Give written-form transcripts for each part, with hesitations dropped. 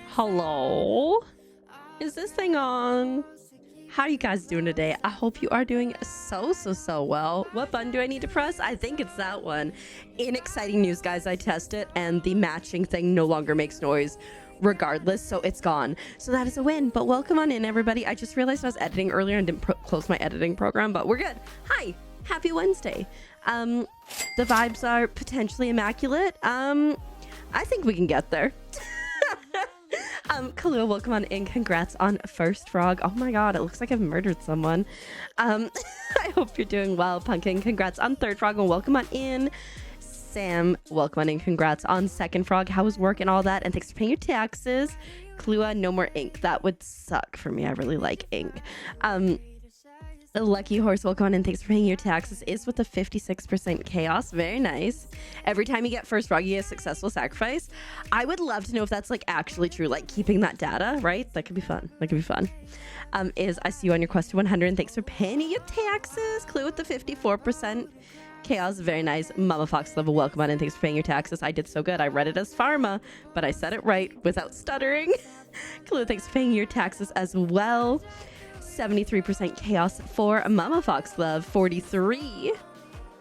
Hello? Is this thing on? How are you guys doing today? I hope you are doing so well. What button do I need to press? I think it's that one. In exciting news, guys, I tested it and the matching thing no longer makes noise regardless, so it's gone. So that is a win, but welcome on in, everybody. I just realized I was editing earlier and didn't close my editing program, but we're good. Hi, happy Wednesday. The vibes are potentially immaculate. I think we can get there. Kahlua, welcome on in. Congrats on first frog. Oh my god, it looks like I've murdered someone. I hope you're doing well. Pumpkin, congrats on third frog and welcome on in. Sam, welcome on in. Congrats on second frog. How was work and all that? And thanks for paying your taxes. Kahlua, no more ink. That would suck for me. I really like ink. The Lucky Horse, welcome on in. Thanks for paying your taxes. Is with a 56% chaos. Very nice. Every time you get first frog, you get a successful sacrifice. I would love to know if that's like actually true, like keeping that data, right? That could be fun. That could be fun. I see you on your quest to 100 and thanks for paying your taxes. Clue with the 54% chaos. Very nice. Mama Fox level, welcome on in. Thanks for paying your taxes. I did so good. I read it as pharma, but I said it right without stuttering. Clue, thanks for paying your taxes as well. 73% chaos for Mama Fox Love, 43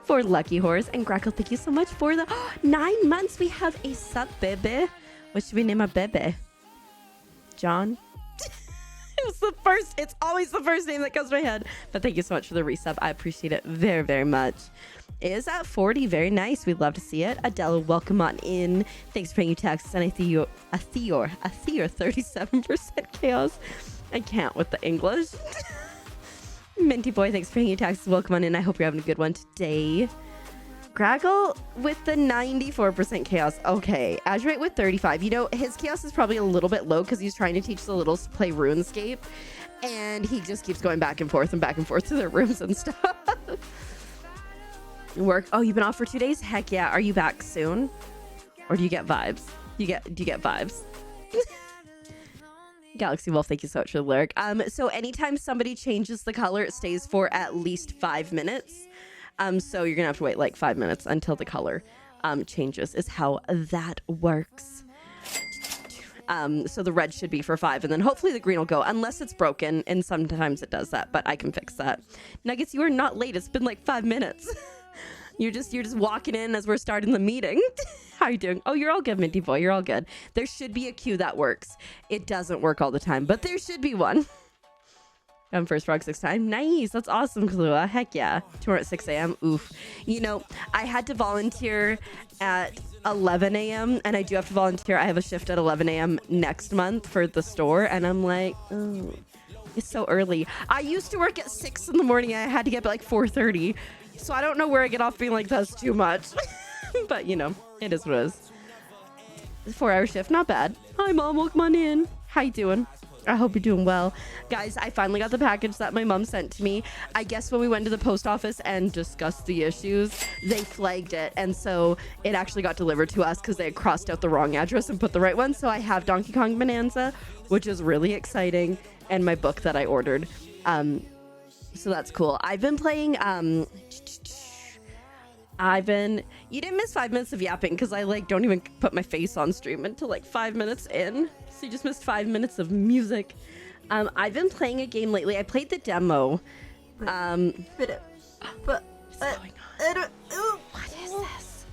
for Lucky Horse, and Grackle, thank you so much for the 9 months. We have a sub baby. What should we name a baby? John? It's always the first name that comes to my head, but thank you so much for the resub. I appreciate it very much. It is at 40, very nice. We'd love to see it. Adela, welcome on in. Thanks for paying your taxes, and a Theo 37% chaos. I can't with the English. Minty Boy, thanks for paying your taxes. Welcome on in. I hope you're having a good one today. Graggle with the 94% chaos. Okay. Azurite with 35. You know, his chaos is probably a little bit low because he's trying to teach the littles to play RuneScape. And he just keeps going back and forth to their rooms and stuff. Work. Oh, you've been off for 2 days? Heck yeah. Are you back soon? Or do you get vibes? Do you get vibes? Galaxy Wolf, thank you so much for the lyric. So anytime somebody changes the color, it stays for at least 5 minutes. So you're gonna have to wait like 5 minutes until the color changes is how that works. So the red should be for 5, and then hopefully the green will go, unless it's broken, and sometimes it does that, but I can fix that. Nuggets, you are not late. It's been like 5 minutes. You're just walking in as we're starting the meeting. How are you doing? Oh, you're all good, Minty boy. You're all good. There should be a queue that works. It doesn't work all the time, but there should be one. I'm first frog 6 times. Nice. That's awesome, Kalua. Heck yeah. Tomorrow at 6 a.m. Oof. You know, I had to volunteer at 11 a.m. and I do have to volunteer. I have a shift at 11 a.m. next month for the store, and I'm like, oh, it's so early. I used to work at 6 in the morning. I had to get up at like 4:30. So I don't know where I get off being like, that's too much. But, you know, it is what it is. 4-hour shift, not bad. Hi, Mom. Welcome on in. How you doing? I hope you're doing well. Guys, I finally got the package that my mom sent to me. I guess when we went to the post office and discussed the issues, they flagged it. And so it actually got delivered to us because they had crossed out the wrong address and put the right one. So I have Donkey Kong Bonanza, which is really exciting, and my book that I ordered. So that's cool. I've been playing, you didn't miss 5 minutes of yapping because I like don't even put my face on stream until like 5 minutes in. So you just missed 5 minutes of music. I've been playing a game lately. I played the demo. What's going on? What is this?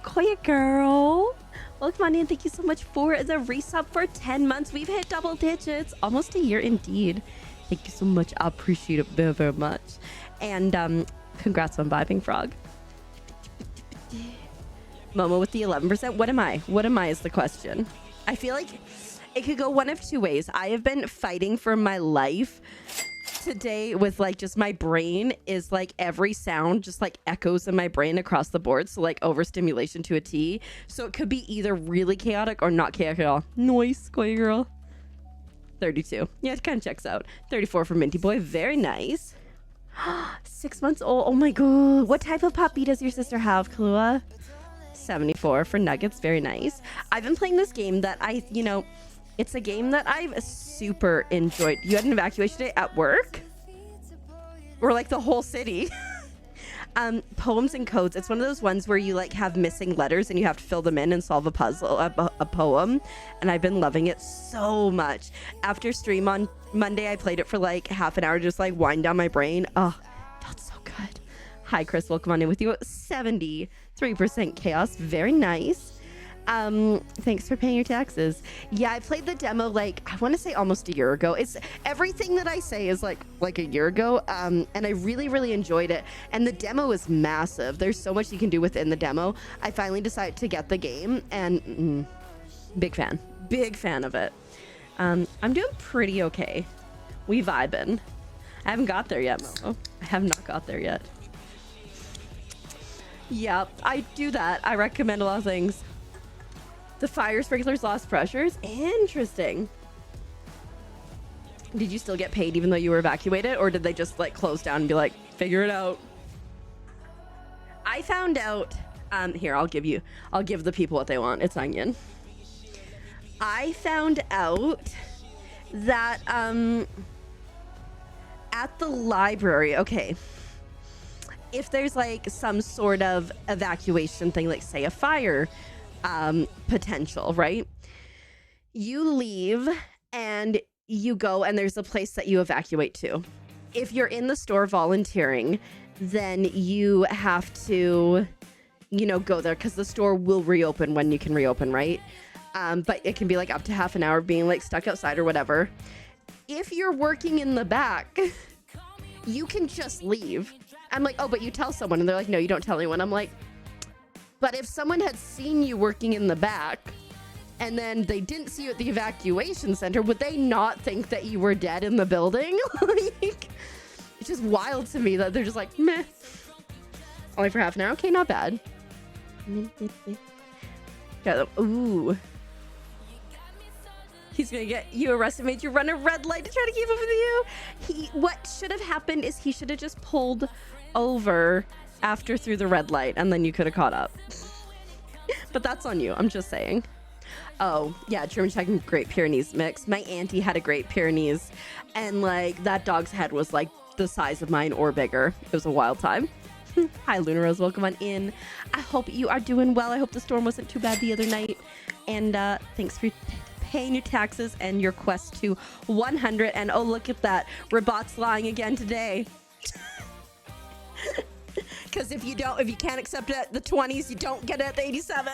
Koya girl. Welcome on in. Thank you so much for the resub for 10 months. We've hit double digits. Almost a year indeed. Thank you so much. I appreciate it very, very much. And congrats on vibing, Frog. Momo with the 11%. What am I? What am I is the question. I feel like it could go one of two ways. I have been fighting for my life today with like just my brain is like every sound just like echoes in my brain across the board. So like overstimulation to a T. So it could be either really chaotic or not chaotic at all. Noise, Koya girl. 32. Yeah, it kind of checks out. 34 for Minty Boy. Very nice. 6 months old. Oh my god. What type of puppy does your sister have, Kalua? 74 for Nuggets. Very nice. I've been playing this game that it's a game that I've super enjoyed. You had an evacuation day at work? Or like the whole city? Poems and Codes. It's one of those ones where you like have missing letters and you have to fill them in and solve a puzzle, a poem. And I've been loving it so much. After stream on Monday, I played it for like half an hour, just like wind down my brain. Oh, that's so good. Hi, Chris. Welcome on in with you. 73% chaos. Very nice. Thanks for paying your taxes. Yeah, I played the demo like I want to say almost a year ago. It's everything that I say is like a year ago, and I really enjoyed it. And the demo is massive. There's so much you can do within the demo. I finally decided to get the game, and big fan of it. I'm doing pretty okay. We vibing. I haven't got there yet, Momo. I have not got there yet. Yep, I do that. I recommend a lot of things. The fire sprinklers lost pressures. Interesting. Did you still get paid even though you were evacuated, or did they just like close down and be like, figure it out? I found out. Here, I'll give the people what they want. It's onion. I found out that at the library. Okay. If there's like some sort of evacuation thing, like say a fire potential, right? You leave and you go and there's a place that you evacuate to. If you're in the store volunteering, then you have to, go there because the store will reopen when you can reopen, right? But it can be like up to half an hour being like stuck outside or whatever. If you're working in the back, you can just leave. I'm like, oh, but you tell someone. And they're like, no, you don't tell anyone. I'm like, but if someone had seen you working in the back and then they didn't see you at the evacuation center, would they not think that you were dead in the building? Like, it's just wild to me that they're just like, meh. Only for half an hour. Okay, not bad. Ooh. He's gonna get you arrested, made you run a red light to try to keep up with you. What should have happened is he should have just pulled over after through the red light, and then you could have caught up. But that's on you. I'm just saying. Oh yeah, German Chicken Great Pyrenees mix. My auntie had a Great Pyrenees, and like that dog's head was like the size of mine or bigger. It was a wild time. Hi, Luna Rose. Welcome on in. I hope you are doing well. I hope the storm wasn't too bad the other night. And thanks for paying your taxes and your quest to 100. And oh, look at that. Rabat's lying again today. Because if you can't accept it at the 20s, you don't get it at the 87.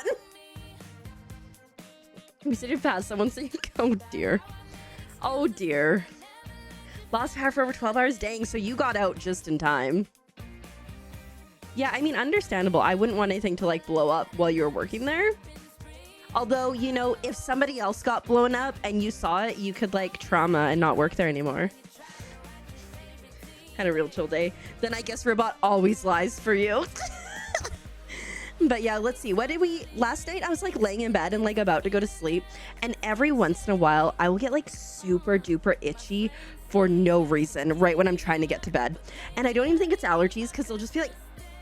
We said you passed someone saying, oh dear. Oh dear. Lost power for over 12 hours. Dang, so you got out just in time. Yeah, I mean, understandable. I wouldn't want anything to like blow up while you were working there. Although, you know, if somebody else got blown up and you saw it, you could like trauma and not work there anymore. Had a real chill day. Then I guess Robot always lies for you. But yeah, let's see. What did we... Last night, I was like laying in bed and like about to go to sleep. And every once in a while, I will get like super duper itchy for no reason right when I'm trying to get to bed. And I don't even think it's allergies because it'll just be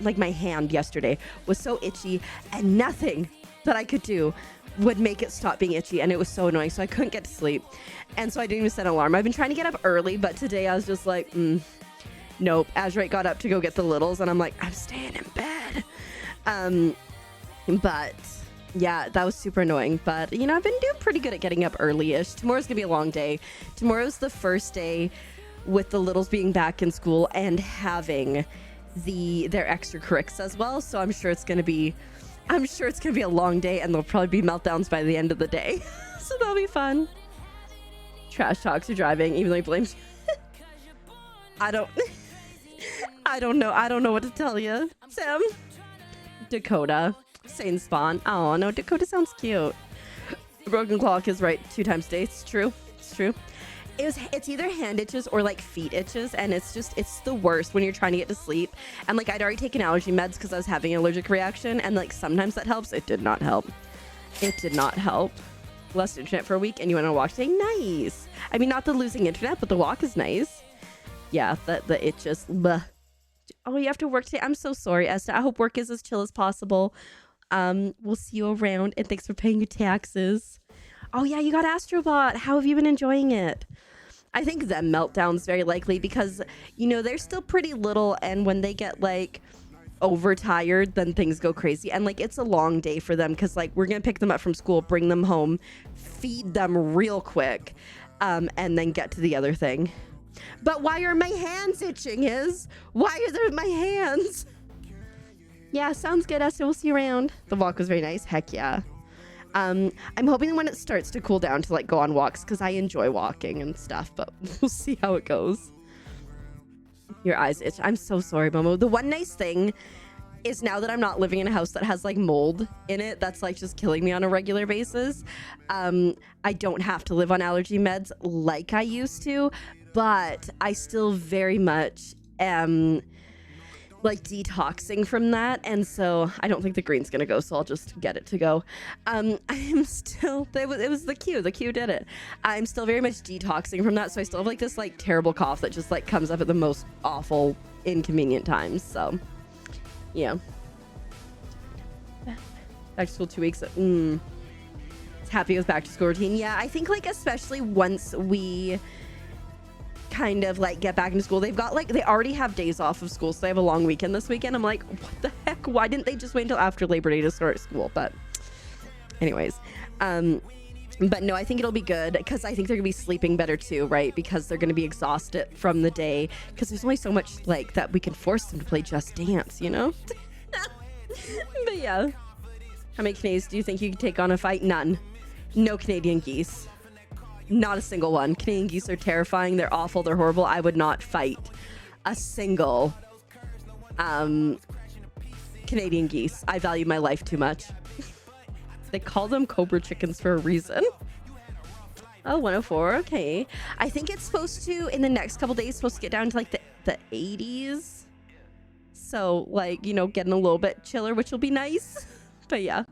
like my hand yesterday was so itchy and nothing that I could do would make it stop being itchy, and it was so annoying, so I couldn't get to sleep. And so I didn't even set an alarm. I've been trying to get up early, but today I was just like, nope. Azrite got up to go get the littles, and I'm like, I'm staying in bed. But yeah, that was super annoying. But you know, I've been doing pretty good at getting up early-ish. Tomorrow's gonna be a long day. Tomorrow's the first day with the littles being back in school and having their extracurriculars as well. So I'm sure it's gonna be a long day, and there'll probably be meltdowns by the end of the day. So that'll be fun. Trash talks are driving, even though he blames you. I don't know what to tell you. Sam. Dakota. Sane spawn. Oh no, Dakota sounds cute. The broken clock is right 2 times a day. It's true. It's true. It's either hand itches or like feet itches, and it's the worst when you're trying to get to sleep. And like I'd already taken allergy meds because I was having an allergic reaction, and like sometimes that helps. It did not help. It did not help. Lost internet for a week and you went on a walk today. Nice. I mean, not the losing internet, but the walk is nice. Yeah, the it just bleh. Oh, you have to work today. I'm so sorry, Esther. I hope work is as chill as possible. We'll see you around, and thanks for paying your taxes. Oh yeah, you got Astrobot. How have you been enjoying it? I think them meltdowns very likely because, you know, they're still pretty little, and when they get like overtired, then things go crazy. And like it's a long day for them because like we're gonna pick them up from school, bring them home, feed them real quick, and then get to the other thing. But why are my hands itching? Why are there my hands? Yeah, sounds good, Esther. We'll see you around. The walk was very nice. Heck yeah. I'm hoping when it starts to cool down to like go on walks because I enjoy walking and stuff, but we'll see how it goes. Your eyes itch. I'm so sorry, Momo. The one nice thing is now that I'm not living in a house that has like mold in it, that's like just killing me on a regular basis. I don't have to live on allergy meds like I used to, but I still very much am like detoxing from that, and so I don't think the green's gonna go, so I'll just get it to go. I am still, it was the Q did it. I'm still very much detoxing from that, so I still have like this like terrible cough that just like comes up at the most awful inconvenient times. So yeah, back to school 2 weeks. It's happy with back to school routine. Yeah, I think like especially once we kind of like get back into school, they've got like, they already have days off of school, so they have a long weekend this weekend. I'm like, what the heck, why didn't they just wait until after Labor Day to start school? But anyways, but no, I think it'll be good because I think they're gonna be sleeping better too, right? Because they're gonna be exhausted from the day, because there's only so much like that we can force them to play Just Dance, you know. But yeah, how many Canadians do you think you could take on a fight? None. No Canadian geese. Not a single one. Canadian geese are terrifying. They're awful. They're horrible. I would not fight a single Canadian geese. I value my life too much. They call them cobra chickens for a reason. Oh, 104. Okay. I think it's supposed to, in the next couple days, supposed to get down to like the 80s. So like, you know, getting a little bit chiller, which will be nice. But yeah.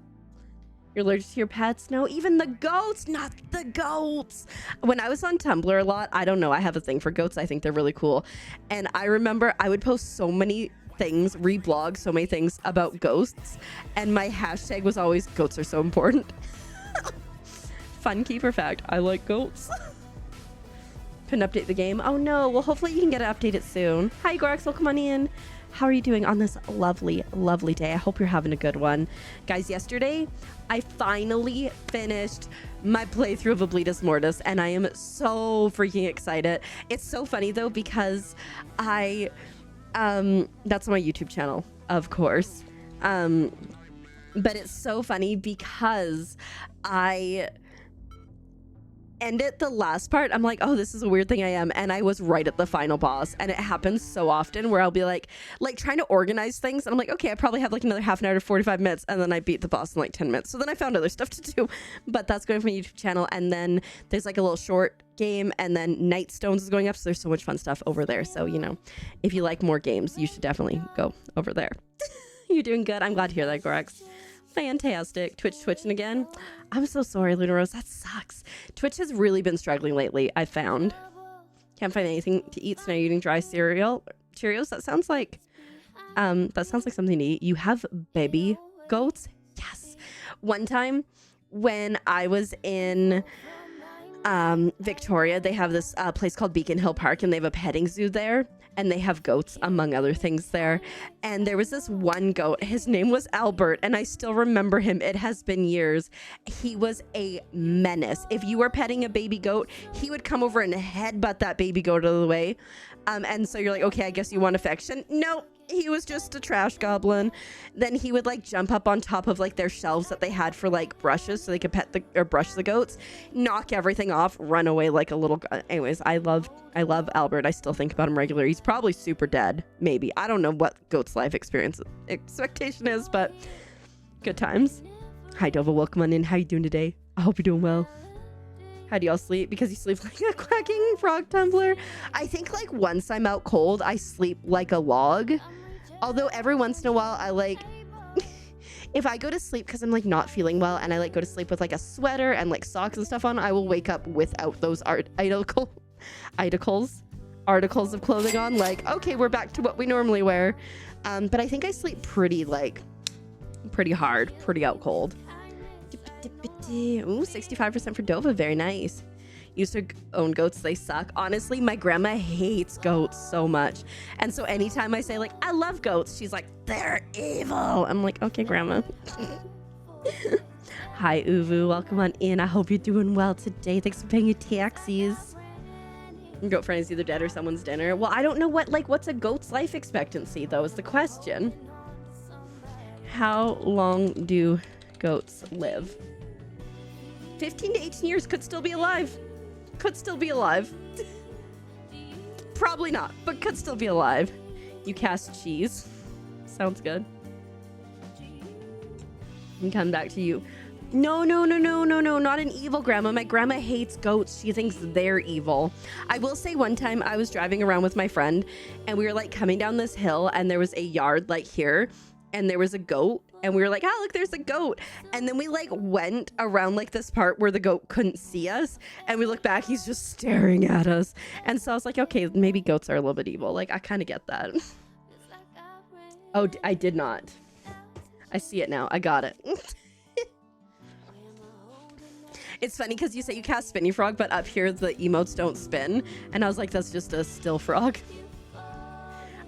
You're allergic to your pets? No, even the goats, not the goats. When I was on Tumblr a lot, I don't know, I have a thing for goats. I think they're really cool. And I remember I would post so many things, reblog so many things about ghosts. And my hashtag was always, goats are so important. Fun keeper fact, I like goats. Couldn't update the game. Oh no, well hopefully you can get it updated soon. Hi Gorax, welcome on in. How are you doing on this lovely, lovely day? I hope you're having a good one. Guys, yesterday, I finally finished my playthrough of Oblitus Mortis, and I am so freaking excited. It's so funny, though, because that's on my YouTube channel, of course. But it's so funny because I ended the last part. I'm like, oh, this is a weird thing I am. And I was right at the final boss. And it happens so often where I'll be like trying to organize things. And I'm like, okay, I probably have like another half an hour to 45 minutes. And then I beat the boss in like 10 minutes. So then I found other stuff to do. But that's going from my YouTube channel. And then there's like a little short game. And then Nightstones is going up. So there's so much fun stuff over there. So, you know, if you like more games, you should definitely go over there. You're doing good. I'm glad to hear that, Gorex. Fantastic. Twitching again. I'm so sorry, Luna Rose. That sucks. Twitch has really been struggling lately, I found. Can't find anything to eat, so now you're eating dry cereal. Cheerios? That sounds like something to eat. You have baby goats? Yes. One time when I was in Victoria, they have this place called Beacon Hill Park, and they have a petting zoo there. And they have goats, among other things there. And there was this one goat. His name was Albert, and I still remember him. It has been years. He was a menace. If you were petting a baby goat, he would come over and headbutt that baby goat out of the way. And so you're like, okay, I guess you want affection. No, he was just a trash goblin. Then he would like jump up on top of like their shelves that they had for like brushes so they could brush the goats, knock everything off, run away like a little. Anyways, I love Albert. I still think about him regularly. He's probably super dead. Maybe. I don't know what goat's life expectation is, but good times. Hi, Dova. Welcome on in. How you doing today? I hope you're doing well. How do y'all sleep? Because you sleep like a quacking frog tumbler. I think like once I'm out cold, I sleep like a log. Although every once in a while, I like, if I go to sleep because I'm like not feeling well and I like go to sleep with like a sweater and like socks and stuff on, I will wake up without those articles of clothing on. Like, okay, we're back to what we normally wear. But I think I sleep pretty hard, pretty out cold. Ooh, 65% for Dova. Very nice. Used to own goats. They suck. Honestly, my grandma hates goats so much. And so anytime I say like, I love goats, she's like, they're evil. I'm like, okay, grandma. Hi, Uvu. Welcome on in. I hope you're doing well today. Thanks for paying your taxis. Goat friend is either dead or someone's dinner. Well, I don't know what's a goat's life expectancy though is the question. How long do goats live? 15 to 18 years. Could still be alive. Probably not, but could still be alive. You cast cheese. Sounds good. And come back to you. No, not an evil grandma. My grandma hates goats. She thinks they're evil. I will say one time I was driving around with my friend and we were like coming down this hill and there was a yard like here and there was a goat. And we were like, oh, look, there's a goat. And then we like went around like this part where the goat couldn't see us. And we look back, he's just staring at us. And so I was like, okay, maybe goats are a little bit evil. Like, I kind of get that. Oh, I did not. I see it now. I got it. It's funny because you say you cast Spinny Frog, but up here the emotes don't spin. And I was like, that's just a still frog.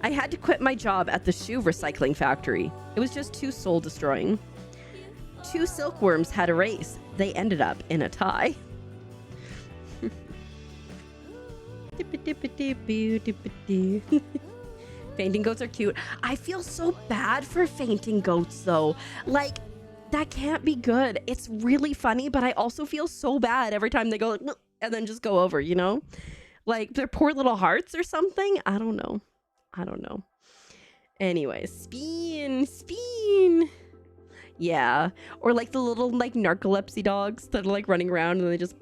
I had to quit my job at the shoe recycling factory. It was just too soul destroying. 2 silkworms had a race. They ended up in a tie. Fainting goats are cute. I feel so bad for fainting goats though. Like, that can't be good. It's really funny, but I also feel so bad every time they go like, and then just go over, you know? Like their poor little hearts or something. I don't know. Anyways, spin. Yeah. Or like the little like narcolepsy dogs that are like running around and they just...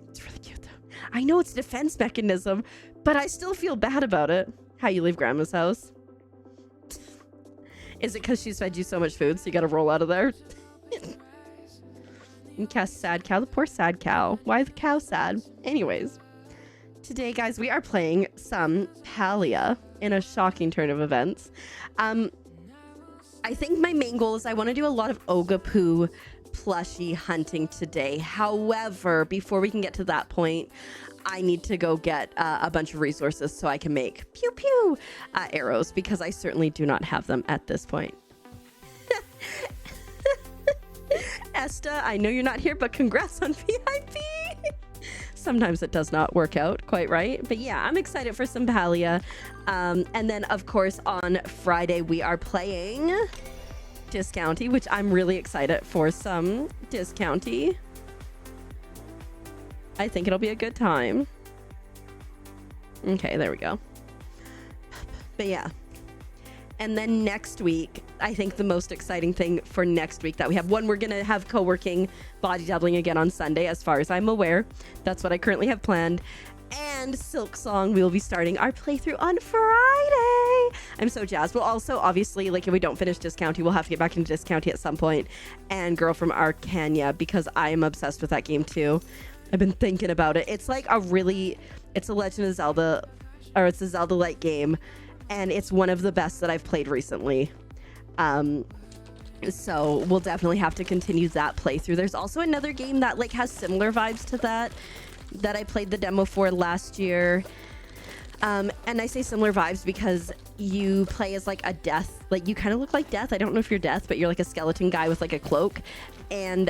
It's really cute though. I know it's a defense mechanism, but I still feel bad about it. How you leave grandma's house? Is it because she's fed you so much food so you gotta roll out of there? And cast sad cow. The poor sad cow. Why is the cow sad? Anyways. Today, guys, we are playing some Palia in a shocking turn of events. I think my main goal is I want to do a lot of ogopuu plushie hunting today. However, before we can get to that point, I need to go get a bunch of resources so I can make pew pew arrows, because I certainly do not have them at this point. Esta, I know you're not here, but congrats on VIP. Sometimes it does not work out quite right. But yeah, I'm excited for some Palia. And then, of course, on Friday, we are playing Discounty, which I'm really excited for some Discounty. I think it'll be a good time. Okay, there we go. But yeah. And then next week, I think the most exciting thing for next week that we have, one, we're going to have co-working body doubling again on Sunday, as far as I'm aware. That's what I currently have planned. And Silk Song, we will be starting our playthrough on Friday. I'm so jazzed. We'll also, obviously, like, if we don't finish Discounty, we'll have to get back into Discounty at some point. And Girl from Arcania, because I am obsessed with that game too. I've been thinking about it. It's like it's a Legend of Zelda, or it's a Zelda-like game. And it's one of the best that I've played recently. So we'll definitely have to continue that playthrough. There's also another game that like has similar vibes to that I played the demo for last year. And I say similar vibes because you play as like a death, like you kind of look like Death. I don't know if you're Death, but you're like a skeleton guy with like a cloak. And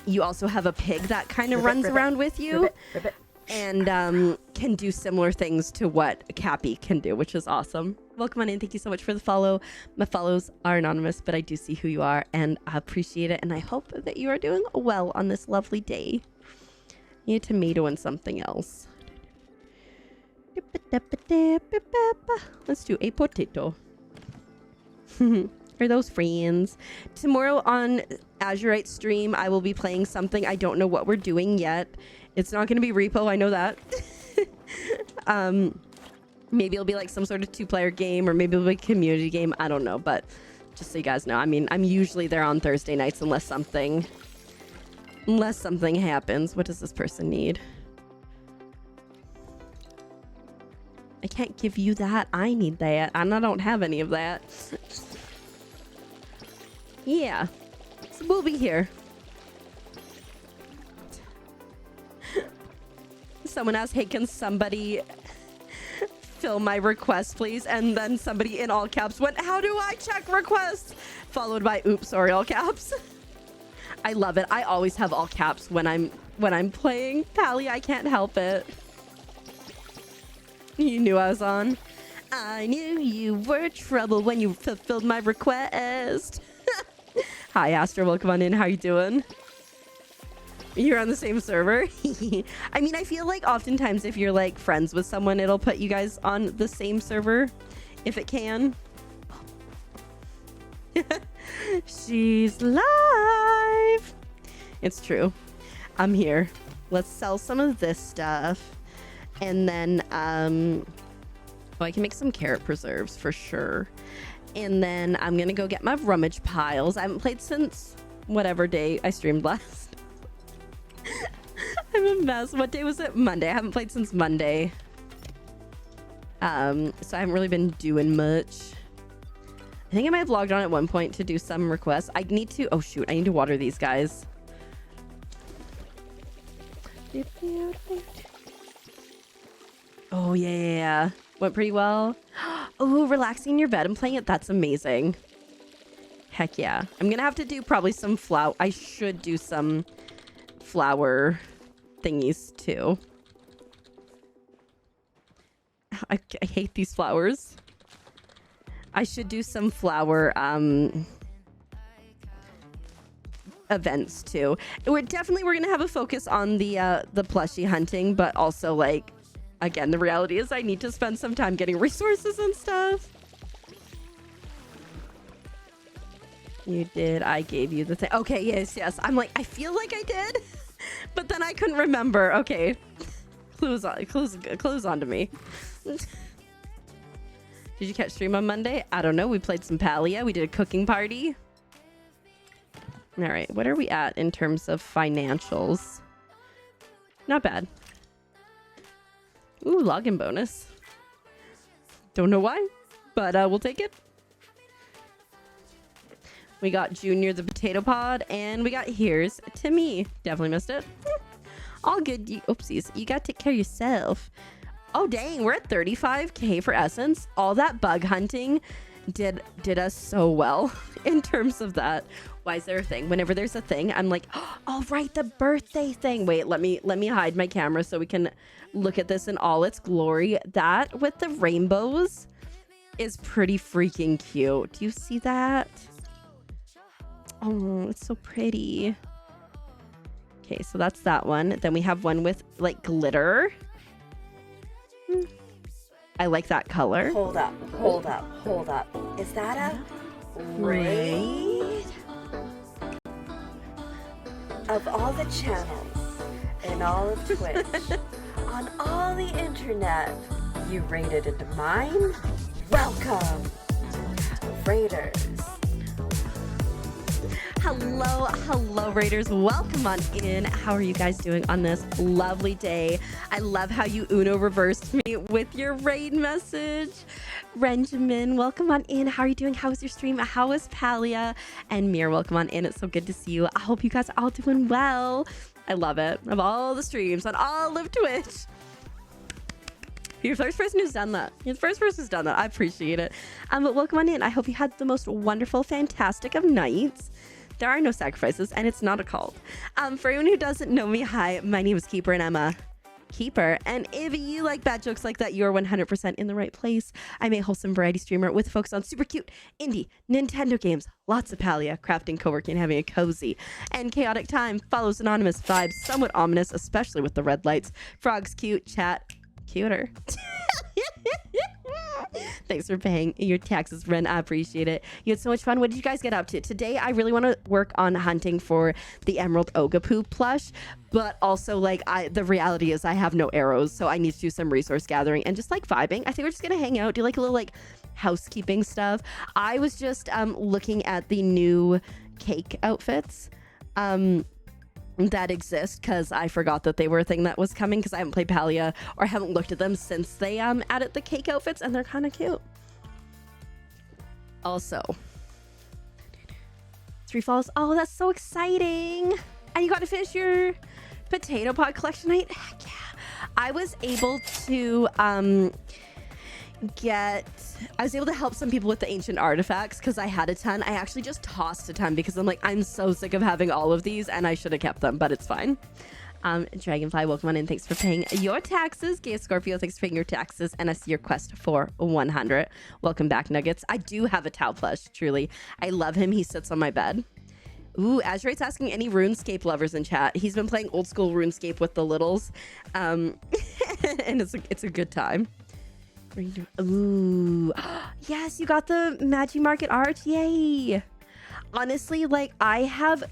you also have a pig that kind of runs around with you. Ribbit. And can do similar things to what Cappy can do, which is awesome. Welcome on in. Thank you so much for the follow. My follows are anonymous, but I do see who you are, and I appreciate it. And I hope that you are doing well on this lovely day. Need a tomato and something else. Let's do a potato. Are those friends? Tomorrow on Azurite stream, I will be playing something. I don't know what we're doing yet. It's not going to be repo, I know that. Maybe it'll be like some sort of 2-player game, or maybe it'll be a community game. I don't know, but just so you guys know, I mean, I'm usually there on Thursday nights unless something happens. What does this person need? I can't give you that. I need that, and I don't have any of that. Yeah, so we'll be here. Someone asked, hey, can somebody fill my request, please? And then somebody in all caps went, how do I check requests? Followed by, oops, sorry, all caps. I love it. I always have all caps when I'm playing Palia. I can't help it. You knew I was on. I knew you were trouble when you fulfilled my request. Hi, Astra. Welcome on in. How you doing? You're on the same server? I mean, I feel like oftentimes if you're like friends with someone, it'll put you guys on the same server if it can. She's live. It's true. I'm here. Let's sell some of this stuff. And then, I can make some carrot preserves for sure. And then I'm going to go get my rummage piles. I haven't played since whatever day I streamed last. I'm a mess. What day was it? Monday. I haven't played since Monday. So I haven't really been doing much. I think I might have logged on at one point to do some requests. I need to... Oh, shoot. I need to water these guys. Oh, yeah. Went pretty well. Oh, relaxing in your bed and playing it. That's amazing. Heck yeah. I'm going to have to do probably some flower. I should do some flower thingies too. I hate these flowers. I should do some flower events too. We're gonna have a focus on the plushie hunting, but also like, again, the reality is I need to spend some time getting resources and stuff. You did. I gave you the thing. Okay, yes. I'm like, I feel like I did, but then I couldn't remember. Okay. Clues on to me. Did you catch stream on Monday? I don't know. We played some Palia. We did a cooking party. All right. What are we at in terms of financials? Not bad. Ooh, login bonus. Don't know why, but we'll take it. We got Junior the Potato Pod, and we got Here's to Me. Definitely missed it. All good. Oopsies. You got to take care of yourself. Oh, dang. We're at 35K for Essence. All that bug hunting did us so well in terms of that. Why is there a thing? Whenever there's a thing, I'm like, oh, right, the birthday thing. Wait, let me hide my camera so we can look at this in all its glory. That with the rainbows is pretty freaking cute. Do you see that? Oh, it's so pretty. Okay, so that's that one. Then we have one with like glitter. I like that color. Hold up. Is that a raid? Of all the channels in all of Twitch, on all the internet, you raided into mine? Welcome, raiders. Hello raiders, welcome on in. How are you guys doing on this lovely day? I love how you Uno reversed me with your raid message. Benjamin, welcome on in. How are you doing? How was your stream? How was Palia? And Mir, welcome on in. It's so good to see you. I hope you guys are all doing well. I love it. Of all the streams on all of Twitch, you're the first person who's done that. You're the first person who's done that. I appreciate it. But welcome on in. I hope you had the most wonderful, fantastic of nights. There are no sacrifices, and it's not a cult. For anyone who doesn't know me, hi, my name is Keeper, and I'm a Keeper. And if you like bad jokes like that, you're 100% in the right place. I'm a wholesome variety streamer with focus on super cute indie Nintendo games, lots of Palia, crafting, co-working, having a cozy and chaotic time. Follows anonymous vibes, somewhat ominous, especially with the red lights. Frogs cute, chat cuter. Thanks for paying your taxes, Ren. I appreciate it. You had so much fun. What did you guys get up to? Today, I really want to work on hunting for the Emerald Ogopuu plush, but also, like, the reality is I have no arrows, so I need to do some resource gathering and just, like, vibing. I think we're just going to hang out, do, like, a little, like, housekeeping stuff. I was just looking at the new cake outfits that exist because I forgot that they were a thing that was coming because I haven't played Palia or haven't looked at them since they added the cake outfits, and they're kind of cute. Also, 3 falls. Oh, that's so exciting. And you got to finish your potato pod collection night. Heck yeah. I was able to help some people with the ancient artifacts because I had a ton. I actually just tossed a ton because I'm like, I'm so sick of having all of these and I should have kept them, but it's fine. Dragonfly, welcome on in. Thanks for paying your taxes. Gay Scorpio, thanks for paying your taxes. And I see your quest for 100. Welcome back, Nuggets. I do have a Tau plush, truly. I love him. He sits on my bed. Ooh, Azurate's asking any RuneScape lovers in chat. He's been playing old school RuneScape with the littles. And it's a good time. Ooh, yes, you got the Magi Market art. Yay. Honestly, like, I have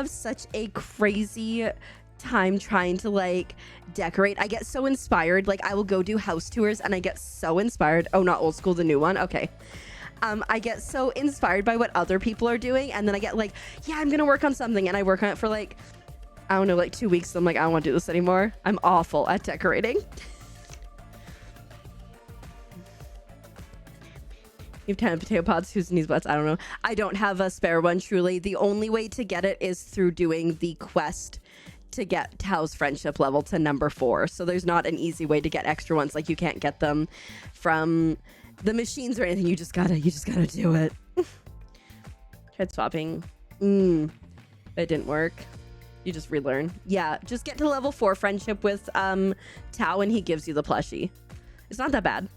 such a crazy time trying to, like, decorate. I get so inspired. Like, I will go do house tours and I get so inspired. Oh, not old school, the new one. Okay. I get so inspired by what other people are doing, and then I get like, yeah, I'm gonna work on something, and I work on it for like, I don't know, like 2 weeks. I'm like, I don't want to do this anymore. I'm awful at decorating. You have 10 potato pods, who's needs butts? I don't know. I don't have a spare one, truly. The only way to get it is through doing the quest to get Tao's friendship level to number 4. So there's not an easy way to get extra ones. Like, you can't get them from the machines or anything. You just gotta do it. Tried swapping. It didn't work. You just relearn. Yeah, just get to level 4 friendship with Tao and he gives you the plushie. It's not that bad.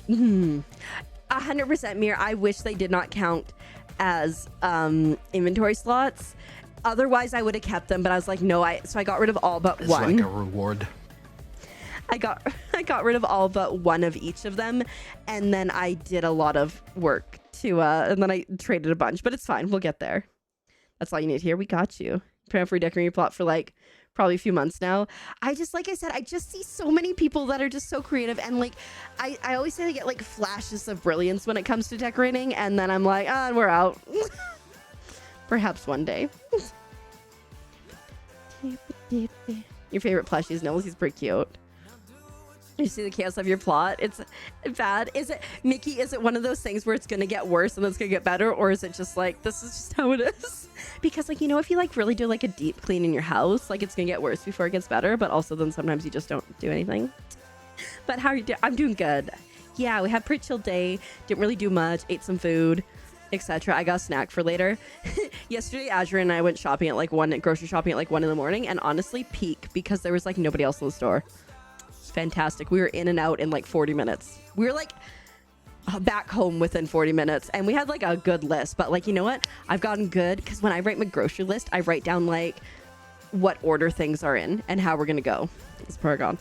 100% Mir. I wish they did not count as inventory slots. Otherwise, I would have kept them, but I was like, no. So I got rid of all but one. It's like a reward. I got rid of all but one of each of them, and then I did a lot of work to and then I traded a bunch, but it's fine. We'll get there. That's all you need here. We got you. Prepare for redecorating your plot for like probably a few months now. I just, like I said, I just see so many people that are just so creative, and like I always say I get like flashes of brilliance when it comes to decorating, and then I'm like, we're out. Perhaps one day. Your favorite plushie is Nils. He's pretty cute. You see the chaos of your plot? It's bad. Is it, Mickey, is it one of those things where it's going to get worse and then it's going to get better? Or is it just like, this is just how it is? Because like, you know, if you like really do like a deep clean in your house, like it's going to get worse before it gets better. But also then sometimes you just don't do anything. But how are you doing? I'm doing good. Yeah, we had a pretty chill day. Didn't really do much. Ate some food, etc. I got a snack for later. Yesterday, Azure and I went shopping at like grocery shopping at like 1 in the morning. And honestly, peak because there was like nobody else in the store. Fantastic. We were in and out in like 40 minutes. We were like back home within 40 minutes and we had like a good list, but like, you know what, I've gotten good because when I write my grocery list, I write down like what order things are in and how we're gonna go. It's Paragon.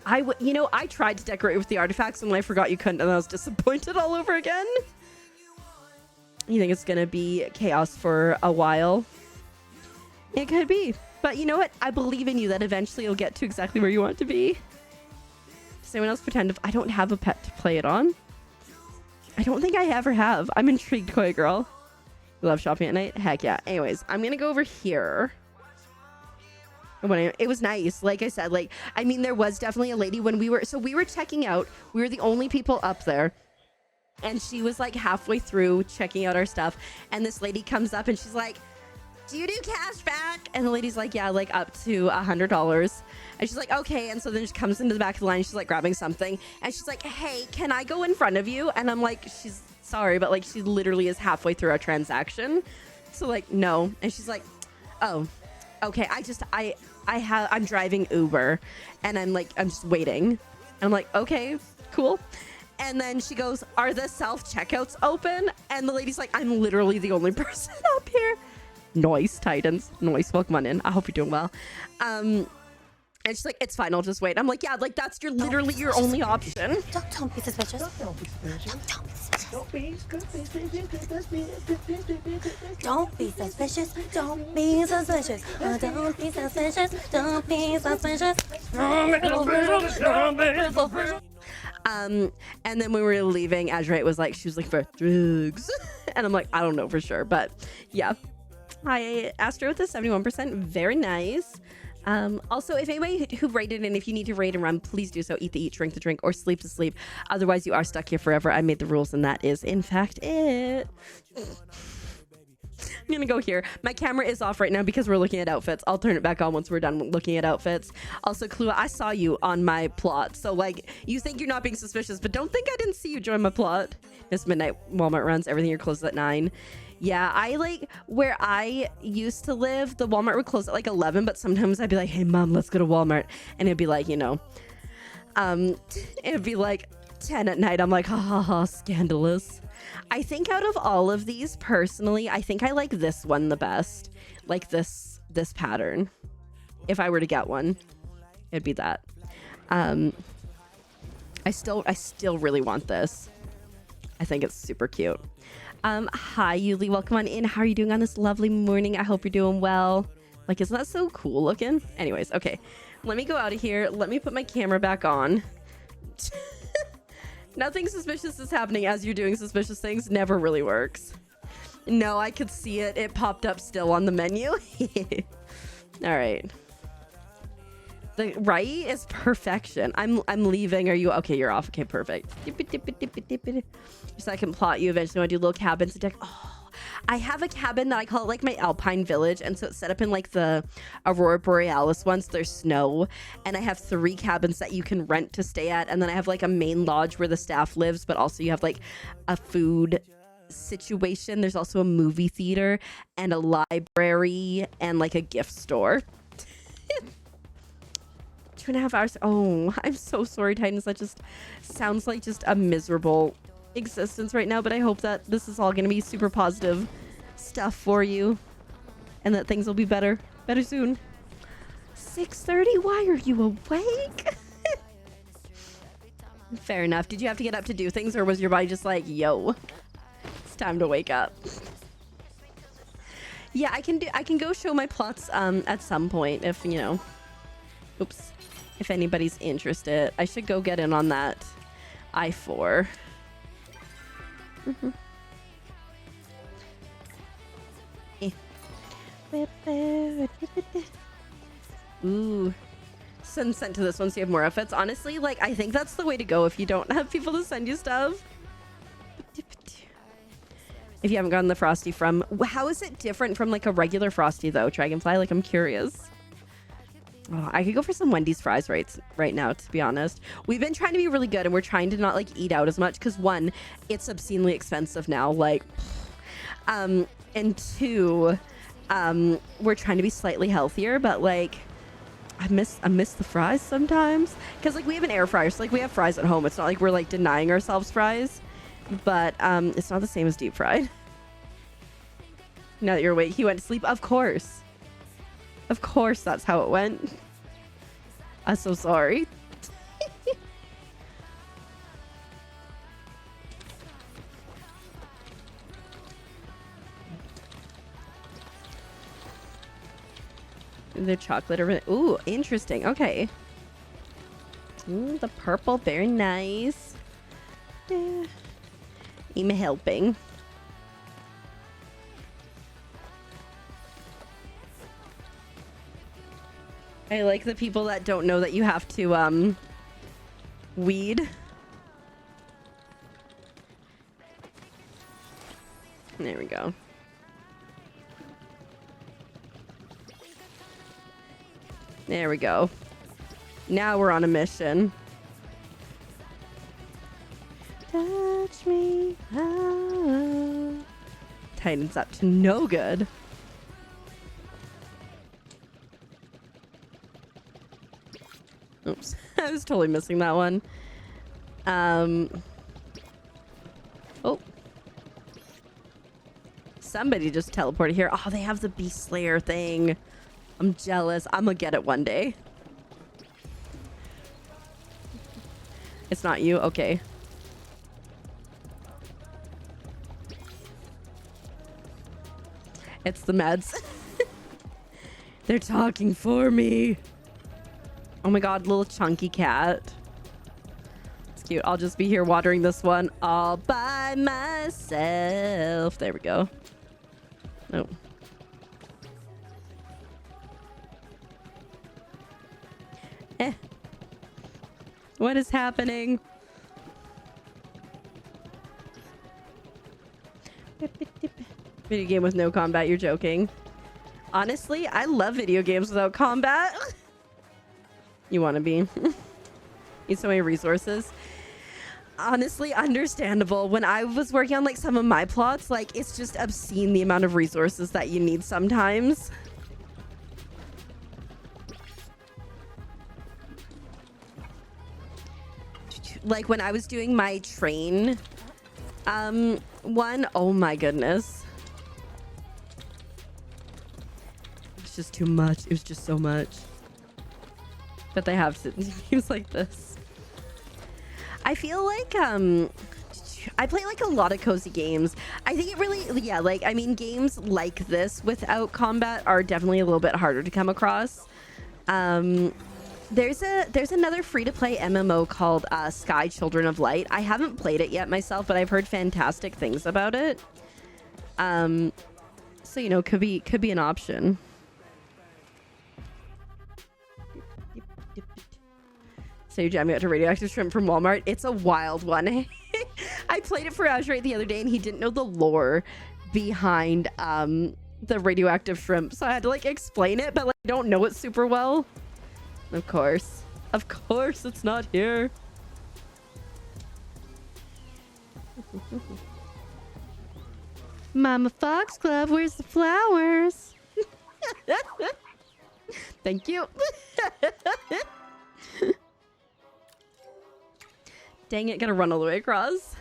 I tried to decorate with the artifacts and I forgot you couldn't and I was disappointed all over again. You think it's gonna be chaos for a while? It could be. But you know what? I believe in you that eventually you'll get to exactly where you want to be. Does anyone else pretend if I don't have a pet to play it on? I don't think I ever have. I'm intrigued, Koi Girl. You love shopping at night? Heck yeah. Anyways, I'm going to go over here. It was nice. Like I said, like, I mean, there was definitely a lady when we were checking out. We were the only people up there. And she was like halfway through checking out our stuff. And this lady comes up and she's like, do you do cash back? And the lady's like, yeah, like up to $100. And she's like, okay. And so then she comes into the back of the line. She's like grabbing something. And she's like, hey, can I go in front of you? And I'm like, she's sorry, but like she literally is halfway through our transaction. So like, no. And she's like, oh, okay. I'm driving Uber and I'm just waiting. And I'm like, okay, cool. And then she goes, are the self-checkouts open? And the lady's like, I'm literally the only person up here. Noise, Titans. Noise, welcome on in. I hope you're doing well. And she's like, it's fine, I'll just wait. I'm like, yeah, like that's literally your only option. Don't be suspicious. Don't be suspicious. Don't be suspicious. Don't be suspicious. Don't be suspicious. Don't be suspicious. Don't be suspicious. And then when we were leaving, Azurite was like, she was like, for drugs. And I'm like, I don't know for sure, but yeah. Hi, Astro with a 71%. Very nice. Also, if anybody who rated and if you need to rate and run, please do so. Eat the eat, drink the drink, or sleep the sleep. Otherwise, you are stuck here forever. I made the rules, and that is, in fact, it. I'm gonna go here. My camera is off right now because we're looking at outfits. I'll turn it back on once we're done looking at outfits. Also, Klua, I saw you on my plot. So, like, you think you're not being suspicious, but don't think I didn't see you join my plot. This midnight Walmart runs. Everything here closes at 9. Yeah, I like where I used to live, the Walmart would close at like 11, but sometimes I'd be like, hey mom, let's go to Walmart. And it'd be like, you know, it'd be like 10 at night. I'm like, ha ha ha, scandalous. I think out of all of these personally, I think I like this one the best. Like this pattern. If I were to get one, it'd be that. I still really want this. I think it's super cute. Hi, Yuli. Welcome on in. How are you doing on this lovely morning? I hope you're doing well. Like, isn't that so cool looking? Anyways, okay. Let me go out of here. Let me put my camera back on. Nothing suspicious is happening as you're doing suspicious things. Never really works. No, I could see it. It popped up still on the menu. All right. The right is perfection. I'm leaving. Are you okay? You're off. Okay, perfect. Your second plot. You eventually want to do little cabins to deck. Oh, I have a cabin that I call it like my Alpine Village, and so it's set up in like the Aurora Borealis ones. There's snow, and I have 3 cabins that you can rent to stay at, and then I have like a main lodge where the staff lives, but also you have like a food situation. There's also a movie theater and a library and like a gift store. 2.5 hours. Oh, I'm so sorry, Titans. That just sounds like just a miserable existence right now, but I hope that this is all going to be super positive stuff for you and that things will be better soon. 6:30. Why are you awake? Fair enough. Did you have to get up to do things, or was your body just like, yo, it's time to wake up? Yeah, I can go show my plots at some point if, you know, oops, if anybody's interested. I should go get in on that I4. Ooh, sent to this one so you have more outfits. Honestly, like, I think that's the way to go if you don't have people to send you stuff. If you haven't gotten the Frosty from... How is it different from, like, a regular Frosty, though, Dragonfly? Like, I'm curious. Oh, I could go for some Wendy's fries right now, to be honest. We've been trying to be really good, and we're trying to not, like, eat out as much. Because, one, it's obscenely expensive now. Like, and two, we're trying to be slightly healthier. But, like, I miss the fries sometimes. Because, like, we have an air fryer. So, like, we have fries at home. It's not like we're, like, denying ourselves fries. But it's not the same as deep fried. Now that you're awake, he went to sleep. Of course. Of course, that's how it went. I'm so sorry. The chocolate over. Ooh, interesting. Okay. Ooh, the purple, very nice. Yeah. I'm helping. I like the people that don't know that you have to weed. There we go. There we go. Now we're on a mission. Touch me. Oh. Tightens up to no good. Oops. I was totally missing that one. Oh. Somebody just teleported here. Oh, they have the Beast Slayer thing. I'm jealous. I'm gonna get it one day. It's not you? Okay. It's the meds. They're talking for me. Oh my god, little chunky cat. It's cute. I'll just be here watering this one all by myself. There we go. Oh. Eh. What is happening? Video game with no combat, you're joking. Honestly, I love video games without combat. You want to be. Need so many resources. Honestly, understandable. When I was working on like some of my plots, like it's just obscene the amount of resources that you need sometimes. Like when I was doing my train one, oh my goodness. It's just too much. It was just so much. But they have games like this. I feel like I play like a lot of cozy games. I think it really, yeah, like I mean games like this without combat are definitely a little bit harder to come across. There's another free-to-play MMO called Sky Children of Light. I haven't played it yet myself, but I've heard fantastic things about it. So you know, could be an option. So you're jamming out to Radioactive Shrimp from Walmart. It's a wild one. I played it for Azurite the other day, and he didn't know the lore behind the radioactive shrimp, so I had to like explain it, but like I don't know it super well. Of course, it's not here. Mama Foxglove, where's the flowers? Thank you. Dang it, gotta run all the way across.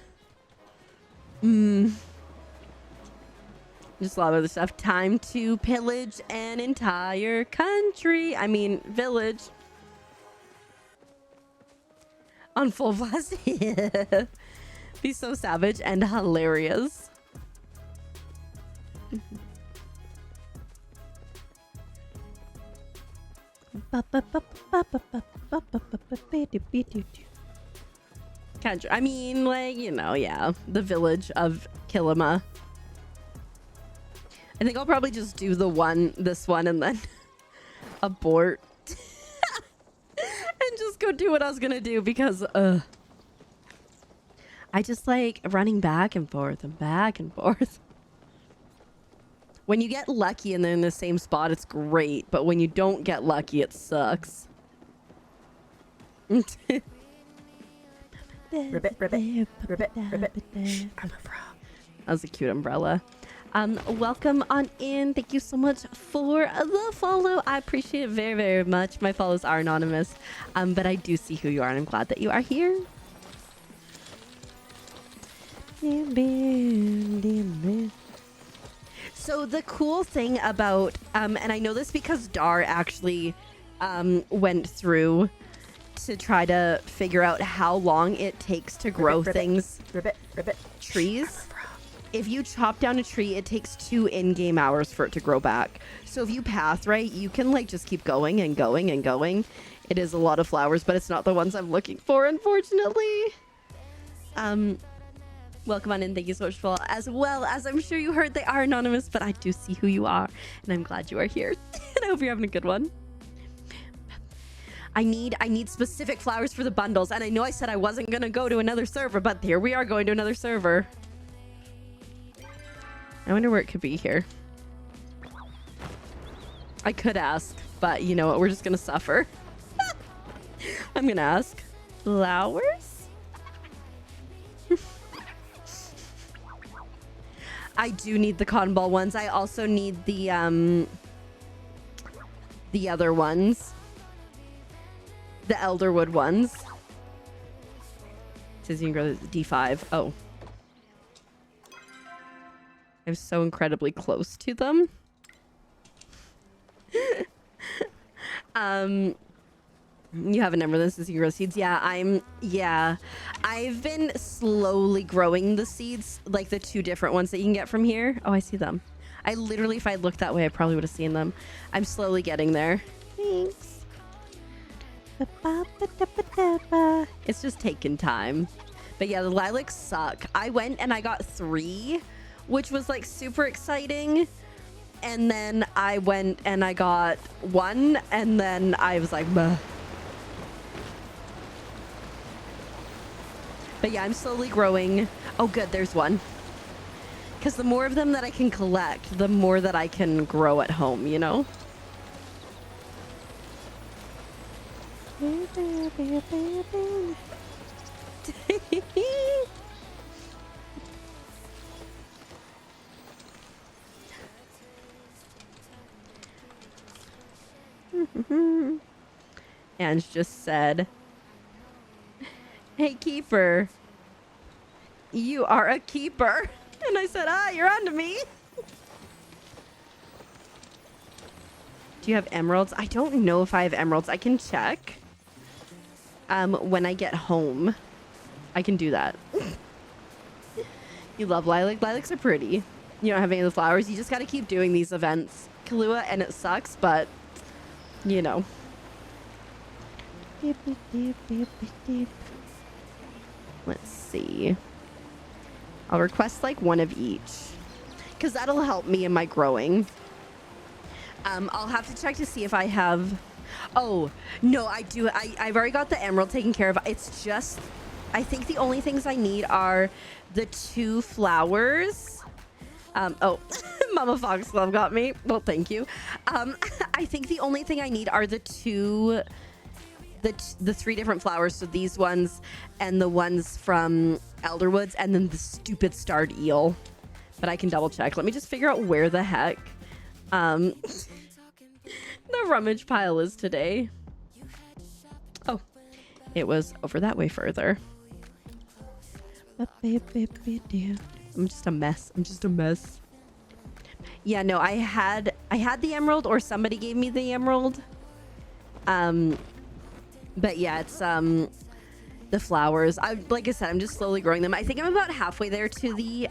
Just a lot of other stuff. Time to pillage an entire country. I mean, village. On full blast. Be so savage and hilarious. I mean, like, you know, yeah. The village of Kilima. I think I'll probably just do this one, and then abort. go do what I was gonna do because I just like running back and forth and back and forth. When you get lucky and they're in the same spot, it's great. But when you don't get lucky, it sucks. Ribbit, ribbit, ribbit, ribbit. I'm a frog. That was a cute umbrella. Welcome on in. Thank you so much for the follow. I appreciate it very, very much. My follows are anonymous, but I do see who you are, and I'm glad that you are here. So the cool thing about, and I know this because Dar actually went through to try to figure out how long it takes to grow things. Trees. If you chop down a tree, it takes 2 in-game hours for it to grow back. So if you path right, you can like just keep going and going and going. It is a lot of flowers, but it's not the ones I'm looking for, unfortunately. Welcome on in. Thank you so much for, as well as I'm sure you heard, they are anonymous, but I do see who you are, and I'm glad you are here. And I hope you're having a good one. I need specific flowers for the bundles, and I know I said I wasn't gonna go to another server, but here we are going to another server. I wonder where it could be here. I could ask, but you know what? We're just gonna suffer. I'm gonna ask. Flowers? I do need the cotton ball ones. I also need the other ones. The elderwood ones. It says you can grow the D5. Oh. I'm so incredibly close to them. You have an emerald. This is you grow seeds. Yeah, I've been slowly growing the seeds, like the 2 different ones that you can get from here. Oh, I see them. I literally, if I looked that way, I probably would have seen them. I'm slowly getting there. Thanks. It's just taking time. But yeah, the lilacs suck. I went and I got 3, which was like super exciting. And then I went and I got 1, and then I was like, bah. But yeah, I'm slowly growing. Oh, good. There's 1. Because the more of them that I can collect, the more that I can grow at home, you know? Ange just said, "Hey, keeper, you are a keeper." And I said, you're on to me. Do you have emeralds? I don't know if I have emeralds. I can check. When I get home, I can do that. You love lilac? Lilacs are pretty. You don't have any of the flowers. You just got to keep doing these events, Kahlua, and it sucks, but, you know. Let's see. I'll request like 1 of each, because that'll help me in my growing. I'll have to check to see if I have... Oh, no, I do. I've already got the emerald taken care of. It's just... I think the only things I need are the 2 flowers. Oh, Mama Foxglove got me. Well, thank you. I think the only thing I need are the 2... The 3 different flowers, so these ones and the ones from Elderwoods, and then the stupid starred eel. But I can double check. Let me just figure out where the heck the rummage pile is today. Oh, it was over that way further. I'm just a mess. Yeah, no, I had the emerald, or somebody gave me the emerald. But yeah, it's the flowers. Like I said, I'm just slowly growing them. I think I'm about halfway there to the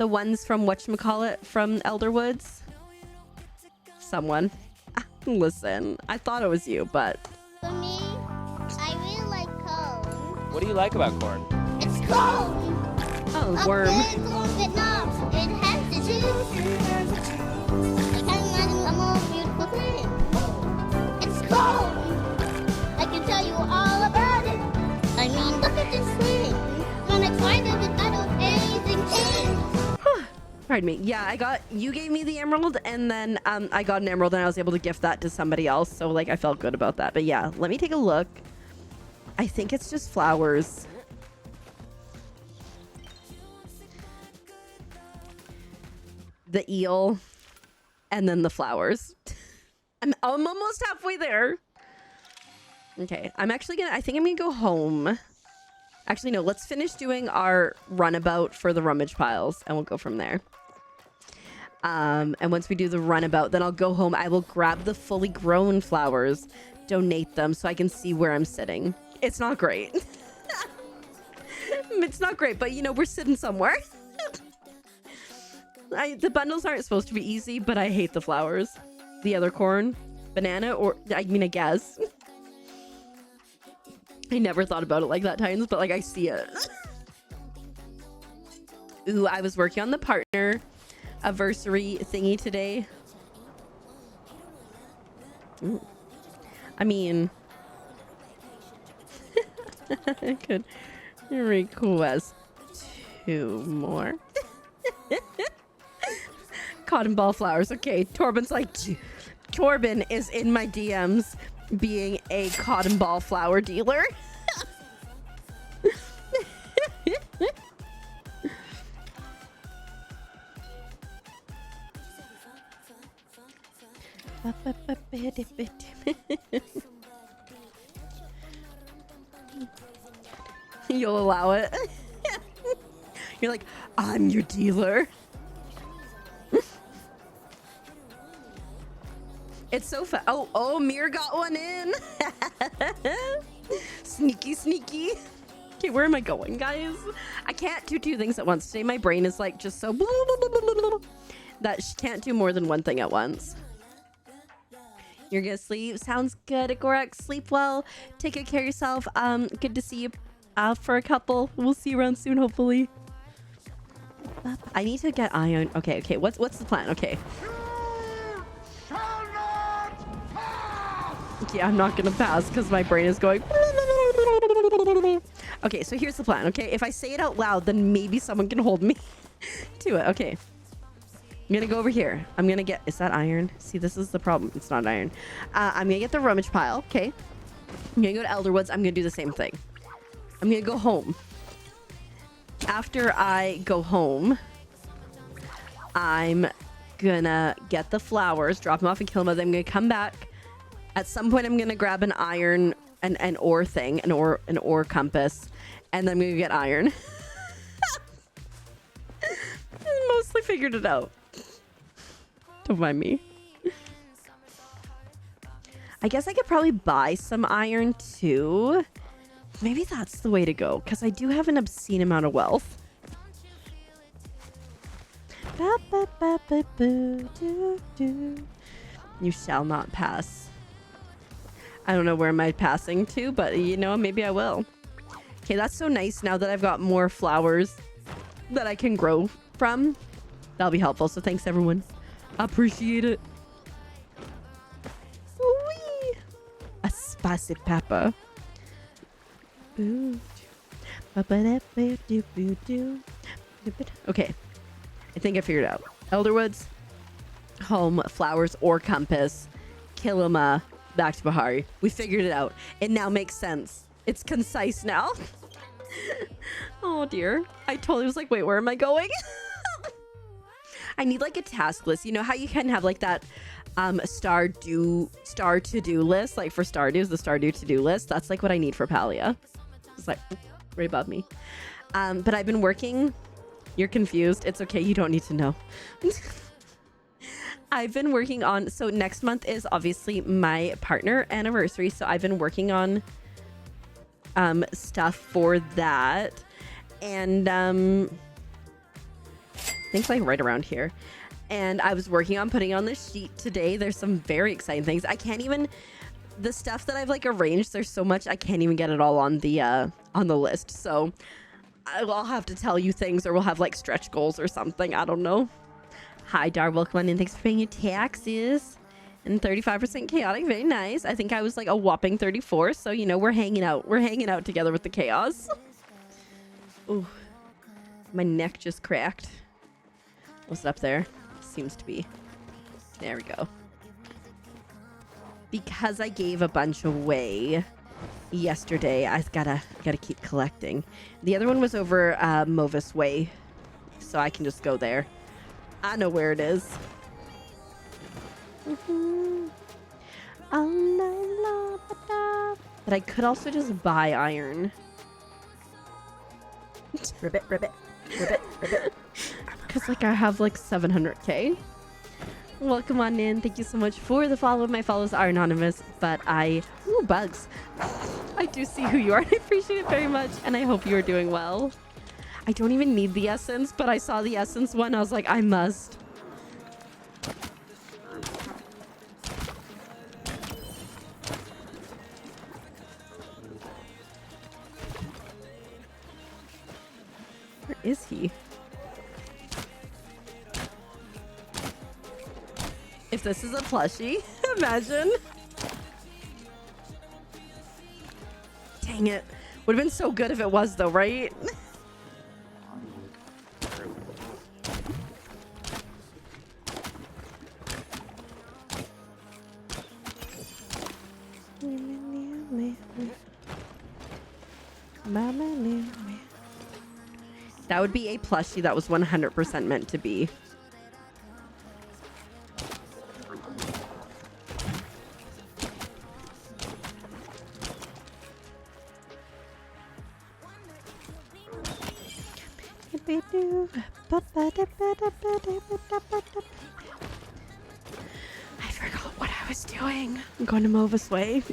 ones from whatchamacallit from Elderwoods. Someone. Listen, I thought it was you, but... For me, I really like corn. What do you like about corn? It's corn! Oh, worm. Vietnam. It has to do. I can't imagine a more beautiful thing. It's corn! Like pardon me. Yeah, you gave me the emerald, and then I got an emerald, and I was able to gift that to somebody else. So like I felt good about that. But yeah, let me take a look. I think it's just flowers. The eel, and then the flowers. I'm almost halfway there. Okay, I think I'm gonna go home. Actually, no, let's finish doing our runabout for the rummage piles, and we'll go from there. And once we do the runabout, then I'll go home. I will grab the fully grown flowers, donate them so I can see where I'm sitting. It's not great. It's not great, but you know, we're sitting somewhere. The bundles aren't supposed to be easy, but I hate the flowers. The other corn, banana, or I mean, I guess. I never thought about it like that times, but like I see it. Ooh, I was working on the partner anniversary thingy today. Ooh. I mean, I could request 2 more. Cotton ball flowers. Okay, Torben's like, Torben is in my DMs being a cotton ball flower dealer. You'll allow it. You're like, I'm your dealer. It's so fun. Oh, Mir got one in. Sneaky, sneaky. Okay, where am I going, guys? I can't do 2 things at once. Today my brain is like just so blah, blah, blah, blah, blah, that she can't do more than one thing at once. You're gonna sleep. Sounds good, Agorax. Sleep well. Take good care of yourself. Good to see you for a couple. We'll see you around soon, hopefully. I need to get iron. Okay. What's the plan? Okay. Yeah, I'm not gonna pass because my brain is going. Okay, so here's the plan. Okay, if I say it out loud, then maybe someone can hold me to it. Okay, I'm gonna go over here. I'm gonna get. Is that iron? See, this is the problem. It's not iron. I'm gonna get the rummage pile. Okay, I'm gonna go to Elderwoods. I'm gonna do the same thing. I'm gonna go home. After I go home, I'm gonna get the flowers, drop them off and kill them. Then I'm gonna come back. At some point, I'm gonna grab an iron, an ore thing, an ore compass, and then I'm gonna get iron. I mostly figured it out. Don't mind me. I guess I could probably buy some iron too. Maybe that's the way to go, because I do have an obscene amount of wealth. You shall not pass. I don't know where am I passing to, but you know, maybe I will. Okay, that's so nice now that I've got more flowers that I can grow from. That'll be helpful, so thanks everyone. Appreciate it. Whee! A spicy pepper. Okay, I think I figured it out. Elderwoods, home, flowers, or compass, Kilima, back to Bahari. We figured it out. It now makes sense. It's concise now. Oh dear. I totally was like, wait, where am I going? I need like a task list. You know how you can have like that star to-do list? Like for Stardew, the Stardew to-do list. That's like what I need for Palia. It's like right above me. But I've been working. You're confused. It's okay. You don't need to know. I've been working on, so next month is obviously my partner anniversary. So I've been working on stuff for that. And I think like right around here. And I was working on putting on this sheet today. There's some very exciting things. I can't even, the stuff that I've like arranged, there's so much I can't even get it all on the list. So I'll have to tell you things, or we'll have like stretch goals or something. I don't know. Hi, Dar. Welcome on in. Thanks for paying your taxes. And 35% chaotic. Very nice. I think I was like a whopping 34. So, you know, we're hanging out. We're hanging out together with the chaos. Ooh. My neck just cracked. Was it up there? Seems to be. There we go. Because I gave a bunch away yesterday, I gotta keep collecting. The other one was over Movis Way, so I can just go there. I know where it is. But I could also just buy iron. Ribbit, ribbit, ribbit, ribbit. Because, like, I have, like, 700k. Welcome on in. Thank you so much for the follow. My follows are anonymous, but Ooh, bugs. I do see who you are. I appreciate it very much, and I hope you are doing well. I don't even need the essence, but I saw the essence one. I was like, I must. Where is he? If this is a plushie, imagine. Dang it. Would have been so good if it was though, right? That would be a plushie that was 100% meant to be. I forgot what I was doing. I'm going to Movis Way.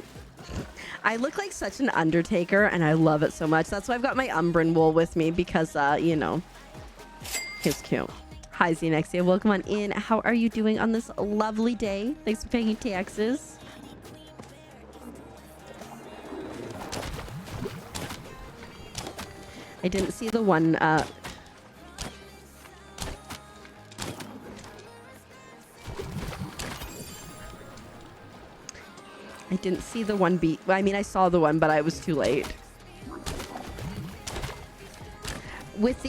I look like such an undertaker and I love it so much. That's why I've got my Umbran wool with me because, you know, he's cute. Hi, Xenexia. Welcome on in. How are you doing on this lovely day? Thanks for paying taxes. I didn't see the one, I didn't see the one beat. I mean, I saw the one, but I was too late. With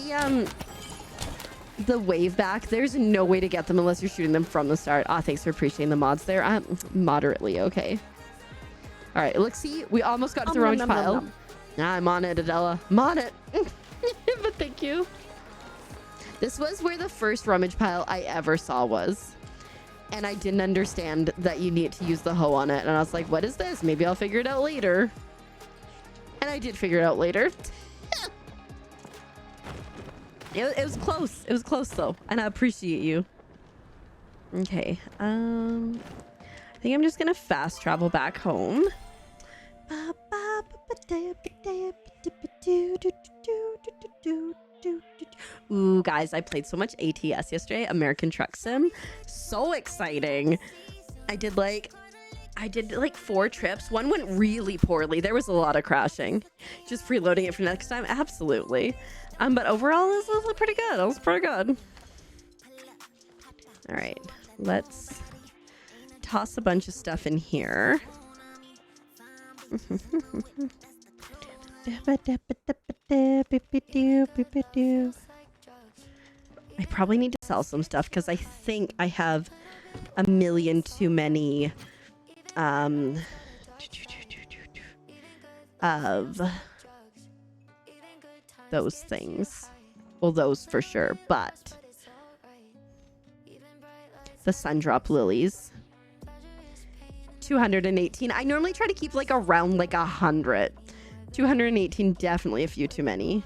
the wave back, there's no way to get them unless you're shooting them from the start. Ah, thanks for appreciating the mods there. I'm moderately okay. All right, let's see. We almost got to the rummage pile. I'm on it, Adela. I'm on it. But thank you. This was where the first rummage pile I ever saw was. And I didn't understand that you need to use the hoe on it. And I was like, what is this? Maybe I'll figure it out later. And I did figure it out later. It was close. It was close, though. And I appreciate you. Okay. I think I'm just going to fast travel back home. Ooh, guys, I played so much ATS yesterday, American Truck Sim. So exciting. I did like 4 trips. One went really poorly. There was a lot of crashing. Just freeloading it for next time, absolutely. But overall, it was pretty good. It was pretty good. All right, let's toss a bunch of stuff in here. I probably need to sell some stuff because I think I have a million too many of those things. Well, those for sure, but the Sundrop Lilies 218. I normally try to keep like around like 100. 218, definitely a few too many.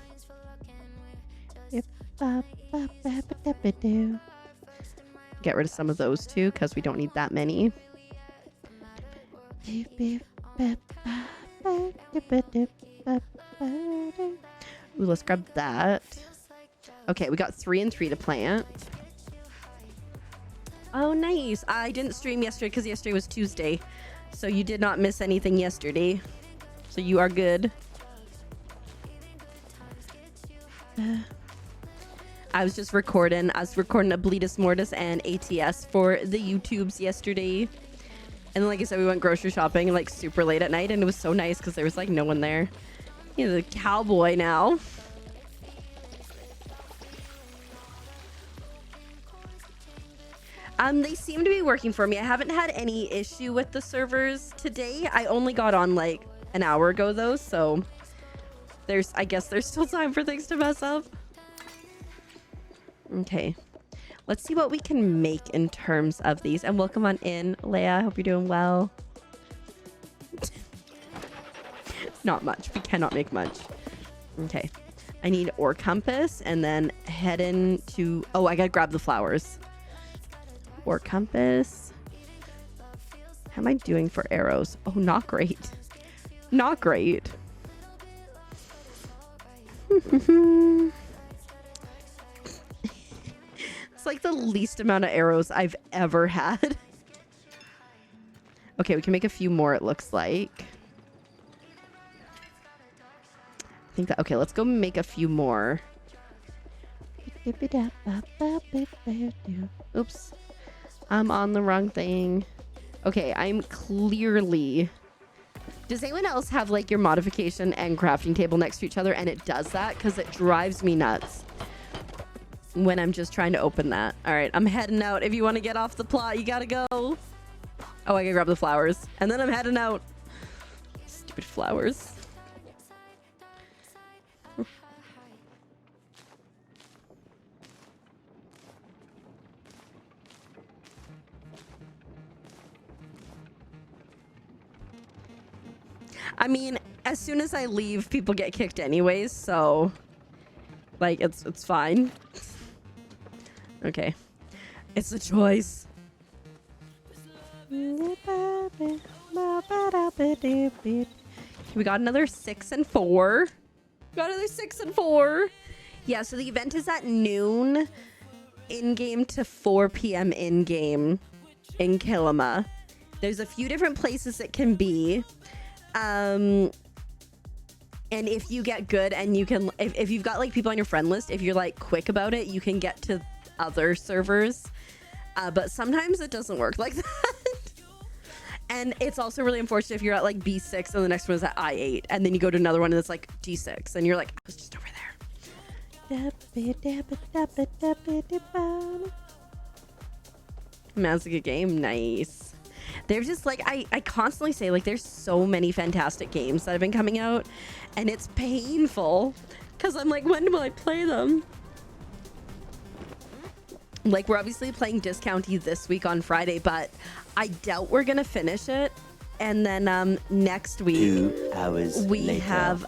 Get rid of some of those too, because we don't need that many. Ooh, let's grab that. Okay, we got 3 and 3 to plant. Oh, nice. I didn't stream yesterday because yesterday was Tuesday. So you did not miss anything yesterday. So you are good. I was just recording. I was recording Oblitus Mortis and ATS for the YouTubes yesterday. And then, like I said, we went grocery shopping like super late at night. And it was so nice because there was like no one there. He's a cowboy now. They seem to be working for me. I haven't had any issue with the servers today. I only got on like an hour ago though, so I guess there's still time for things to mess up. Okay. Let's see what we can make in terms of these. And welcome on in, Leia. I hope you're doing well. Not much. We cannot make much. Okay. I need ore compass and then head into... Oh, I gotta grab the flowers. Ore compass. How am I doing for arrows? Oh, not great. Not great. It's like the least amount of arrows I've ever had. Okay, we can make a few more, it looks like. I think that... Okay, let's go make a few more. Oops. I'm on the wrong thing. Okay, I'm clearly... Does anyone else have like your modification and crafting table next to each other and it does that? Because it drives me nuts when I'm just trying to open that. All right, I'm heading out. If you want to get off the plot, you gotta go. Oh, I gotta grab the flowers. And then I'm heading out. Stupid flowers. I mean, as soon as I leave, people get kicked anyways, so like it's fine. Okay. It's a choice. We got another 6 and 4. Got another 6 and 4. Yeah, so the event is at noon in-game to 4 p.m. in-game in Kilima. There's a few different places it can be. And if you get good and you can, if you've got like people on your friend list, if you're like quick about it, you can get to other servers. But sometimes it doesn't work like that. And it's also really unfortunate if you're at like B6 and the next one is at I8 and then you go to another one and it's like D6 and you're like, I was just over there. That's a good game. Nice. They're just like, I constantly say like there's so many fantastic games that have been coming out and it's painful because I'm like, when will I play them? Like we're obviously playing Discounty this week on Friday, but I doubt we're gonna finish it. And then next week 2 hours we later. have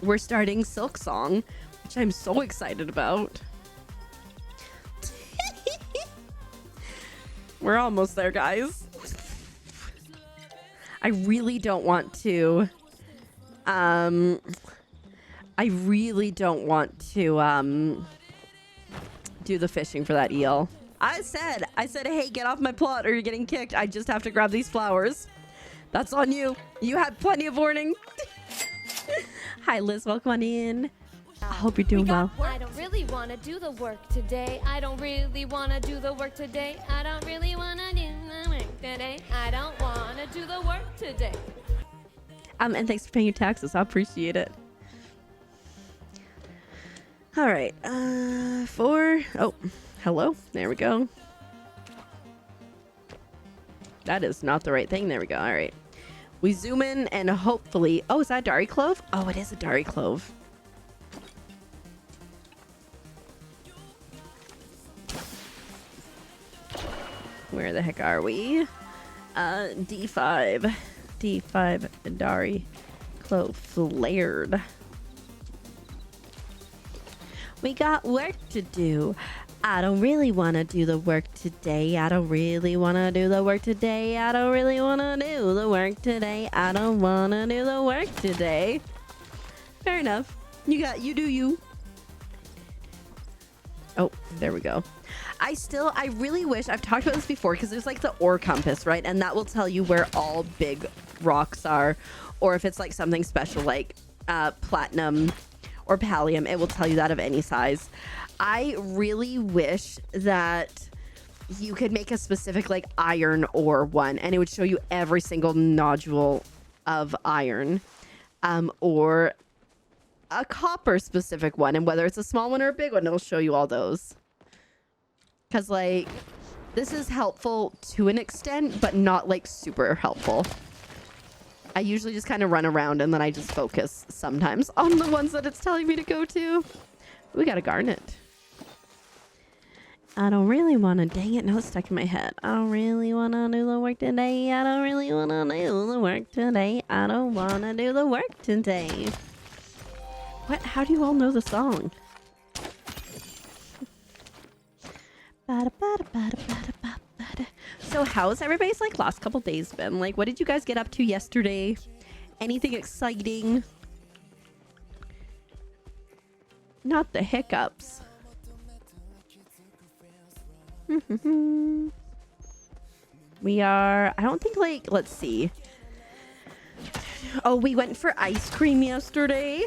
we're starting Silk Song, which I'm so excited about. We're almost there, guys. I really don't want to do the fishing for that eel. I said, hey, get off my plot or you're getting kicked. I just have to grab these flowers. That's on you. You had plenty of warning. Hi, Liz. Welcome on in. I hope you're doing well. I don't really want to do the work today. I don't really want to do the work today. I don't really want to do the work today. I don't want to do the work today. And thanks for paying your taxes. I appreciate it. All right. Oh, hello. There we go. That is not the right thing. There we go. All right. We zoom in and hopefully... Oh, is that a Dari Clove? Oh, it is a Dari Clove. Where the heck are we? D5. D5 Dari Clove flared. We got work to do. I don't really want to do the work today. I don't really want to do the work today. I don't really want to do the work today. I don't want to do the work today. Fair enough. You do you. Oh, there we go. I really wish, I've talked about this before because there's like the ore compass, right? And that will tell you where all big rocks are. Or if it's like something special like platinum or pallium, it will tell you that of any size. I really wish that you could make a specific like iron ore one and it would show you every single nodule of iron, or a copper specific one, and whether it's a small one or a big one, it'll show you all those. Because like This is helpful to an extent, but not like super helpful. I usually just kind of run around and then I just focus sometimes on the ones that it's telling me to go to. We got a garnet. I don't really want to, dang it, now it's stuck in my head. I don't really want to do the work today. I don't really want to do the work today. I don't want to do the work today. What? How do you all know the song? So how's everybody's like last couple days been? Like, what did you guys get up to yesterday? Anything exciting? Not the hiccups. We are, I don't think like, let's see. Oh, we went for ice cream yesterday.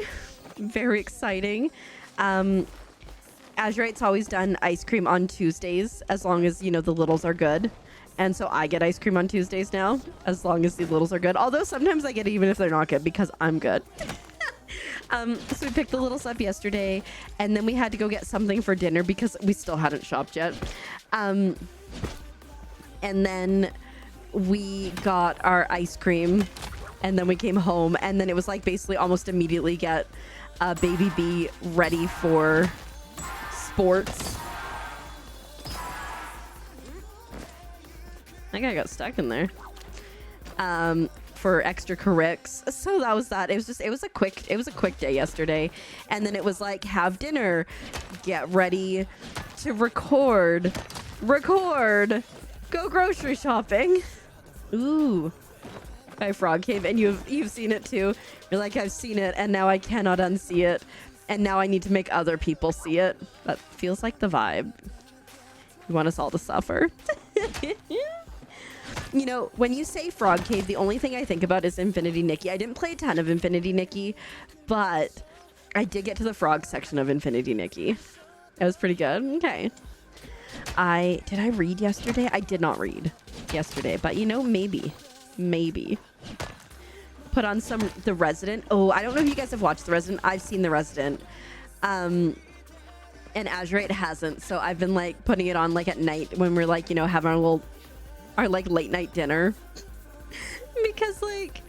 Very exciting. Azurite's always done ice cream on Tuesdays, as long as, you know, the littles are good. And so I get ice cream on Tuesdays now, as long as the littles are good. Although sometimes I get it even if they're not good, because I'm good. So we picked the littles up yesterday, and then we had to go get something for dinner because we still hadn't shopped yet. And then we got our ice cream, and then we came home, and then it was like basically almost immediately get baby B ready for sports. I think I got stuck in there. For extracurrics. So that was that. It was a quick day yesterday. And then it was like, have dinner, get ready to record, go grocery shopping. Ooh. By Frog Cave, and you've seen it too. You're like, I've seen it and now I cannot unsee it. And now I need to make other people see it. That feels like the vibe. You want us all to suffer. You know, when you say Frog Cave, the only thing I think about is Infinity Nikki. I didn't play a ton of Infinity Nikki, but I did get to the frog section of Infinity Nikki. It was pretty good. Okay. Did I read yesterday? I did not read yesterday, but you know, maybe. Put on The Resident. Oh, I don't know if you guys have watched The Resident. I've seen The Resident. And Azurite hasn't, so I've been like putting it on like at night when we're like, you know, having our like late night dinner. Because like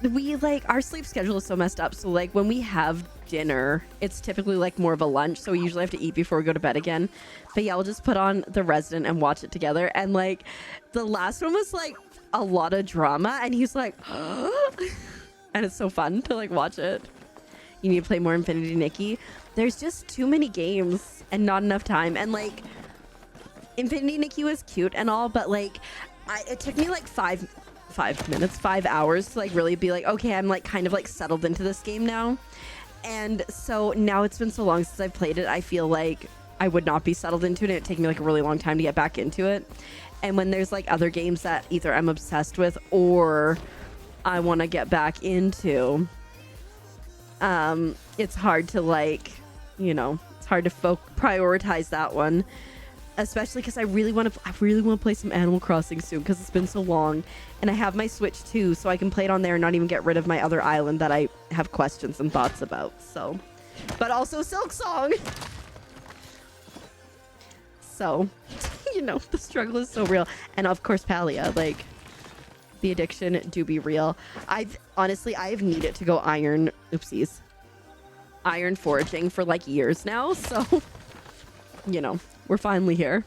we like our sleep schedule is so messed up, so like when we have dinner it's typically like more of a lunch, so we usually have to eat before we go to bed again. But yeah, we'll just put on The Resident and watch it together. And like the last one was like a lot of drama, and he's like and it's so fun to like watch it. You need to play more Infinity Nikki. There's just too many games and not enough time. And like Infinity Nikki was cute and all, but like it took me like 5 hours to like really be like, okay, I'm like kind of like settled into this game now. And so now it's been so long since I've played it, I feel like I would not be settled into it. It'd take me like a really long time to get back into it. And when there's like other games that either I'm obsessed with or I want to get back into, it's hard to like, you know, it's hard to prioritize that one. Especially because I really want to play some Animal Crossing soon, because it's been so long. And I have my Switch too, so I can play it on there and not even get rid of my other island that I have questions and thoughts about. So, but also Silk Song. So, you know, the struggle is so real. And of course, Palia, like the addiction do be real. I've needed to go iron foraging for like years now. So, you know, we're finally here.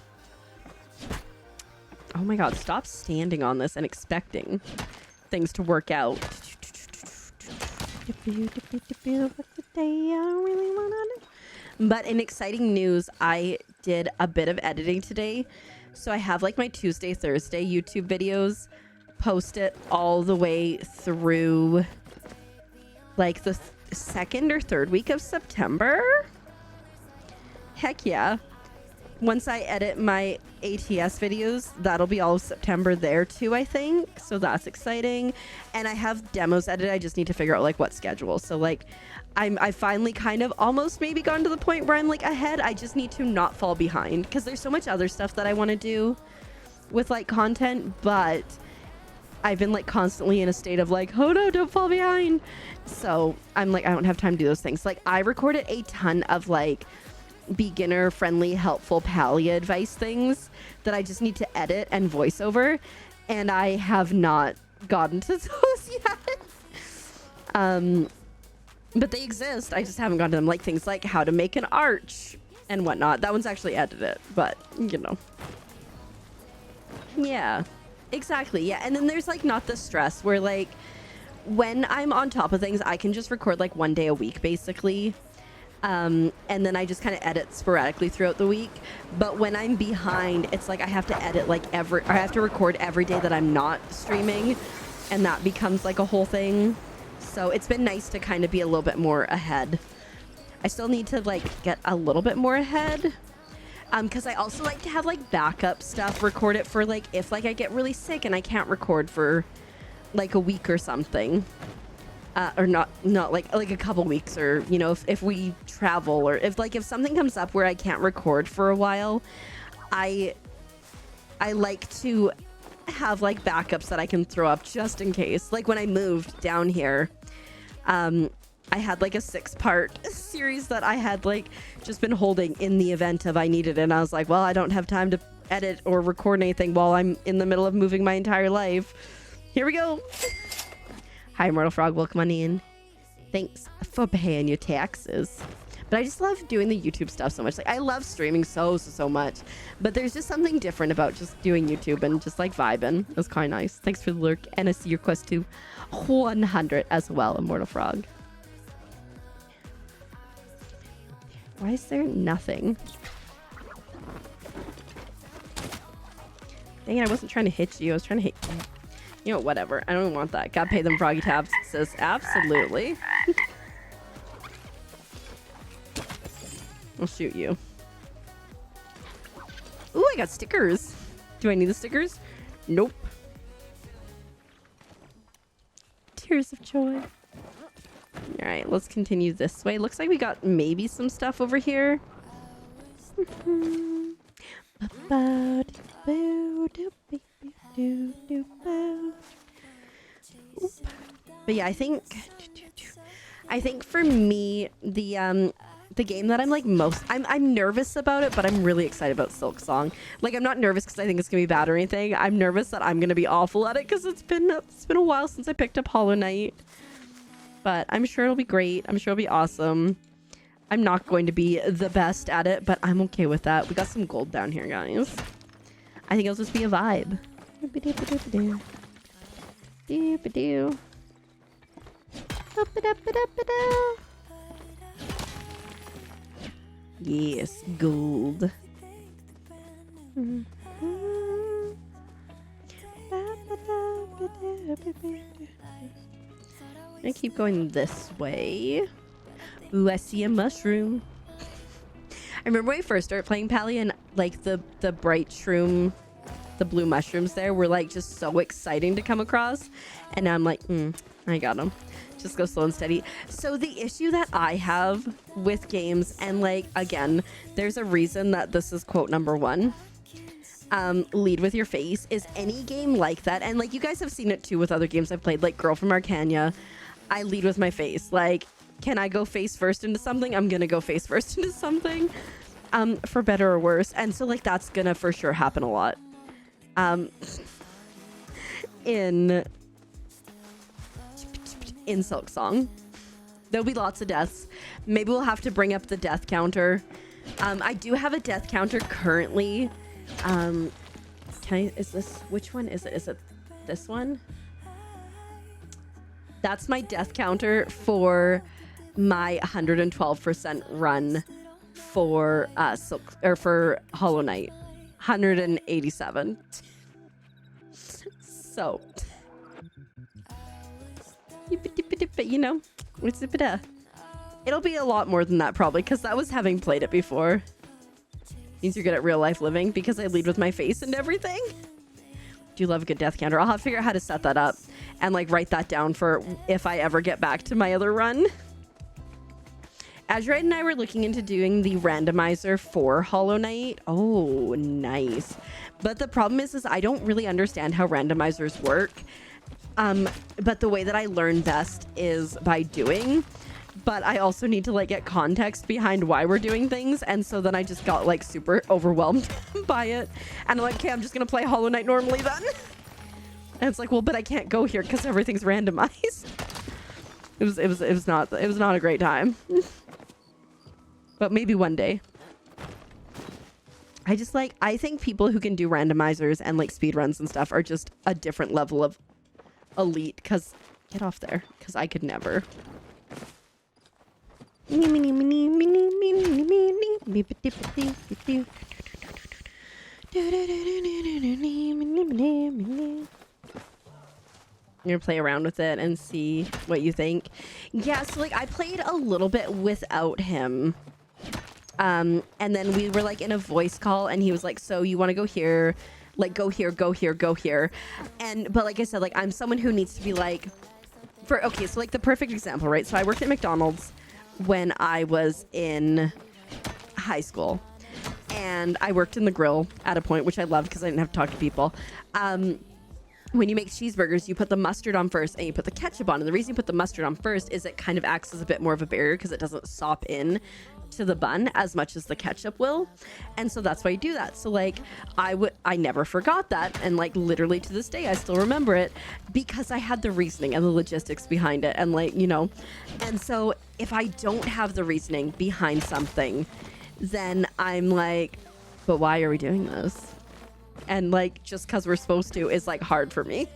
Oh my god, stop standing on this and expecting things to work out. But in exciting news, I did a bit of editing today. So I have like my Tuesday, Thursday YouTube videos posted all the way through like the second or third week of September. Heck yeah. Once I edit my ATS videos, that'll be all of September there too, I think. So that's exciting. And I have demos edited. I just need to figure out like what schedule. So like I finally kind of almost maybe gotten to the point where I'm like ahead. I just need to not fall behind, because there's so much other stuff that I want to do with like content, but I've been like constantly in a state of like, oh no, don't fall behind. So I'm like, I don't have time to do those things. Like I recorded a ton of like beginner friendly, helpful Palia advice things that I just need to edit and voiceover, and I have not gotten to those yet. But they exist. I just haven't gotten to them. Like things like how to make an arch and whatnot. That one's actually edited, but you know. Yeah, exactly. Yeah, and then there's like not the stress where like when I'm on top of things, I can just record like one day a week basically. And then I just kind of edit sporadically throughout the week. But when I'm behind, it's like I have to edit like I have to record every day that I'm not streaming, and that becomes like a whole thing. So it's been nice to kind of be a little bit more ahead. I still need to like get a little bit more ahead. Because I also like to have like backup stuff, record it for like if like I get really sick and I can't record for like a week or something. Or not like a couple weeks, or you know, if we travel, or if something comes up where I can't record for a while, I like to have like backups that I can throw up just in case. Like when I moved down here, I had like a 6-part series that I had like just been holding in the event of I needed it, and I was like, well, I don't have time to edit or record anything while I'm in the middle of moving my entire life. Here we go. Hi, Immortal Frog. Welcome on in. Thanks for paying your taxes. But I just love doing the YouTube stuff so much. Like I love streaming so much. But there's just something different about just doing YouTube and just like vibing. It's kind of nice. Thanks for the lurk. And I see your quest to 100 as well, Immortal Frog. Why is there nothing? Dang it, I wasn't trying to hit you. I was trying to hit you. You know, whatever. I don't want that. Gotta pay them froggy tabs, sis. Absolutely. I'll shoot you. Ooh, I got stickers. Do I need the stickers? Nope. Tears of joy. Alright, let's continue this way. Looks like we got maybe some stuff over here. But yeah, I think for me the game that I'm like most I'm nervous about it, but I'm really excited about Silk Song. Like I'm not nervous because I think it's gonna be bad or anything. I'm nervous that I'm gonna be awful at it because it's been a while since I picked up Hollow Knight. But I'm sure it'll be great. I'm sure it'll be awesome. I'm not going to be the best at it, but I'm okay with that. We got some gold down here, guys. I think it'll just be a vibe. Yes, gold. I keep going this way. Ooh, I see a mushroom. I remember when I first started playing Palia, and like the bright shroom, the blue mushrooms there were like just so exciting to come across. And now I'm like, I got them. Just go slow and steady. So the issue that I have with games, and like, again, there's a reason that this is quote number 1. Lead with your face, is any game like that. And like you guys have seen it too with other games I've played, like Girl from Arcania. I lead with my face. Like, can I go face first into something? I'm gonna go face first into something, for better or worse. And so like that's gonna for sure happen a lot. In Silk Song, there'll be lots of deaths. Maybe we'll have to bring up the death counter. I do have a death counter currently. Which one is it? Is it this one? That's my death counter for my 112% run for for Hollow Knight. 187. So, you know, it'll be a lot more than that probably, because that was having played it before. Means you're good at real life living because I lead with my face and everything. Do love a good death counter. I'll have to figure out how to set that up and like write that down for if I ever get back to my other run. Azurite and I were looking into doing the randomizer for Hollow Knight. Oh, nice. But the problem is I don't really understand how randomizers work. But the way that I learn best is by doing. but I also need to like get context behind why we're doing things. And so then I just got like super overwhelmed by it. And I'm like, okay, I'm just going to play Hollow Knight normally then. And it's like, well, but I can't go here because everything's randomized. It was not a great time. But maybe one day. I think people who can do randomizers and like speed runs and stuff are just a different level of elite. Because get off there, because I could never. You're gonna play around with it and see what you think. Yeah, so like I played a little bit without him. And then we were like in a voice call and he was like, so you want to go here, like go here, go here, go here. But like I said, like I'm someone who needs to be like, okay, so like the perfect example, right? So I worked at McDonald's when I was in high school. And I worked in the grill at a point, which I loved because I didn't have to talk to people. When you make cheeseburgers, you put the mustard on first and you put the ketchup on. And the reason you put the mustard on first is it kind of acts as a bit more of a barrier because it doesn't sop in to the bun as much as the ketchup will. And so that's why you do that. So like I never forgot that. And like literally to this day, I still remember it because I had the reasoning and the logistics behind it. And like, you know, and so if I don't have the reasoning behind something, then I'm like, but why are we doing this? And like just because we're supposed to is like hard for me.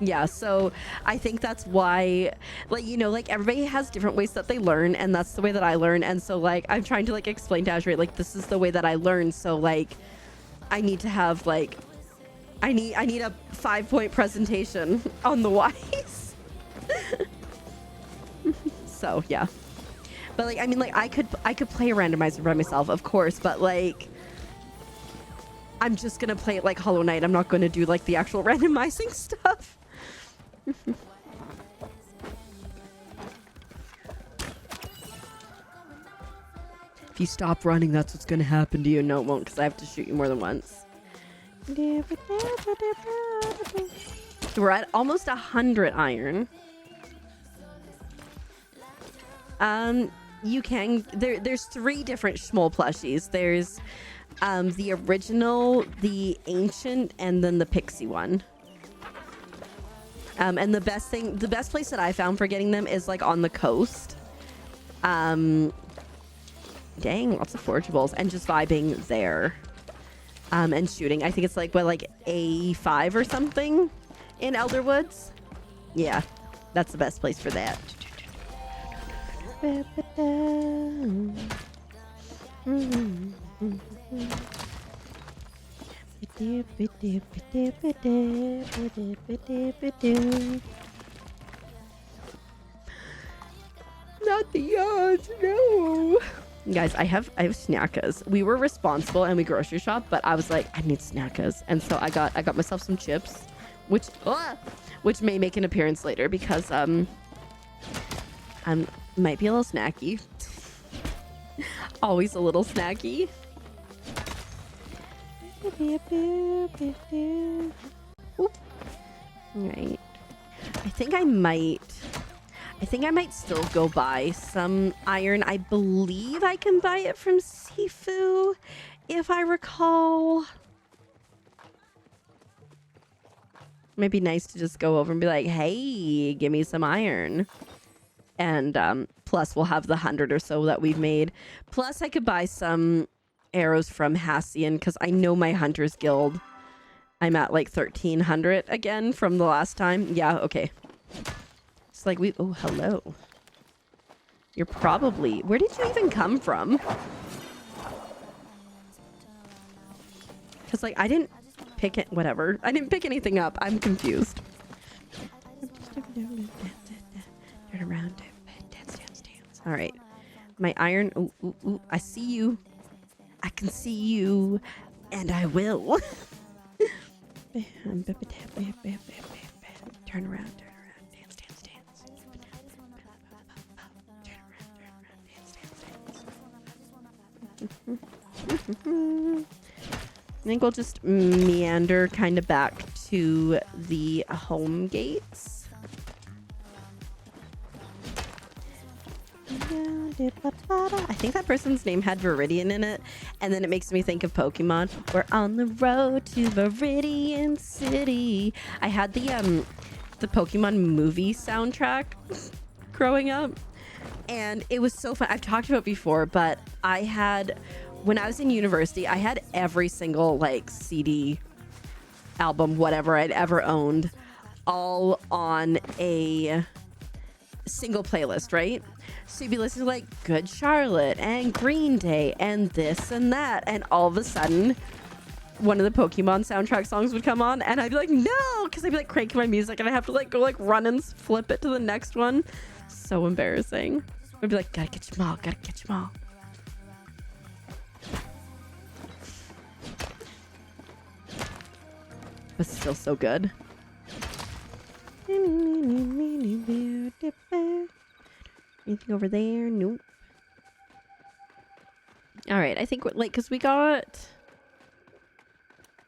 yeah, so I think that's why, like, you know, like everybody has different ways that they learn, and that's the way that I learn. And so like I'm trying to like explain to Azure, like this is the way that I learn, so like I need to have like I need a 5-point presentation on the whys. So yeah, but like I mean, like I could play a randomizer by myself, of course, but like I'm just gonna play it like Hollow Knight. I'm not gonna do like the actual randomizing stuff. If you stop running, that's what's gonna happen to you. No, it won't, because I have to shoot you more than once. We're at almost 100 iron. You can there's 3 different small plushies. There's the original, the ancient, and then the pixie one. And the best place that I found for getting them is like on the coast. Dang, lots of forageables, and just vibing there. And shooting. I think it's like A5 or something in Elder Woods. Yeah, that's the best place for that. Not the yards, no. Guys, I have snackers. We were responsible and we grocery shop, but I was like, I need snackers, and so I got myself some chips, which may make an appearance later because might be a little snacky. Always a little snacky. Oop. Right. I think I might still go buy some iron. I believe I can buy it from Sifu, if I recall. Might be nice to just go over and be like, hey, give me some iron. And plus we'll have the 100 or so that we've made. Plus I could buy some arrows from Hassian, because I know my Hunter's Guild, I'm at like 1300 again from the last time. Yeah, okay. It's like oh, hello. You're probably, where did you even come from? Because like I didn't pick it, whatever. I didn't pick anything up. I'm confused. Turn around. Dance. All right. My iron. Ooh, I see you. I can see you. And I will. Turn around. Dance. Turn around. Dance. I think we'll just meander kind of back to the home gates. I think that person's name had Viridian in it, and then it makes me think of Pokemon. We're on the road to Viridian City. I had the Pokemon movie soundtrack growing up, and it was so fun. I've talked about it before, but I had, when I was in university, I had every single like CD, album, whatever I'd ever owned, all on a single playlist, right? So you'd be listening to like Good Charlotte and Green Day and this and that, and all of a sudden one of the Pokemon soundtrack songs would come on, and I'd be like, no, because I'd be like cranking my music, and I have to like go like run and flip it to the next one. So embarrassing. I'd be like, gotta catch them all, gotta catch them all. But still so good. Anything over there? Nope. All right, I think we're like, because we got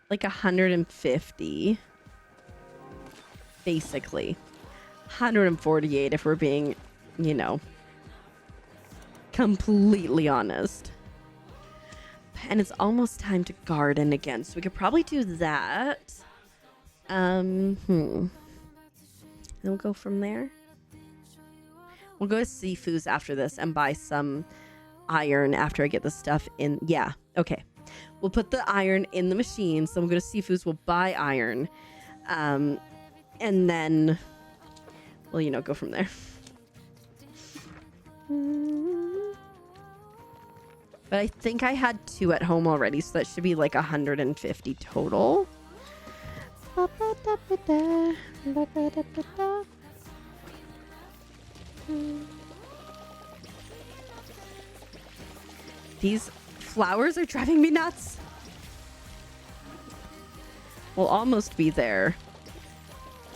like 150 basically, 148 if we're being, you know, completely honest. And it's almost time to garden again, so we could probably do that. Then we'll go from there. We'll go to Sifu's after this and buy some iron after I get the stuff in. Yeah, okay. We'll put the iron in the machine. So we'll go to Sifu's, we'll buy iron. And then we'll, you know, go from there. But I think I had 2 at home already, so that should be like 150 total. These flowers are driving me nuts. We'll almost be there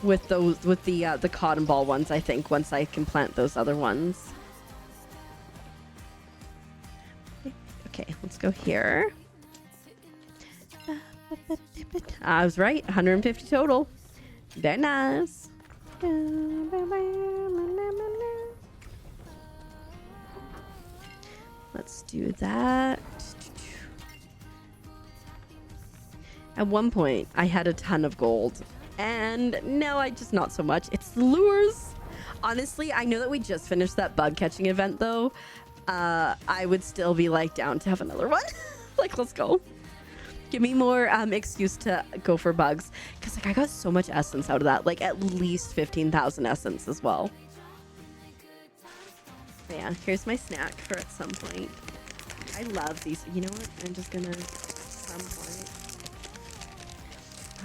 with those, with the cotton ball ones, I think, once I can plant those other ones. Okay, let's go here. I was right, 150 total. Very nice. Let's do that. At one point, I had a ton of gold. And now I just not so much. It's the lures. Honestly, I know that we just finished that bug catching event, though. I would still be like down to have another one. Like, let's go. Give me more excuse to go for bugs, because like I got so much essence out of that, like at least 15,000 essence as well. But yeah, here's my snack for at some point. I love these. You know what? I'm just gonna some point.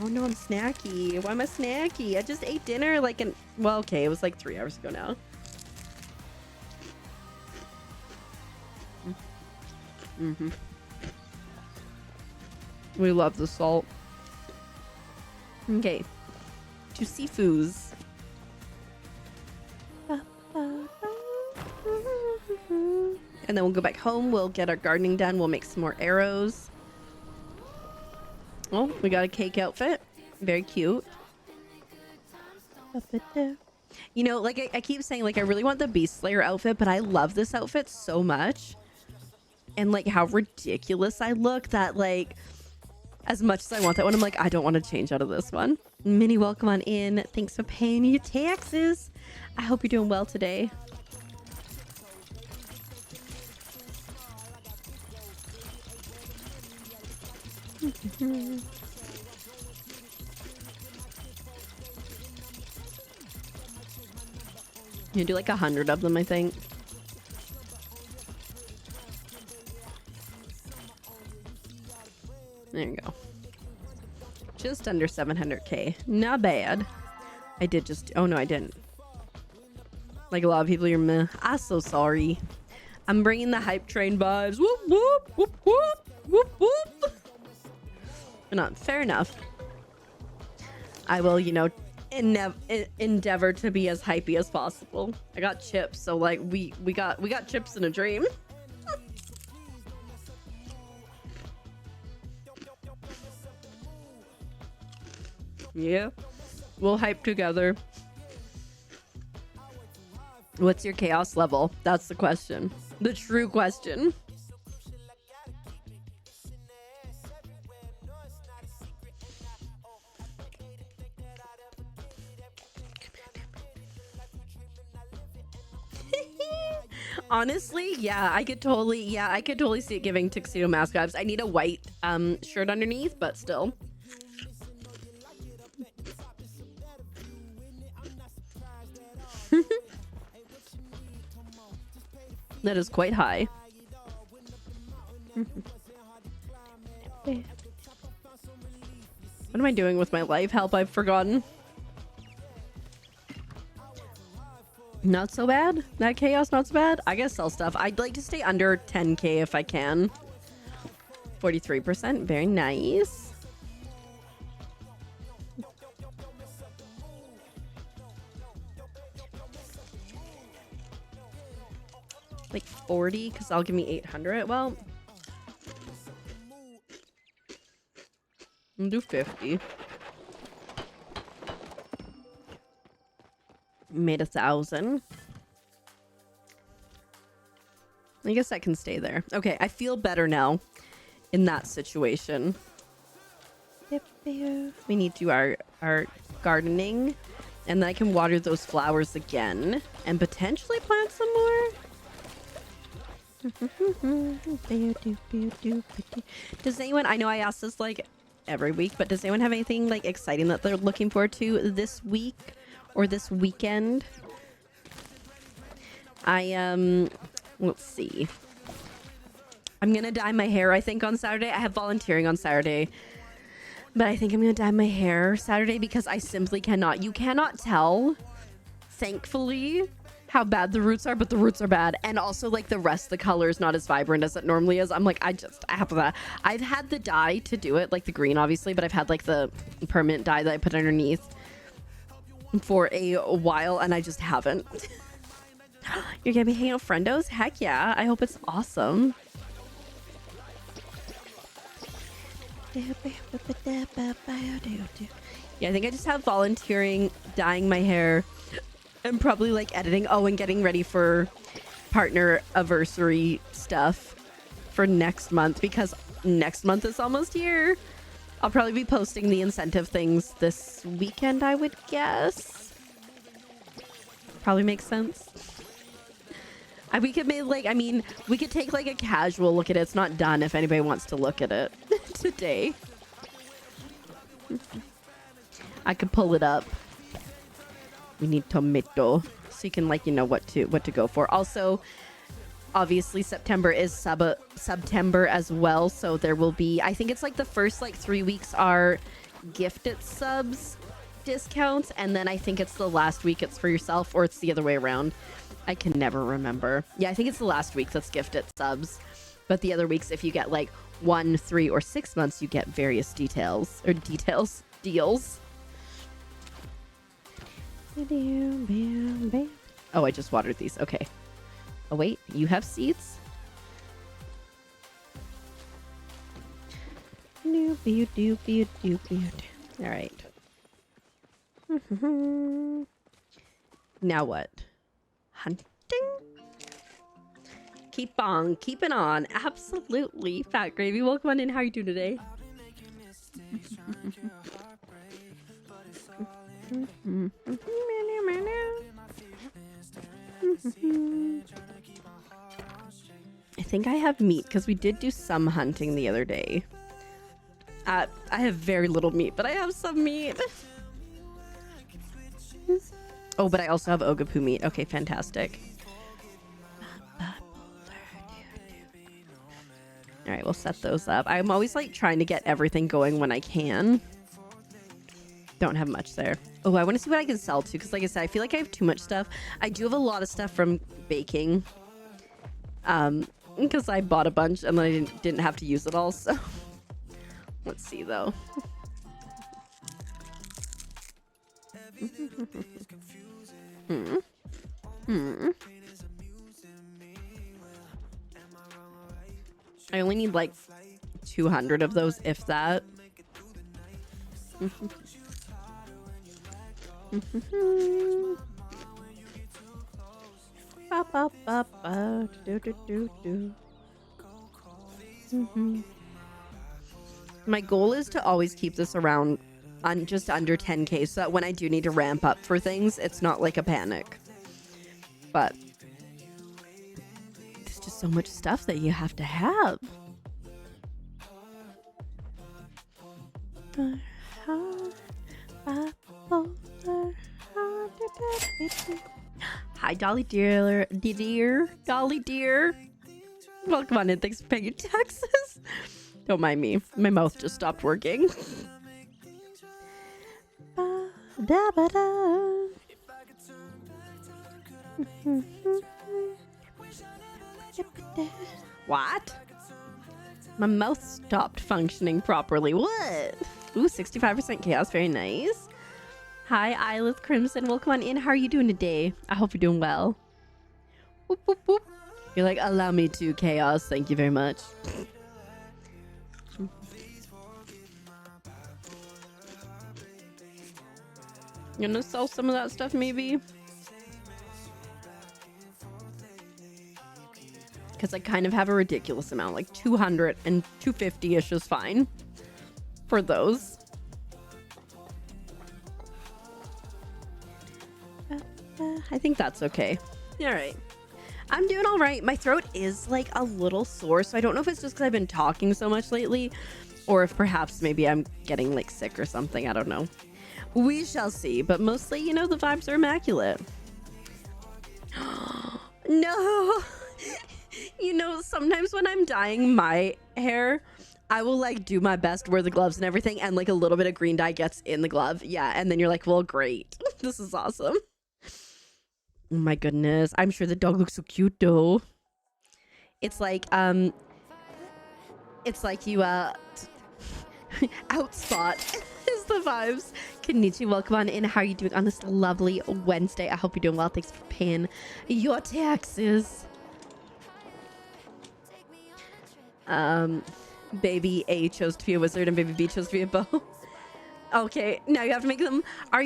Oh no, I'm snacky. Why am I snacky? I just ate dinner like well, okay, it was like 3 hours ago now. Mm-hmm. We love the salt. Okay. To Sifu's. And then we'll go back home. We'll get our gardening done. We'll make some more arrows. Oh, we got a cake outfit. Very cute. You know, like I keep saying, like I really want the Beast Slayer outfit, but I love this outfit so much. And like how ridiculous I look that like, as much as I want that one, I'm like, I don't want to change out of this one. Minnie, welcome on in. Thanks for paying your taxes. I hope you're doing well today. You do like 100 of them, I think. There you go. Just under 700k. Not bad. I did just... Oh, no, I didn't. Like a lot of people, you're meh. I'm so sorry. I'm bringing the hype train vibes. Whoop, whoop, whoop, whoop, whoop, whoop. But not fair enough. I will, you know, endeavor to be as hypey as possible. I got chips, so like we got chips in a dream. Yeah, we'll hype together. What's your chaos level? That's the question. The true question. Honestly, yeah, I could totally see it giving tuxedo mask vibes. I need a white shirt underneath, but still. That is quite high. What am I doing with my life? Help, I've forgotten. Not so bad. That chaos, not so bad. I guess sell stuff. I'd like to stay under 10k if I can. 43%. Very nice. Like 40, because I'll give me 800. Well, I'll do 50. Made 1,000. I guess I can stay there. Okay, I feel better now in that situation. We need to do our gardening, and then I can water those flowers again and potentially plant some more. Does anyone, I know I ask this like every week, but does anyone have anything like exciting that they're looking forward to this week or this weekend? Let's see. I'm gonna dye my hair, I think, on Saturday. I have volunteering on Saturday, but I think I'm gonna dye my hair Saturday because I simply cannot. You cannot tell, thankfully, how bad the roots are, but the roots are bad. And also, like, the rest of the color is not as vibrant as it normally is. I'm like, I have that. I've had the dye to do it, like the green, obviously, but I've had like the permanent dye that I put underneath for a while, and I just haven't. You're gonna be hanging out with friendos? Heck yeah. I hope it's awesome. Yeah, I think I just have volunteering, dyeing my hair, and probably like editing. Oh, and getting ready for partner anniversary stuff for next month, because next month is almost here. I'll probably be posting the incentive things this weekend, I would guess. Probably makes sense. We could make like, I mean, we could take like a casual look at it. It's not done if anybody wants to look at it today. I could pull it up. We need tomato, so you can like, you know, what to go for. Also, obviously September is September as well, so there will be, I think it's like the first like 3 weeks are gifted subs discounts, and then I think it's the last week it's for yourself, or it's the other way around. I can never remember. Yeah, I think it's the last week that's gifted subs, but the other weeks, if you get like 1, 3, or 6 months, you get various deals. Oh, I just watered these. Okay. Oh, wait. You have seeds? All right. Now what? Hunting? Keep on keeping on. Absolutely. Fat Gravy, welcome on in. How are you doing today? I think I have meat because we did do some hunting the other day. I have very little meat, but I have some meat. Oh, but I also have ogopuu meat. Okay, fantastic. All right, we'll set those up. I'm always like trying to get everything going when I can. Don't have much there. Oh, I want to see what I can sell too, because like I said, I feel like I have too much stuff. I do have a lot of stuff from baking, because I bought a bunch and then I didn't have to use it all. So let's see though. I only need like 200 of those, if that. Ba, ba, ba, ba, do, do, do, do. My goal is to always keep this around on just under 10K so that when I do need to ramp up for things, it's not like a panic. But there's just so much stuff that you have to have. Hi, Dolly dear, Dolly dear. Welcome on in. Thanks for paying your taxes. Don't mind me. My mouth just stopped working. What? My mouth stopped functioning properly. What? Ooh, 65% chaos. Very nice. Hi, Eyeless Crimson. Welcome on in. How are you doing today? I hope you're doing well. Whoop, whoop, whoop. You're like, allow me to chaos. Thank you very much. You gonna sell some of that stuff, maybe? Because I kind of have a ridiculous amount, like 200 and 250-ish is fine for those. I think that's okay. All right. I'm doing all right. My throat is like a little sore, so I don't know if it's just because I've been talking so much lately or if perhaps maybe I'm getting like sick or something. I don't know. We shall see. But mostly, you know, the vibes are immaculate. No. You know, sometimes when I'm dyeing my hair, I will like do my best, wear the gloves and everything, and like a little bit of green dye gets in the glove. Yeah, and then you're like, well, great. This is awesome. Oh my goodness. I'm sure the dog looks so cute though. It's like you outspot is the vibes. Konnichi, welcome on in. How are you doing on this lovely Wednesday? I hope you're doing well. Thanks for paying your taxes. Baby A chose to be a wizard and baby B chose to be a bow. Okay, now you have to make them. Are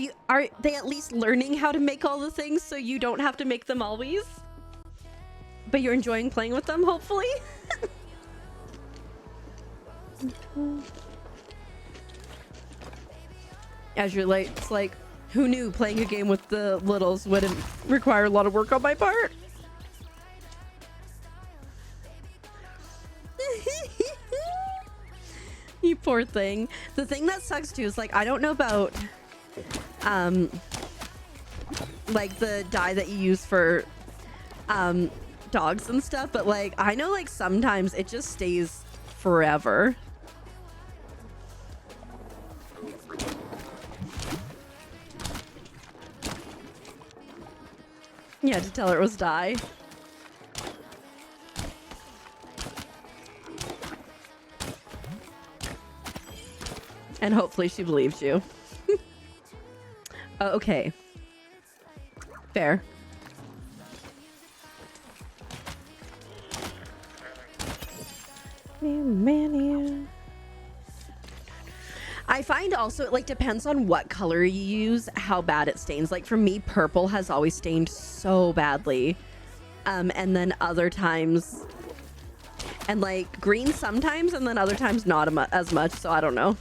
they at least learning how to make all the things so you don't have to make them always? But you're enjoying playing with them, hopefully? As you're like, it's like, who knew playing a game with the littles wouldn't require a lot of work on my part? You poor thing. The thing that sucks too is like, I don't know about like the dye that you use for dogs and stuff, but like I know like sometimes it just stays forever. You had to tell her it was dye. And hopefully she believes you. Okay. Fair. I find also it like depends on what color you use, how bad it stains. Like for me, purple has always stained so badly. And then other times, and like green sometimes, and then other times not as much. So I don't know.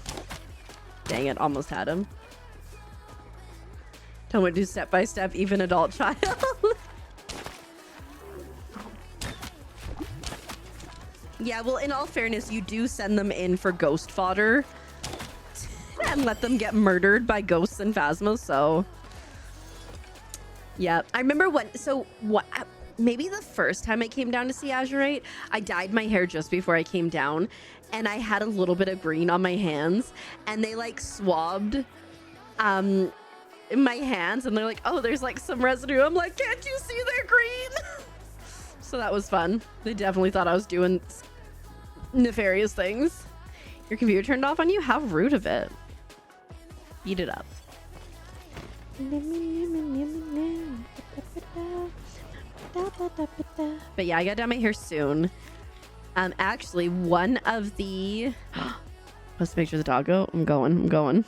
Dang it, almost had him. Tell me to do step by step, even adult child. Yeah, well, in all fairness, you do send them in for ghost fodder and let them get murdered by ghosts and phasmas, so. Yeah, I remember maybe the first time I came down to see Azurite, I dyed my hair just before I came down, and I had a little bit of green on my hands, and they like swabbed my hands, and they're like, oh, there's like some residue. I'm like, can't you see they're green? So that was fun. They definitely thought I was doing nefarious things. Your computer turned off on you? How rude of it. Beat it up. But yeah, I got done my hair soon. Actually, one of the let's make sure the dog go. I'm going.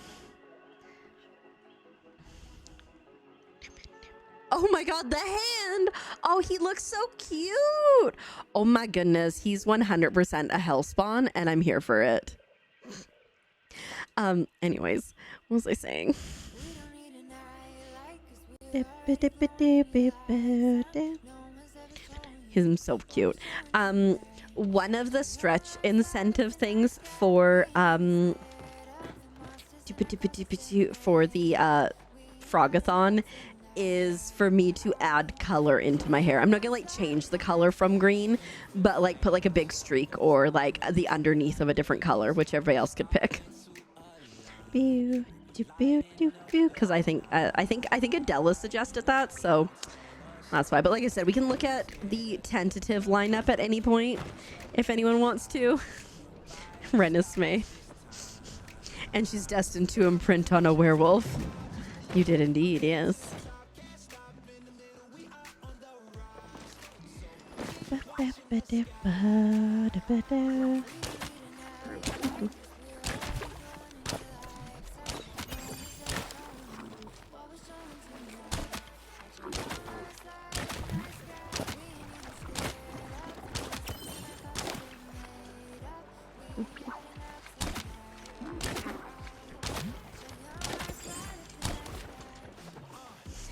Oh my god, the hand. Oh, he looks so cute. Oh my goodness, he's 100% a hellspawn, and I'm here for it. Anyways, what was I saying? He's so cute. One of the stretch incentive things for the Frogathon is for me to add color into my hair. I'm not gonna like change the color from green, but like put like a big streak or like the underneath of a different color, which everybody else could pick. Because I think Adela suggested that, so that's why. But like I said, we can look at the tentative lineup at any point if anyone wants to. Renesmee. And she's destined to imprint on a werewolf. You did indeed, yes.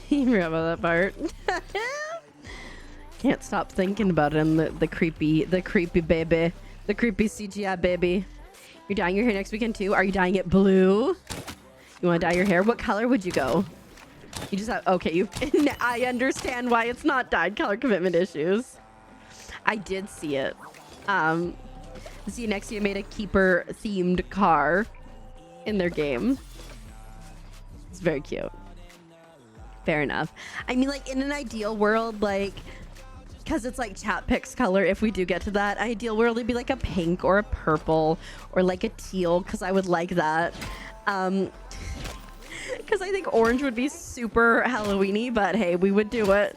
You remember that part? Can't stop thinking about it. And the creepy baby, the creepy CGI baby. You're dyeing your hair next weekend too? Are you dyeing it blue? You want to dye your hair? What color would you go? You just have, okay, you. I understand why it's not dyed. Color commitment issues. I did see it. See, next year made a keeper themed car in their game. It's very cute. Fair enough. I mean, like, in an ideal world, like, because it's like chat picks color, if we do get to that ideal world, it'd be like a pink or a purple or like a teal, because I would like that. Because I think orange would be super Halloween-y, but hey, we would do it.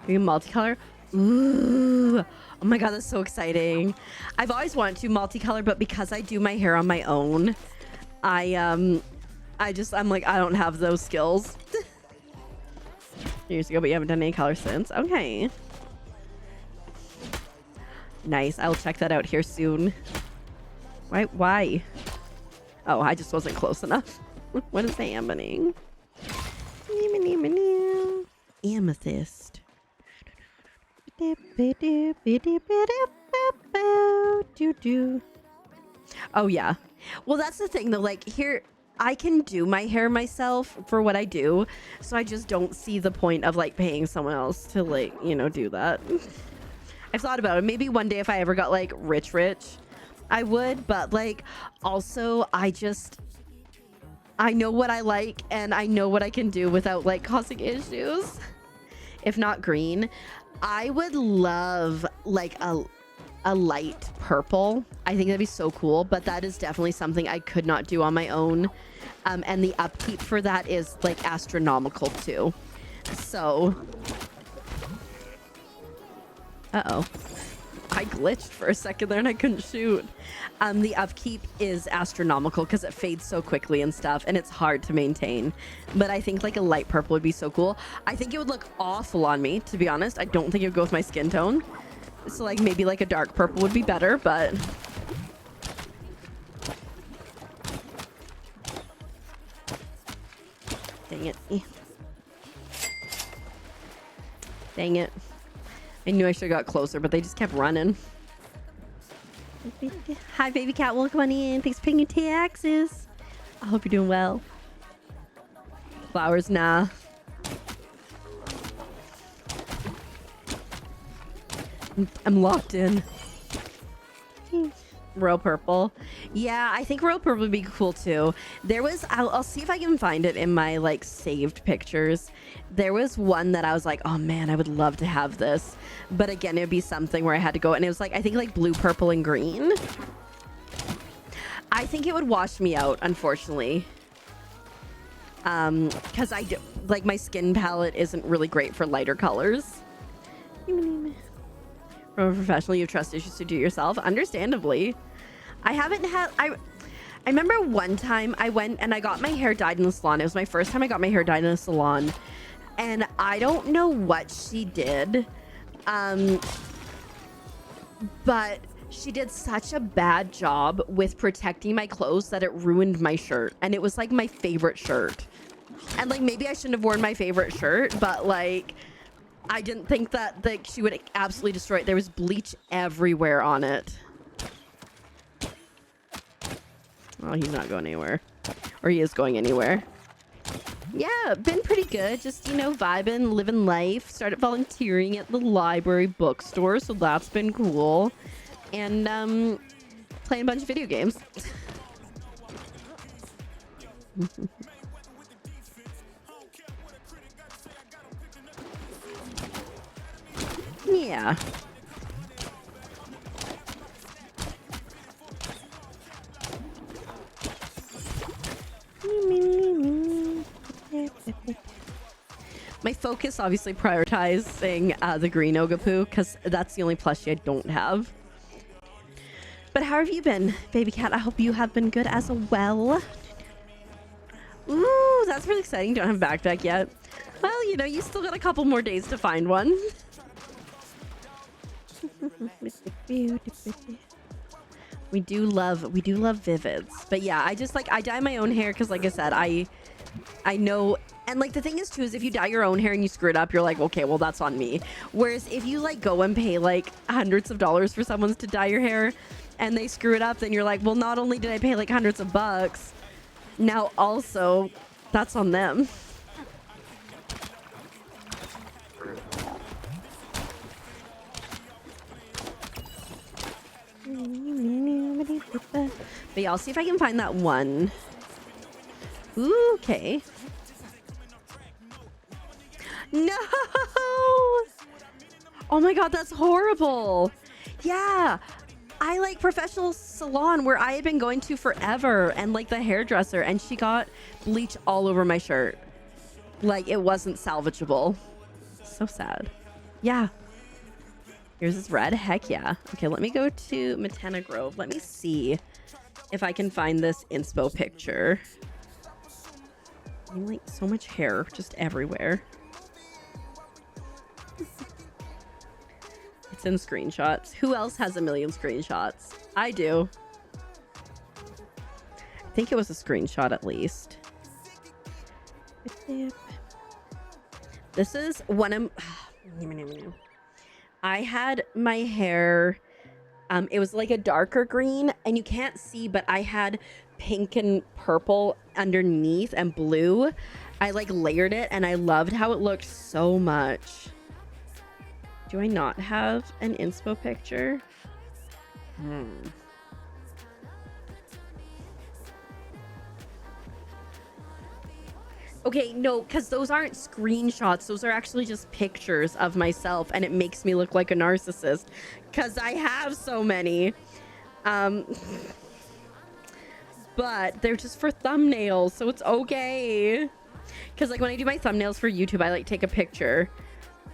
Multicolor. Ooh, oh my god, that's so exciting. I've always wanted to multicolor, but because I do my hair on my own, I'm like, I don't have those skills. Years ago, but you haven't done any color since. Okay, nice. I'll check that out here soon. Why? Oh, I just wasn't close enough. What is happening? Amethyst. Oh yeah, well that's the thing though, like here I can do my hair myself for what I do, so I just don't see the point of like paying someone else to like, you know, do that. I've thought about it. Maybe one day if I ever got like rich I would, but like also I know what I like and I know what I can do without like causing issues. If not green, I would love like a light purple. I think that'd be so cool, but that is definitely something I could not do on my own. And the upkeep for that is like astronomical too. So, uh-oh. I glitched for a second there and I couldn't shoot. The upkeep is astronomical because it fades so quickly and stuff, and it's hard to maintain. But I think like a light purple would be so cool. I think it would look awful on me, to be honest. I don't think it would go with my skin tone. So like maybe like a dark purple would be better, but dang it. Dang it. I knew I should have got closer, but they just kept running. Hi, baby cat. Welcome on in. Thanks for paying your taxes. I hope you're doing well. Flowers, nah. I'm locked in. Royal purple. Yeah, I think royal purple would be cool too. There was, I'll see if I can find it in my like saved pictures. There was one that I was like, oh man, I would love to have this. But again, it would be something where I had to go, and it was like, I think like blue, purple, and green. I think it would wash me out, unfortunately. Because I do, like, my skin palette isn't really great for lighter colors. From a professional, you have trust issues to do it yourself. Understandably. I haven't had... I remember one time I went and I got my hair dyed in the salon. It was my first time I got my hair dyed in the salon. And I don't know what she did. But she did such a bad job with protecting my clothes that it ruined my shirt. And it was like my favorite shirt. And like maybe I shouldn't have worn my favorite shirt, but like I didn't think that like she would absolutely destroy it. There was bleach everywhere on it. Oh, he's not going anywhere. Or he is going anywhere. Yeah, been pretty good. Just, you know, vibing, living life. Started volunteering at the library bookstore, so that's been cool. And playing a bunch of video games. Yeah. My focus, obviously, prioritizing the green ogopuu, because that's the only plushie I don't have. But how have you been, baby cat? I hope you have been good as well. Ooh, that's really exciting. Don't have a backpack yet. Well, you know, you still got a couple more days to find one. We do love Vivids. But yeah, I just like, I dye my own hair because like I said, I know. And like the thing is too, is if you dye your own hair and you screw it up, you're like, okay, well that's on me. Whereas if you like go and pay like hundreds of dollars for someone to dye your hair and they screw it up, then you're like, well, not only did I pay like hundreds of bucks, now also that's on them. But yeah, I'll see if I can find that one. Ooh, okay. No! Oh my god, that's horrible. Yeah, I like professional salon where I had been going to forever, and like the hairdresser, and she got bleach all over my shirt. Like it wasn't salvageable. So sad. Yeah. Yours is red? Heck yeah. Okay, let me go to Matana Grove. Let me see if I can find this inspo picture. I mean, like, so much hair just everywhere. It's in screenshots. Who else has a million screenshots? I do. I think it was a screenshot at least. This is one of... I had my hair, it was like a darker green, and you can't see, but I had pink and purple underneath and blue. I like layered it, and I loved how it looked so much. Do I not have an inspo picture? Okay, no, because those aren't screenshots. Those are actually just pictures of myself, and it makes me look like a narcissist because I have so many. But they're just for thumbnails, so it's okay. Because like when I do my thumbnails for YouTube, I like take a picture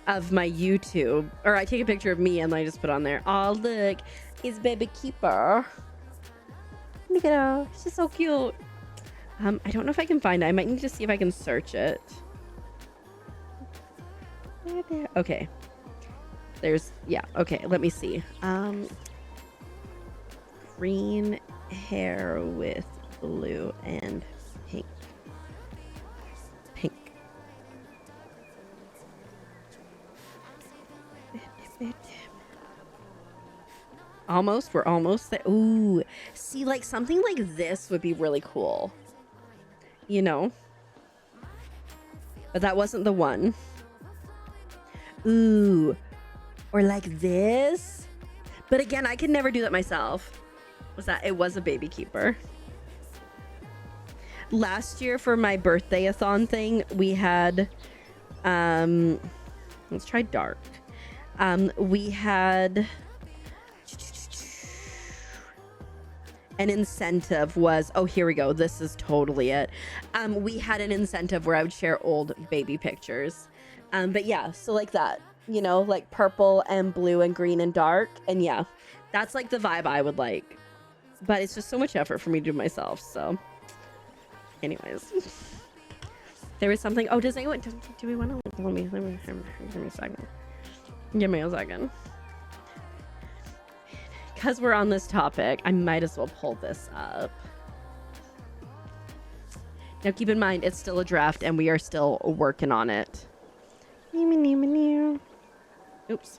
of my YouTube, or I take a picture of me and I just put on there. Oh, look, it's baby keeper. Look at her, she's so cute. I don't know if I can find it. I might need to see if I can search it. Okay. There's, yeah, okay, let me see. Green hair with blue and pink. Pink. Almost, we're almost there. Ooh, see, like something like this would be really cool. You know, but that wasn't the one. Ooh, or like this. But again, I could never do that myself. It was a baby keeper. Last year for my birthday-a-thon thing, we had, let's try dark. We had, an incentive was, oh, here we go. This is totally it. We had an incentive where I would share old baby pictures. But yeah, so like that. you know, like purple and blue and green and dark. And yeah, that's like the vibe I would like. But it's just so much effort for me to do myself. So anyways, there was something. Oh, does anyone, do we want to, let me, give me a second. Give me a second. Because we're on this topic, I might as well pull this up. Now keep in mind, it's still a draft and we are still working on it. Oops,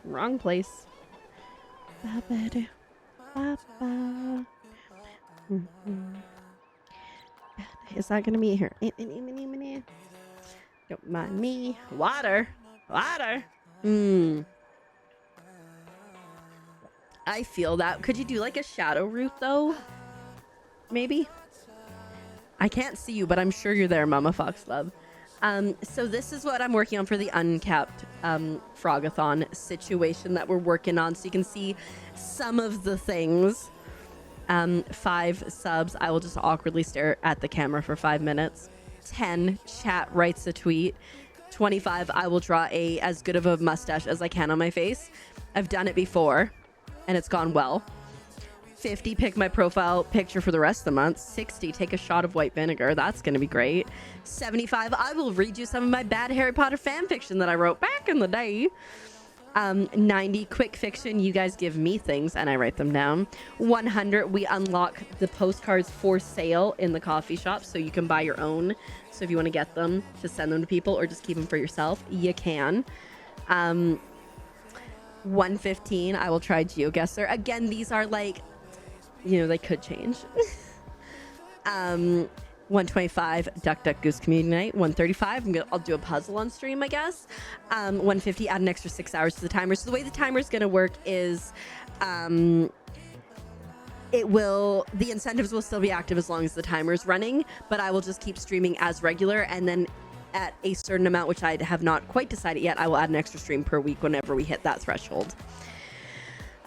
wrong place. Is that gonna be here? Don't mind me. Water. I feel that. Could you do like a shadow root though? Maybe. I can't see you, but I'm sure you're there, Mama Fox Love. So this is what I'm working on for the uncapped frogathon situation that we're working on. So you can see some of the things. 5 subs. I will just awkwardly stare at the camera for 5 minutes. 10, chat writes a tweet. 25, I will draw as good of a mustache as I can on my face. I've done it before and it's gone well. 50, pick my profile picture for the rest of the month. 60, take a shot of white vinegar. That's going to be great. 75, I will read you some of my bad Harry Potter fan fiction that I wrote back in the day. 90, quick fiction. You guys give me things and I write them down. 100, we unlock the postcards for sale in the coffee shop, so you can buy your own. So if you want to get them to send them to people or just keep them for yourself, you can. 115, I will try GeoGuessr. Again, these are like, you know, they could change. 125, Duck Duck Goose Community Night. 135, I'll do a puzzle on stream, I guess. 150, add an extra 6 hours to the timer. So the way the timer is going to work is the incentives will still be active as long as the timer is running, but I will just keep streaming as regular, and then at a certain amount, which I have not quite decided yet, I will add an extra stream per week whenever we hit that threshold.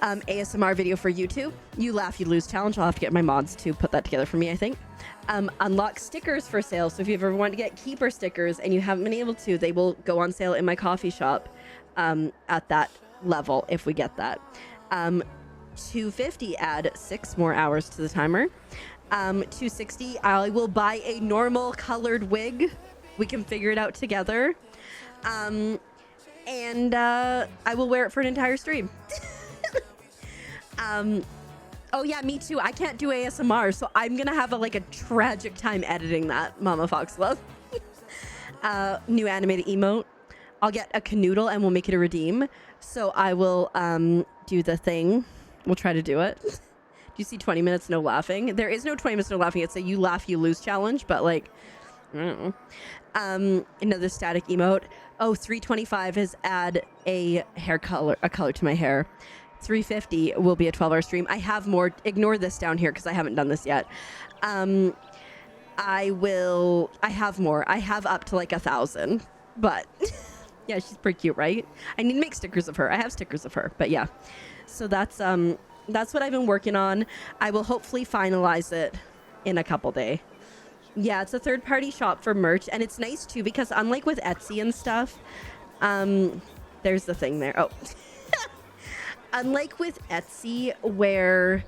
ASMR video for YouTube. You laugh, you lose challenge. I'll have to get my mods to put that together for me, I think. Unlock stickers for sale. So if you ever want to get keeper stickers and you haven't been able to, they will go on sale in my coffee shop at that level if we get that. 250, add 6 more hours to the timer. 260, I will buy a normal colored wig. We can figure it out together. And I will wear it for an entire stream. Oh yeah, me too. I can't do ASMR, so I'm gonna have a tragic time editing that, Mama Fox Love. New animated emote. I'll get a canoodle and we'll make it a redeem. So I will do the thing. We'll try to do it. Do you see 20 minutes no laughing? There is no 20 minutes no laughing. It's a you laugh, you lose challenge, but I don't know. Another static emote. Oh, 325 is add a color to my hair. 350 will be a 12-hour stream. I have more. Ignore this down here because I haven't done this yet. I have more. I have up to 1,000, but yeah, she's pretty cute, right? I need to make stickers of her. I have stickers of her, but yeah. So that's what I've been working on. I will hopefully finalize it in a couple days. Yeah, it's a third-party shop for merch, and it's nice too because unlike with Etsy and stuff, there's the thing there. Oh. Unlike with Etsy, where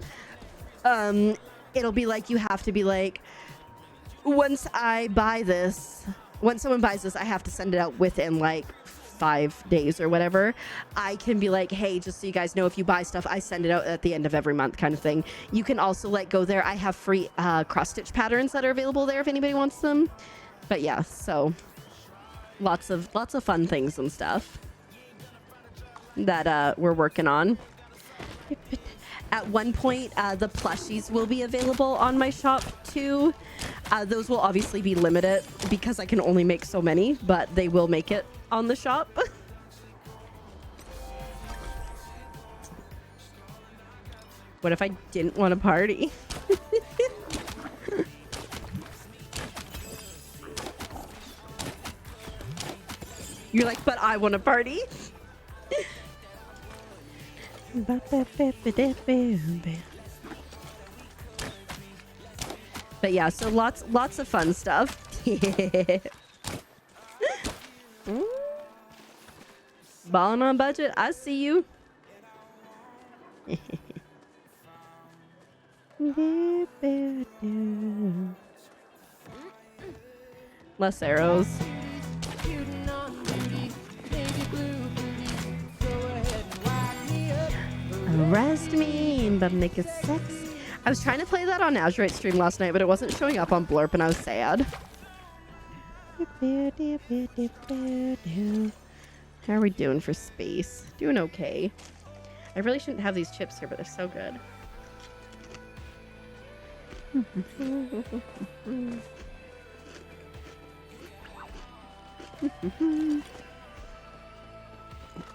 it'll be you have to be once someone buys this, I have to send it out within 5 days or whatever. I can be hey, just so you guys know, if you buy stuff, I send it out at the end of every month kind of thing. You can also go there. I have free cross-stitch patterns that are available there if anybody wants them. But yeah, so lots of fun things and stuff that we're working on. At one point, the plushies will be available on my shop too. Those will obviously be limited because I can only make so many, but they will make it on the shop. What if I didn't want to party? You're but I want to party. But yeah, so lots of fun stuff. Balling on budget. I see you. Less arrows. Arrest me, but make it sexy. I was trying to play that on Azurite stream last night, but it wasn't showing up on Blurp, and I was sad. How are we doing for space? Doing okay. I really shouldn't have these chips here, but they're so good.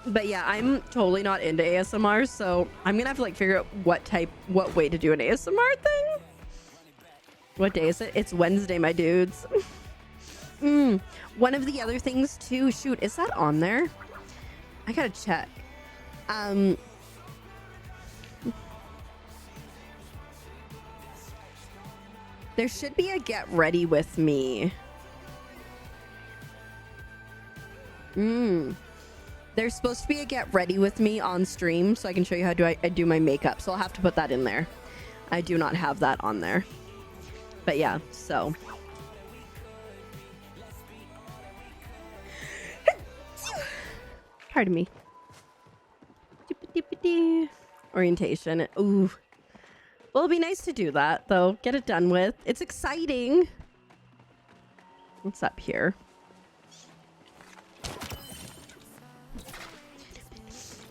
But yeah, I'm totally not into ASMR, so I'm gonna have to like figure out what way to do an ASMR thing. What day is it? It's Wednesday, my dudes. One of the other things too, shoot, is that on there? I gotta check. There should be a get ready with me. There's supposed to be a get ready with me on stream so I can show you how I do my makeup. So I'll have to put that in there. I do not have that on there. But yeah, so. Pardon me. Orientation. Ooh. Well, it'd be nice to do that, though. Get it done with. It's exciting. What's up here?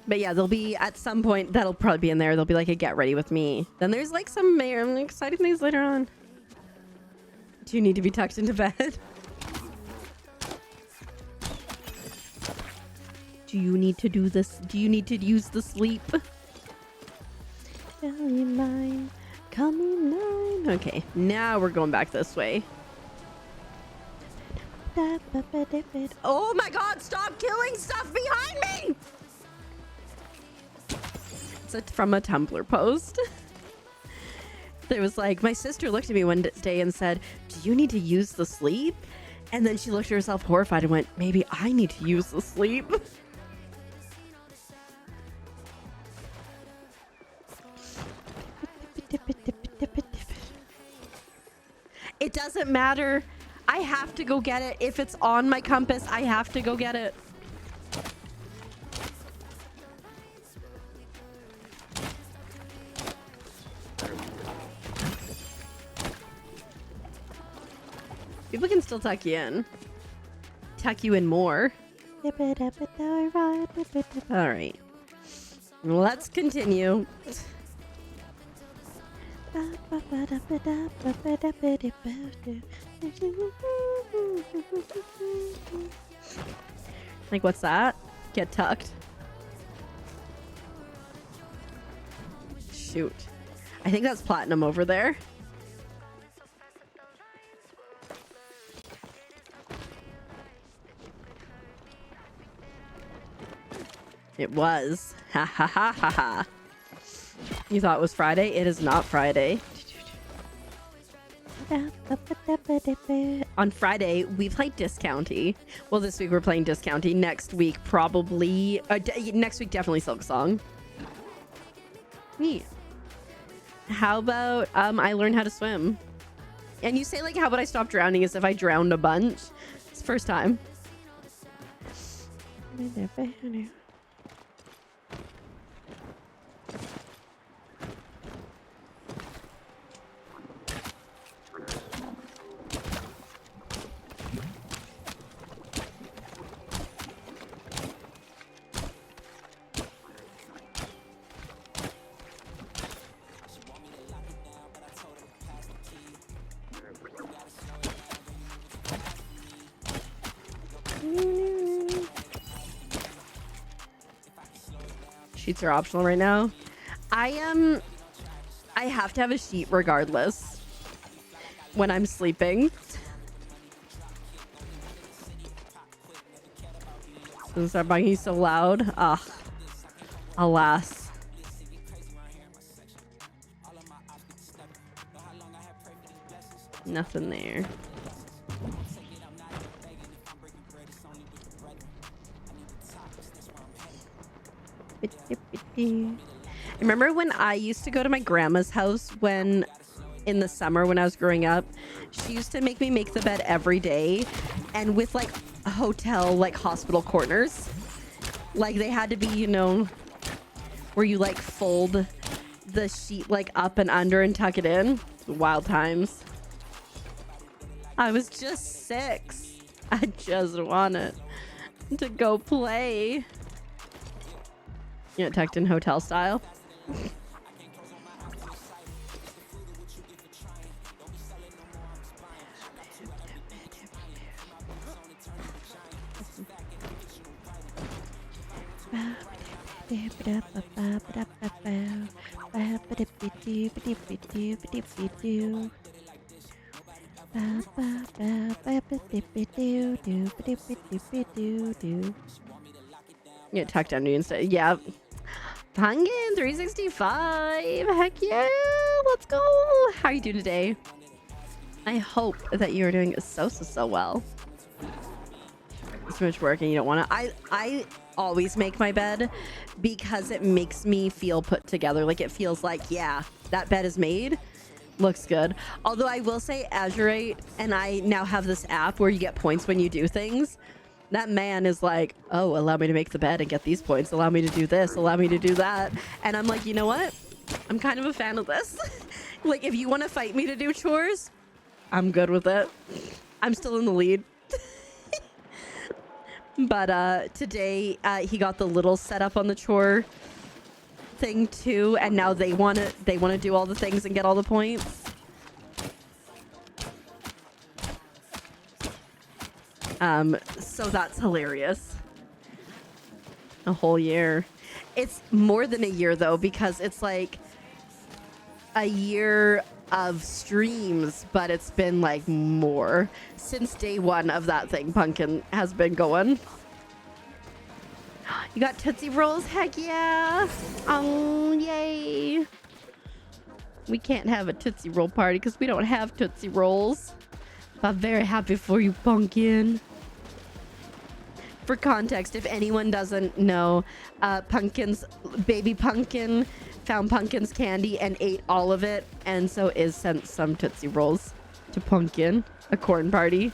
But yeah, there'll be at some point, that'll probably be in there. There'll be like a get ready with me. Then there's like some exciting things later on. Do you need to be tucked into bed? Do you need to do this? Do you need to use the sleep? Tell me mine. Call me mine. Okay, now we're going back this way. Oh my god, stop killing stuff behind me! It's from a Tumblr post. There was like, my sister looked at me one day and said, do you need to use the sleep? And then she looked at herself horrified and went, maybe I need to use the sleep. It doesn't matter. I have to go get it. If it's on my compass, I have to go get it. People can still tuck you in. Tuck you in more. All right. Let's continue. Like, what's that? Get tucked. Shoot. I think that's platinum over there. It was. Ha ha ha ha ha. You thought it was Friday? It is not Friday. On Friday, we played Discounty. Well, this week we're playing Discounty. Next week, probably... next week, definitely Silk Song. Neat. How about I learn how to swim? And you say, like, how about I stop drowning as if I drowned a bunch? It's the first time. Sheets are optional right now. I have to have a sheet regardless when I'm sleeping. Since our buggy's so loud. Ah, alas. Nothing there. Remember when I used to go to my grandma's house when in the summer when I was growing up? She used to make me make the bed every day, and with like hotel, like hospital corners. Like they had to be, you know, where you like fold the sheet like up and under and tuck it in. Wild times. I was just 6. I just wanted to go play. Yeah, tucked in hotel style. Yeah, tucked under instead. Yeah. Pumpkin 365. Heck yeah. Let's go. How are you doing today? I hope that you're doing so well. It's too much work and you don't want to. I always make my bed because it makes me feel put together. Like it feels like, yeah, that bed is made. Looks good. Although I will say Azurite, and I now have this app where you get points when you do things. That man is like, oh, allow me to make the bed and get these points. Allow me to do this. Allow me to do that. And I'm like, you know what? I'm kind of a fan of this. Like, if you want to fight me to do chores, I'm good with it. I'm still in the lead. But today he got the little setup on the chore thing too, and now they want to do all the things and get all the points. So that's hilarious. A whole year. It's more than a year though, because it's like a year of streams, but it's been like more since day one of that thing. Pumpkin has been going. You got Tootsie Rolls? Heck yeah. Oh, yay. We can't have a Tootsie Roll party because we don't have Tootsie Rolls. I'm very happy for you, Pumpkin. For context, if anyone doesn't know, baby Pumpkin found Pumpkin's candy and ate all of it, and so Iz sent some Tootsie Rolls to Pumpkin, a corn party.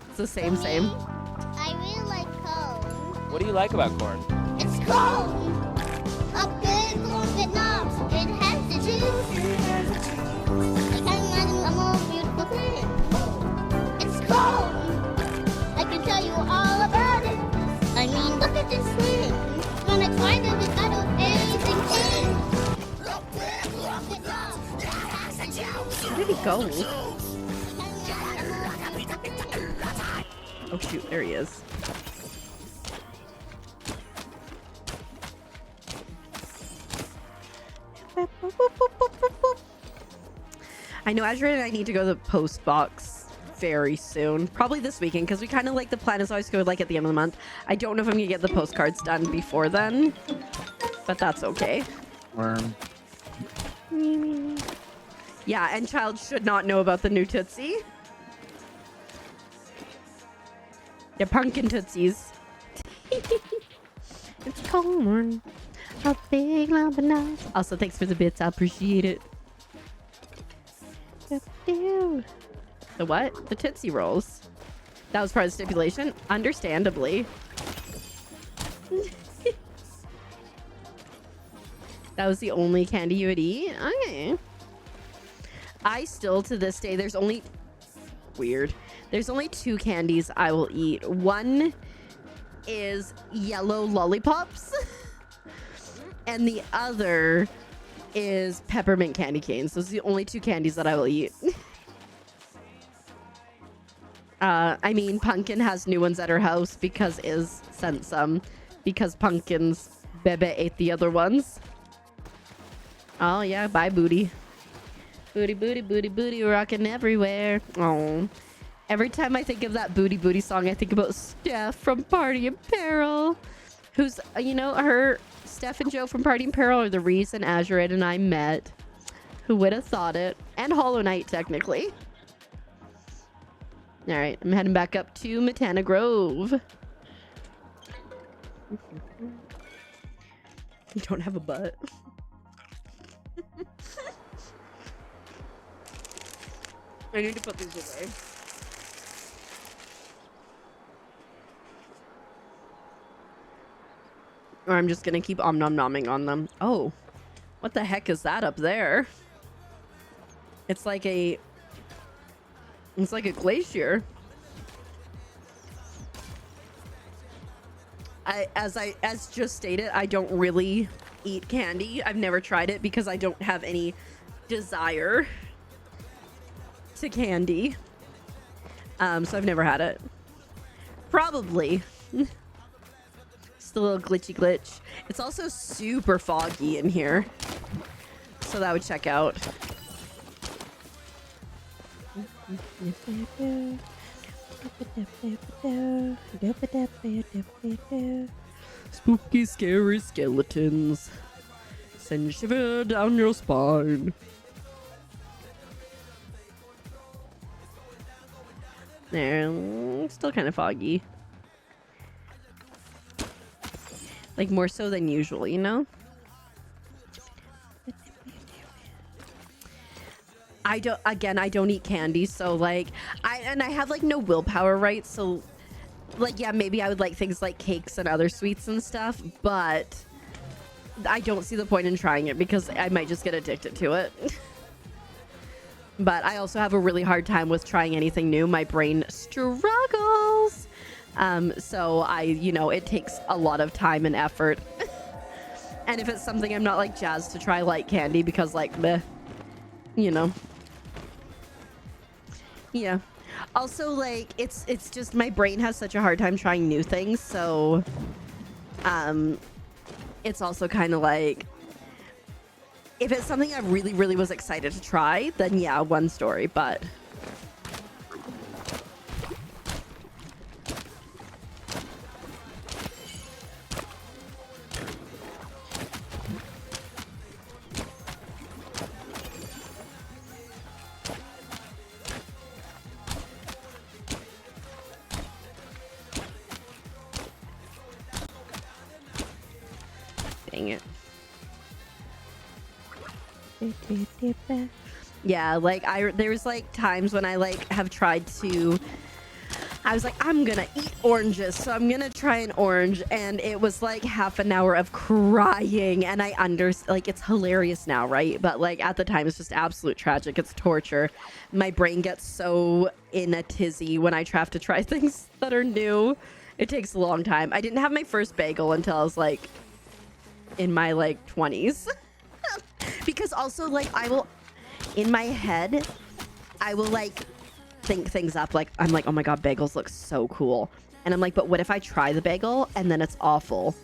It's the same. I really like corn. What do you like about corn? It's corn! A big corn with knobs. It has the juice. I can't imagine a more beautiful thing. It's corn! I can tell you all about it. I mean, look at this thing. When I tried it, it got amazing thing. Where did he go? Oh shoot, there he is. I know Azure and I need to go to the post box very soon. Probably this weekend, because we kind of like the plan is always go like at the end of the month. I don't know if I'm going to get the postcards done before then, but that's okay. Worm. Yeah, and child should not know about the new Tootsie. They're pumpkin Tootsies. It's corn. A big lump of nuts. Also, thanks for the bits. I appreciate it. The what? The Tootsie Rolls. That was part of the stipulation. Understandably. That was the only candy you would eat? Okay. I still, to this day, there's only... Weird. There's only 2 candies I will eat. One is yellow lollipops. And the other is peppermint candy canes. Those are the only 2 candies that I will eat. I mean, Pumpkin has new ones at her house because Iz sent some. Because Pumpkin's Bebe ate the other ones. Oh, yeah. Bye, Booty. Booty, booty, booty, booty, rocking everywhere. Oh. Every time I think of that Booty Booty song, I think about Steph from Party in Peril. Who's, you know, Steph and Joe from Party in Peril are the reason Azurite and I met. Who would have thought it? And Hollow Knight, technically. Alright, I'm heading back up to Matana Grove. You don't have a butt. I need to put these away. Or I'm just gonna keep nom-nomming on them. Oh, what the heck is that up there? It's like a glacier. As just stated, I don't really eat candy. I've never tried it because I don't have any desire to candy. So I've never had it. Probably. Just a little glitchy glitch. It's also super foggy in here, so that would check out. Spooky, scary skeletons send shiver down your spine. There, still kind of foggy. Like more so than usual, you know? I don't eat candy, so like I have like no willpower, right? So like yeah, maybe I would like things like cakes and other sweets and stuff, but I don't see the point in trying it because I might just get addicted to it. But I also have a really hard time with trying anything new. My brain struggles. So it takes a lot of time and effort. And if it's something I'm not like jazzed to try, like candy, because like meh, you know. Yeah. Also, like it's just my brain has such a hard time trying new things, so it's also kind of like if it's something I really, really was excited to try, then yeah, one story, but dang it. Yeah, like there's like times when I like have tried to, I was like, I'm gonna eat oranges, so I'm gonna try an orange, and it was like half an hour of crying, and I like it's hilarious now, right? But like at the time it's just absolute tragic. It's torture. My brain gets so in a tizzy when I have to try things that are new. It takes a long time. I didn't have my first bagel until I was like in my like 20s. Because also like I will in my head I will like think things up, like I'm like, oh my god, bagels look so cool, and I'm like, but what if I try the bagel and then it's awful,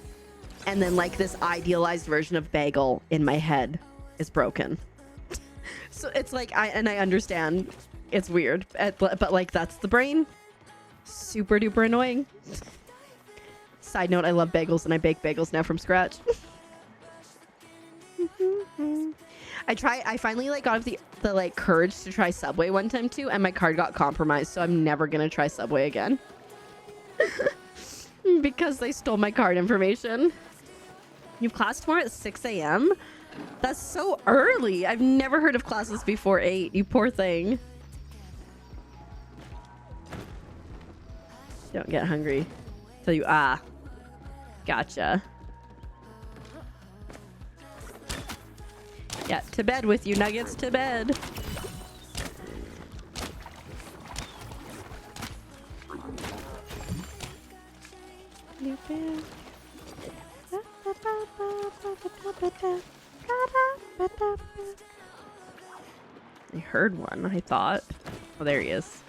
and then like this idealized version of bagel in my head is broken. So it's like I understand it's weird, but like that's the brain. Super duper annoying. Side note, I love bagels and I bake bagels now from scratch. I finally like got the like courage to try Subway one time too, and my card got compromised, so I'm never gonna try Subway again. Because they stole my card information. You have class tomorrow at 6 a.m? That's so early. I've never heard of classes before 8. You poor thing. Don't get hungry till you gotcha. Yeah, to bed with you, Nuggets, to bed. I heard one, I thought. Oh, there he is.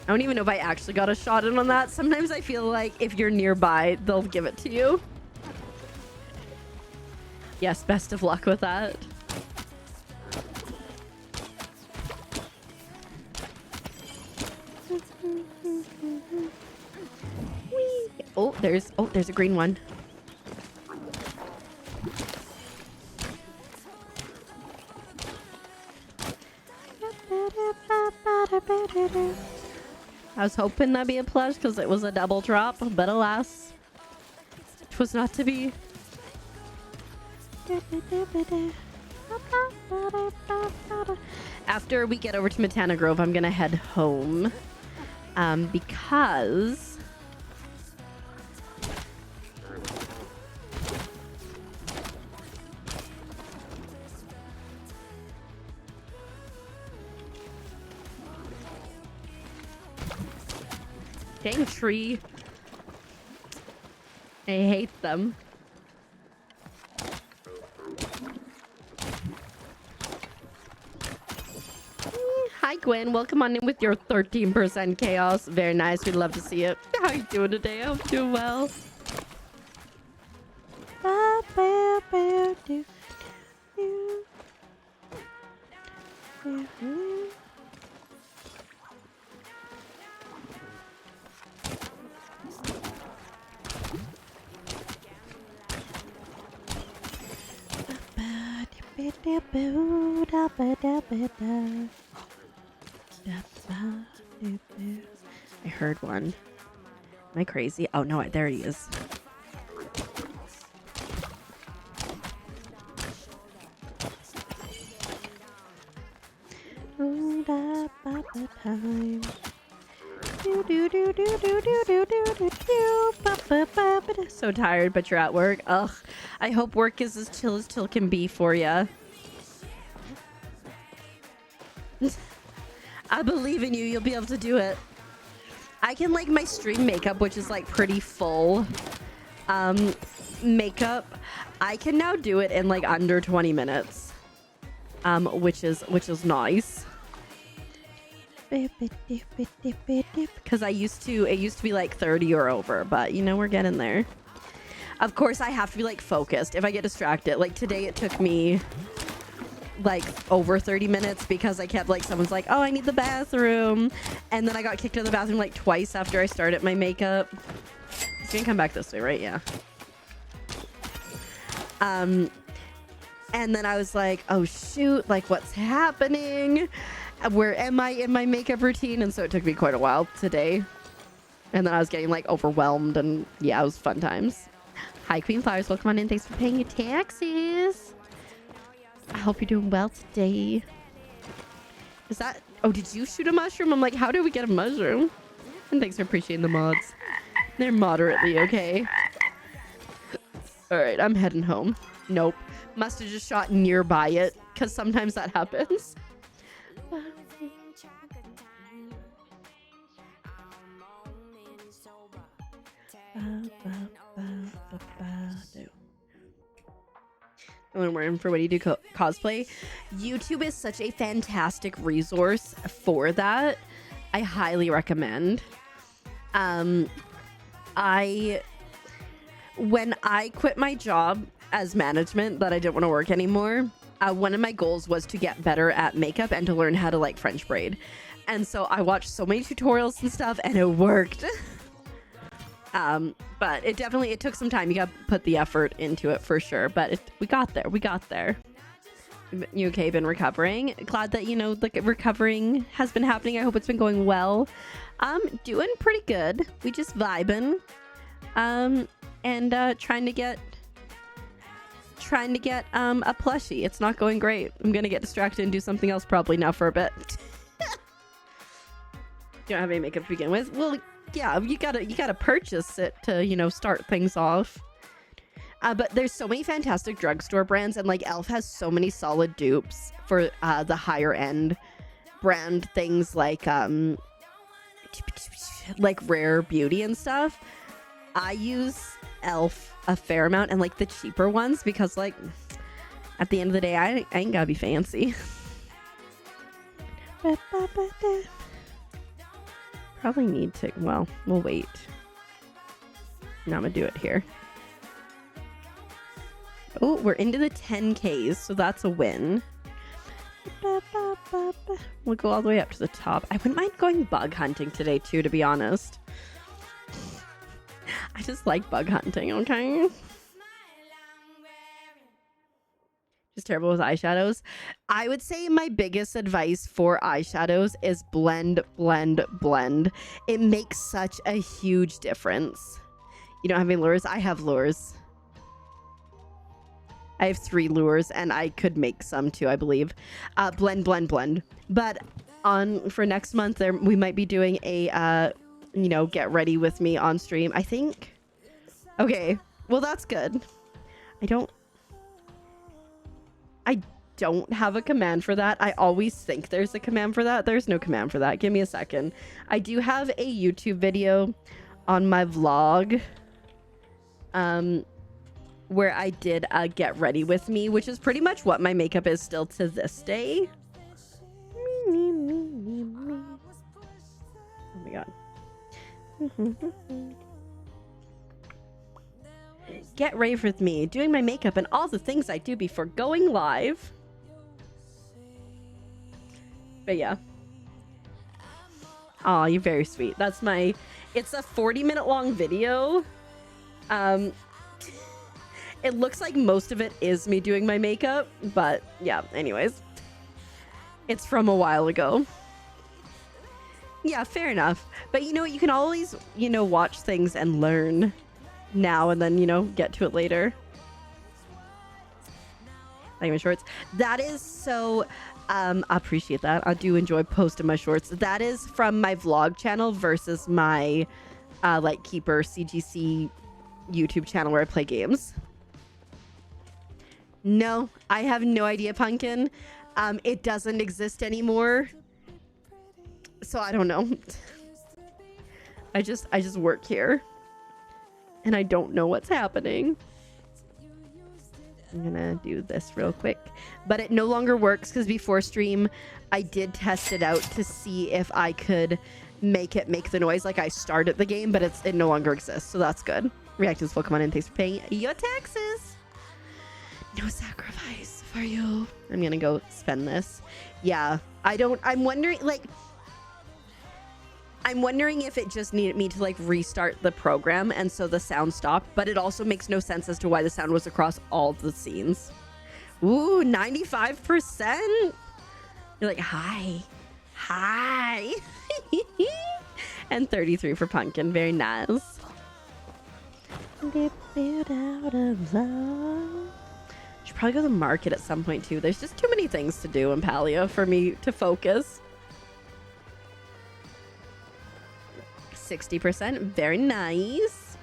I don't even know if I actually got a shot in on that. Sometimes I feel like if you're nearby, they'll give it to you. Yes, best of luck with that. Oh, there's a green one. I was hoping that'd be a plush because it was a double drop, but alas, it was not to be. After we get over to Matana Grove, I'm gonna head home because dang tree. I hate them. Hi Gwen, welcome on in with your 13% chaos. Very nice, we'd love to see it. How are you doing today? I hope you're doing well. I heard one. Am I crazy? Oh no, there he is. So tired, but you're at work. Ugh. I hope work is as chill as chill can be for ya. I believe in you. You'll be able to do it. I can like my stream makeup, which is like pretty full makeup. I can now do it in like under 20 minutes, which is nice. Because it used to be like 30 or over, but you know, we're getting there. Of course, I have to be like focused. If I get distracted, like today, it took me like over 30 minutes because I kept like, someone's like, oh, I need the bathroom. And then I got kicked out of the bathroom like twice after I started my makeup. It's gonna come back this way, right? Yeah. And then I was like, oh shoot, like what's happening? Where am I in my makeup routine? And so it took me quite a while today. And then I was getting like overwhelmed, and yeah, it was fun times. Hi Queen Flowers, welcome on in. Thanks for paying your taxes. I hope you're doing well today. Is that... Oh, did you shoot a mushroom? I'm like, how did we get a mushroom? And thanks for appreciating the mods. They're moderately okay. Alright, I'm heading home. Nope. Must have just shot nearby it, because sometimes that happens. When we're in for what do you do cosplay, YouTube is such a fantastic resource for that. I highly recommend. When I quit my job as management that I didn't want to work anymore, one of my goals was to get better at makeup and to learn how to like French braid. And so I watched so many tutorials and stuff, and it worked. But it took some time. You got to put the effort into it for sure. But we got there. You okay? Been recovering? Glad that, you know, the recovering has been happening. I hope it's been going well. Doing pretty good. We just vibing. And trying to get a plushie. It's not going great. I'm gonna get distracted and do something else probably now for a bit. You don't have any makeup to begin with? Well, yeah, you gotta purchase it to, you know, start things off. But there's so many fantastic drugstore brands, and like Elf has so many solid dupes for the higher end brand things like Rare Beauty and stuff. I use Elf a fair amount, and like the cheaper ones, because like at the end of the day, I ain't gotta be fancy. Probably need to, well, we'll wait. Now I'm gonna do it here. Oh, we're into the 10Ks, so that's a win. We'll go all the way up to the top. I wouldn't mind going bug hunting today too, to be honest. I just like bug hunting, okay? Just terrible with eyeshadows. I would say my biggest advice for eyeshadows is blend, blend, blend. It makes such a huge difference. You don't have any lures? I have lures. I have 3 lures and I could make some too, I believe. Blend, blend, blend. But for next month, we might be doing a, you know, get ready with me on stream, I think. Okay, well, that's good. I don't have a command for that. I always think there's a command for that. There's no command for that. Give me a second. I do have a YouTube video on my vlog where I did a get ready with me, which is pretty much what my makeup is still to this day. Oh my god. Get ready with me, doing my makeup and all the things I do before going live. But yeah. Oh, you're very sweet. That's my... It's a 40-minute long video. It looks like most of it is me doing my makeup, but yeah, anyways. It's from a while ago. Yeah, fair enough. But you know what? You can always, you know, watch things and learn now and then, you know, get to it later. Like my shorts. That is so... I appreciate that. I do enjoy posting my shorts. That is from my vlog channel versus my like Keeper CGC YouTube channel where I play games. No, I have no idea, Pumpkin. It doesn't exist anymore. So I don't know. I just work here. And I don't know what's happening. I'm gonna do this real quick, but it no longer works because before stream I did test it out to see if I could make it make the noise like I started the game, but it no longer exists, so that's good. Reactions will come on in. Thanks for paying your taxes. No sacrifice for you. I'm gonna go spend this. Yeah, I'm wondering if it just needed me to like restart the program and so the sound stopped, but it also makes no sense as to why the sound was across all the scenes. Ooh, 95%. You're like, hi. And 33 for Pumpkin. Very nice. Should probably go to the market at some point too. There's just too many things to do in Palia for me to focus. 60%. Very nice.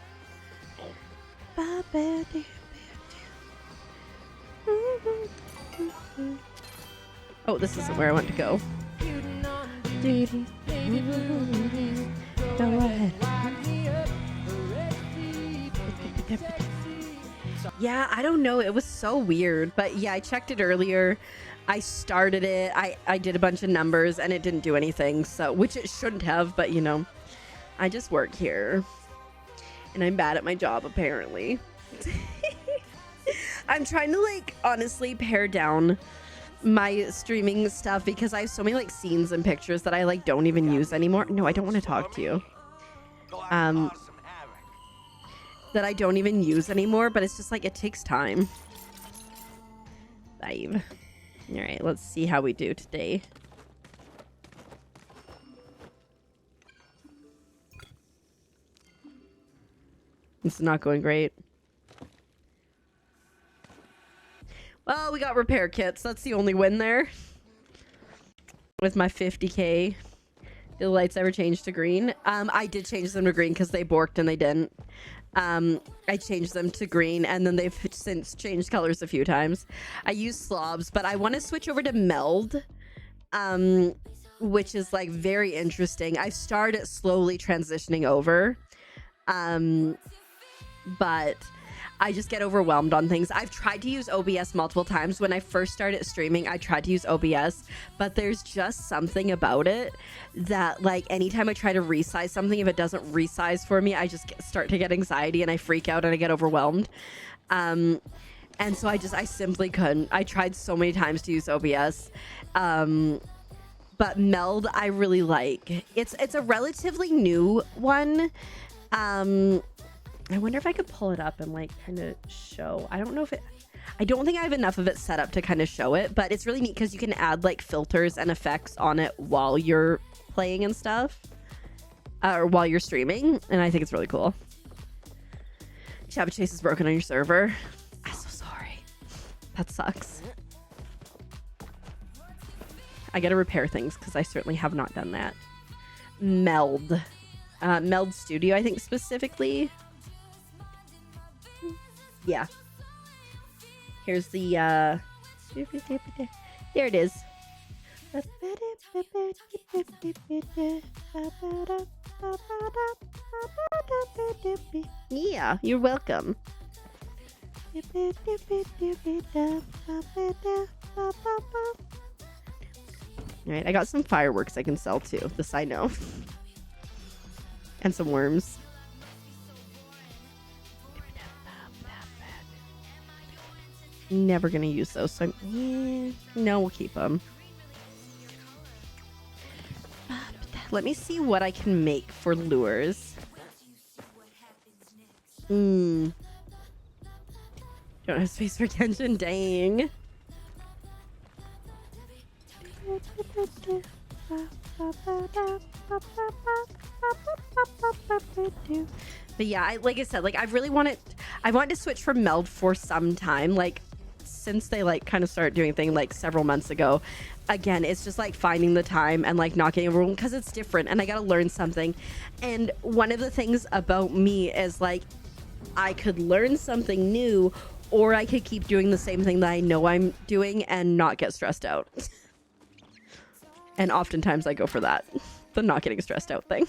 Oh, this isn't where I want to go. Go ahead. Yeah, I don't know. It was so weird. But yeah, I checked it earlier. I started it. I did a bunch of numbers and it didn't do anything. So, which it shouldn't have, but you know. I just work here and I'm bad at my job apparently. I'm trying to like honestly pare down my streaming stuff because I have so many like scenes and pictures that I like don't even use anymore. No, I don't want to talk to you. That I don't even use anymore, but it's just like it takes time. 5. All right, let's see how we do today. This is not going great. Well, we got repair kits. That's the only win there. With my 50k. Did the lights ever change to green? I did change them to green because they borked and they didn't. I changed them to green and then they've since changed colors a few times. I use slobs, but I want to switch over to meld. Which is like very interesting. I've started slowly transitioning over. But I just get overwhelmed on things. I've tried to use OBS multiple times. When I first started streaming, I tried to use OBS, but there's just something about it that like anytime I try to resize something, if it doesn't resize for me, I just start to get anxiety and I freak out and I get overwhelmed. And so I simply couldn't. I tried so many times to use OBS. But Meld, I really like. It's a relatively new one. I wonder if I could pull it up and like kind of show. I don't know if it, I don't think I have enough of it set up to kind of show it, but it's really neat because you can add like filters and effects on it while you're playing and stuff, or while you're streaming, and I think it's really cool. Shabba Chase is broken on your server. I'm so sorry. That sucks. I gotta repair things because I certainly have not done that. Meld. Meld Studio, I think specifically. Yeah. Here's the, there it is. Yeah, you're welcome. Alright, I got some fireworks I can sell too. This I know. And some worms. Never gonna use those, so no, we'll keep them. Let me see what I can make for lures. Don't have space for Genshin, dang. But yeah, like I said, like I wanted to switch from Meld for some time, like since they like kind of started doing thing like several months ago. Again, it's just like finding the time and like not getting overwhelmed because it's different and I gotta learn something. And one of the things about me is like I could learn something new, or I could keep doing the same thing that I know I'm doing and not get stressed out. And oftentimes I go for that, the not getting stressed out thing.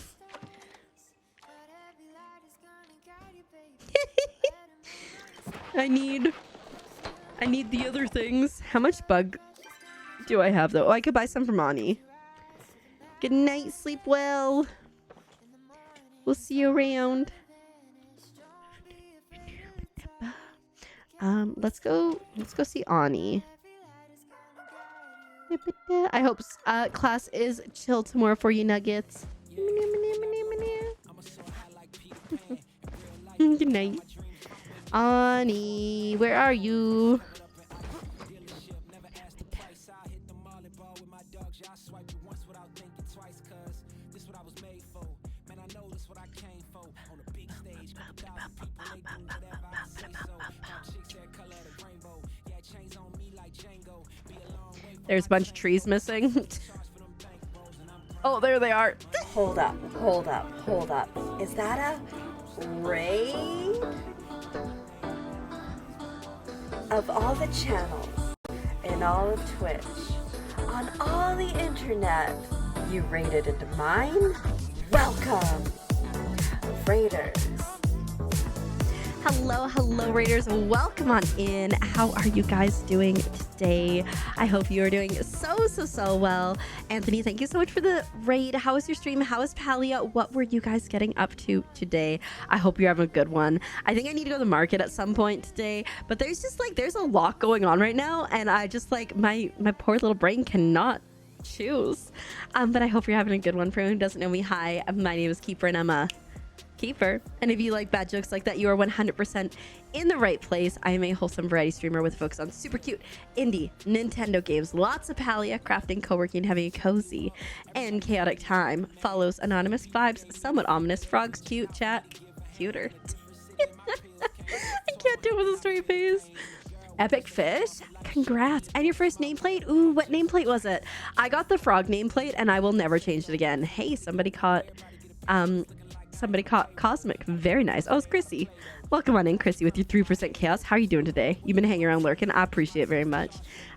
I need the other things. How much bug do I have though? Oh, I could buy some from Ani. Good night, sleep well. We'll see you around. Let's go see Ani. I hope class is chill tomorrow for you, Nuggets. Good night. Ani, where are you? There's a bunch of trees missing. Oh, there they are. Hold up. Is that a raid? Of all the channels in all of Twitch, on all the internet, you raided into mine? Welcome, Raiders. Hello, Raiders. Welcome on in. How are you guys doing today? I hope you are doing so well. Anthony, thank you so much for the raid. How was your stream? How was Palia? What were you guys getting up to today? I hope you're having a good one. I think I need to go to the market at some point today, but there's just like, there's a lot going on right now, and I just like, my poor little brain cannot choose. But I hope you're having a good one. For anyone who doesn't know me, hi, my name is Keeper, and I'm a Keeper. And if you like bad jokes like that, you are 100% in the right place. I am a wholesome variety streamer with a focus on super cute indie Nintendo games, lots of Palia, crafting, co-working, having a cozy and chaotic time. Follows anonymous vibes, somewhat ominous, frogs, cute, chat, cuter. I can't do it with a straight face. Epic Fish, congrats. And your first nameplate? Ooh, what nameplate was it? I got the frog nameplate and I will never change it again. Hey, somebody caught Cosmic. Very nice. Oh, it's Chrissy. Welcome on in, Chrissy, with your 3% chaos. How are you doing today? You've been hanging around lurking. I appreciate it very much.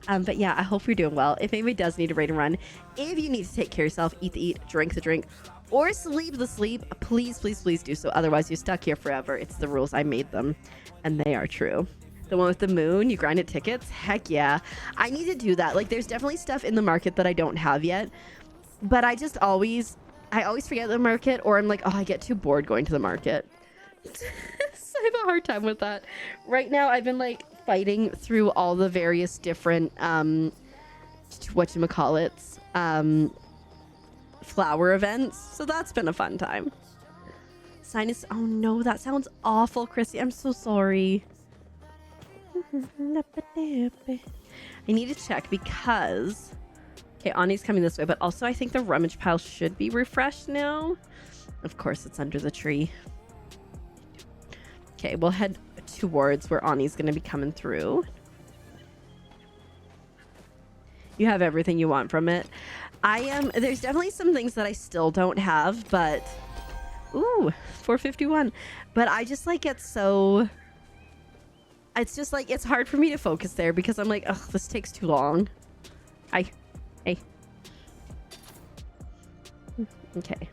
But yeah, I hope you're doing well. If anybody does need a raid and run, if you need to take care of yourself, eat the eat, drink the drink, or sleep the sleep, please do so. Otherwise, you're stuck here forever. It's the rules. I made them, and they are true. The one with the moon, you grind at tickets? Heck yeah. I need to do that. Like, there's definitely stuff in the market that I don't have yet, but I always forget the market, or I'm like, oh, I get too bored going to the market. So I have a hard time with that. Right now, I've been like fighting through all the various different, flower events. So that's been a fun time. sinus. Oh no, that sounds awful, Chrissy. I'm so sorry. I need to check because... Okay, Ani's coming this way, but also I think the rummage pile should be refreshed now. Of course, it's under the tree. Okay, we'll head towards where Ani's going to be coming through. You have everything you want from it. There's definitely some things that I still don't have, but... Ooh, 451. But I just like get so... It's just like, it's hard for me to focus there because I'm like, ugh, this takes too long. Hey. Okay.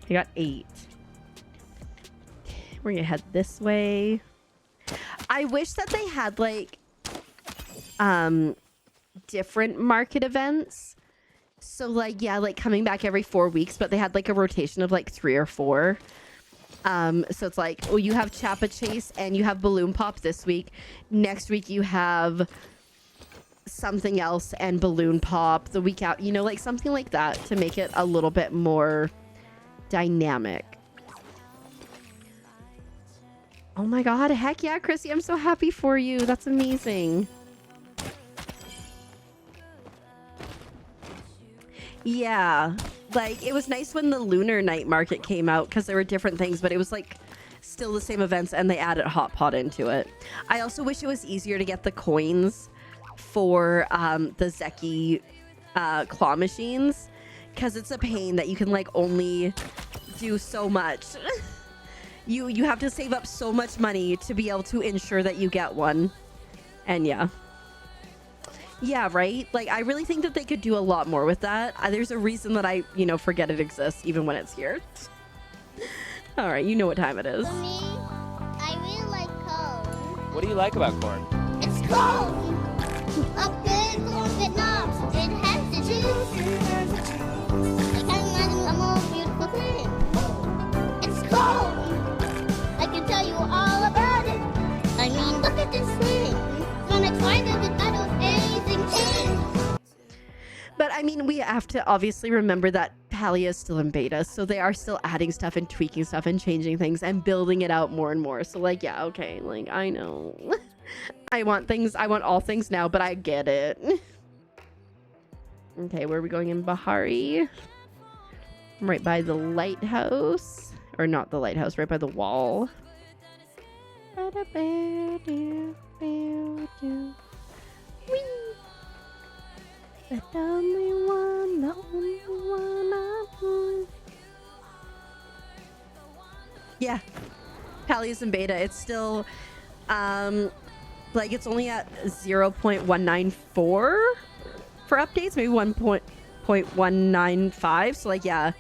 I got 8. We're gonna head this way. I wish that they had like different market events. So like, yeah, like coming back every 4 weeks, but they had like a rotation of like 3 or 4. So it's like, oh, you have Chappa Chase and you have Balloon Pop this week. Next week you have something else and Balloon Pop the week out, you know, like something like that to make it a little bit more dynamic. Oh my god, heck yeah, Chrissy, I'm so happy for you. That's amazing. Yeah, like it was nice when the Lunar Night Market came out because there were different things, but it was like still the same events and they added Hot Pot into it. I also wish it was easier to get the coins for the Zeki claw machines because it's a pain that you can like only do so much. You have to save up so much money to be able to ensure that you get one. And yeah, right? Like, I really think that they could do a lot more with that. There's a reason that I, forget it exists even when it's here. All right, you know what time it is. For me, I really like corn. What do you like about corn? It's corn! A big corn with knobs. It has the juice. I can't imagine a more beautiful thing. It's corn! I can tell you all about it. I mean, look at this thing. When I tried it, I don't anything change. But I mean, we have to obviously remember that Palia is still in beta, so they are still adding stuff and tweaking stuff and changing things and building it out more and more. So like, yeah, okay, like I know. I want all things now, but I get it. Okay, where are we going in Bahari? I'm right by the lighthouse. Or not the lighthouse, right by the wall. Whee! The only one I want. Yeah, Palia's in beta. It's still, like it's only at 0.194 for updates, maybe 1.195. So like, yeah,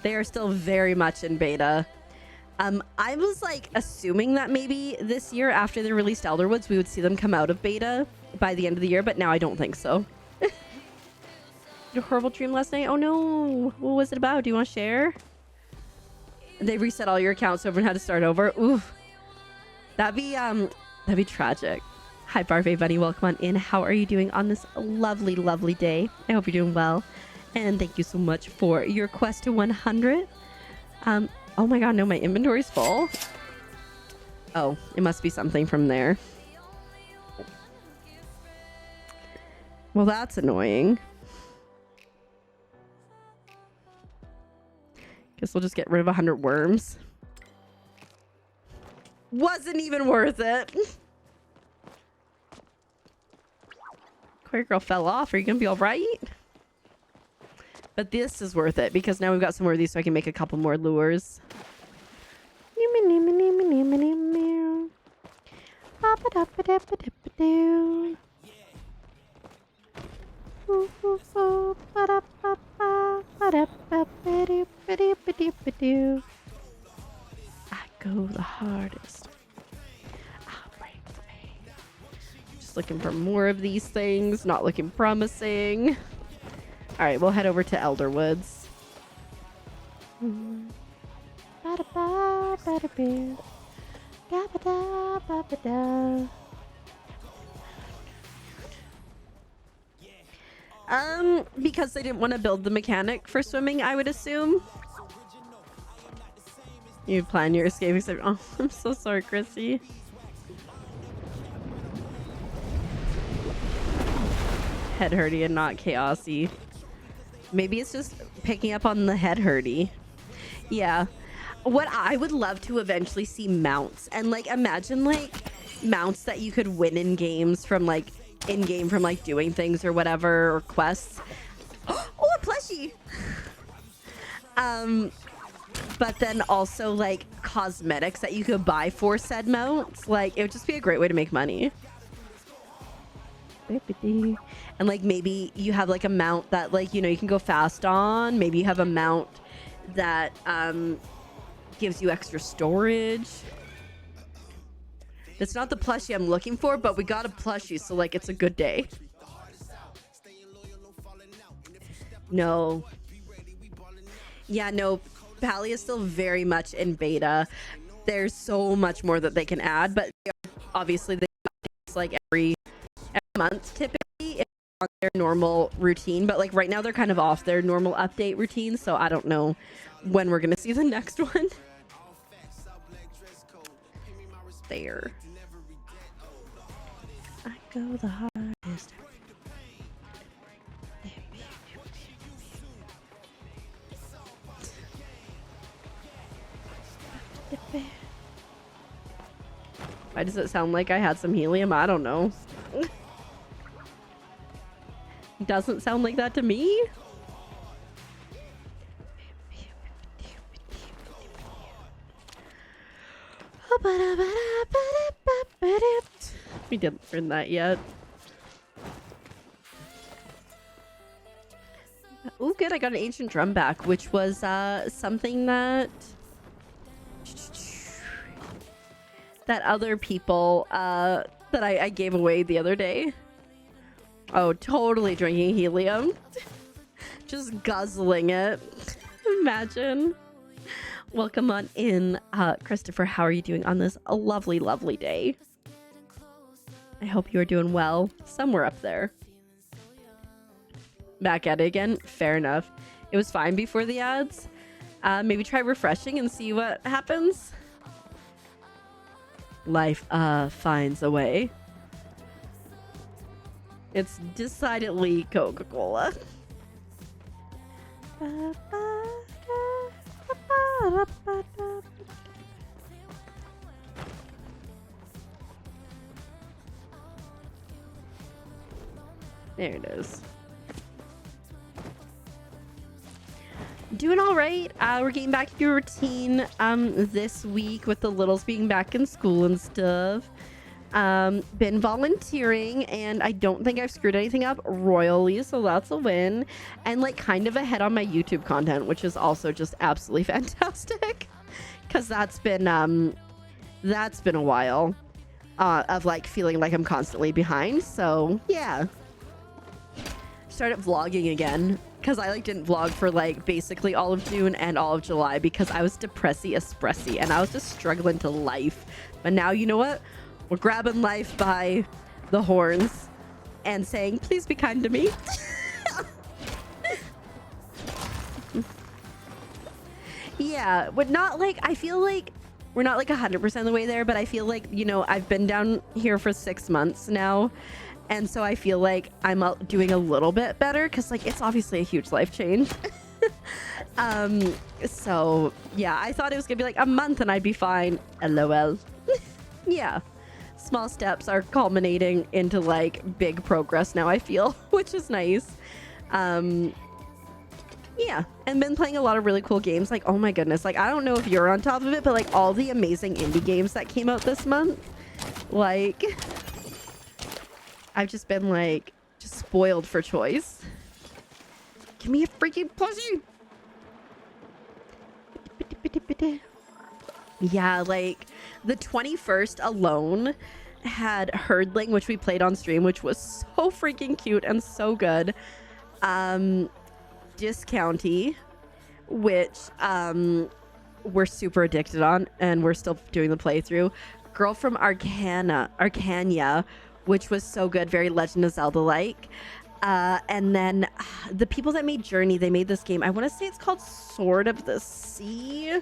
they are still very much in beta. I was like assuming that maybe this year after they released Elderwoods, we would see them come out of beta by the end of the year, but now I don't think so. A horrible dream last night. Oh no, what was it about? Do you want to share? They reset all your accounts over and had to start over. Oof, that'd be tragic. Hi Barvey buddy, welcome on in. How are you doing on this lovely day? I hope you're doing well, and thank you so much for your quest to 100. Oh my god, no, my inventory's full. Oh, it must be something from there. Well, that's annoying. Guess we'll just get rid of 100 worms. Wasn't even worth it. Queer girl fell off. Are you gonna be all right? But this is worth it because now we've got some more of these so I can make a couple more lures. I go the hardest. I'll break the pain. Just looking for more of these things. Not looking promising. All right, we'll head over to Elderwoods. Because they didn't want to build the mechanic for swimming, I would assume. You plan your escape except oh, I'm so sorry, Chrissy. Head hurty and not chaosy. Maybe it's just picking up on the head hurty. Yeah. What I would love to eventually see mounts, and like imagine like mounts that you could win in games from like in game from like doing things or whatever, or quests. Oh, a plushie. But then also like cosmetics that you could buy for said mounts. Like it would just be a great way to make money. And like maybe you have like a mount that like, you know, you can go fast on. Maybe you have a mount that gives you extra storage. It's not the plushie I'm looking for, but we got a plushie, so like it's a good day. No. Yeah, no, Palia is still very much in beta. There's so much more that they can add, but obviously they updates like every month typically on their normal routine, but like right now they're kind of off their normal update routine, so I don't know when we're gonna see the next one. There. I go the hardest. Why does it sound like I had some helium? I don't know. Doesn't sound like that to me. We didn't learn that yet. Oh, good. I got an ancient drum back, which was something that other people that I gave away the other day. Oh, totally drinking helium. Just guzzling it. Imagine. Welcome on in, Christopher. How are you doing on this lovely, lovely day? I hope you are doing well. Somewhere up there. Back at it again. Fair enough. It was fine before the ads. Maybe try refreshing and see what happens. Life finds a way. It's decidedly Coca-Cola. There it is. Doing all right. We're getting back to your routine this week with the littles being back in school and stuff. Been volunteering, and I don't think I've screwed anything up royally, so that's a win. And like kind of ahead on my YouTube content, which is also just absolutely fantastic, because that's been a while of like feeling like I'm constantly behind. So yeah, started vlogging again, because I like didn't vlog for like basically all of June and all of July because I was depressy espressy and I was just struggling to life. But now, you know what? We're grabbing life by the horns and saying, please be kind to me. Yeah, but not like, I feel like we're not like 100% of the way there, but I feel like, you know, I've been down here for 6 months now. And so I feel like I'm doing a little bit better because like it's obviously a huge life change. So yeah, I thought it was gonna be like a month and I'd be fine. LOL. Yeah. Small steps are culminating into like big progress now, I feel, which is nice. Yeah, and been playing a lot of really cool games. Like, oh my goodness, like I don't know if you're on top of it, but like all the amazing indie games that came out this month, like I've just been like just spoiled for choice. Give me a freaking plushie. Yeah, like the 21st alone had Herdling, which we played on stream, which was so freaking cute and so good. Discounty, which we're super addicted on and we're still doing the playthrough. Girl from Arcania, which was so good, very Legend of Zelda like. And then the people that made Journey, they made this game, I want to say it's called Sword of the Sea.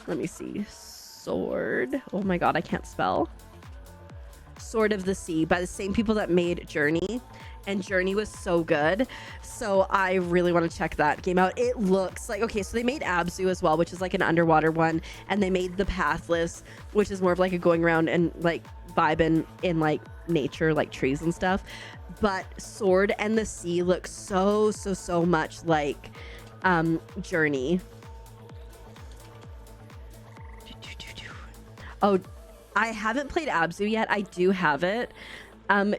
Let me see. Sword. Oh my god, I can't spell. Sword of the Sea by the same people that made Journey. And Journey was so good. So I really want to check that game out. It looks like, okay, so they made Abzu as well, which is like an underwater one. And they made The Pathless, which is more of like a going around and like vibing in like nature, like trees and stuff. But Sword and the Sea looks so much like Journey. Oh, I haven't played Abzu yet. I do have it.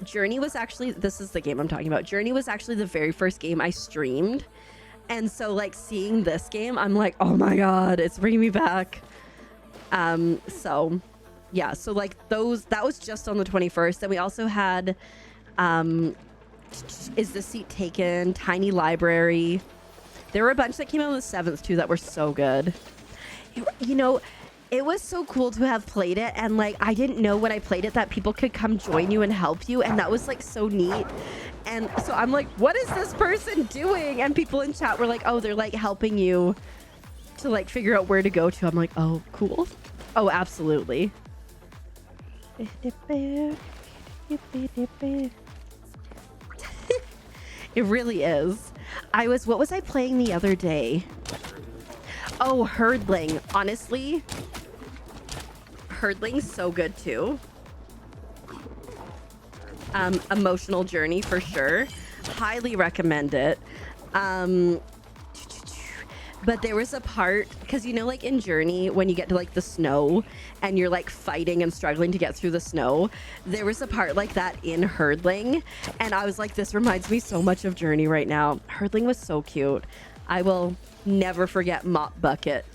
Journey was actually, this is the game I'm talking about. Journey was actually the very first game I streamed. And so like seeing this game, I'm like, oh my God, it's bringing me back. So yeah, so like those, that was just on the 21st. Then we also had, Is the Seat Taken, Tiny Library. There were a bunch that came out on the 7th too that were so good. You know, it was so cool to have played it, and like I didn't know when I played it that people could come join you and help you, and that was like so neat. And so I'm like, what is this person doing? And people in chat were like, oh, they're like helping you to like figure out where to go to. I'm like, oh, cool. Oh, absolutely. It really is. What was I playing the other day? Oh, Herdling. Honestly, Herdling's so good too. Emotional Journey for sure. Highly recommend it. But there was a part, because you know, like in Journey, when you get to like the snow and you're like fighting and struggling to get through the snow, there was a part like that in Herdling. And I was like, this reminds me so much of Journey right now. Herdling was so cute. I will never forget Mop Bucket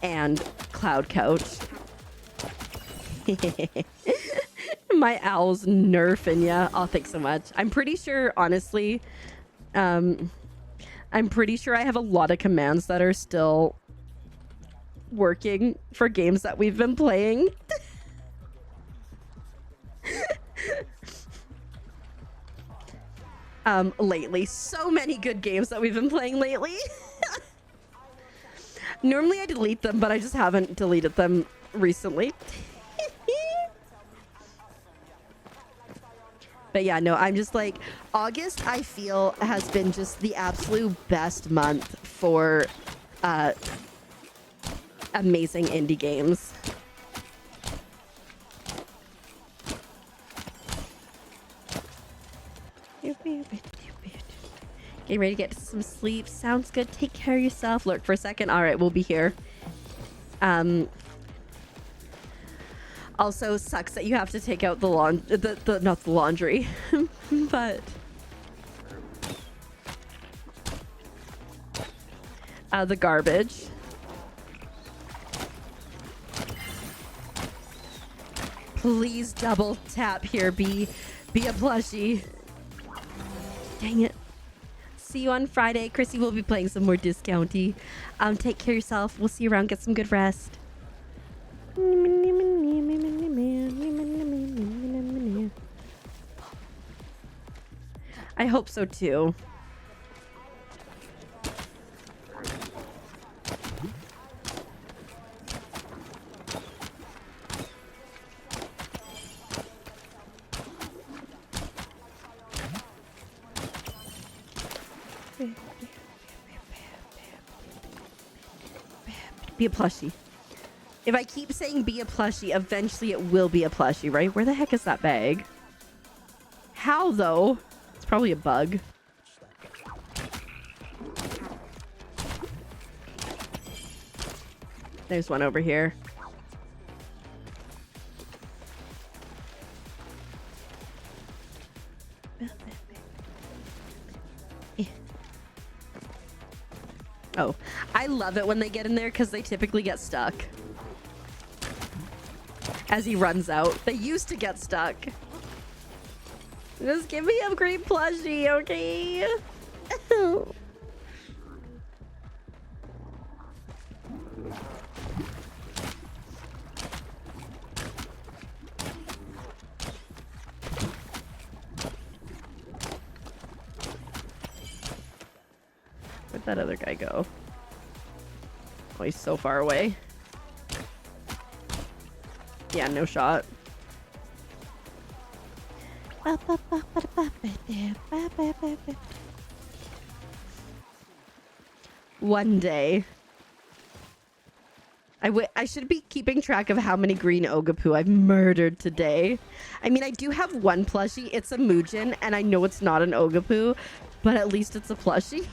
and Cloud Couch. My owl's nerfing ya. Oh, thanks so much. I'm pretty sure, honestly, I'm pretty sure I have a lot of commands that are still working for games that we've been playing. Lately. So many good games that we've been playing lately. Normally I delete them, but I just haven't deleted them recently. But yeah, no, I'm just like, August, I feel, has been just the absolute best month for amazing indie games. Getting ready to get some sleep. Sounds good. Take care of yourself. Lurk for a second. All right, we'll be here. Also sucks that you have to take out the not the laundry, but the garbage. Please double tap here, be a plushie. Dang it. See you on Friday. Chrissy will be playing some more discounty. Take care of yourself. We'll see you around. Get some good rest. I hope so too. Be a plushie. If I keep saying be a plushie, eventually it will be a plushie, right? Where the heck is that bag? How, though? It's probably a bug. There's one over here. Oh, I love it when they get in there because they typically get stuck. As he runs out. They used to get stuck. Just give me a great plushie, okay? Where'd that other guy go? Oh, he's so far away. Yeah, no shot. One day. I should be keeping track of how many green ogopuu I've murdered today. I mean, I do have one plushie. It's a Muujin, and I know it's not an ogopuu, but at least it's a plushie.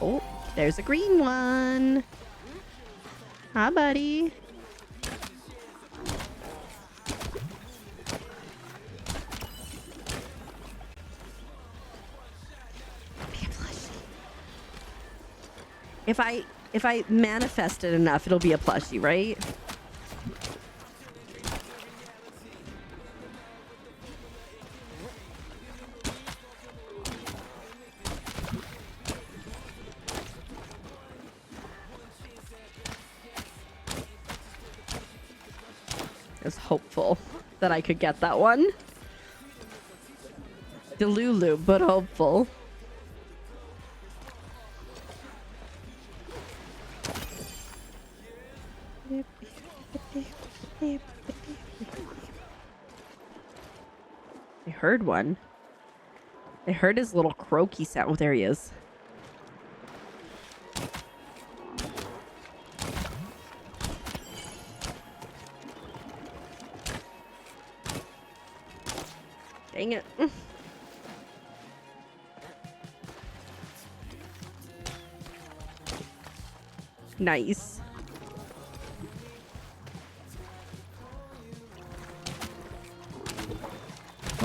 Oh, there's a green one. Hi, buddy. If I manifest it enough, it'll be a plushie, right? I was hopeful that I could get that one. Delulu, but hopeful. I heard one. I heard his little croaky sound. Oh, there he is. Dang it. Nice.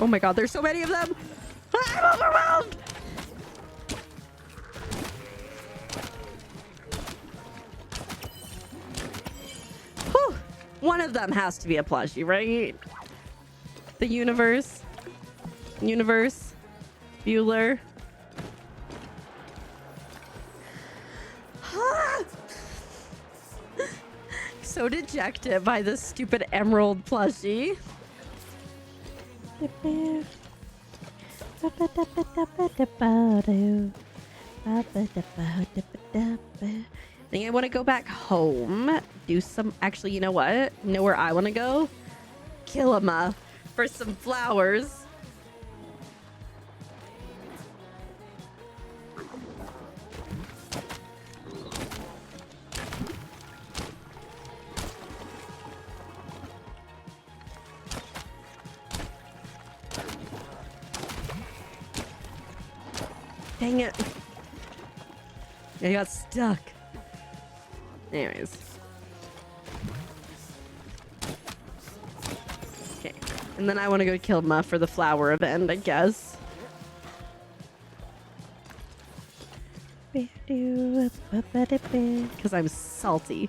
Oh my god, there's so many of them! I'm overwhelmed! Whew. One of them has to be a plushie, right? The universe. Bueller. So dejected by this stupid emerald plushie. I think I want to go back home. Do some... Actually, you know what? You know where I want to go? Kilima for some flowers. Dang it. I got stuck. Anyways. Okay. And then I want to go kill Ma for the flower event, I guess. Because I'm salty.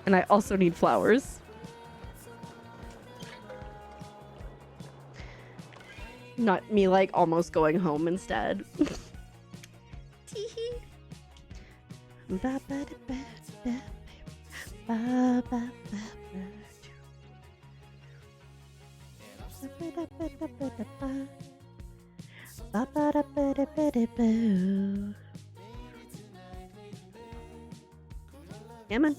And I also need flowers. Not me, like, almost going home instead. Teehee. Yeah, man.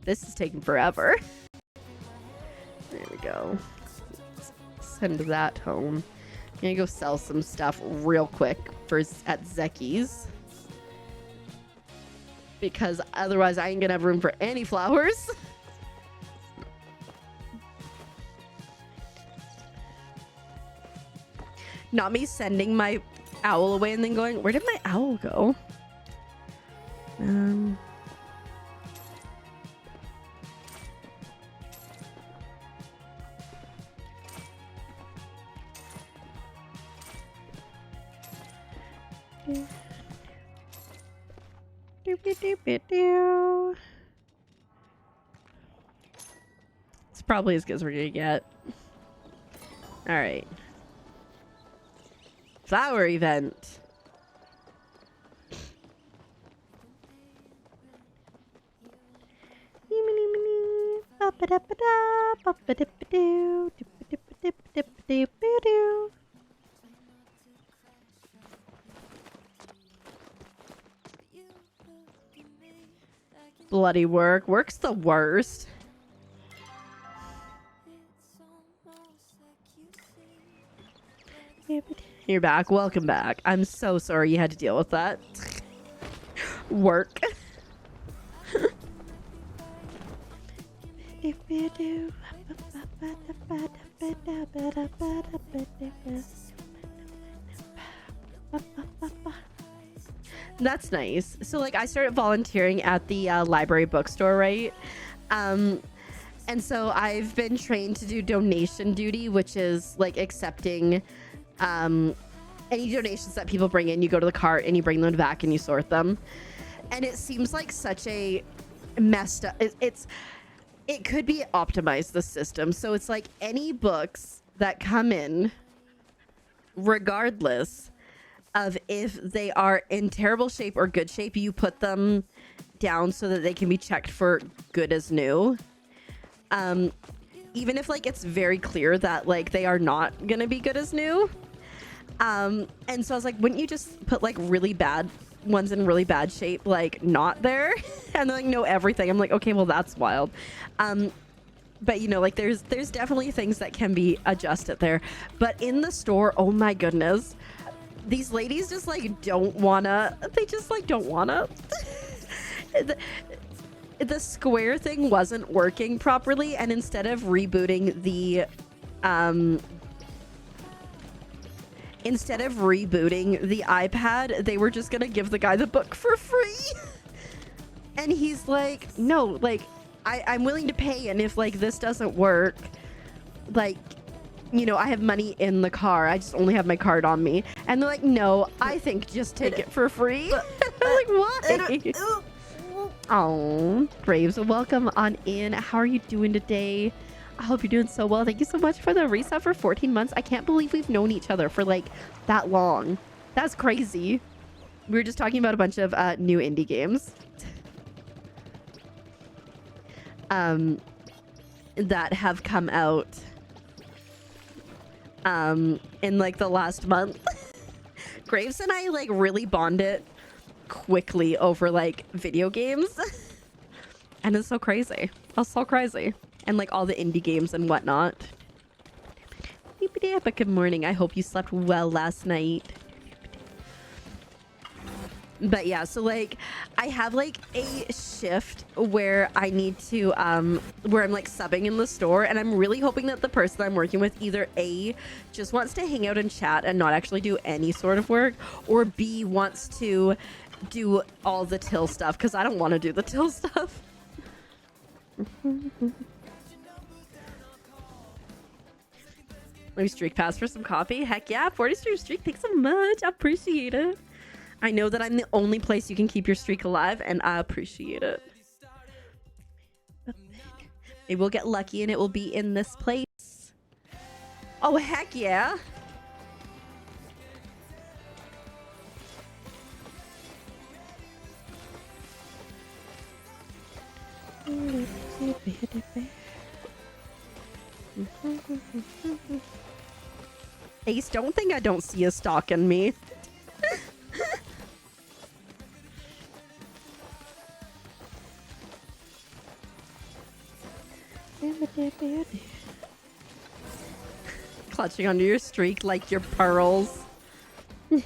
This is taking forever. There we go. Send that home. I'm gonna go sell some stuff real quick at Zeki's. Because otherwise I ain't gonna have room for any flowers. Not me sending my owl away and then going, where did my owl go? It's probably as good as we're gonna get. All right. Flower event. Bloody work. Work's the worst. You're back. Welcome back. I'm so sorry you had to deal with that. Work. That's nice. So like I started volunteering at the library bookstore, right? And so I've been trained to do donation duty, which is like accepting any donations that people bring in. You go to the cart and you bring them back and you sort them. And it seems like such a messed up. It could be optimized, the system. So it's like any books that come in, regardless of if they are in terrible shape or good shape, you put them down so that they can be checked for good as new. Even if like it's very clear that like they are not gonna be good as new. And so I was like, wouldn't you just put like really bad ones in really bad shape, like not there? And then like know everything. I'm like, okay, well that's wild. But you know, like there's definitely things that can be adjusted there. But in the store, oh my goodness, these ladies just like don't wanna. They just like don't wanna. The square thing wasn't working properly, and instead of rebooting the iPad, they were just gonna give the guy the book for free. And he's like, no, like I'm willing to pay, and if like this doesn't work, like, you know, I have money in the car, I just only have my card on me. And they're like, no, I think just take it for free. I'm like, why? Oh, Graves, welcome on in. How are you doing today? I hope you're doing so well. Thank you so much for the reset for 14 months. I can't believe we've known each other for like that long. That's crazy. We were just talking about a bunch of new indie games that have come out in like the last month. Graves and I like really bonded quickly over like video games. And it's so crazy. It's so crazy. And like all the indie games and whatnot. But good morning. I hope you slept well last night. But yeah, so like I have like a shift where I need to where I'm like subbing in the store, and I'm really hoping that the person I'm working with either A, just wants to hang out and chat and not actually do any sort of work, or B, wants to do all the till stuff, because I don't want to do the till stuff. Maybe streak pass for some coffee. Heck yeah, 40 streak. Thanks so much. I appreciate it. I know that I'm the only place you can keep your streak alive, and I appreciate it. Maybe we'll get lucky and it will be in this place. Oh, heck yeah. Ace, don't think I don't see a stalk in me. Clutching onto your streak like your pearls. Let's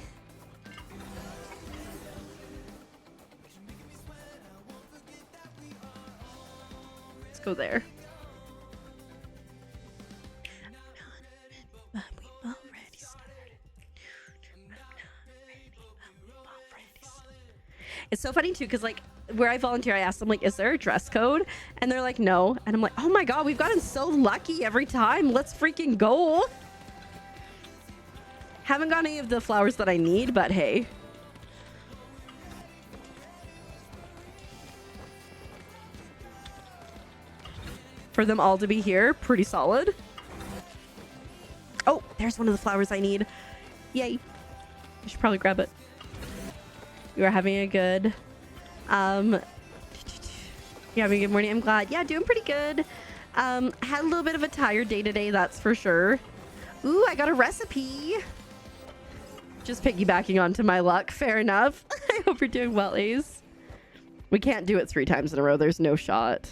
go there. It's so funny too, because like where I volunteer, I asked them like, is there a dress code? And they're like, no. And I'm like, oh my god, we've gotten so lucky every time. Let's freaking go. Haven't got any of the flowers that I need, but hey. For them all to be here, pretty solid. Oh, there's one of the flowers I need. Yay. I should probably grab it. You are having a good you're having a good morning. I'm glad. Yeah, doing pretty good. Had a little bit of a tired day today, that's for sure. Ooh, I got a recipe. Just piggybacking onto my luck. Fair enough. I hope you're doing well, Ace. We can't do it 3 times in a row. There's no shot.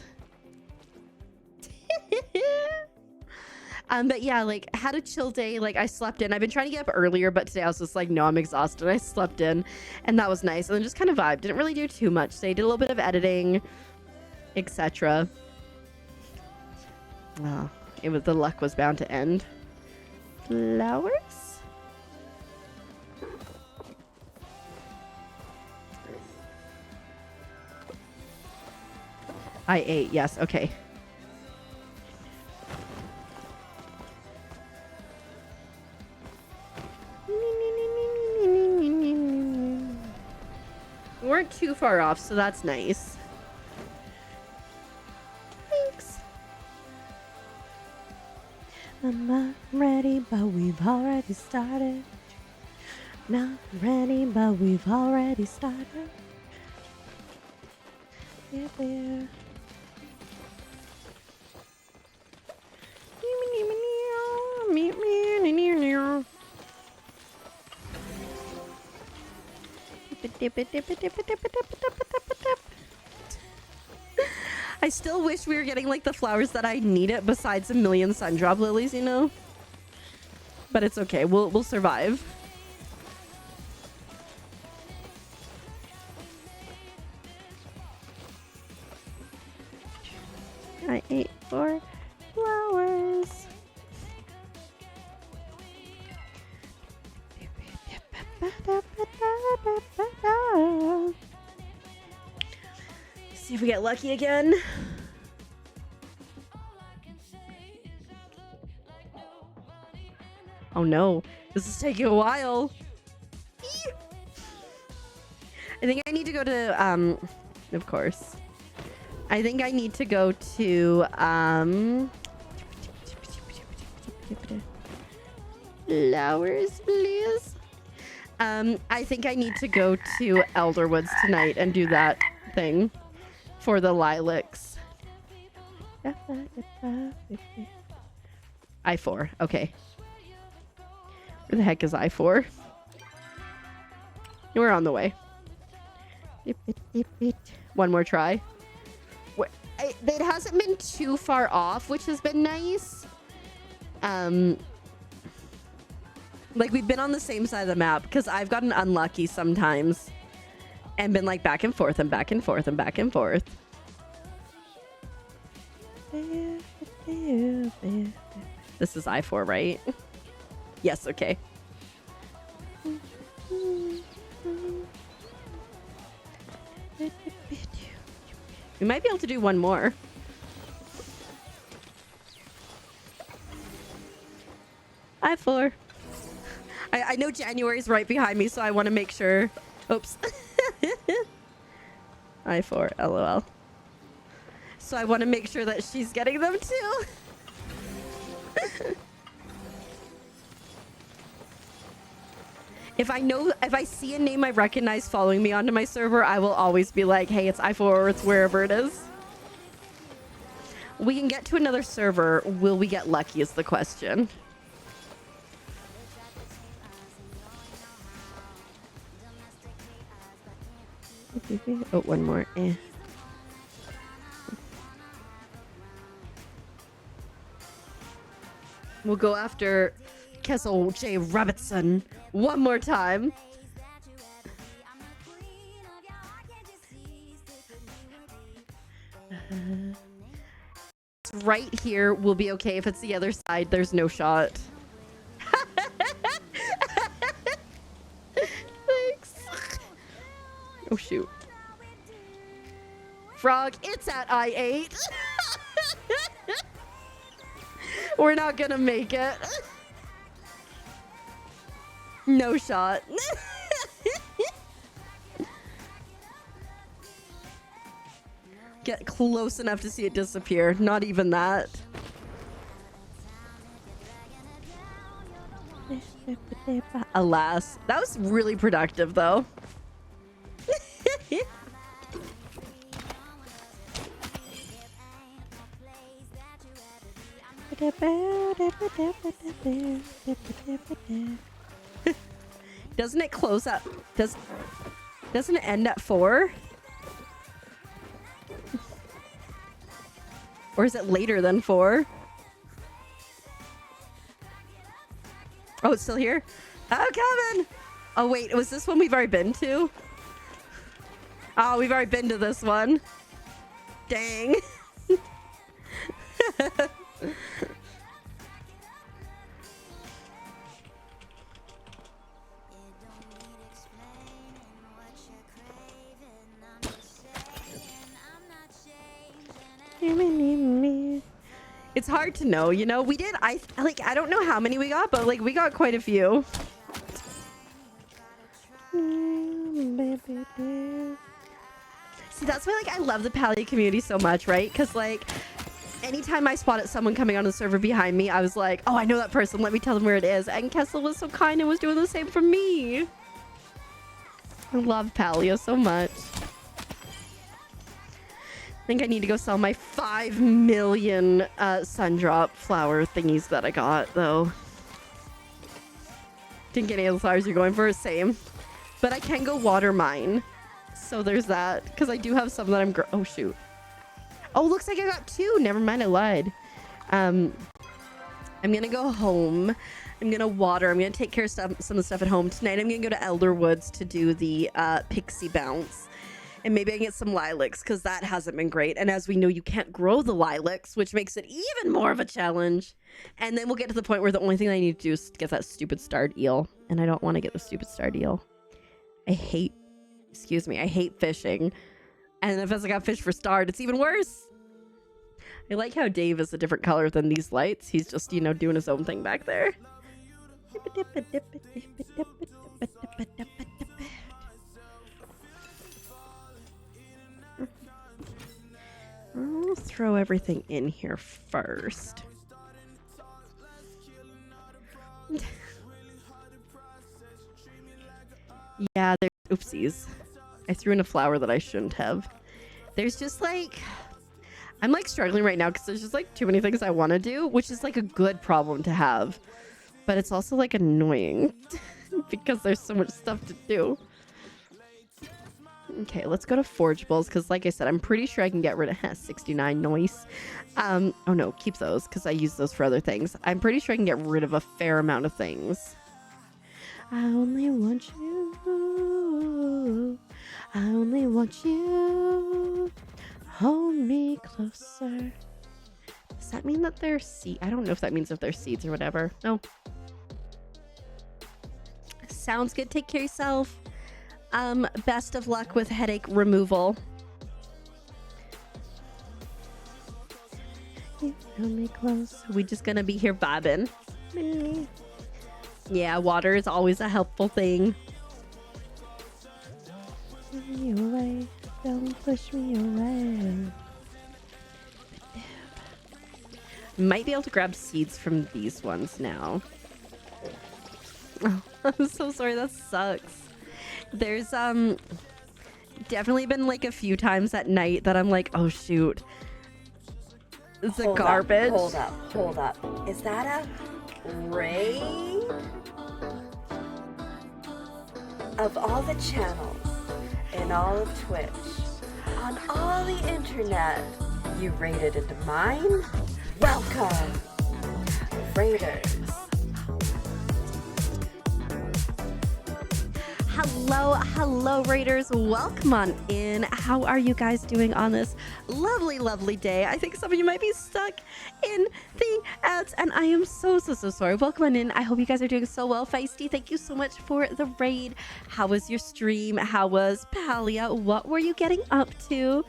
But yeah, like, had a chill day. Like, I slept in. I've been trying to get up earlier, but today I was just like, no, I'm exhausted. I slept in, and that was nice. And then just kind of vibed. Didn't really do too much today. Did a little bit of editing, etc. Oh, the luck was bound to end. Flowers? I ate, yes, okay. We weren't too far off, so that's nice. Thanks. I'm not ready, but we've already started. Not ready, but we've already started. Yeah, there. I still wish we were getting like the flowers that I needed besides a million sundrop lilies, you know? But it's okay. We'll survive. I ate 4 flowers. See if we get lucky again. Oh no, this is taking a while. I think I need to go to, of course. I think I need to go to, flowers, please. I think I need to go to Elderwoods tonight and do that thing for the lilacs. I4, okay. Where the heck is I4? We're on the way. One more try. It hasn't been too far off, which has been nice. Like, we've been on the same side of the map because I've gotten unlucky sometimes and been like back and forth and back and forth and back and forth. This is I4, right? Yes, okay. We might be able to do one more. I4. I know January's right behind me, so I want to make sure. Oops. I4, LOL. So I want to make sure that she's getting them too. If I see a name I recognize following me onto my server, I will always be like, hey, it's I4 or it's wherever it is. We can get to another server. Will we get lucky is the question. Oh, one more. We'll go after Kessel J. Robertson one more time. Right here will be okay. If it's the other side, there's no shot. Thanks. Oh, shoot. Frog, it's at I8. We're not gonna make it. No shot. Get close enough to see it disappear. Not even that. Alas. That was really productive, though. Doesn't it close up? Doesn't it end at 4? Or is it later than 4? Oh, it's still here? Oh, Kevin! Oh, wait. Was this one we've already been to? Oh, we've already been to this one. Dang. It's hard to know, you know. We did, I don't know how many we got, but like we got quite a few. See, that's why like I love the Palia community so much, right? Because like anytime I spotted someone coming on the server behind me, I was like, oh, I know that person, let me tell them where it is. And Kessel was so kind and was doing the same for me. I love Palia so much. I think I need to go sell my 5 million sundrop flower thingies that I got, though. Didn't get any of the flowers you're going for, same. But I can go water mine. So there's that, because I do have some that I'm... Oh, shoot. Oh, looks like I got 2. Never mind, I lied. I'm going to go home. I'm going to water. I'm going to take care of some of the stuff at home. Tonight, I'm going to go to Elderwoods to do the pixie bounce. And maybe I can get some lilacs, because that hasn't been great. And as we know, you can't grow the lilacs, which makes it even more of a challenge. And then we'll get to the point where the only thing I need to do is get that stupid starred eel. And I don't want to get the stupid starred eel. I hate fishing. And if I got fish for starred, it's even worse. I like how Dave is a different color than these lights. He's just, you know, doing his own thing back there. I'll throw everything in here first. Yeah, there's oopsies. I threw in a flower that I shouldn't have. There's just like... I'm like struggling right now because there's just like too many things I want to do, which is like a good problem to have. But it's also like annoying because there's so much stuff to do. Okay, let's go to Forgeables because like I said, I'm pretty sure I can get rid of 69 noise. Oh no, keep those because I use those for other things. I'm pretty sure I can get rid of a fair amount of things. I only want you. I only want you. Hold me closer. Does that mean that they're seeds? I don't know if that means if they're seeds or whatever. No. Sounds good. Take care of yourself. Best of luck with headache removal. Hold me close. We just gonna be here vibing. Yeah, water is always a helpful thing. Push me away. Don't push me away. Might be able to grab seeds from these ones now. Oh, I'm so sorry. That sucks. There's definitely been like a few times at night that I'm like, oh shoot. It's a garbage. Hold up. Is that a raid? Of all the channels in all of Twitch, on all the internet, you raided into mine? Welcome, raiders. Hello raiders, welcome on in. How are you guys doing on this lovely day? I think some of you might be stuck in the ads and I am so sorry. Welcome on in. I hope you guys are doing so well. Feisty, thank you so much for the raid. How was your stream? How was Palia? What were you getting up to?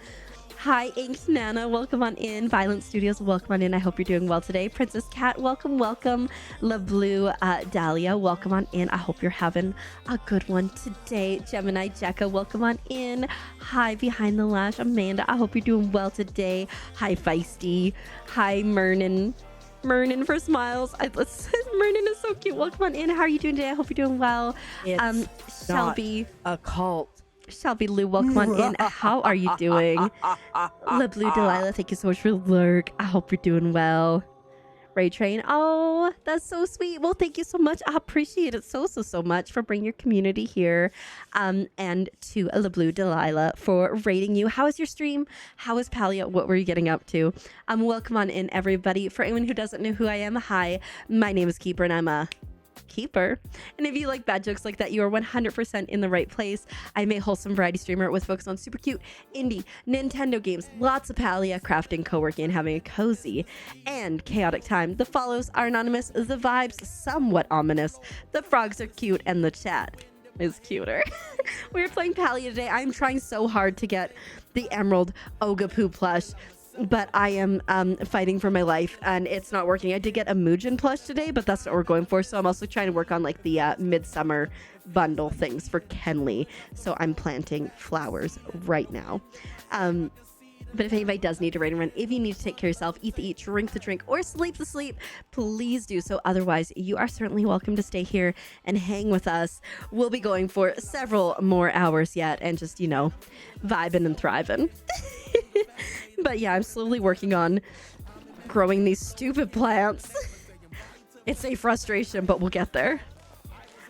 Hi, Inked Nana, welcome on in. Violent Studios, welcome on in. I hope you're doing well today. Princess Cat, welcome. La Blue Dahlia, welcome on in. I hope you're having a good one today. Gemini Jekka, welcome on in. Hi, Behind the Lash, Amanda, I hope you're doing well today. Hi, Feisty. Hi, Mernin for smiles. Mernin is so cute. Welcome on in. How are you doing today? I hope you're doing well. It's Shelby. not a cult. Shelby Lou, welcome on in. How are you doing? La Blue Delilah, thank you so much for the lurk. I hope you're doing well. Ray Train. Oh, that's so sweet. Well, thank you so much. I appreciate it so much for bringing your community here. And to La Blue Delilah for rating you. How was your stream? How was Palia? What were you getting up to? Welcome on in, everybody. For anyone who doesn't know who I am, hi, my name is Keeper and I'm a keeper. And if you like bad jokes like that, you are 100% in the right place. I'm a wholesome variety streamer with focus on super cute indie Nintendo games, lots of Palia, crafting, co-working, and having a cozy and chaotic time. The follows are anonymous, the vibes somewhat ominous, the frogs are cute, and the chat is cuter. We're playing Palia today. I'm trying so hard to get the Emerald Ogopuu plush, but I am fighting for my life and it's not working. I did get a Mugen plush today, but that's not what we're going for. So I'm also trying to work on like the midsummer bundle things for Kenley. So I'm planting flowers right now. But if anybody does need to raid and run, if you need to take care of yourself, eat the eat, drink the drink, or sleep the sleep, please do so. Otherwise, you are certainly welcome to stay here and hang with us. We'll be going for several more hours yet and just, you know, vibing and thriving. But yeah, I'm slowly working on growing these stupid plants. It's a frustration, but we'll get there.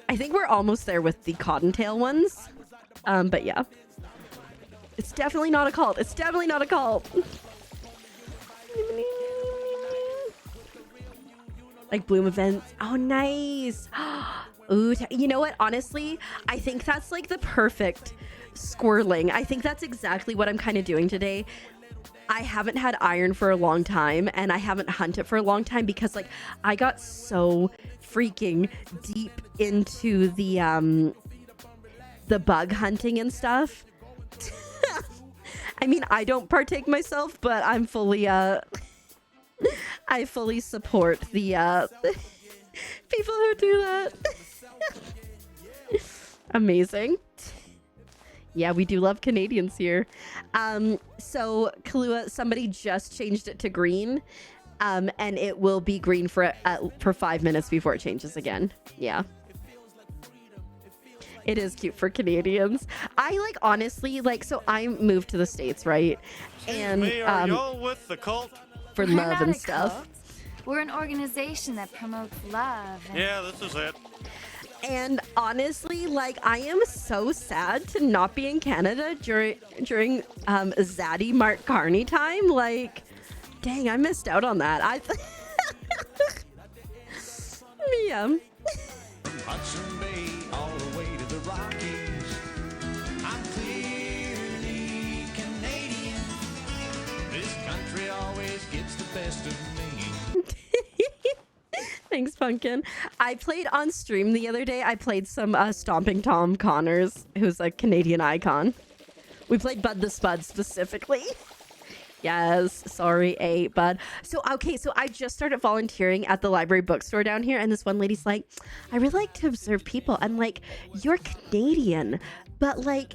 I think we're almost there with the cottontail ones. But yeah. It's definitely not a cult. It's definitely not a cult. Like bloom events. Oh, nice. Ooh, you know what? Honestly, I think that's like the perfect squirreling. I think that's exactly what I'm kind of doing today. I haven't had iron for a long time and I haven't hunted for a long time because like I got so freaking deep into the bug hunting and stuff. I mean, I don't partake myself, but I'm fully I fully support the people who do that. Amazing. Yeah, we do love Canadians here. So Kahlua, somebody just changed it to green, and it will be green for 5 minutes before it changes again. Yeah. It is cute for Canadians. I like, honestly, like, so I moved to the States, right? And me, are y'all with the cult? for We're love not and a stuff. cult. We're an organization that promotes love. And Yeah, this is it. And honestly, like, I am so sad to not be in Canada during Zaddy Mark Carney time. Like, dang, I missed out on that. Yeah. Hudson Bay all the way to the Rockies. I'm clearly Canadian. This country always gets the best of me. Thanks, Pumpkin. I played on stream the other day. I played some Stomping Tom Connors, who's a Canadian icon. We played Bud the Spud specifically. Yes, sorry, Bud. So, okay, so I just started volunteering at the library bookstore down here, and this one lady's like, I really like to observe people. I'm like, you're Canadian, but like,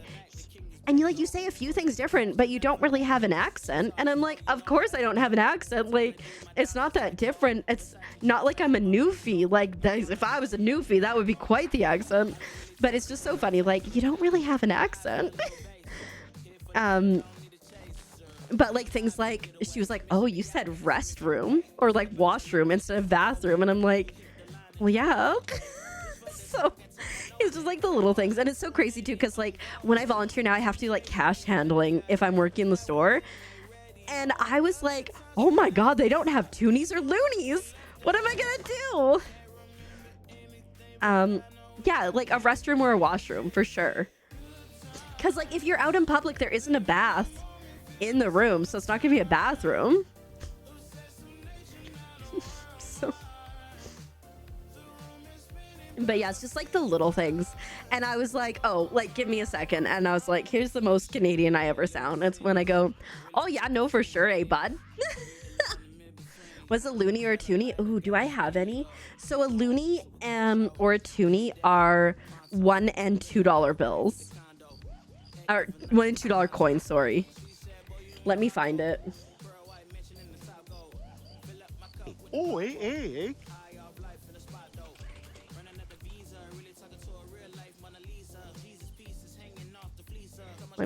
and you say a few things different, but you don't really have an accent. And I'm like, of course I don't have an accent. Like, it's not that different. It's not like I'm a newfie. Like, if I was a newfie, that would be quite the accent. But it's just so funny. Like, you don't really have an accent. But like things like, she was like, oh, you said restroom or like washroom instead of bathroom. And I'm like, well, yeah. So it's just like the little things. And it's so crazy too, because like when I volunteer now, I have to do like cash handling if I'm working in the store. And I was like, oh my God, they don't have toonies or loonies. What am I gonna do? Yeah, like a restroom or a washroom for sure. Because like if you're out in public, there isn't a bath in the room, so it's not gonna be a bathroom. So, but yeah, it's just like the little things. And I was like, oh, like give me a second. And I was like, here's the most Canadian I ever sound. It's when I go, oh yeah, no, for sure, bud. Was a loonie or a toonie? Ooh, do I have any? So a loonie or a toonie are $1 and $2 bills, or $1 and $2 coins. Sorry. Let me find it. Oh, hey.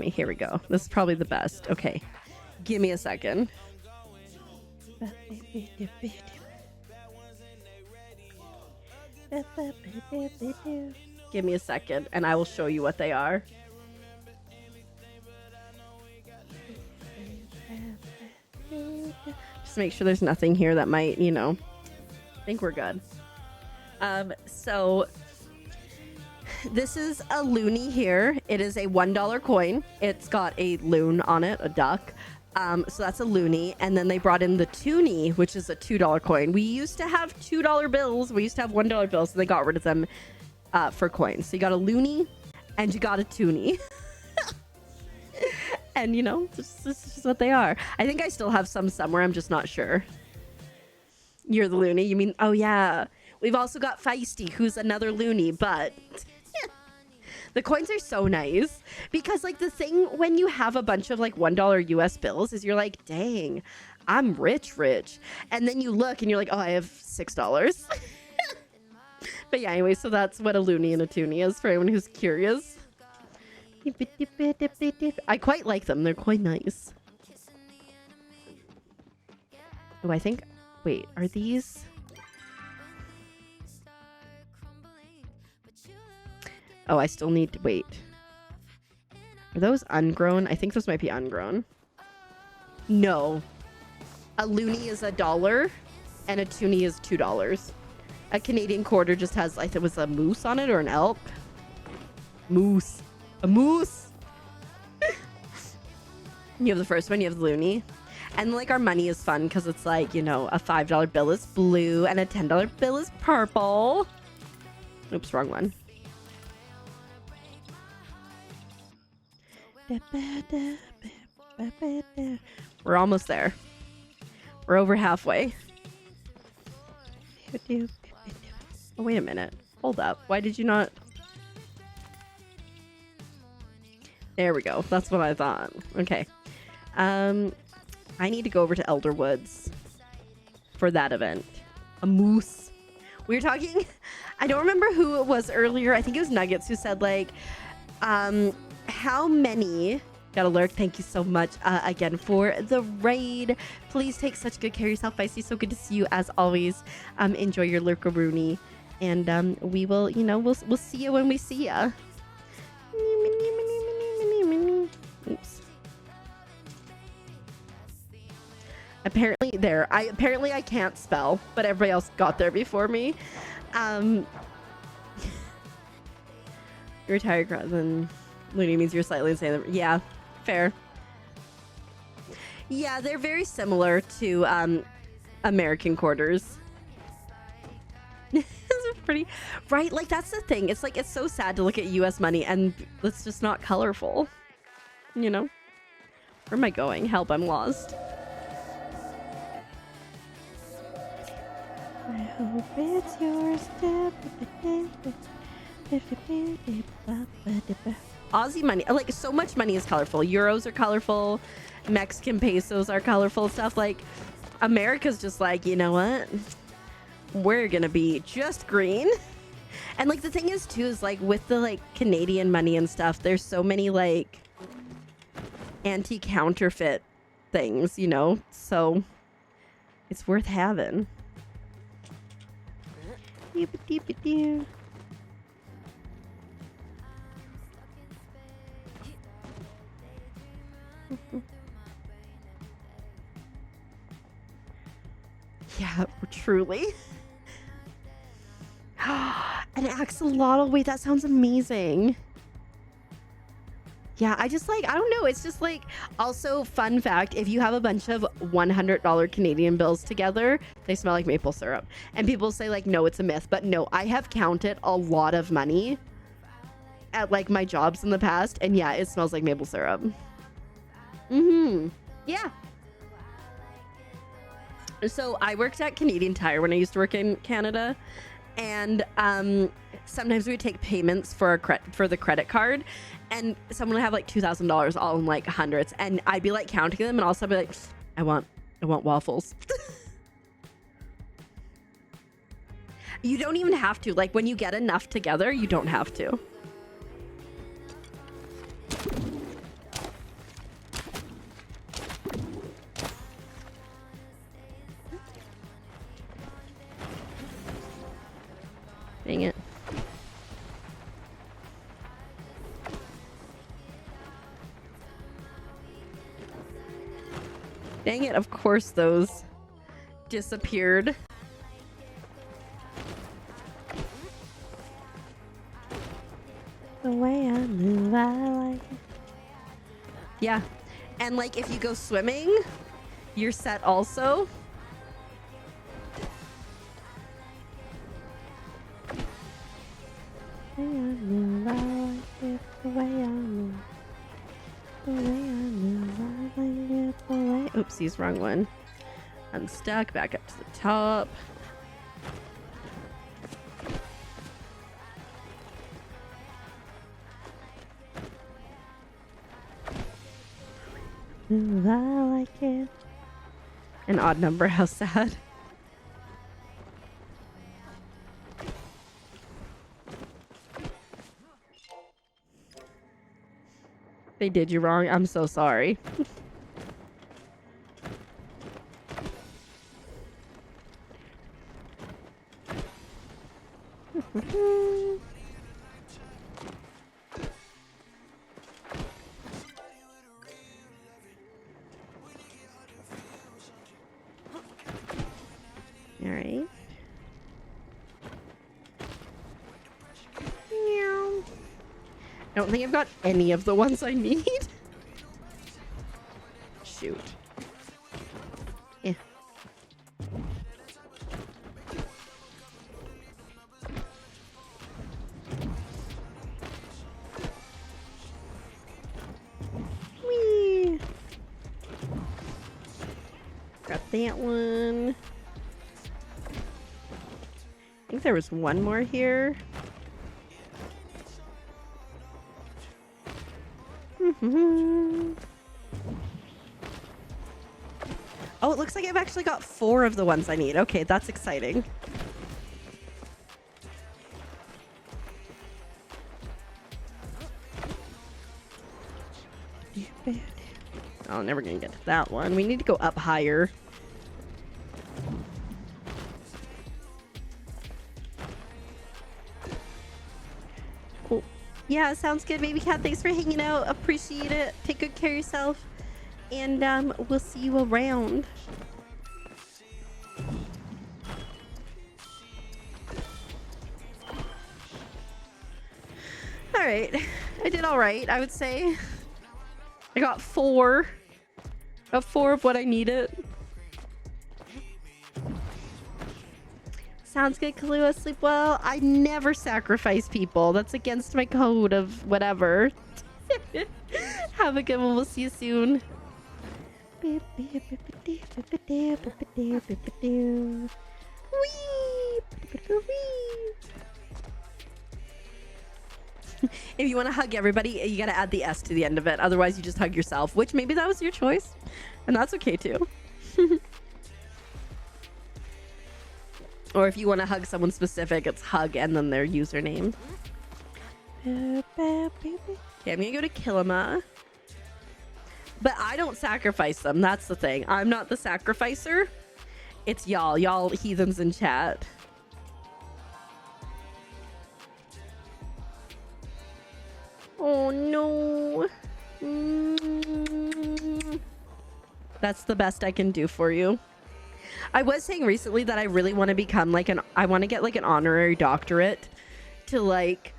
Here we go. This is probably the best. Okay. Give me a second. Give me a second and I will show you what they are. Just make sure there's nothing here that might, you know, I think we're good. So this is a loonie here. It is a $1 coin. It's got a loon on it, a duck. So that's a loonie. And then they brought in the toonie, which is a $2 coin. We used to have $2 bills. We used to have $1 bills, so they got rid of them for coins. So you got a loonie and you got a toonie. And, you know, this is just what they are. I think I still have some somewhere. I'm just not sure. You're the loonie. You mean, oh, yeah. We've also got Feisty, who's another loonie, but the coins are so nice because, like, the thing when you have a bunch of, like, $1 US bills is you're like, dang, I'm rich. And then you look and you're like, oh, I have $6. But yeah, anyway, so that's what a loonie and a toonie is for anyone who's curious. I quite like them. They're quite nice. Oh, I think... Wait, are these... Oh, I still need to... Wait. Are those ungrown? I think those might be ungrown. No. A loonie is $1 and a toonie is $2. A Canadian quarter just has... I think it was a moose on it or an elk. Moose. A moose. You have the first one, you have the loonie. And like our money is fun because it's like, you know, a $5 bill is blue and a $10 bill is purple. Oops, wrong one. We're almost there. We're over halfway. Oh, wait a minute. Hold up. Why did you not... There we go. That's what I thought. Okay. I need to go over to Elderwoods for that event. A moose. We were talking... I don't remember who it was earlier. I think it was Nuggets who said, like, how many... Got a lurk. Thank you so much again for the raid. Please take such good care of yourself. I see. So good to see you as always. Enjoy your lurkaroonie. And we will, you know, we'll see you when we see ya. Oops. Apparently I can't spell, but everybody else got there before me. You're tired, then Looney means you're slightly insane. Yeah, fair. Yeah, they're very similar to American quarters. Pretty right, like that's the thing. It's like it's so sad to look at US money and it's just not colorful, you know. Where am I going? Help, I'm lost. I hope it's yours. Aussie money, like so much money is colorful. Euros are colorful, Mexican pesos are colorful, stuff. Like America's just like, you know what, we're gonna be just green. And like the thing is too is like with the like Canadian money and stuff, there's so many like anti-counterfeit things, you know, so it's worth having. Yeah, truly. An axolotl. Wait, that sounds amazing. Yeah, I just like, I don't know. It's just like, also fun fact, if you have a bunch of $100 Canadian bills together, they smell like maple syrup. And people say like, no, it's a myth. But no, I have counted a lot of money at like my jobs in the past. And yeah, it smells like maple syrup. Yeah. So I worked at Canadian Tire when I used to work in Canada. And sometimes we would take payments for the credit card, and someone would have like $2,000 all in like hundreds, and I'd be like counting them, and also be like, I want waffles. You don't even have to. Like when you get enough together, you don't have to. Dang it, of course those disappeared. The way I move, I like it. Yeah, and like if you go swimming, you're set also. The way I move, I like it. The way I move. The way I move, I like it. The way. Oopsies, wrong one. Unstuck, back up to the top. Move, I like it. An odd number, how sad. They did you wrong. I'm so sorry. All right. Meow. I don't think I've got any of the ones I need. Shoot. Yeah. Whee! Got that one. I think there was one more here. Oh, it looks like I've actually got 4 of the ones I need. Okay, that's exciting. Oh, never gonna get to that one. We need to go up higher. Cool. Yeah, sounds good. Baby cat, thanks for hanging out. Appreciate it. Take good care of yourself. And we'll see you around. All right. I did all right, I would say. I got 4. Got 4 of what I needed. Sounds good, Kahlua. Sleep well. I never sacrifice people. That's against my code of whatever. Have a good one. We'll see you soon. Whee! If you want to hug everybody, you got to add the S to the end of it. Otherwise, you just hug yourself, which maybe that was your choice. And that's okay, too. Or if you want to hug someone specific, it's hug and then their username. Okay, I'm going to go to Kilima. But I don't sacrifice them. That's the thing. I'm not the sacrificer. It's y'all. Y'all heathens in chat. Oh, no. That's the best I can do for you. I was saying recently that I really want to become like I want to get like an honorary doctorate to like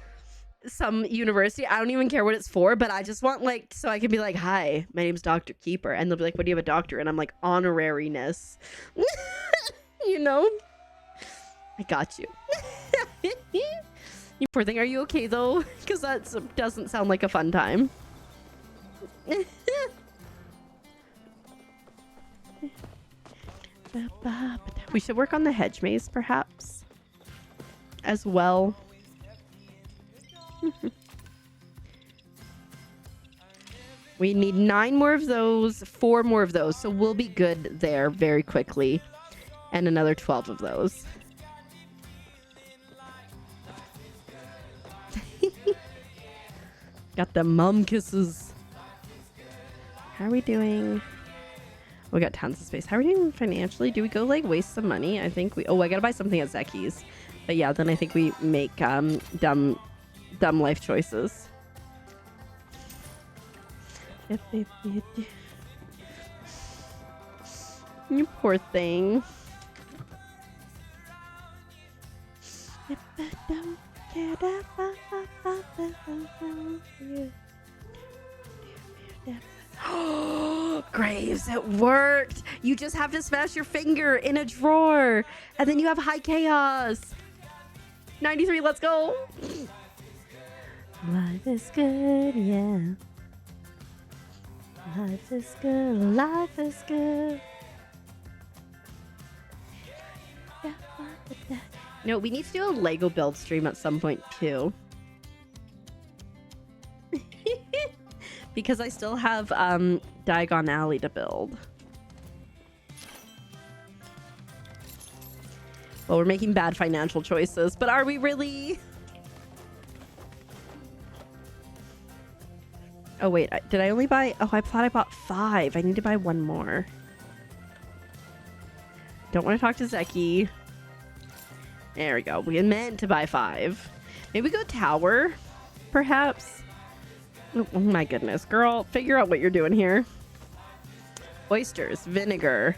some university. I don't even care what it's for, but I just want like, so I can be like, hi, my name's Dr. Keeper. And they'll be like, what do you have a doctorate? And I'm like, honorariness. You know? I got you. You poor thing. Are you okay though? Because that doesn't sound like a fun time. We should work on the hedge maze perhaps as well. We need 9 more of those, 4 more of those, so we'll be good there very quickly. And another 12 of those. Got the mum kisses. How are we doing? We got tons of space. How are we doing financially? Do we go like waste some money? I think we... Oh, I gotta buy something at Zeki's. But yeah, then I think we make dumb life choices. You poor thing. Graves, it worked. You just have to smash your finger in a drawer, and then you have high chaos. 93, let's go. Life is good, yeah. Life is good, life is good. No, we need to do a Lego build stream at some point too. Because I still have Diagon Alley to build. Well, we're making bad financial choices, but are we really? Oh wait, did I only buy? Oh, I thought I bought 5. I need to buy 1 more. Don't want to talk to Zeki. There we go. We meant to buy 5. Maybe go tower, perhaps. Oh my goodness, girl, figure out what you're doing here. Oysters, vinegar.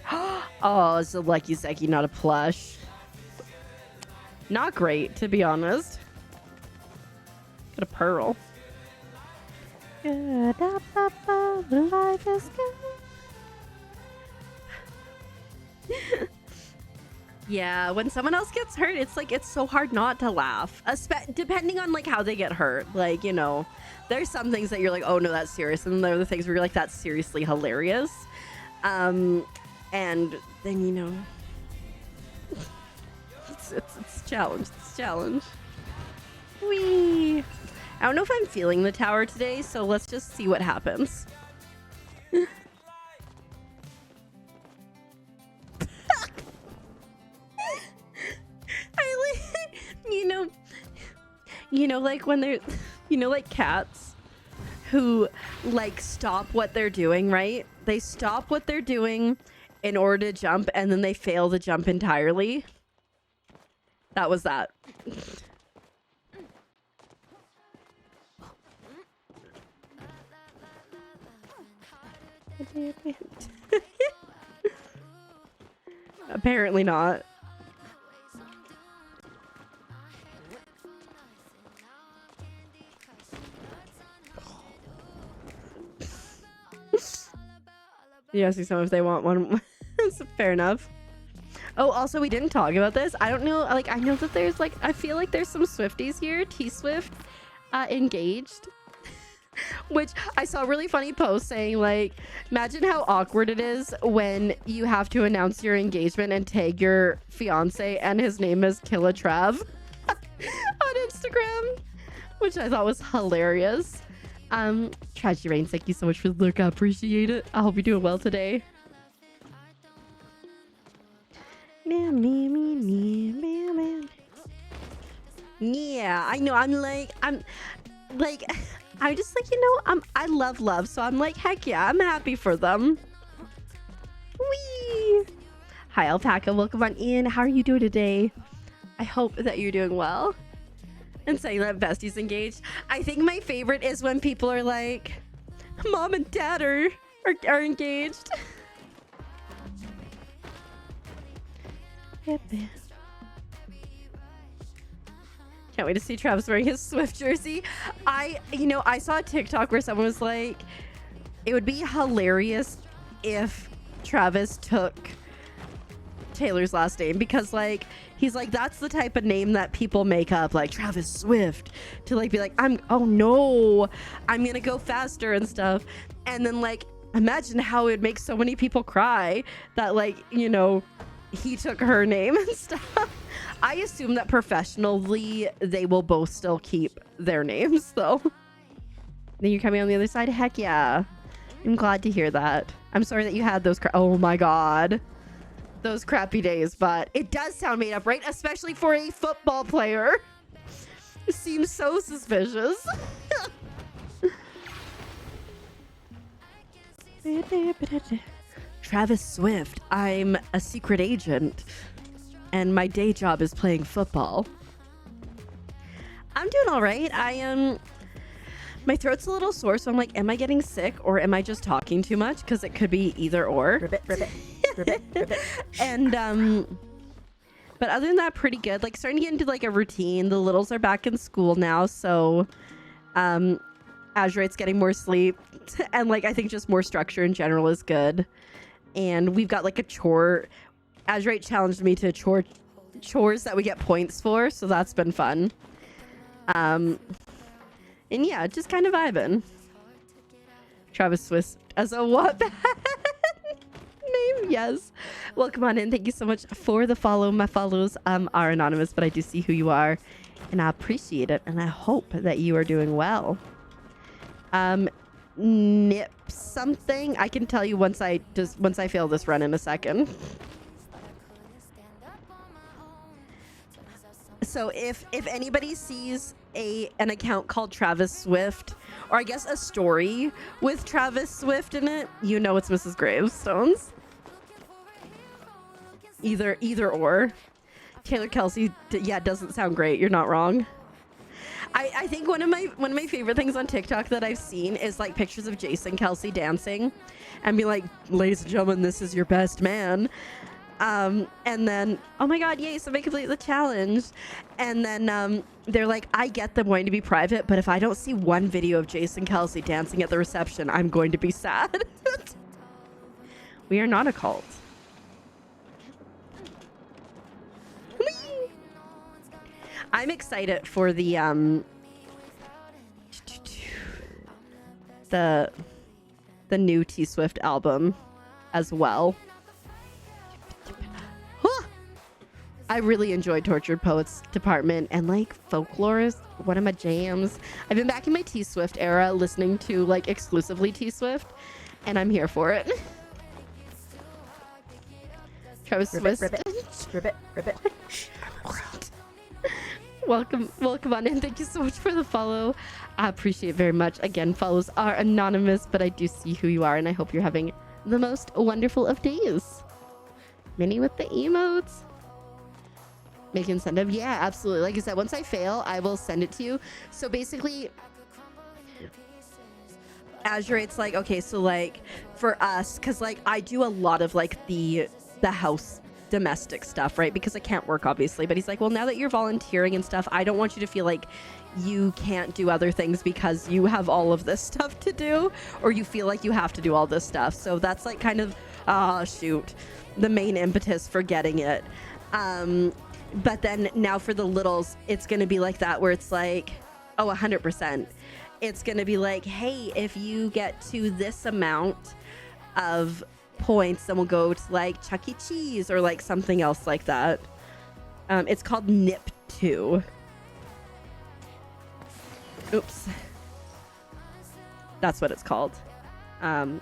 Oh, it's a lucky Zeki, not a plush. Not great, to be honest. Got a pearl. Good, life is good. Yeah, when someone else gets hurt, it's like it's so hard not to laugh. Depending on like how they get hurt, like, you know, there's some things that you're like, oh no, that's serious, and there are the things where you're like, that's seriously hilarious. And then, you know, it's a challenge. It's a challenge. Whee! I don't know if I'm feeling the tower today, so let's just see what happens. You know, like when they're, you know, like cats who like stop what they're doing, right? They stop what they're doing in order to jump, and then they fail to jump entirely. That was that. Apparently not. You ask some if they want one. Fair enough. Oh, also, we didn't talk about this. I don't know. Like, I know that there's like, I feel like there's some Swifties here. T-Swift engaged. Which I saw a really funny post saying, like, imagine how awkward it is when you have to announce your engagement and tag your fiance and his name is Killa Trav on Instagram, which I thought was hilarious. Tragedy Rain, thank you so much for the look. I appreciate it. I hope you're doing well today. Yeah, I know. I'm just like, you know, I love, so I'm like, heck yeah, I'm happy for them. Whee! Hi, Alpaca, welcome on in. How are you doing today? I hope that you're doing well. And saying that Bestie's engaged. I think my favorite is when people are like, Mom and Dad are engaged. Can't wait to see Travis wearing his Swift jersey. I saw a TikTok where someone was like, it would be hilarious if Travis took Taylor's last name, because like he's like, that's the type of name that people make up, like Travis Swift, to like be like, oh no, I'm gonna go faster and stuff. And then like, imagine how it would make so many people cry that, like, you know, he took her name and stuff. I assume that professionally they will both still keep their names though. Then you're coming on the other side. Heck yeah, I'm glad to hear that. I'm sorry that you had those oh my god, those crappy days, but it does sound made up, right? Especially for a football player. It seems so suspicious. Travis Swift, I'm a secret agent and my day job is playing football. I'm doing all right. My throat's a little sore, so I'm like, am I getting sick or am I just talking too much? Because it could be either or. Ribbit. And but other than that, pretty good. Like starting to get into like a routine. The littles are back in school now, so Azurite's getting more sleep, and like I think just more structure in general is good. And we've got like a chore. Azurite challenged me to chores that we get points for, so that's been fun. And yeah, just kind of vibing. Travis Swiss as a what name? Yes. Welcome on in. Thank you so much for the follow. My follows are anonymous, but I do see who you are, and I appreciate it, and I hope that you are doing well. Nip something. I can tell you once I fail this run in a second. So if anybody sees an account called Travis Swift, or I guess a story with Travis Swift in it, you know it's Mrs. Gravestones. Either or. Taylor Kelsey, yeah, doesn't sound great. You're not wrong. I think one of my favorite things on TikTok that I've seen is like pictures of Jason Kelsey dancing and be like, ladies and gentlemen, this is your best man. And then, oh my god, yay, somebody complete the challenge. And then they're like, I get them wanting to be private, but if I don't see one video of Jason Kelsey dancing at the reception, I'm going to be sad. We are not a cult. I'm excited for the new T Swift album as well. I really enjoyed Tortured Poets Department, and like Folklore is one of my jams. I've been back in my T Swift era listening to like exclusively T Swift, and I'm here for it. Travis Swift. Ribbit. Welcome on in. Thank you so much for the follow. I appreciate it very much. Again, follows are anonymous, but I do see who you are, and I hope you're having the most wonderful of days. Minnie with the emotes. Make incentive. Yeah, absolutely. Like I said, once I fail, I will send it to you. So basically, Azurite's like, okay, so like for us, because like I do a lot of like the house domestic stuff, right? Because I can't work, obviously. But he's like, well, now that you're volunteering and stuff, I don't want you to feel like you can't do other things because you have all of this stuff to do, or you feel like you have to do all this stuff. So that's like kind of, the main impetus for getting it. But then now for the littles, it's going to be like that, where it's like, 100%. It's going to be like, hey, if you get to this amount of points, then we'll go to like Chuck E. Cheese or like something else like that. It's called Nip 2. Oops. That's what it's called. And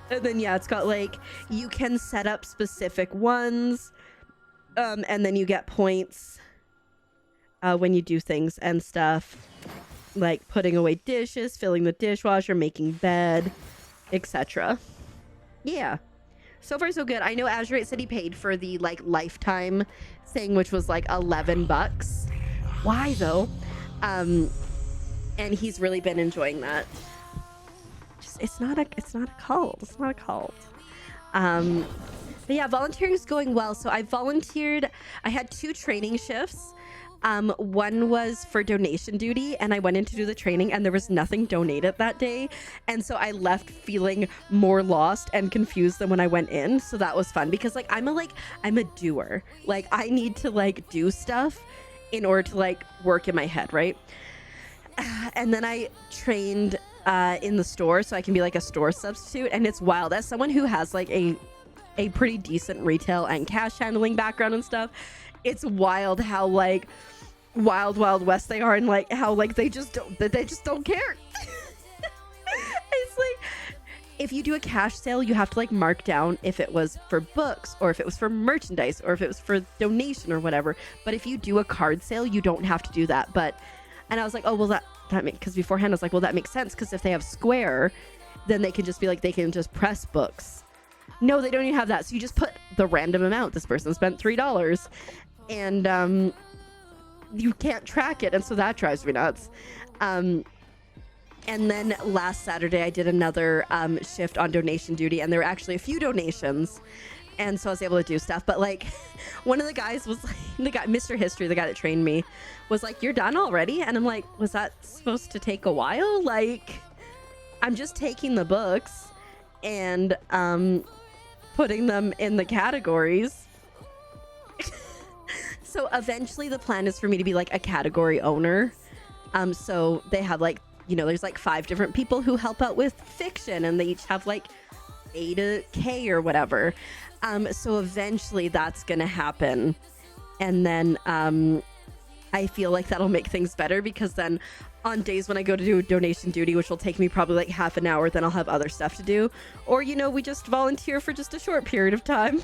then, yeah, it's got like, you can set up specific ones. And then you get points when you do things and stuff, like putting away dishes, filling the dishwasher, making bed, etc. Yeah. So far, so good. I know Azurite said he paid for the like lifetime thing, which was like $11. Why though? And he's really been enjoying that. Just it's not a cult. It's not a cult. But yeah, volunteering is going well. So I volunteered. I had 2 training shifts. One was for donation duty, and I went in to do the training, and there was nothing donated that day. And so I left feeling more lost and confused than when I went in. So that was fun because like I'm a doer. Like I need to like do stuff in order to like work in my head, right? And then I trained in the store, so I can be like a store substitute. And it's wild. As someone who has like a pretty decent retail and cash handling background and stuff, it's wild how like wild west they are, and like how like they just don't care. It's like if you do a cash sale, you have to like mark down if it was for books or if it was for merchandise or if it was for donation or whatever. But if you do a card sale, you don't have to do that. And I was like, oh well, that makes, because beforehand I was like, well, that makes sense, because if they have Square, then they can just be like, they can just press books. No, they don't even have that. So you just put the random amount. This person spent $3, and you can't track it, and so that drives me nuts. And then last Saturday I did another shift on donation duty, and there were actually a few donations And so I was able to do stuff. But like one of the guys was like, the guy, Mr. History, the guy that trained me, was like, "You're done already?" And I'm like, "Was that supposed to take a while? Like, I'm just taking the books and putting them in the categories." So eventually the plan is for me to be like a category owner. So they have like, you know, there's like 5 different people who help out with fiction, and they each have like A to K or whatever. So eventually that's gonna happen, and then I feel like that'll make things better, because then on days when I go to do donation duty, which will take me probably like half an hour, then I'll have other stuff to do, or you know, we just volunteer for just a short period of time.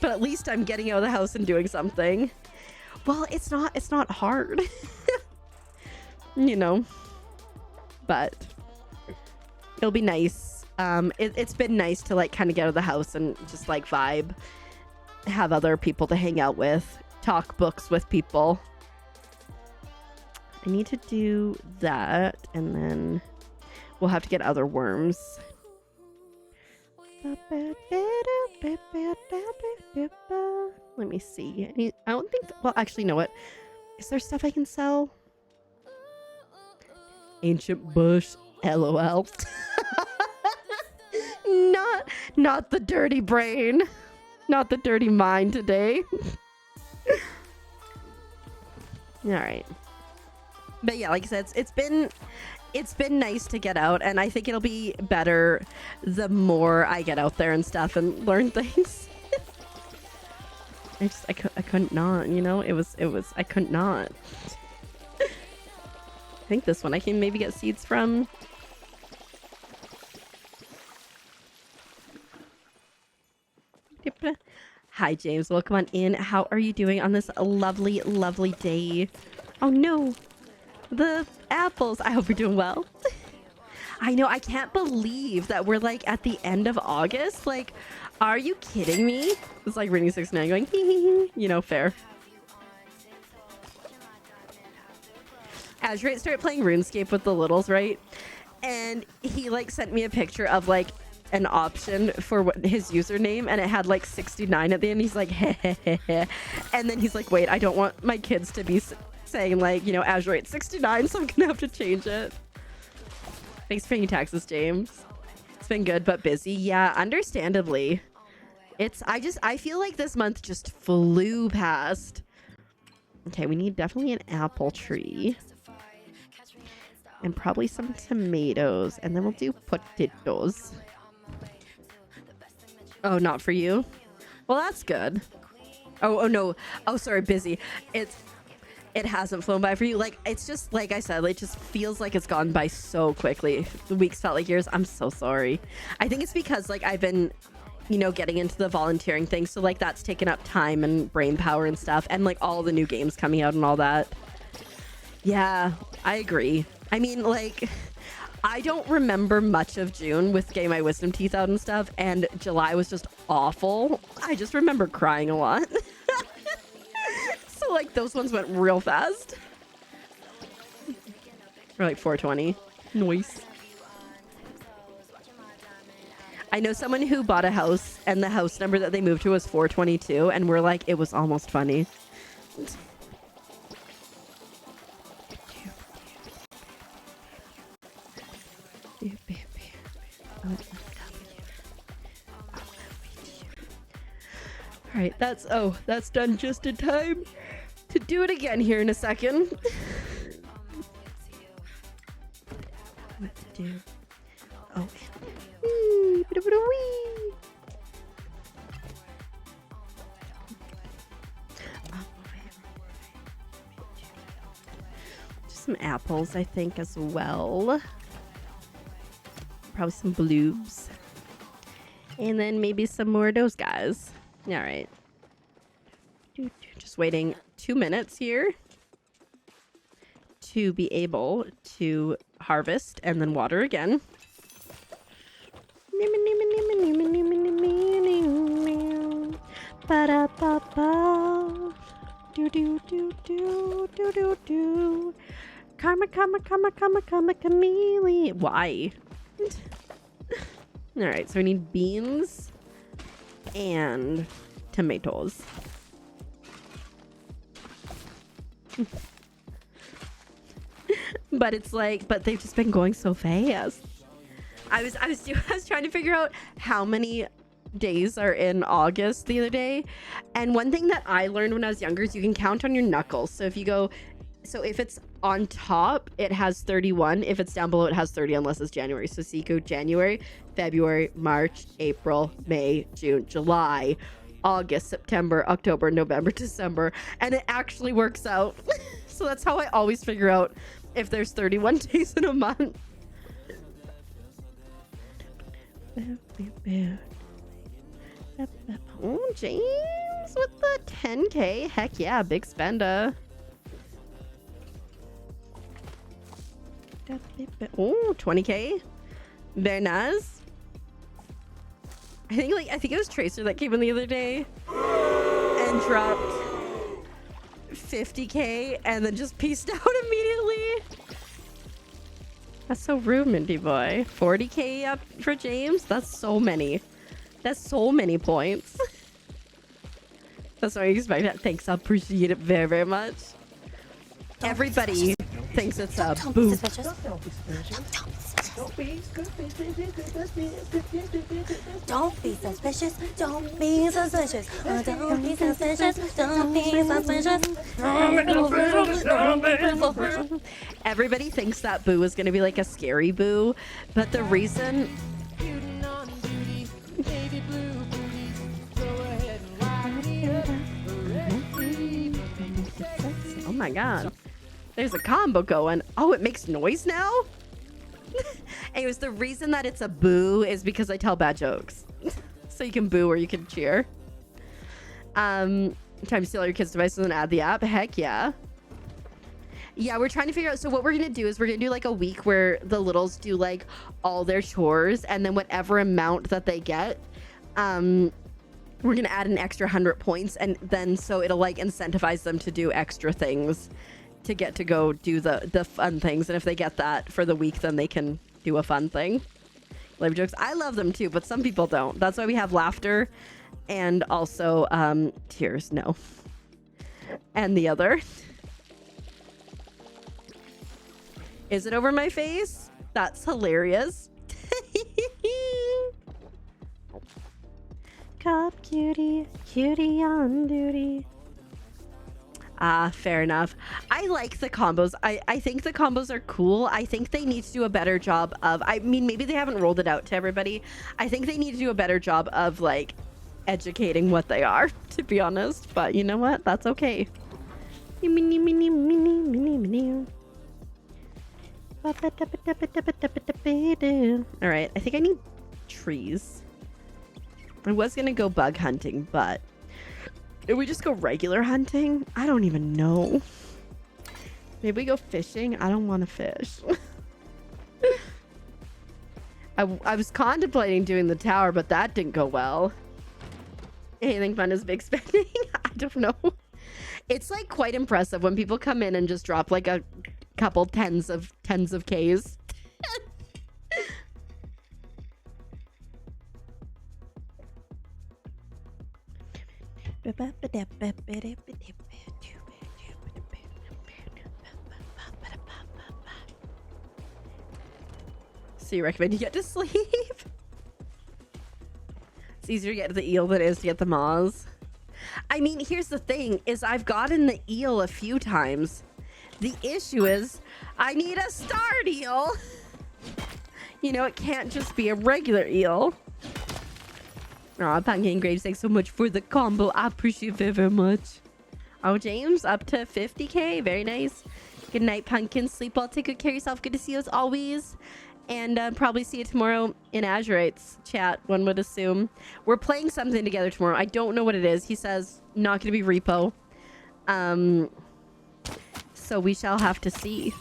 But at least I'm getting out of the house and doing something. Well, it's not hard. You know, but it'll be nice. It's been nice to like kind of get out of the house and just like vibe, have other people to hang out with, talk books with people. I need to do that, and then we'll have to get other worms. Let me see. I don't think, well, actually, you know what? Is there stuff I can sell? Ancient bush, LOL. Not the dirty brain. Not the dirty mind today. All right. But yeah, like I said, it's been nice to get out, and I think it'll be better the more I get out there and stuff and learn things. I couldn't not, you know, I couldn't not. I think this one I can maybe get seeds from. Hi, James. Welcome on in. How are you doing on this lovely, lovely day? Oh, no. The apples. I hope you're doing well. I know. I can't believe that we're like at the end of August. Like, are you kidding me? It's like reading 69 going, hee hee hee. You know, fair. Azurite started playing RuneScape with the littles, right? And he like sent me a picture of like an option for what his username, and it had like 69 at the end. He's like, heh heh heh heh. And then he's like, wait, I don't want my kids to be saying like, you know, Azurite 69, so I'm gonna have to change it. Thanks for paying taxes, James. It's been good but busy. Yeah, understandably. I feel like this month just flew past. Okay, we need definitely an apple tree. And probably some tomatoes. And then we'll do potatoes. Oh, not for you? Well, that's good. Oh no. Oh, sorry, busy. It hasn't flown by for you. Like, it's just, like I said, it just feels like it's gone by so quickly. The weeks felt like years. I'm so sorry. I think it's because, like, I've been, you know, getting into the volunteering thing. So, like, that's taken up time and brain power and stuff. And, like, all the new games coming out and all that. Yeah, I agree. I mean, like, I don't remember much of June with getting my wisdom teeth out and stuff. And July was just awful. I just remember crying a lot. So, like, those ones went real fast. Or, like, 420. Nice. I know someone who bought a house, and the house number that they moved to was 422, and we're like, it was almost funny. All right, that's done just in time to do it again here in a second. What to do? Oh. Just some apples, I think, as well. Probably some blues. And then maybe some more of those guys. All right. Just waiting 2 minutes here to be able to harvest and then water again. Ba-da-ba-ba. Do-do-do-do-do-do-do. Karma, karma, karma, karma, karma, chameleon. Why? All right, so we need beans. and tomatoes. But it's like, but they've just been going so fast. I was trying to figure out how many days are in August the other day, and one thing that I learned when I was younger is you can count on your knuckles. So if you go, so if it's on top, it has 31. If it's down below, it has 30, unless it's January. So see, go January, February, March, April, May, June, July, August, September, October, November, December, and it actually works out. So that's how I always figure out if there's 31 days in a month. Oh, James with the 10K. Heck yeah, big spender. Oh, 20K. Very nice. I think it was Tracer that came in the other day and dropped 50K and then just pieced out immediately. That's so rude, Mindy boy. 40K up for James. That's so many. That's so many points. That's what I expect. Thanks, I appreciate it very, very much. Everybody thinks it's a boo. Don't be suspicious. Don't be suspicious. Don't be suspicious. Don't be suspicious. Everybody thinks that boo is going to be like a scary boo, but the reason... Oh my god. There's a combo going. Oh, it makes noise now? Anyways, the reason that it's a boo is because I tell bad jokes. So you can boo or you can cheer. Time to steal all your kids' devices and add the app. Heck yeah. Yeah, we're trying to figure out. So what we're going to do is we're going to do like a week where the littles do like all their chores, and then whatever amount that they get, we're going to add an extra 100 points, and then so it'll like incentivize them to do extra things to get to go do the fun things. And if they get that for the week, then they can do a fun thing. Live jokes. I love them too, but some people don't. That's why we have laughter and also tears. No. And the other. Is it over my face? That's hilarious. Cop cutie, cutie on duty. Ah, fair enough. I like the combos. I think the combos are cool. I think they need to do a better job of, I mean, maybe they haven't rolled it out to everybody. I think they need to do a better job of like educating what they are, to be honest. But you know what? That's okay. All right, I think I need trees. I was gonna go bug hunting, but did we just go regular hunting? I don't even know. Maybe we go fishing? I don't want to fish. I was contemplating doing the tower, but that didn't go well. Anything fun is big spending? I don't know. It's like quite impressive when people come in and just drop like a couple tens of Ks. So you recommend you get to sleep? It's easier to get to the eel than it is to get the moths. I mean, here's the thing, is I've gotten the eel a few times. The issue is I need a starred eel. You know, it can't just be a regular eel. Aw, Pumpkin Graves, thanks so much for the combo. I appreciate it very much. Oh, James, up to 50K. Very nice. Good night, Pumpkin. Sleep well. Take good care of yourself. Good to see you as always. And probably see you tomorrow in Azurite's chat, one would assume. We're playing something together tomorrow. I don't know what it is. He says not going to be repo. So we shall have to see.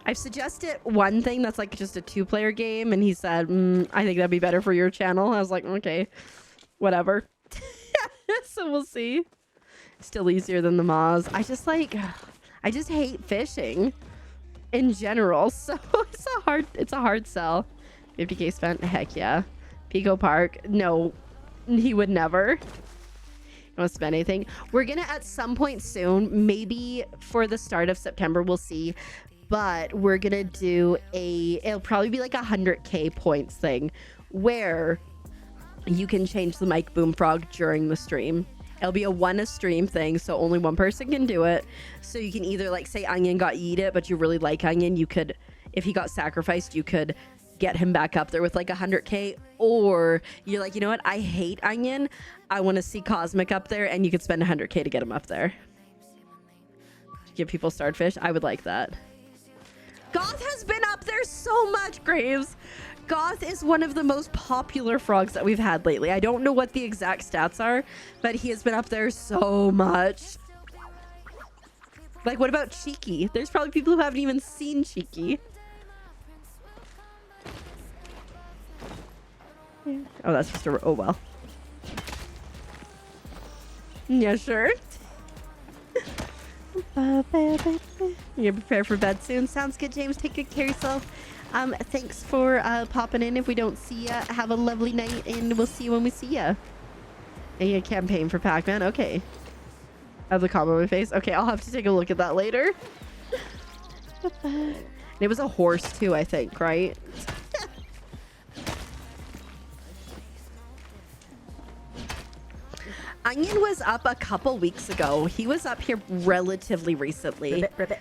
I've suggested one thing that's like just a 2-player game, and he said, I think that'd be better for your channel. I was like, okay, whatever. So we'll see. Still easier than the moths. I just hate fishing in general. So it's a hard sell. 50K spent. Heck yeah. Pico Park. No, He would never. Don't spend anything. We're gonna at some point soon, maybe for the start of September, we'll see. But we're gonna do it'll probably be like 100k points thing where you can change the mic boom frog during the stream. It'll be a stream thing, so only one person can do it. So you can either like say Onion got yeeted, but you really like Onion, you could, if he got sacrificed, you could get him back up there with like 100k, or you're like, you know what, I hate Onion, I want to see Cosmic up there, and you could spend 100k to get him up there. Give people Starfish. I would like that. Goth has been up there so much, Graves. Goth is one of the most popular frogs that we've had lately. I don't know what the exact stats are, but he has been up there so much. Like, what about Cheeky? There's probably people who haven't even seen Cheeky. Oh, that's just a... Oh, well. Yeah, sure. You're prepared for bed soon. Sounds good, James. Take good care of yourself. Thanks for popping in. If we don't see ya, have a lovely night, and we'll see you when we see ya. A campaign for Pac-Man. Okay. I have the comment on my face. Okay, I'll have to take a look at that later. It was a horse too, I think, right? Onion was up a couple weeks ago. He was up here relatively recently. Ribbit.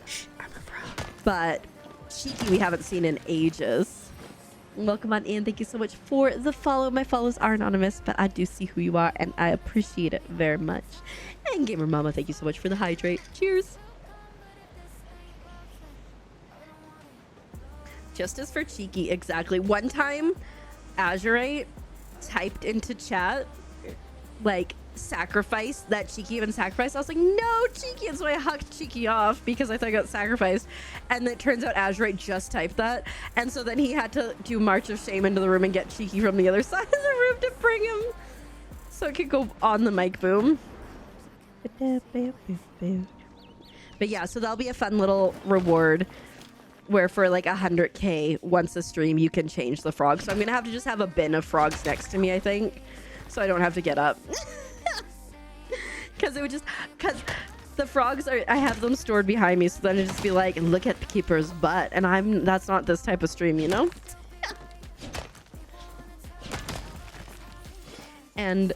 Shh, I'm a frog. But Cheeky we haven't seen in ages. Welcome on in. Thank you so much for the follow. My follows are anonymous, but I do see who you are, and I appreciate it very much. And Gamer Mama, thank you so much for the hydrate. Cheers. Justice for Cheeky, exactly. One time, Azurite typed into chat, like, sacrifice that Cheeky even sacrificed. I was like, no, Cheeky. And so I hucked Cheeky off because I thought I got sacrificed. And it turns out Azurite just typed that. And so then he had to do March of Shame into the room and get Cheeky from the other side of the room to bring him so it could go on the mic boom. But yeah, so that'll be a fun little reward where for like 100k once a stream you can change the frog. So I'm gonna have to just have a bin of frogs next to me, I think, so I don't have to get up. Because the frogs are, I have them stored behind me, so then it'd just be like, look at the keeper's butt, and that's not this type of stream, you know. And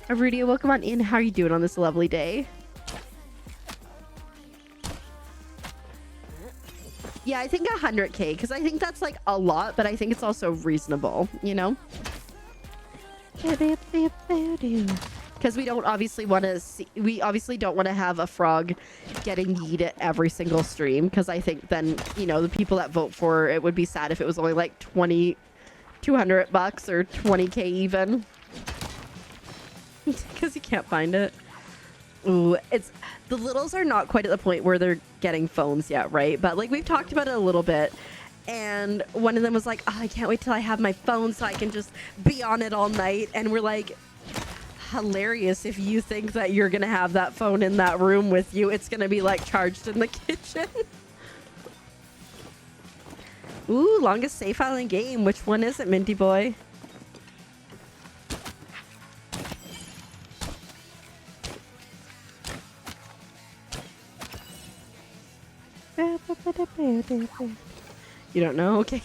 Arudia, welcome on in. How are you doing on this lovely day? Yeah, I think 100k, because I think that's like a lot, but I think it's also reasonable, you know? Because we don't obviously want to see, we obviously don't want to have a frog getting yeeted every single stream, because I think then, you know, the people that vote for it would be sad if it was only like $200 or 20k even. Because you can't find it. Ooh, the littles are not quite at the point where they're getting phones yet, right? But like we've talked about it a little bit, and one of them was like, oh, I can't wait till I have my phone so I can just be on it all night. And we're like, hilarious if you think that you're gonna have that phone in that room with you. It's gonna be like charged in the kitchen. Ooh, longest save file in game. Which one is it, Minty Boy? You don't know? Okay.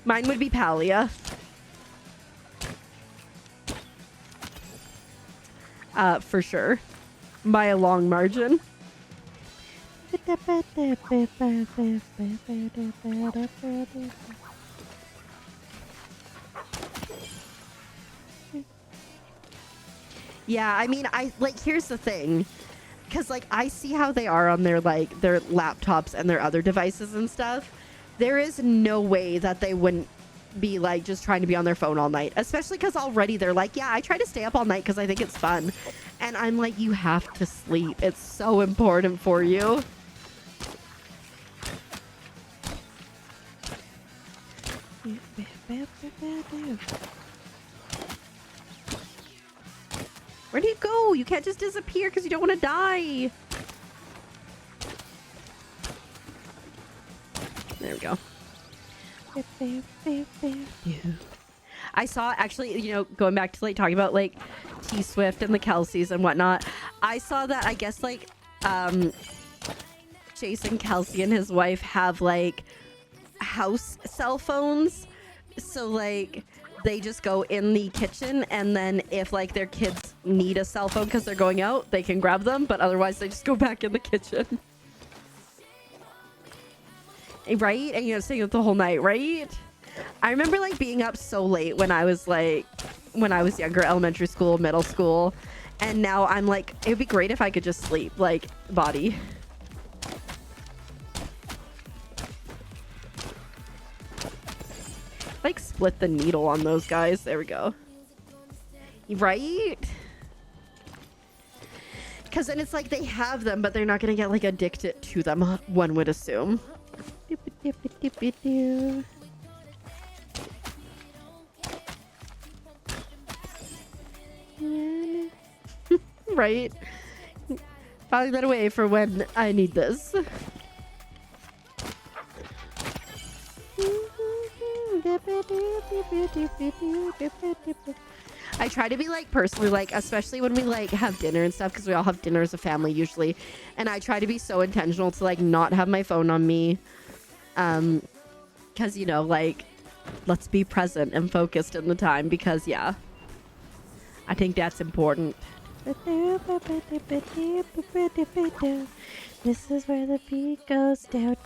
Mine would be Palia. For sure. By a long margin. Yeah, I mean, here's the thing. Because, like, I see how they are on their, like, their laptops and their other devices and stuff. There is no way that they wouldn't be, like, just trying to be on their phone all night. Especially because already they're like, yeah, I try to stay up all night because I think it's fun. And I'm like, you have to sleep. It's so important for you. Where do you go? You can't just disappear because you don't want to die. There we go. I saw actually, you know, going back to like talking about like T Swift and the Kelseys and whatnot. I saw that I guess like Jason Kelsey and his wife have like house cell phones. So like they just go in the kitchen, and then if like their kids need a cell phone because they're going out, they can grab them, but otherwise they just go back in the kitchen. Right? And you know, staying up the whole night, right? I remember like being up so late when I was younger, elementary school, middle school, and now I'm like, it would be great if I could just sleep, like, body. Like split the needle on those guys. There we go. Right? Because then it's like they have them, but they're not gonna get like addicted to them, one would assume. Right? Filing that away for when I need this. I try to be like personally, like, especially when we like have dinner and stuff, because we all have dinner as a family usually, and I try to be so intentional to like not have my phone on me, because you know, like, let's be present and focused in the time, because yeah, I think that's important. This is where the beat goes down.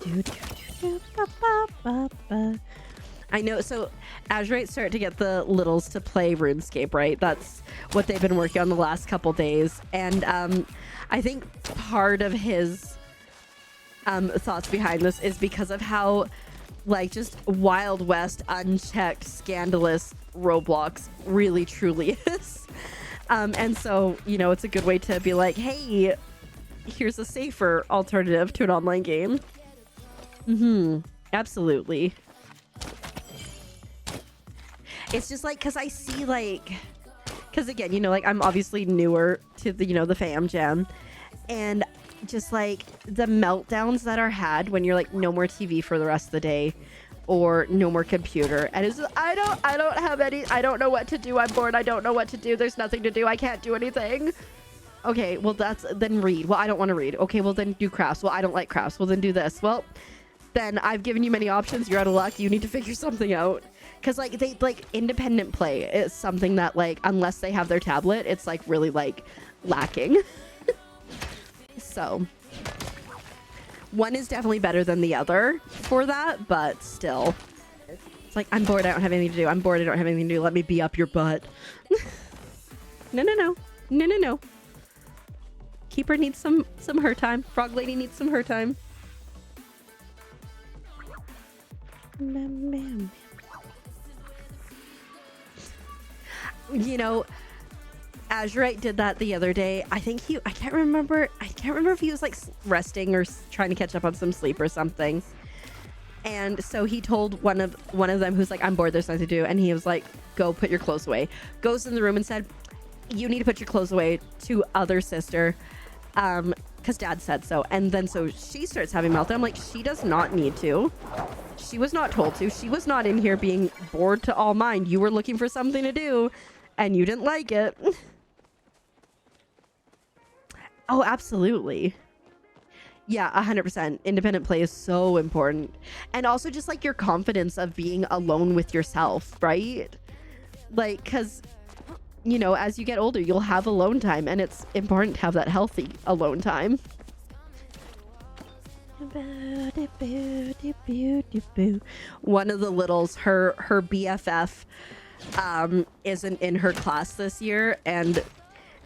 I know, so Azurite started to get the littles to play RuneScape, right? That's what they've been working on the last couple days. And I think part of his thoughts behind this is because of how, like, just Wild West, unchecked, scandalous Roblox really truly is. And so, you know, it's a good way to be like, hey, here's a safer alternative to an online game. Absolutely. It's just like, because I see like, because again, you know, like I'm obviously newer to the, you know, the fam jam, and just like the meltdowns that are had when you're like no more TV for the rest of the day, or no more computer, and it's just, I don't have any, I don't know what to do, I'm bored, I don't know what to do, there's nothing to do, I can't do anything. Okay, well then read. Well, I don't want to read. Okay, well then do crafts. Well, I don't like crafts. Well then do this. Well, then I've given you many options, you're out of luck, you need to figure something out. Because like they like independent play is something that like unless they have their tablet, it's like really like lacking. So one is definitely better than the other for that, but still, it's like, I'm bored, I don't have anything to do, I'm bored, I don't have anything to do, let me be up your butt. No. Keeper needs some her time. Frog lady needs some her time. You know, Azurite did that the other day. I think I can't remember if he was like resting or trying to catch up on some sleep or something. And so he told one of them who's like, I'm bored, there's nothing to do, and he was like, go put your clothes away. Goes in the room and said, you need to put your clothes away, to other sister, because dad said so. And then so she starts having meltdown. I'm like, she does not need to. She was not told to. She was not in here being bored to all mine. You were looking for something to do and you didn't like it. Oh, absolutely. Yeah, 100%. Independent play is so important. And also just like your confidence of being alone with yourself, right? Like, because, you know, as you get older, you'll have alone time, and it's important to have that healthy alone time. One of the littles, her BFF isn't in her class this year, and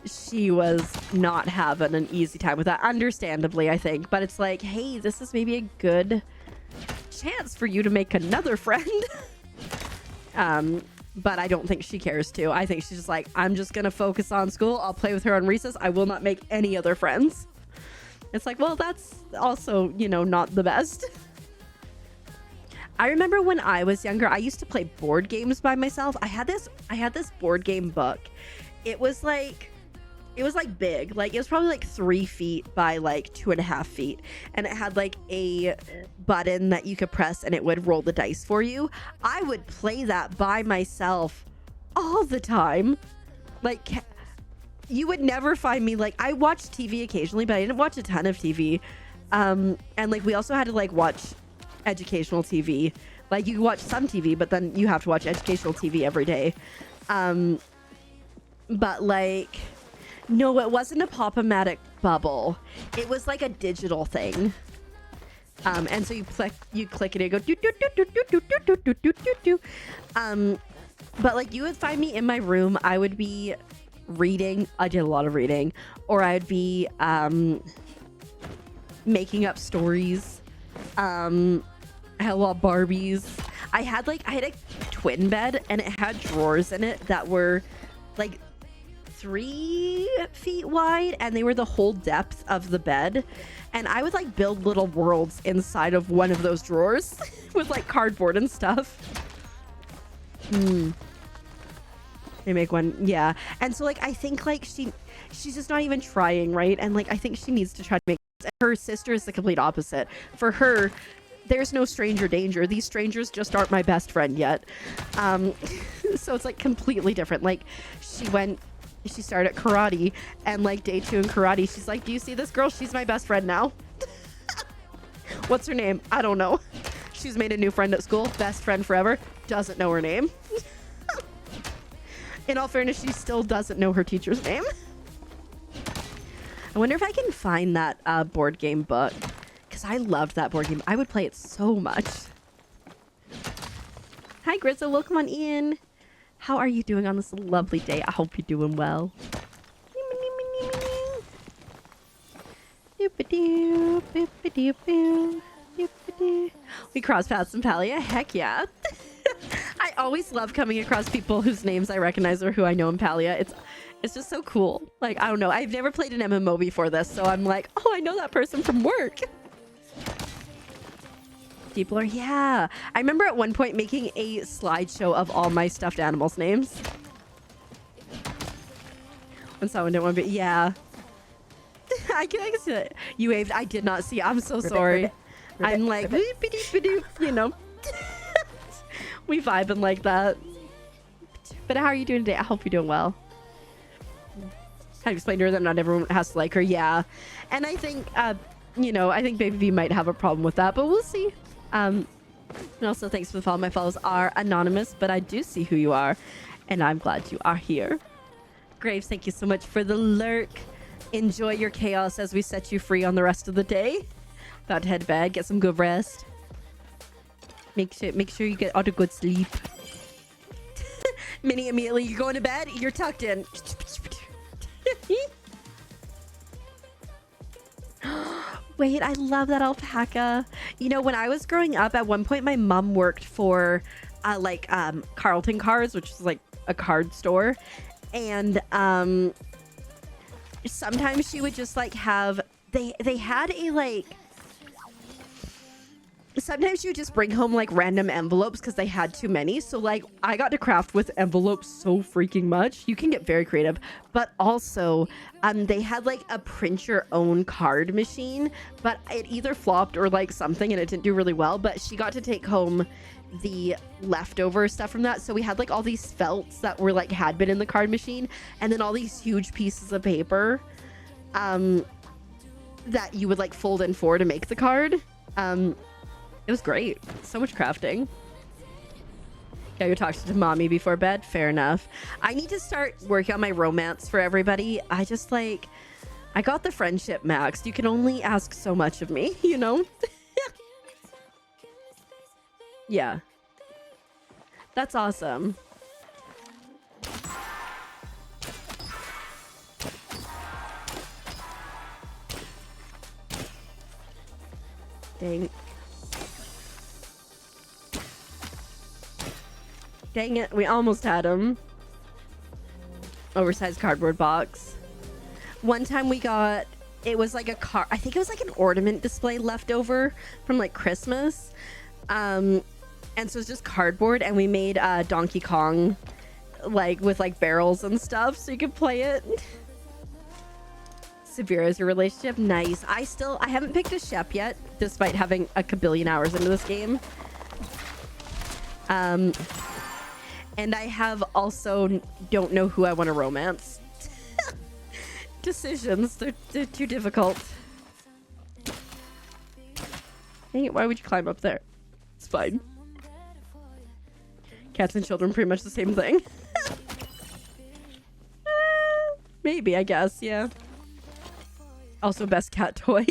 she was not having an easy time with that, understandably, I think. But it's like, hey, this is maybe a good chance for you to make another friend. But I don't think she cares to. I think she's just like, I'm just gonna focus on school, I'll play with her on recess, I will not make any other friends. It's like, well, that's also, you know, not the best. I remember when I was younger, I used to play board games by myself. I had this board game book. It was like big, like it was probably like 3 feet by like 2.5 feet, and it had like a button that you could press and it would roll the dice for you. I would play that by myself all the time. Like, you would never find me, like, I watched TV occasionally, but I didn't watch a ton of TV. And like, we also had to like watch educational TV. Like, you watch some TV, but then you have to watch educational TV every day. But like, no, it wasn't a Pop-O-Matic bubble. It was like a digital thing. And so you click it, and it goes do do do do do do do do do do do. But like, you would find me in my room. I would be reading. I did a lot of reading, or I'd be making up stories. I had a lot of Barbies. I had a twin bed, and it had drawers in it that were like 3 feet wide, and they were the whole depth of the bed. And I would like build little worlds inside of one of those drawers with like cardboard and stuff. They make one, yeah. And so like, I think like she's just not even trying, right? And like, I think she needs to try to make. Her sister is the complete opposite. For her, there's no stranger danger. These strangers just aren't my best friend yet. So it's like completely different. Like, she started karate, and like day 2 in karate, she's like, do you see this girl? She's my best friend now. What's her name? I don't know. She's made a new friend at school. Best friend forever. Doesn't know her name. In all fairness, she still doesn't know her teacher's name. I wonder if I can find that board game book, because I loved that board game. I would play it so much. Hi, Grizzle. Welcome on in. How are you doing on this lovely day? I hope you're doing well. We cross paths in Palia. Heck yeah. I always love coming across people whose names I recognize or who I know in Palia. It's just so cool. Like, I don't know. I've never played an MMO before this, so I'm like, oh, I know that person from work. Deep lore, yeah. I remember at one point making a slideshow of all my stuffed animals' names. When someone didn't want to be, yeah. I can see it. You waved. I did not see. I'm so sorry. I'm like, you know. We vibing like that. But how are you doing today? I hope you're doing well. I explained to her that not everyone has to like her. Yeah. And I think, you know, I think Baby V might have a problem with that, but we'll see. And also thanks for the follow. My follows are anonymous, but I do see who you are, and I'm glad you are here. Graves, thank you so much for the lurk. Enjoy your chaos as we set you free on the rest of the day. About to head to bed, get some good rest. Make sure you get all the good sleep. Minnie, immediately you're going to bed, you're tucked in. Wait, I love that alpaca. You know, when I was growing up, at one point my mom worked for Carlton Cards, which is like a card store, and sometimes she would just like have they had a like, sometimes she would just bring home like random envelopes because they had too many. So like, I got to craft with envelopes so freaking much. You can get very creative, but also they had like a print your own card machine, but it either flopped or like something, and it didn't do really well. But she got to take home the leftover stuff from that. So we had like all these felts that were like had been in the card machine, and then all these huge pieces of paper that you would like fold in four to make the card. It was great. So much crafting. Yeah, you're talking to mommy before bed. Fair enough. I need to start working on my romance for everybody. I just like, I got the friendship max. You can only ask so much of me, you know? Yeah. That's awesome. Dang. Dang it, we almost had him. Oversized cardboard box. One time we got, it was like a car, I think it was like an ornament display left over from like Christmas. And so it's just cardboard, and we made Donkey Kong like with like barrels and stuff so you could play it. Severe as your relationship. Nice. I haven't picked a Shep yet, despite having a kabillion hours into this game. And I have also don't know who I want to romance. Decisions, they're too difficult. Dang it, why would you climb up there? It's fine. Cats and children, pretty much the same thing. Maybe, I guess, yeah. Also, best cat toy.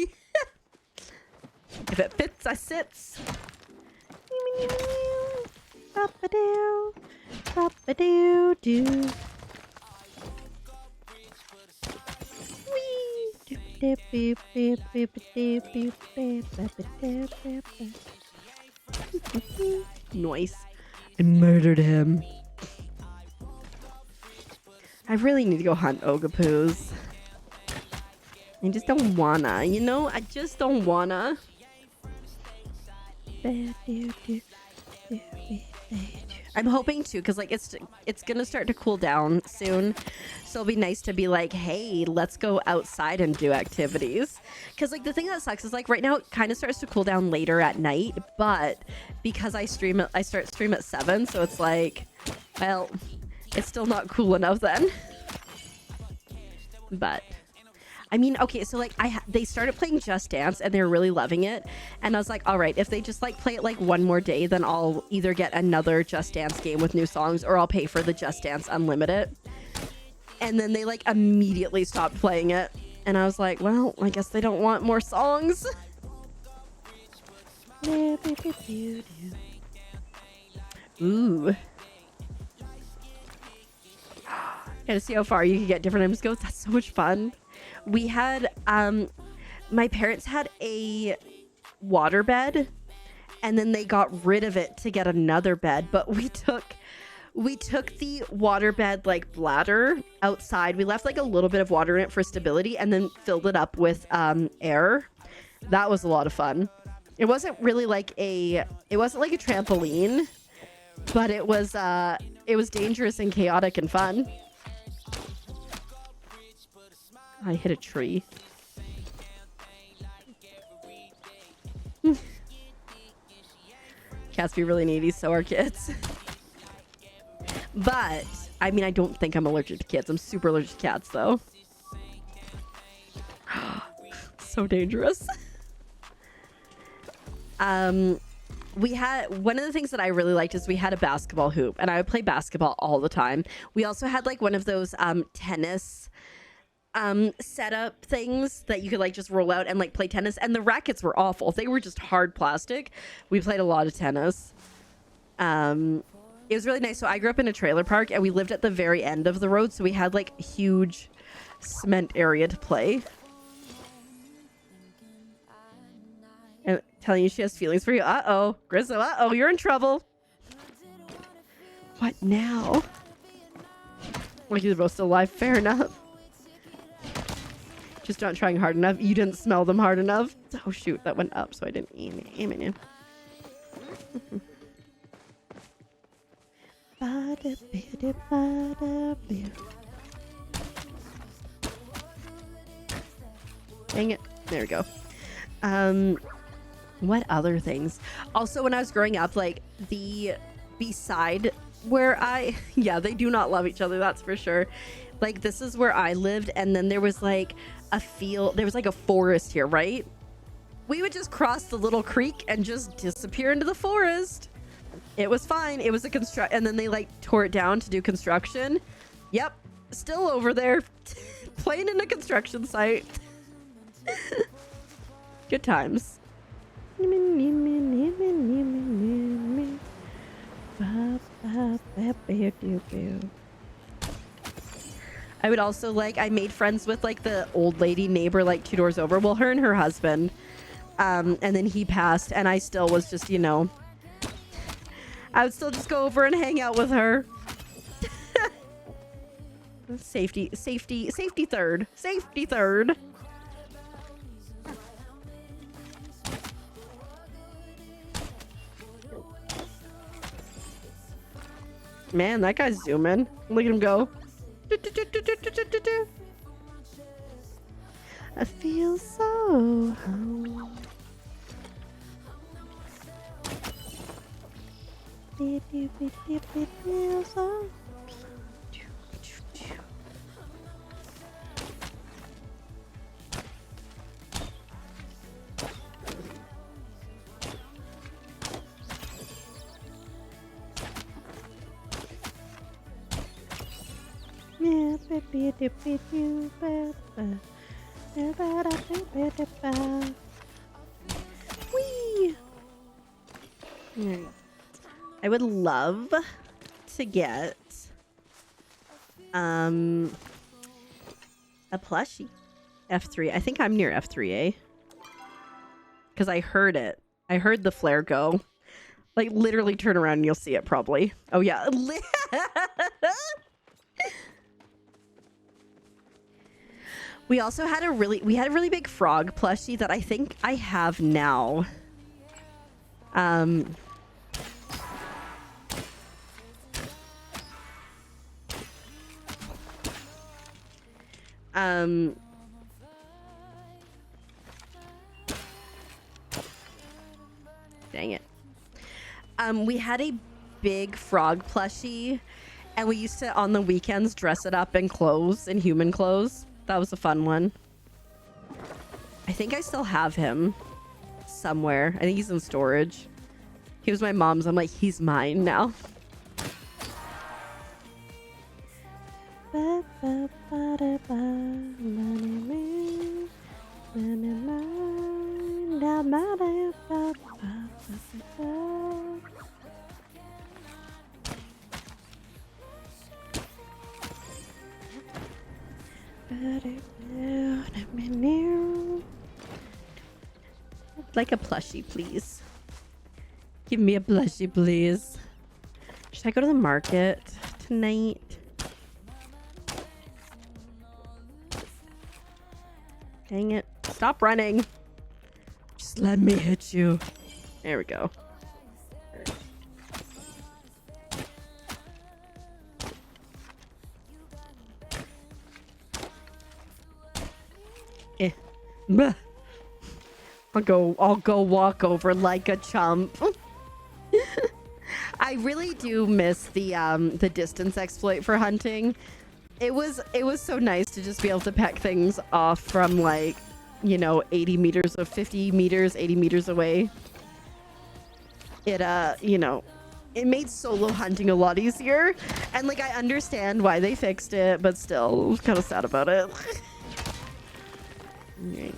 If it fits, I sits. Ba-ba-doo, ba-ba-doo-doo. Nice. I murdered him. I really need to go hunt ogopoos. I just don't wanna, you know? I just don't wanna. I'm hoping to, because like it's gonna start to cool down soon, so it'll be nice to be like, hey, let's go outside and do activities. Because like the thing that sucks is like right now it kind of starts to cool down later at night, but because I start stream at 7, so it's like, well, it's still not cool enough then. But I mean, okay, so like they started playing Just Dance and they're really loving it, and I was like, all right, if they just like play it like one more day, then I'll either get another Just Dance game with new songs or I'll pay for the Just Dance Unlimited. And then they like immediately stopped playing it, and I was like, well, I guess they don't want more songs. Ooh. Gotta see how far you can get different items go. That's so much fun. We had my parents had a water bed, and then they got rid of it to get another bed, but we took the water bed like bladder outside. We left like a little bit of water in it for stability and then filled it up with air. That was a lot of fun. It wasn't really like a trampoline, but it was dangerous and chaotic and fun. I hit a tree. Cats be really needy, so are kids. But, I mean, I don't think I'm allergic to kids. I'm super allergic to cats, though. So dangerous. We had, one of the things that I really liked is we had a basketball hoop, and I would play basketball all the time. We also had like one of those tennis setup things that you could like just roll out and like play tennis, and the rackets were awful. They were just hard plastic. We played a lot of tennis. It was really nice. So I grew up in a trailer park, and we lived at the very end of the road, so we had like a huge cement area to play. And telling you she has feelings for you. Uh-oh, Grizzo, uh-oh, you're in trouble. What now? Well, you're both still alive. Fair enough. Just not trying hard enough. You didn't smell them hard enough. Oh shoot, that went up, so I didn't aim at you. Dang it. There we go. What other things? Also, when I was growing up, like the beside where yeah, they do not love each other, that's for sure. Like this is where I lived, and then there was like a field, there was like a forest here, right? We would just cross the little creek and just disappear into the forest. It was fine. It was a and then they like tore it down to do construction. Yep, still over there playing in a construction site. Good times. I would also like, I made friends with like the old lady neighbor like 2 doors over. Well, her and her husband. And then he passed, and I still was just, you know, I would still just go over and hang out with her. Safety third. Safety third. Man, that guy's zooming. Look at him go. I feel so home. Whee! I would love to get a plushie. F3. I think I'm near F3A. Because I heard it. I heard the flare go. Like, literally turn around and you'll see it probably. Oh, yeah. We also had a really big frog plushie that I think I have now. Dang it. We had a big frog plushie, and we used to, on the weekends, dress it up in clothes, in human clothes. That was a fun one. I think I still have him somewhere. I think he's in storage. He was my mom's. I'm like, he's mine now. Like a plushie, please. Give me a plushie, please. Should I go to the market tonight? Dang it. Stop running. Just let me hit you. There we go. Bah. I'll go walk over like a chump. I really do miss the distance exploit for hunting. It was so nice to just be able to peck things off from, like, you know, 80 meters or 50 meters, 80 meters away. It you know, it made solo hunting a lot easier. And, like, I understand why they fixed it, but still kind of sad about it. Right.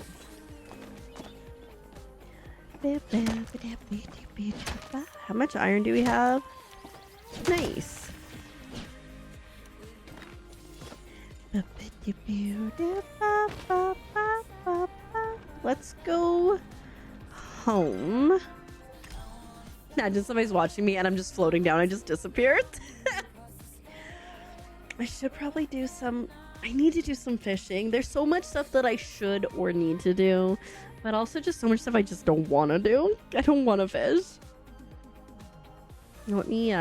How much iron do we have? Nice. Let's go home. Imagine somebody's watching me and I'm just floating down. I just disappeared. I should probably do some... I need to do some fishing. There's so much stuff that I should or need to do, but also just so much stuff I just don't want to do. I don't want to fish. Let me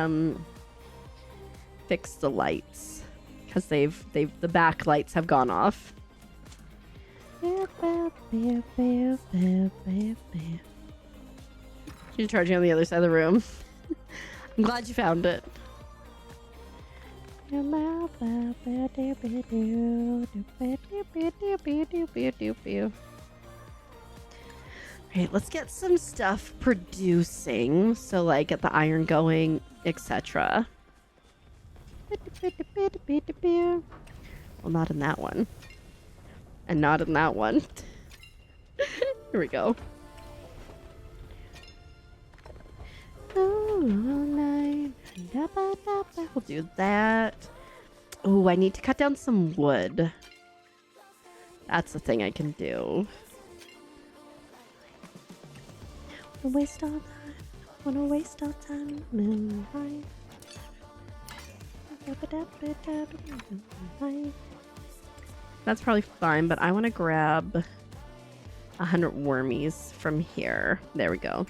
fix the lights, because the back lights have gone off. She's charging on the other side of the room. I'm glad you found it. Alright, let's get some stuff producing. So, like, get the iron going, etc. Well, not in that one. And not in that one. Here we go. We'll do that. Oh, I need to cut down some wood. That's the thing I can do. Wanna waste all time. Wanna waste all time. That's probably fine, but I want to grab 100 wormies from here. There we go.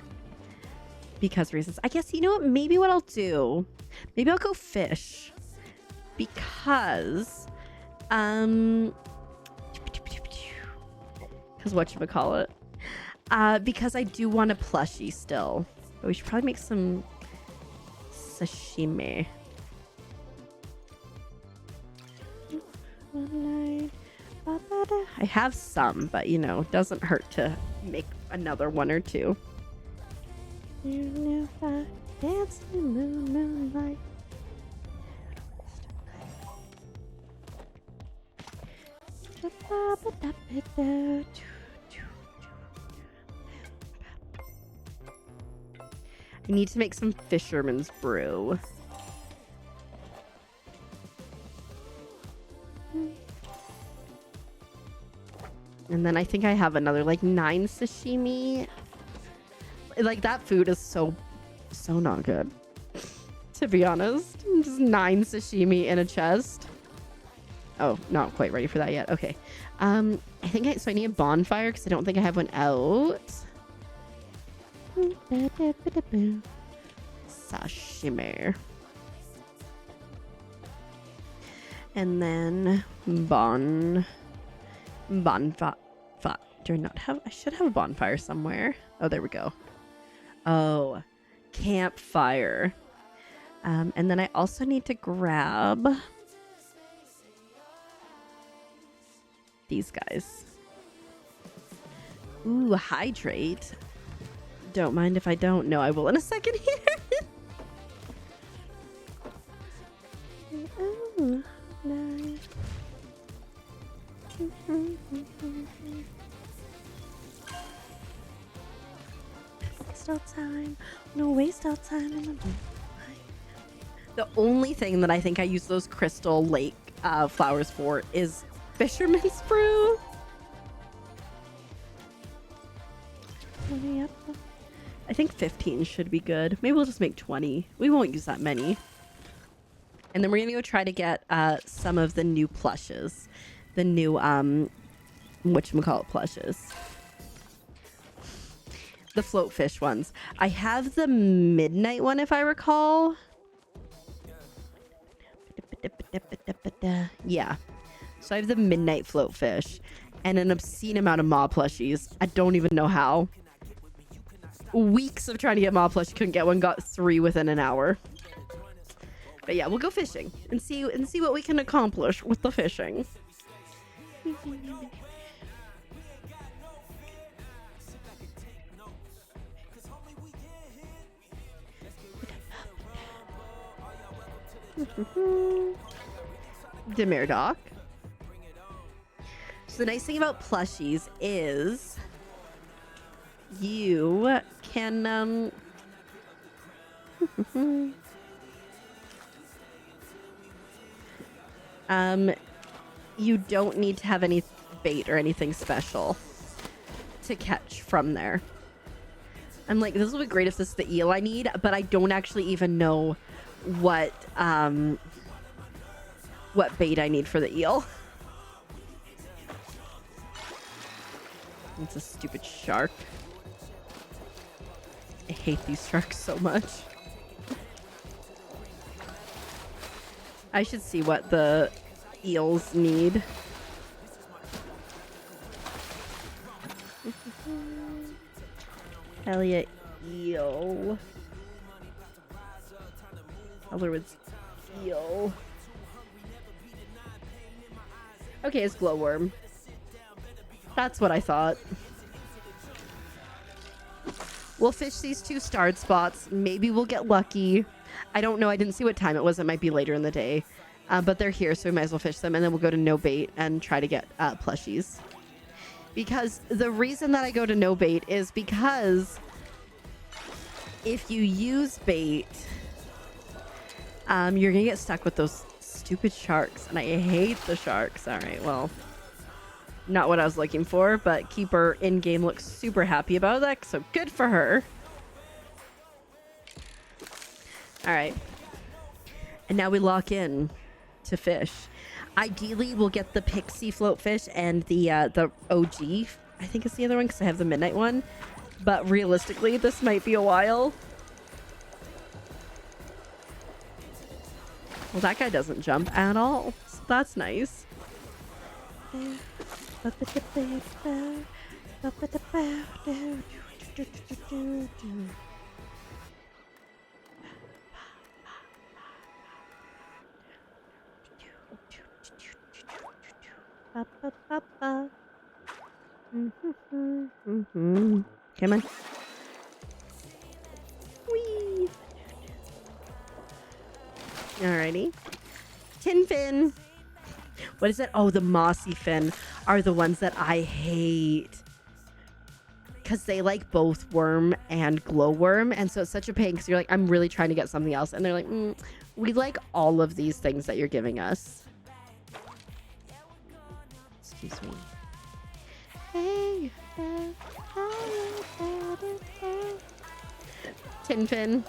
Because reasons. I guess, you know what? Maybe what I'll do, maybe I'll go fish. Because, because whatchamacallit? Because I do want a plushie still. But we should probably make some sashimi. I have some, but you know, doesn't hurt to make another one or two. Dance in the moonlight. I need to make some fisherman's brew. And then I think I have another like 9 sashimi. Like that food is so not good. To be honest. Just 9 sashimi in a chest. Oh, not quite ready for that yet. Okay. I think I need a bonfire because I don't think I have one out. Sashimi. And then bonfire. Do I not have? I should have a bonfire somewhere. Oh, there we go. Oh, campfire. And then I also need to grab these guys. Ooh, hydrate. Don't mind if I don't. No, I will in a second here. Ooh, nice. Waste all time. No waste all time in the moonlight. The only thing that I think I use those crystal lake flowers for is fisherman's brew. I think 15 should be good. Maybe we'll just make 20. We won't use that many. And then we're gonna go try to get some of the new plushes. The new whatchamacallit plushes. The float fish ones. I have the midnight one if I recall. Yeah. So I have the midnight float fish and an obscene amount of mob plushies. I don't even know how. Weeks of trying to get mob plush, couldn't get one, got 3 within an hour. But yeah, we'll go fishing and see what we can accomplish with the fishing. Demir Doc. So the nice thing about plushies is you can you don't need to have any bait or anything special to catch from there. I'm like, this will be great if this is the eel I need, but I don't actually even know what bait I need for the eel. It's a stupid shark. I hate these sharks so much. I should see what the eels need. Palia eel. Other words, eel. Okay, it's glowworm. That's what I thought. We'll fish these 2 starred spots. Maybe we'll get lucky. I don't know. I didn't see what time it was. It might be later in the day. But they're here, so we might as well fish them. And then we'll go to no bait and try to get plushies. Because the reason that I go to no bait is because if you use bait, you're going to get stuck with those stupid sharks. And I hate the sharks. All right, well, not what I was looking for, but Keeper in-game looks super happy about that, so good for her. All right. And now we lock in to fish. Ideally, we'll get the pixie float fish and the OG, I think is the other one, because I have the midnight one. But realistically, this might be a while. Well, that guy doesn't jump at all, so that's nice. Come on. Whee! Alrighty. Tin fin. What is it? Oh, the mossy fin are the ones that I hate. Because they like both worm and glowworm. And so it's such a pain because you're like, I'm really trying to get something else. And they're like, we like all of these things that you're giving us. Excuse me. Hey. Tin fin.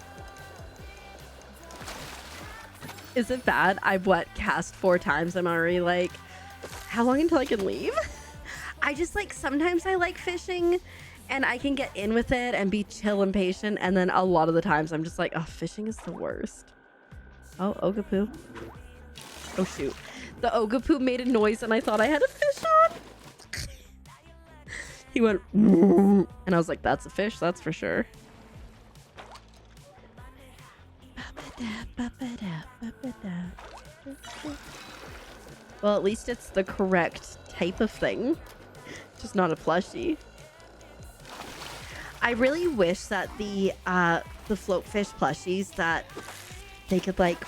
Is it bad? I've cast 4 times. I'm already like, how long until I can leave? I just like, sometimes I like fishing and I can get in with it and be chill and patient. And then a lot of the times I'm just like, oh, fishing is the worst. Oh, ogopuu. Oh, shoot. The ogopuu made a noise and I thought I had a fish on. He went, and I was like, that's a fish, that's for sure. Well, at least it's the correct type of thing, just not a plushie. I really wish that the float fish plushies that they could like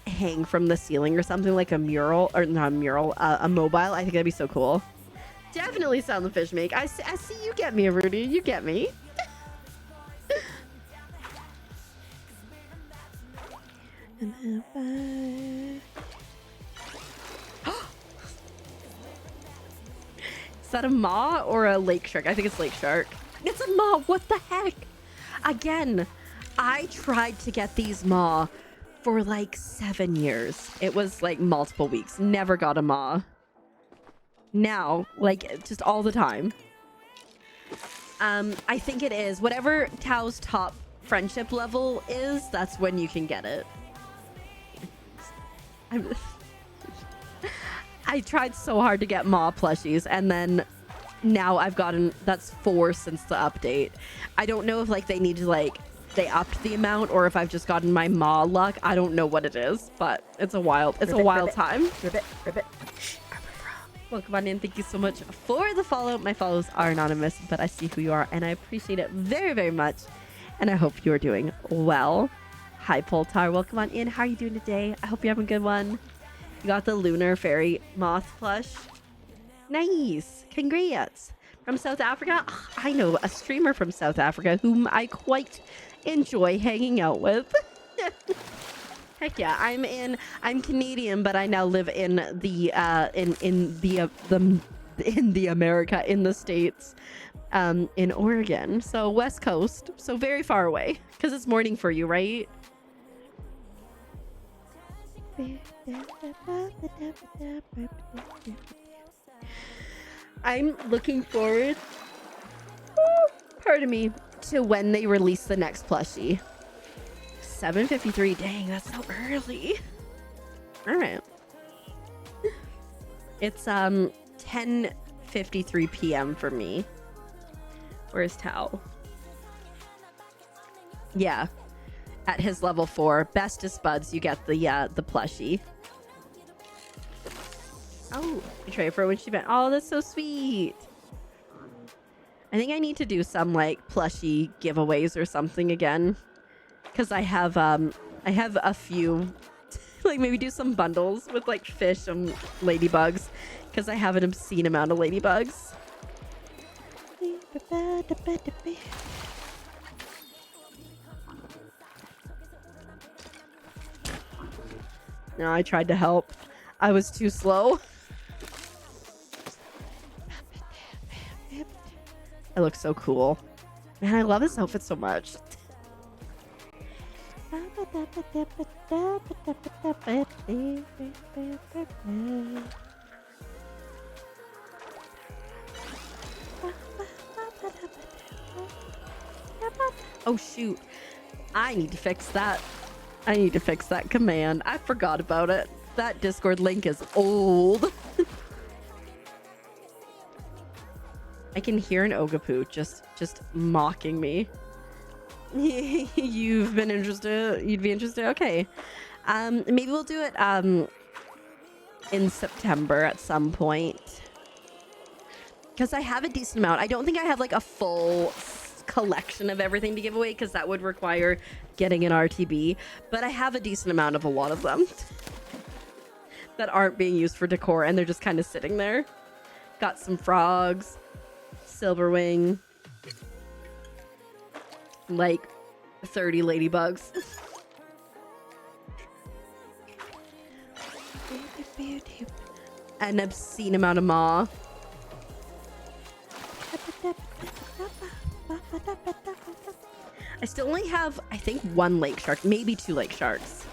hang from the ceiling or something, like a mural, or not a mural, a mobile. I think that'd be so cool. Definitely sound the fish make. I see you get me, Rudy. You get me. Is that a maw or a lake shark? I think it's lake shark. It's a maw. What the heck? Again, I tried to get these maw for like 7 years. It was like multiple weeks. Never got a maw. Now, like, just all the time. I think it is. Whatever Tao's top friendship level is, that's when you can get it. I tried so hard to get maw plushies, and then now I've gotten, that's 4 since the update. I don't know if like they need to like, they upped the amount, or if I've just gotten my maw luck. I don't know what it is, but it's a wild time. Ribbit. Welcome on in. Thank you so much for the follow. My follows are anonymous, but I see who you are, and I appreciate it very, very much. And I hope you are doing well. Hi, Poltar. Welcome on in. How are you doing today? I hope you're having a good one. You got the Lunar Fairy Moth plush. Nice. Congrats. From South Africa? Oh, I know a streamer from South Africa whom I quite enjoy hanging out with. Heck yeah, I'm Canadian, but I now live in the States, in Oregon. So West Coast, so very far away, because it's morning for you, right? I'm looking forward, pardon me, to when they release the next plushie. 7:53. Dang, that's so early. All right. It's 10:53 p.m. for me. Where's Tao? Yeah, at his level 4, bestest buds, you get the plushie. Oh, you trade for when she went. Oh, that's so sweet. I think I need to do some like plushie giveaways or something again. Because I have a few, like maybe do some bundles with like fish and ladybugs, because I have an obscene amount of ladybugs. No, I tried to help. I was too slow. It looks so cool. Man, I love this outfit so much. Oh shoot, I need to fix that. I need to fix that command. I forgot about it. That Discord link is old. I can hear an ogopuu just mocking me. You've been interested? You'd be interested? Okay. Maybe we'll do it in September at some point. Because I have a decent amount. I don't think I have like a full collection of everything to give away because that would require getting an RTB. But I have a decent amount of a lot of them that aren't being used for decor and they're just kind of sitting there. Got some frogs, silverwing, like 30 ladybugs. An obscene amount of maw. I still only have, I think, 1 lake shark, maybe 2 lake sharks.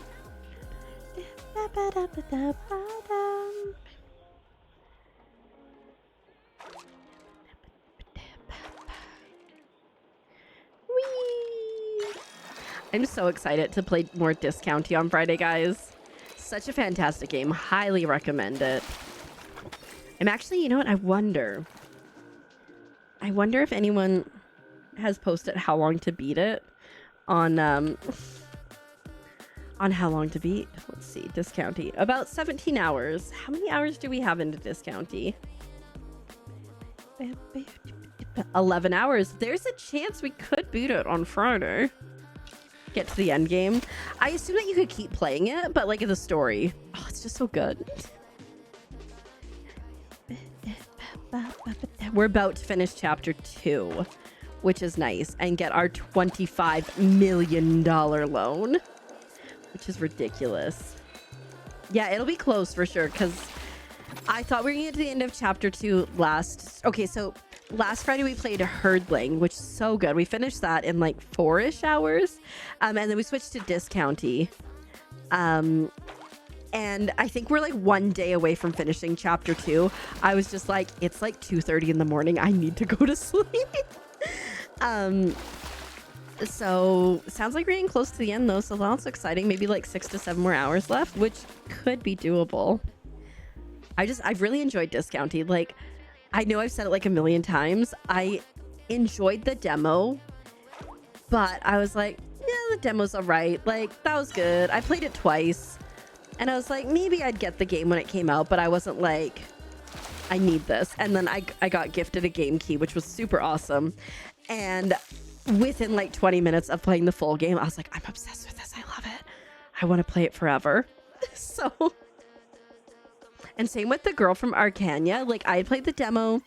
Whee! I'm so excited to play more Discounty on Friday, guys. Such a fantastic game. Highly recommend it. I'm actually, you know what? I wonder if anyone has posted how long to beat it on how long to beat. Let's see, Discounty. About 17 hours. How many hours do we have into Discounty? 11 hours. There's a chance we could beat it on Friday. Get to the end game. I assume that you could keep playing it, but like the story. Oh, it's just so good. We're about to finish chapter 2, which is nice, and get our $25 million loan, which is ridiculous. Yeah, it'll be close for sure, because I thought we were going to get to the end of chapter 2 last. Okay, so last Friday we played Herdling, which is so good. We finished that in like 4-ish hours, and then we switched to Discounty. And I think we're like 1 day away from finishing chapter 2. I was just like, it's like 2:30 in the morning. I need to go to sleep. So sounds like we're getting close to the end though. So that's exciting. Maybe like 6 to 7 more hours left, which could be doable. I've really enjoyed Discounty. Like, I know I've said it like a million times. I enjoyed the demo, but I was like, yeah, the demo's all right. Like, that was good. I played it twice. And I was like, maybe I'd get the game when it came out, but I wasn't like, I need this. And then I got gifted a game key, which was super awesome. And within like 20 minutes of playing the full game, I was like, I'm obsessed with this. I love it. I want to play it forever. So, and same with the girl from Arcania. Like, I had played the demo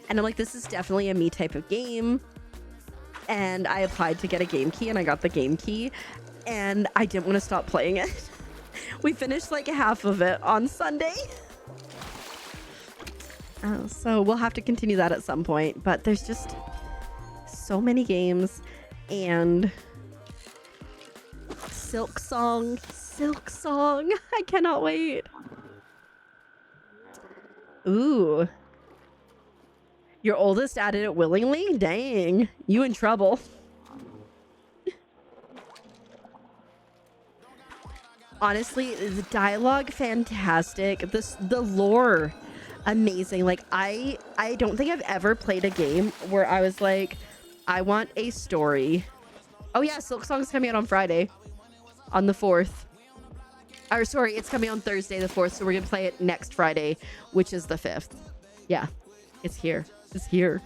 and I'm like, this is definitely a me type of game. And I applied to get a game key and I got the game key and I didn't want to stop playing it. We finished like half of it on Sunday. So we'll have to continue that at some point. But there's just so many games. And Silk Song. I cannot wait. Ooh. Your oldest added it willingly? Dang. You in trouble. Honestly, the dialogue fantastic. The lore amazing. Like, I don't think I've ever played a game where I was like, I want a story. Oh yeah, Silk Song's coming out on Friday, on the 4th. Or sorry, it's coming on Thursday the 4th, so we're gonna play it next Friday, which is the 5th. Yeah, it's here. It's here.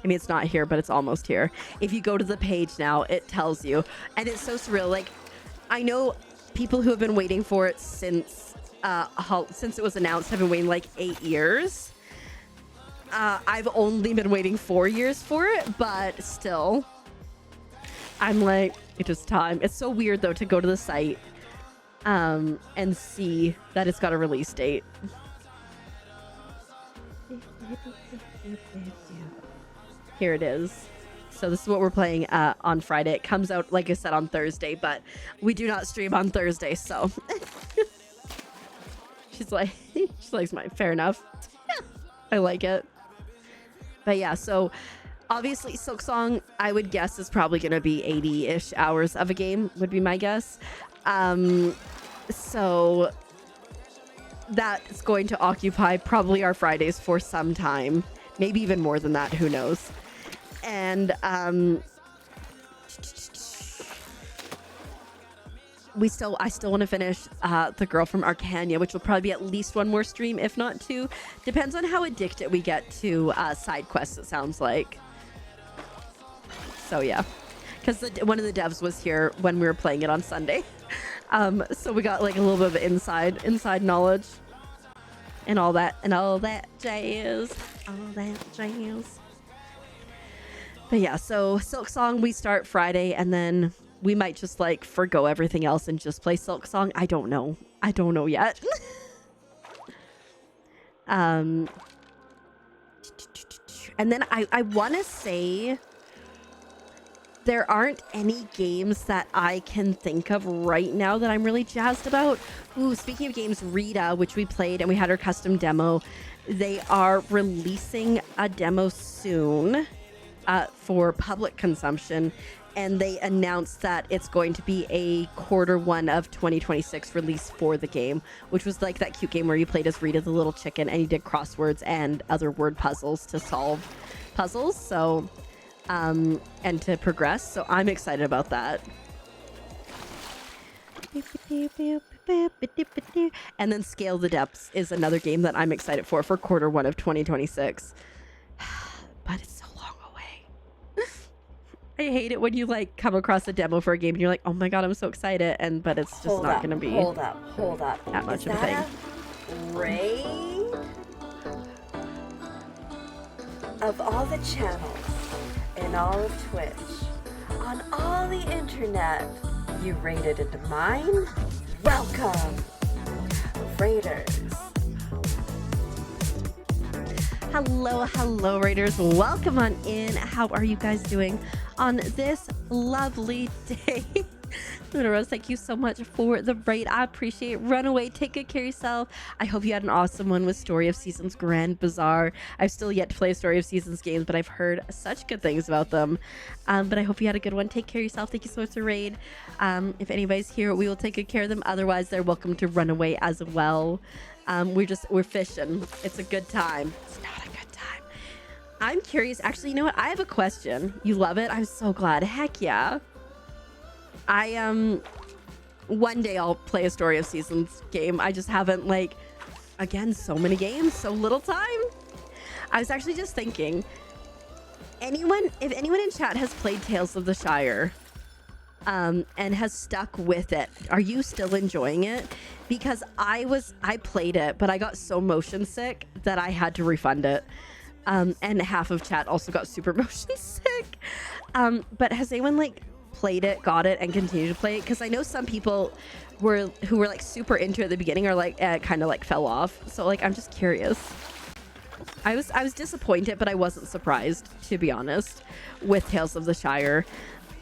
I mean, it's not here, but it's almost here. If you go to the page now, it tells you. And it's so surreal. Like, I know people who have been waiting for it since it was announced have been waiting like 8 years. I've only been waiting 4 years for it, but still. I'm like, it is time. It's so weird, though, to go to the site and see that it's got a release date. Here it is. So this is what we're playing on Friday. It comes out, like I said, on Thursday, but we do not stream on Thursday, so. She likes mine. Fair enough. I like it. But yeah, so obviously Silk Song, I would guess, is probably going to be 80-ish hours of a game, would be my guess. So that's going to occupy probably our Fridays for some time. Maybe even more than that, who knows. And I still want to finish The Girl from Arcania, which will probably be at least one more stream, if not two. Depends on how addicted we get to side quests, it sounds like. So yeah, because one of the devs was here when we were playing it on Sunday. So we got like a little bit of inside knowledge and all that jazz. But yeah, so Silk Song, we start Friday, and then we might just like forgo everything else and just play Silk Song. I don't know yet. And then I want to say there aren't any games that I can think of right now that I'm really jazzed about. Ooh, speaking of games, Rita, which we played and we had our custom demo, they are releasing a demo soon for public consumption, and they announced that it's going to be a Q1 of 2026 release for the game, which was like that cute game where you played as Rita the little chicken and you did crosswords and other word puzzles to solve puzzles. So and to progress. So I'm excited about that. And then Scale the Depths is another game that I'm excited for Q1 of 2026. But it's so long away. I hate it when you like come across a demo for a game and you're like, oh my god, I'm so excited, but it's just not going to be Hold up. that much of a thing. Raid? Of all the channels in all of Twitch, on all the internet, you raided into mine? Welcome, Raiders. Hello, Raiders. Welcome on in. How are you guys doing on this lovely day? Luna Rose, thank you so much for the raid. I appreciate it. Runaway, take good care of yourself. I hope you had an awesome one with Story of Seasons Grand Bazaar. I've still yet to play a Story of Seasons games, but I've heard such good things about them. But I hope you had a good one. Take care of yourself. Thank you so much for raid. If anybody's here, we will take good care of them. Otherwise, they're welcome to Runaway as well. We're fishing. It's a good time. It's not a good time. I'm curious. Actually, you know what? I have a question. You love it? I'm so glad. Heck yeah. One day I'll play a Story of Seasons game. I just haven't, like, again, so many games, so little time. I was actually just thinking, if anyone in chat has played Tales of the Shire, and has stuck with it, are you still enjoying it? Because I played it, but I got so motion sick that I had to refund it. And half of chat also got super motion sick. But has anyone, like, played it, got it, and continued to play it? Because I know some people who were like super into it at the beginning are like kind of like fell off. So like I'm just curious. I was disappointed, but I wasn't surprised, to be honest, with Tales of the Shire.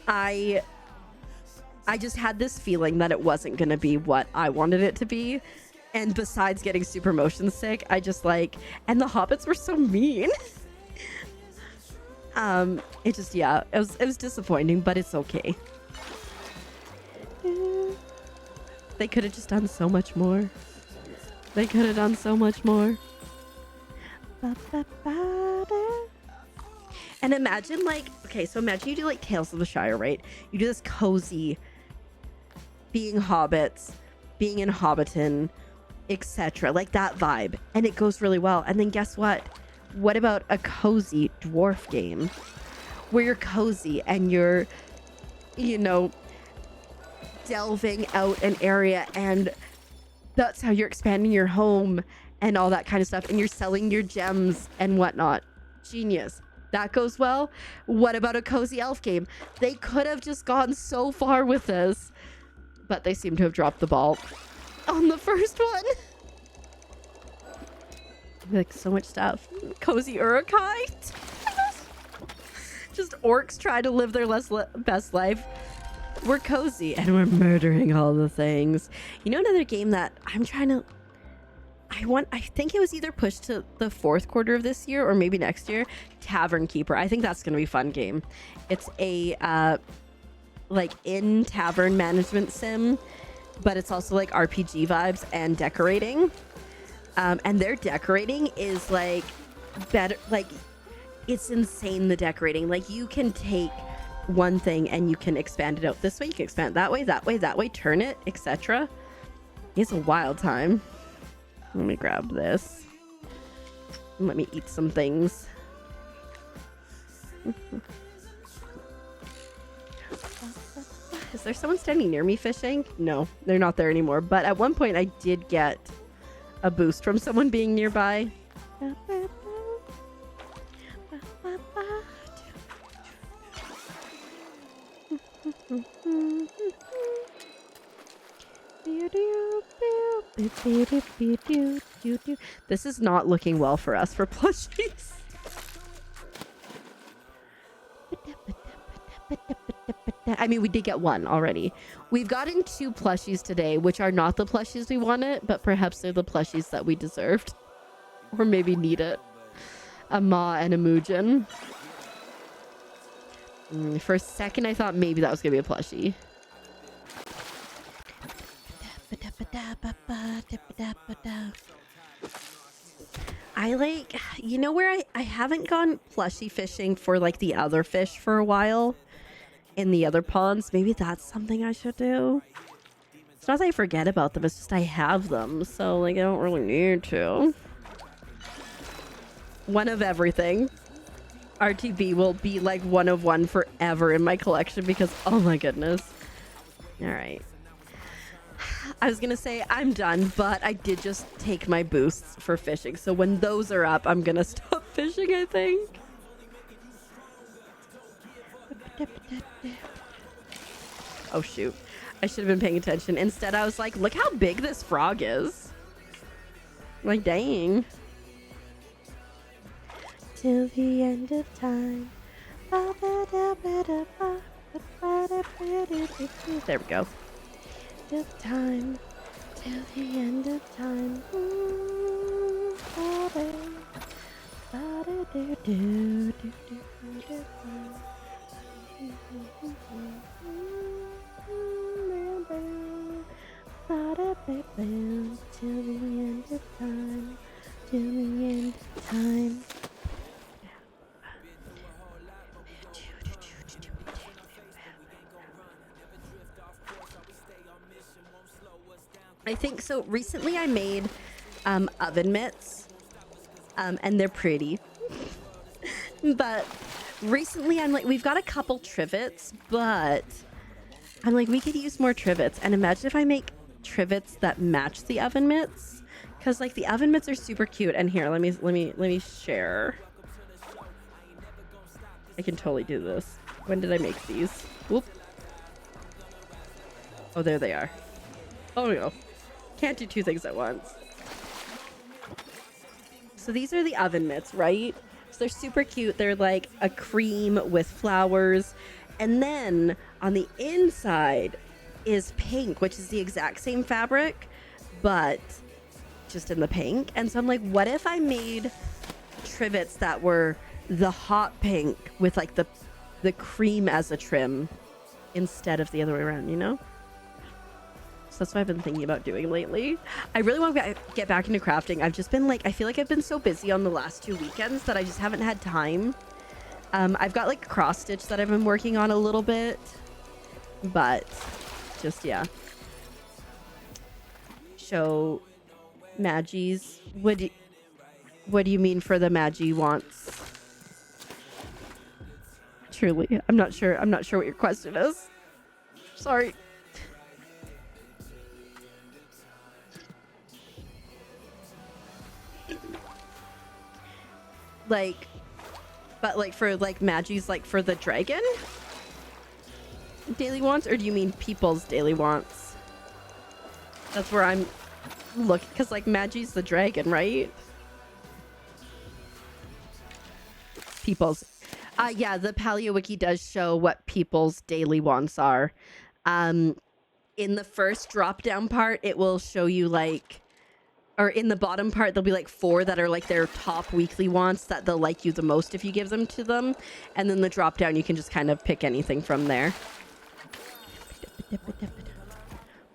I just had this feeling that it wasn't gonna be what I wanted it to be. And besides getting super motion sick, I just like, and the hobbits were so mean. It just, yeah, it was disappointing, but it's okay. They could have just done so much more. They could have done so much more. And imagine, like, okay, so imagine you do like Tales of the Shire, right? You do this cozy, being hobbits, being in Hobbiton, etc. Like that vibe, and it goes really well. And then guess what? What about a cozy dwarf game where you're cozy and you're, you know, delving out an area, and that's how you're expanding your home and all that kind of stuff, and you're selling your gems and whatnot. Genius. That goes well. What about a cozy elf game? They could have just gone so far with this, but they seem to have dropped the ball on the first one. Like so much stuff. Cozy Uruk-hai. Just orcs try to live their best life. We're cozy and we're murdering all the things. You know, another game that I'm trying to, I think it was either pushed to the Q4 of this year or maybe next year. Tavern Keeper. I think that's gonna be a fun game. It's a like in tavern management sim, but it's also like RPG vibes and decorating. And their decorating is like better, like it's insane. The decorating, like you can take one thing and you can expand it out this way, you can expand it that way, that way, that way, turn it, etc. It's a wild time. Let me grab this. And let me eat some things. Is there someone standing near me fishing? No, they're not there anymore. But at one point I did get a boost from someone being nearby. This is not looking well for us for plushies. I mean, we did get one already. We've gotten 2 plushies today, which are not the plushies we wanted, but perhaps they're the plushies that we deserved. Or maybe need it. A Ma and a Muujin. For a second, I thought maybe that was going to be a plushie. I like, you know where I haven't gone plushie fishing for like the other fish for a while in the other ponds. Maybe that's something I should do. It's not that I forget about them, it's just I have them, so like I don't really need to. One of everything. RTB will be like one of one forever in my collection because oh my goodness. All right. I was gonna say I'm done, but I did just take my boosts for fishing. So when those are up, I'm gonna stop fishing, I think. Oh shoot. I should have been paying attention. Instead, I was like, look how big this frog is. Like, dang. Till the end of time. There we go. Till time, till the end of time. Till the end of time, till the end of time. I think so. Recently I made oven mitts and they're pretty. But recently I'm like, we've got a couple trivets, but I'm like, we could use more trivets. And imagine if I make trivets that match the oven mitts, because like the oven mitts are super cute. And here, let me share. I can totally do this. When did I make these? Whoop. Oh, there they are. Oh no. Can't do 2 things at once. So these are the oven mitts, right? So they're super cute. They're like a cream with flowers. And then on the inside is pink, which is the exact same fabric, but just in the pink. And so I'm like, what if I made trivets that were the hot pink with like the cream as a trim instead of the other way around, you know? That's what I've been thinking about doing lately. I really want to get back into crafting. I've just been like, I feel like I've been so busy on the last 2 weekends that I just haven't had time. I've got like cross stitch that I've been working on a little bit, but just, yeah. Show Maggies. What do you mean for the Maggie wants? Truly, I'm not sure what your question is. Sorry. Like, but like for like Maggie's, like for the dragon daily wants, or do you mean people's daily wants? That's where I'm looking, because like Maggie's the dragon, right? People's, yeah, the Palia wiki does show what people's daily wants are. In the first drop down part, it will show you like, or in the bottom part, there'll be like 4 that are like their top weekly wants that they'll like you the most if you give them to them. And then the drop down, you can just kind of pick anything from there. Oh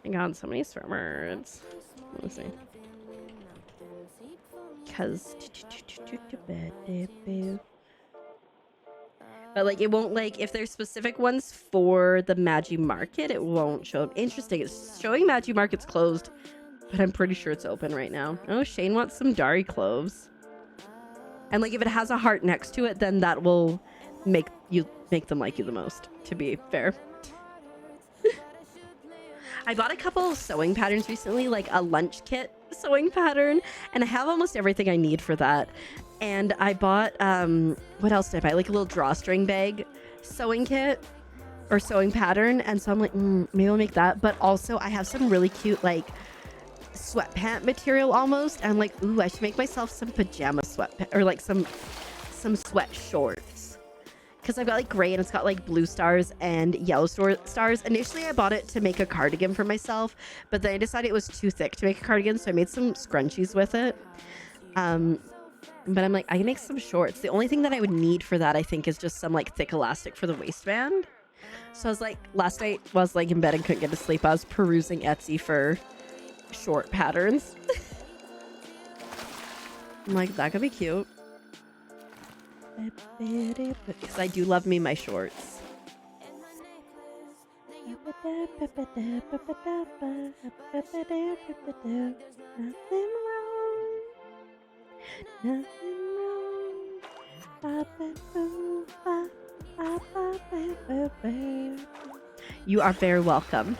my god, so many swear words. Let me see. Because But like it won't, like if there's specific ones for the Magi Market, it won't show up. Interesting. It's showing Magi Market's closed, but I'm pretty sure it's open right now. Oh, Shane wants some Dari cloves. And like if it has a heart next to it, then that will make them like you the most, to be fair. I bought a couple of sewing patterns recently, like a lunch kit sewing pattern, and I have almost everything I need for that. And I bought, what else did I buy? Like a little drawstring bag sewing kit or sewing pattern. And so I'm like, maybe I'll make that. But also I have some really cute, like, sweatpant material almost. And I'm like, ooh, I should make myself some pajama sweatpants or like some sweat shorts. Because I've got like gray and it's got like blue stars and yellow stars. Initially, I bought it to make a cardigan for myself, but then I decided it was too thick to make a cardigan. So I made some scrunchies with it. But I'm like, I can make some shorts. The only thing that I would need for that, I think, is just some like thick elastic for the waistband. So I was like, last night while I was like in bed and couldn't get to sleep, I was perusing Etsy for short patterns. I'm like, that could be cute. Because I do love me my shorts. Nothing wrong. You are very welcome.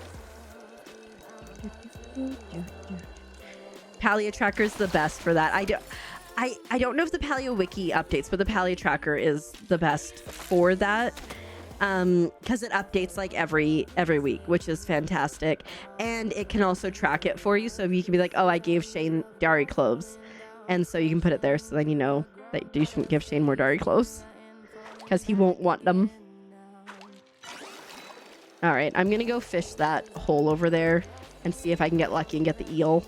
Palia Tracker is the best for that. I don't know if the Palia Wiki updates, but the Palia Tracker is the best for that. Because it updates like every week, which is fantastic. And it can also track it for you. So you can be like, oh, I gave Shane Dari cloves. And so you can put it there so then you know that you shouldn't give Shane more Dari cloves. Because he won't want them. Alright, I'm going to go fish that hole over there and see if I can get lucky and get the eel.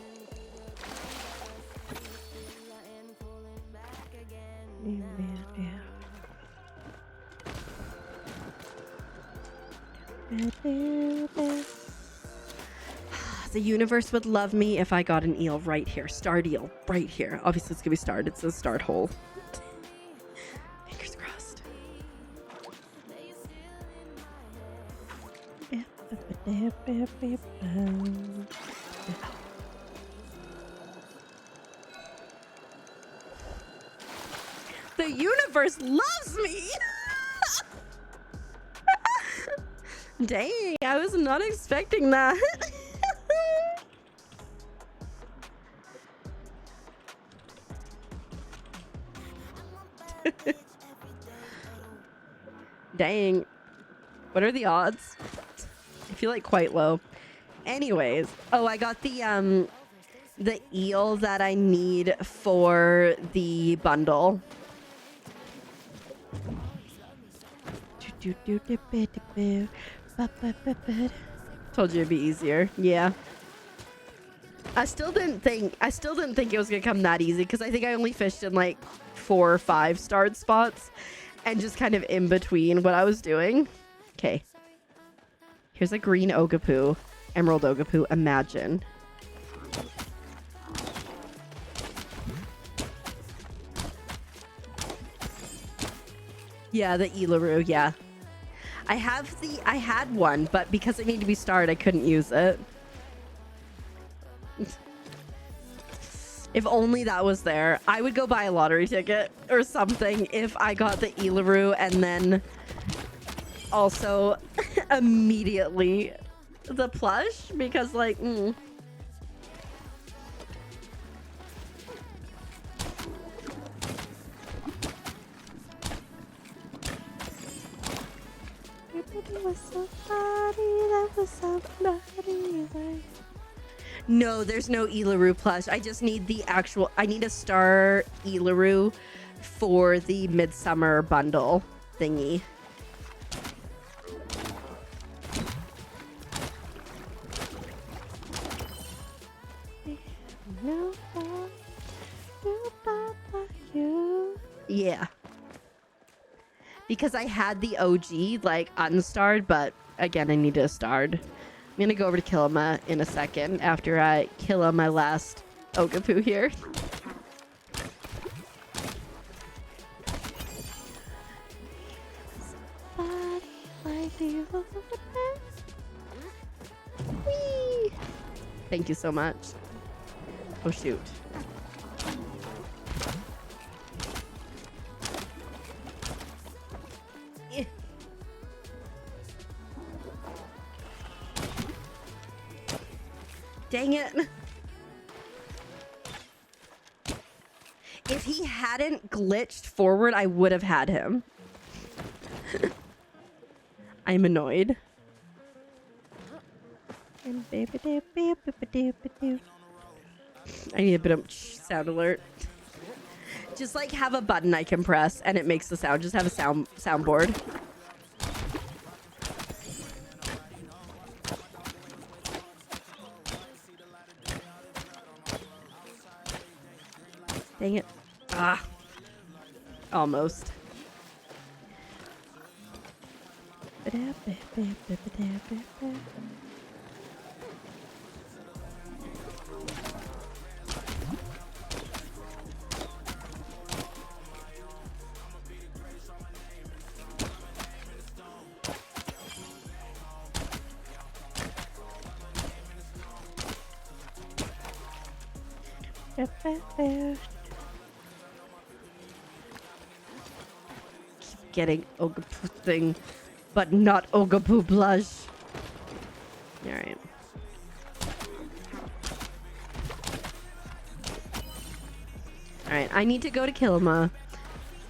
The universe would love me if I got an eel right here. Starred eel right here. Obviously it's gonna be starred. It's a starred hole. Fingers crossed. The universe loves me. Dang, I was not expecting that. Dang. What are the odds? I feel like quite low. Anyways, oh, I got the eel that I need for the bundle. Told you it'd be easier. Yeah. I still didn't think it was gonna come that easy because I think I only fished in like 4 or 5 starred spots and just kind of in between what I was doing. Okay. Here's a green ogopuu, emerald ogopuu. Imagine. Yeah, the Ilaroo, yeah. I had one, but because it needed to be starred, I couldn't use it. If only that was there. I would go buy a lottery ticket or something if I got the Ilaroo and then also immediately the plush because like, No, there's no Ilaroo plush. I just need the actual... I need a star Ilaroo for the Midsummer bundle thingy. Yeah. Because I had the OG, like, unstarred, but again, I need a starred. I'm gonna go over to Kilima in a second after I kill my last ogopuu here. Thank you so much. Oh, shoot. Eh. Dang it. If he hadn't glitched forward, I would have had him. I'm annoyed. I need a bit of sound alert. Just like have a button I can press and it makes the sound. Just have a soundboard. Dang it. Ah. Almost. Keep getting ogopuu thing, but not ogopuu blush. Alright. Alright, I need to go to Kilma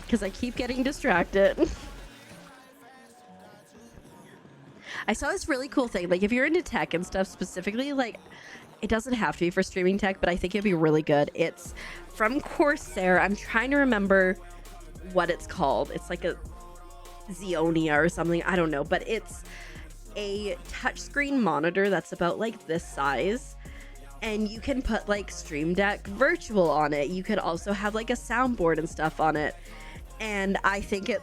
because I keep getting distracted. I saw this really cool thing. Like, if you're into tech and stuff specifically, like, it doesn't have to be for streaming tech, but I think it'd be really good. It's from Corsair. I'm trying to remember what it's called. It's like a Xeonia or something. I don't know, but it's a touchscreen monitor that's about like this size. And you can put like Stream Deck Virtual on it. You could also have like a soundboard and stuff on it. And I think it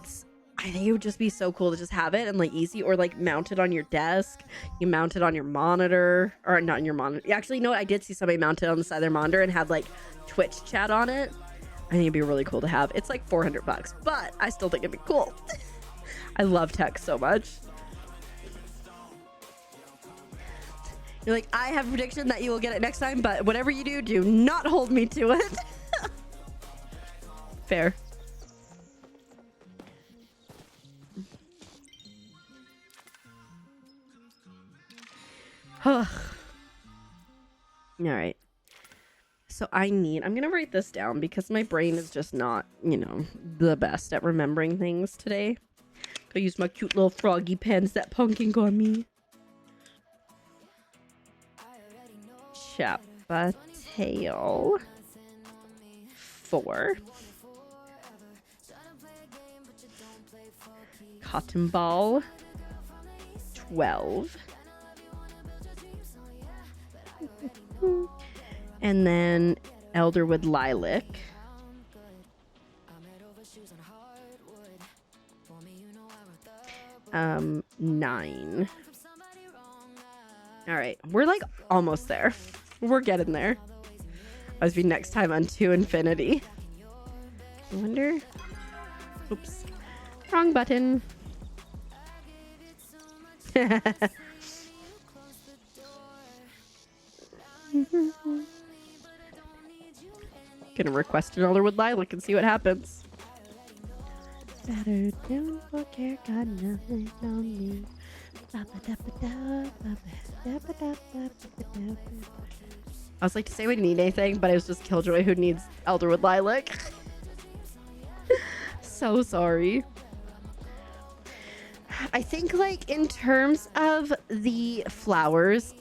would just be so cool to just have it and like easy, or like mount it on your desk. You mount it on your monitor, or not on your monitor. Actually, no, I did see somebody mount it on the side of their monitor and have like Twitch chat on it. I think it'd be really cool to have. It's like $400, but I still think it'd be cool. I love tech so much. You're like, I have a prediction that you will get it next time, but whatever you do, do not hold me to it. Fair. All right. So I'm gonna write this down because my brain is just not, you know, the best at remembering things today. I use my cute little froggy pens that Pumpkin got me. Chapateo 4. Cotton Ball 12. And then Elderwood Lilac. 9. All right, we're like almost there. We're getting there. I was be next time on 2 Infinity. I wonder. Oops, wrong button. Gonna request an Elderwood Lilac and see what happens. Better don't forget, got nothing on me. I was like to say we didn't need anything, but it was just Killjoy who needs Elderwood Lilac. So sorry. I think like in terms of the flowers,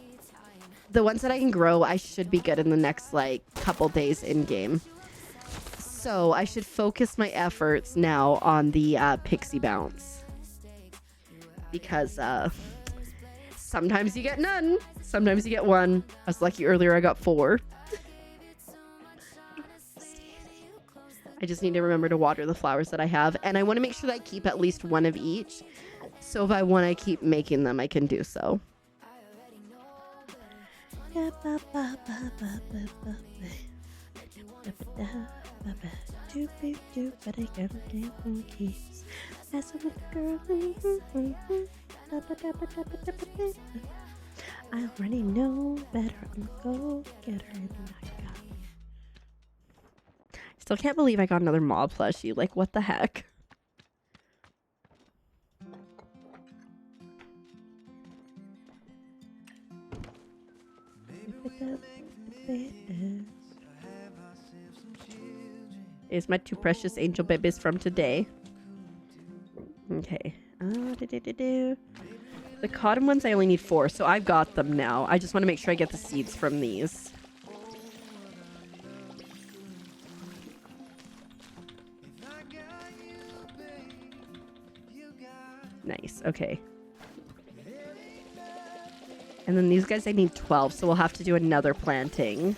the ones that I can grow, I should be good in the next like couple days in game. So I should focus my efforts now on the Pixie Bounce. Because sometimes you get none, sometimes you get 1. I was lucky earlier I got 4. I just need to remember to water the flowers that I have. And I want to make sure that I keep at least 1 of each. So if I want to keep making them, I can do so. I already know better. I'm a go-getter. Still can't believe I got another mob plushie. Like, what the heck? Here's my two precious angel babies from today. Okay. The cotton ones, I only need 4, so I've got them now. I just want to make sure I get the seeds from these. Nice. Okay. And then these guys, I need 12, so we'll have to do another planting.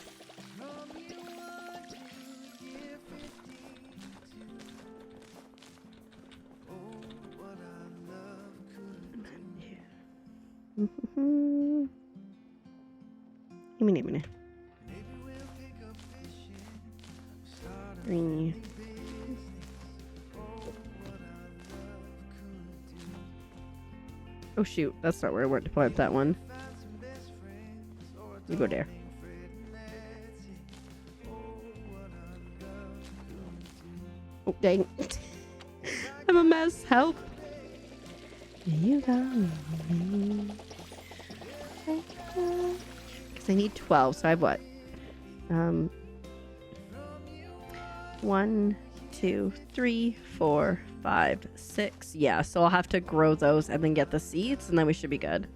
Three. Oh shoot, that's not where I want to plant that one. You go there. Oh dang. I'm a mess, help. You got me. Because I need 12, so I have what? 1, 2, 3, 4, 5, 6. Yeah, so I'll have to grow those and then get the seeds, and then we should be good.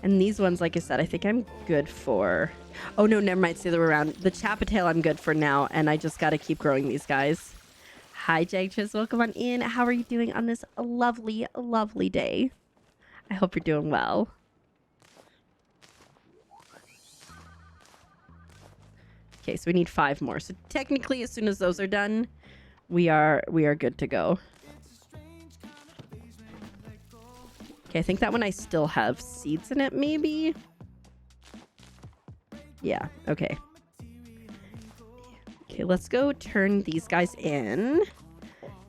And these ones, like I said, I think I'm good for... Oh no, never mind. See the around. The Chapatail I'm good for now, and I just got to keep growing these guys. Hi, Jagtress. Welcome on in. How are you doing on this lovely, lovely day? I hope you're doing well. Okay, so we need 5 more. So technically, as soon as those are done, we are good to go. Okay, I think that one I still have seeds in it, maybe? Yeah, okay. Okay, let's go turn these guys in.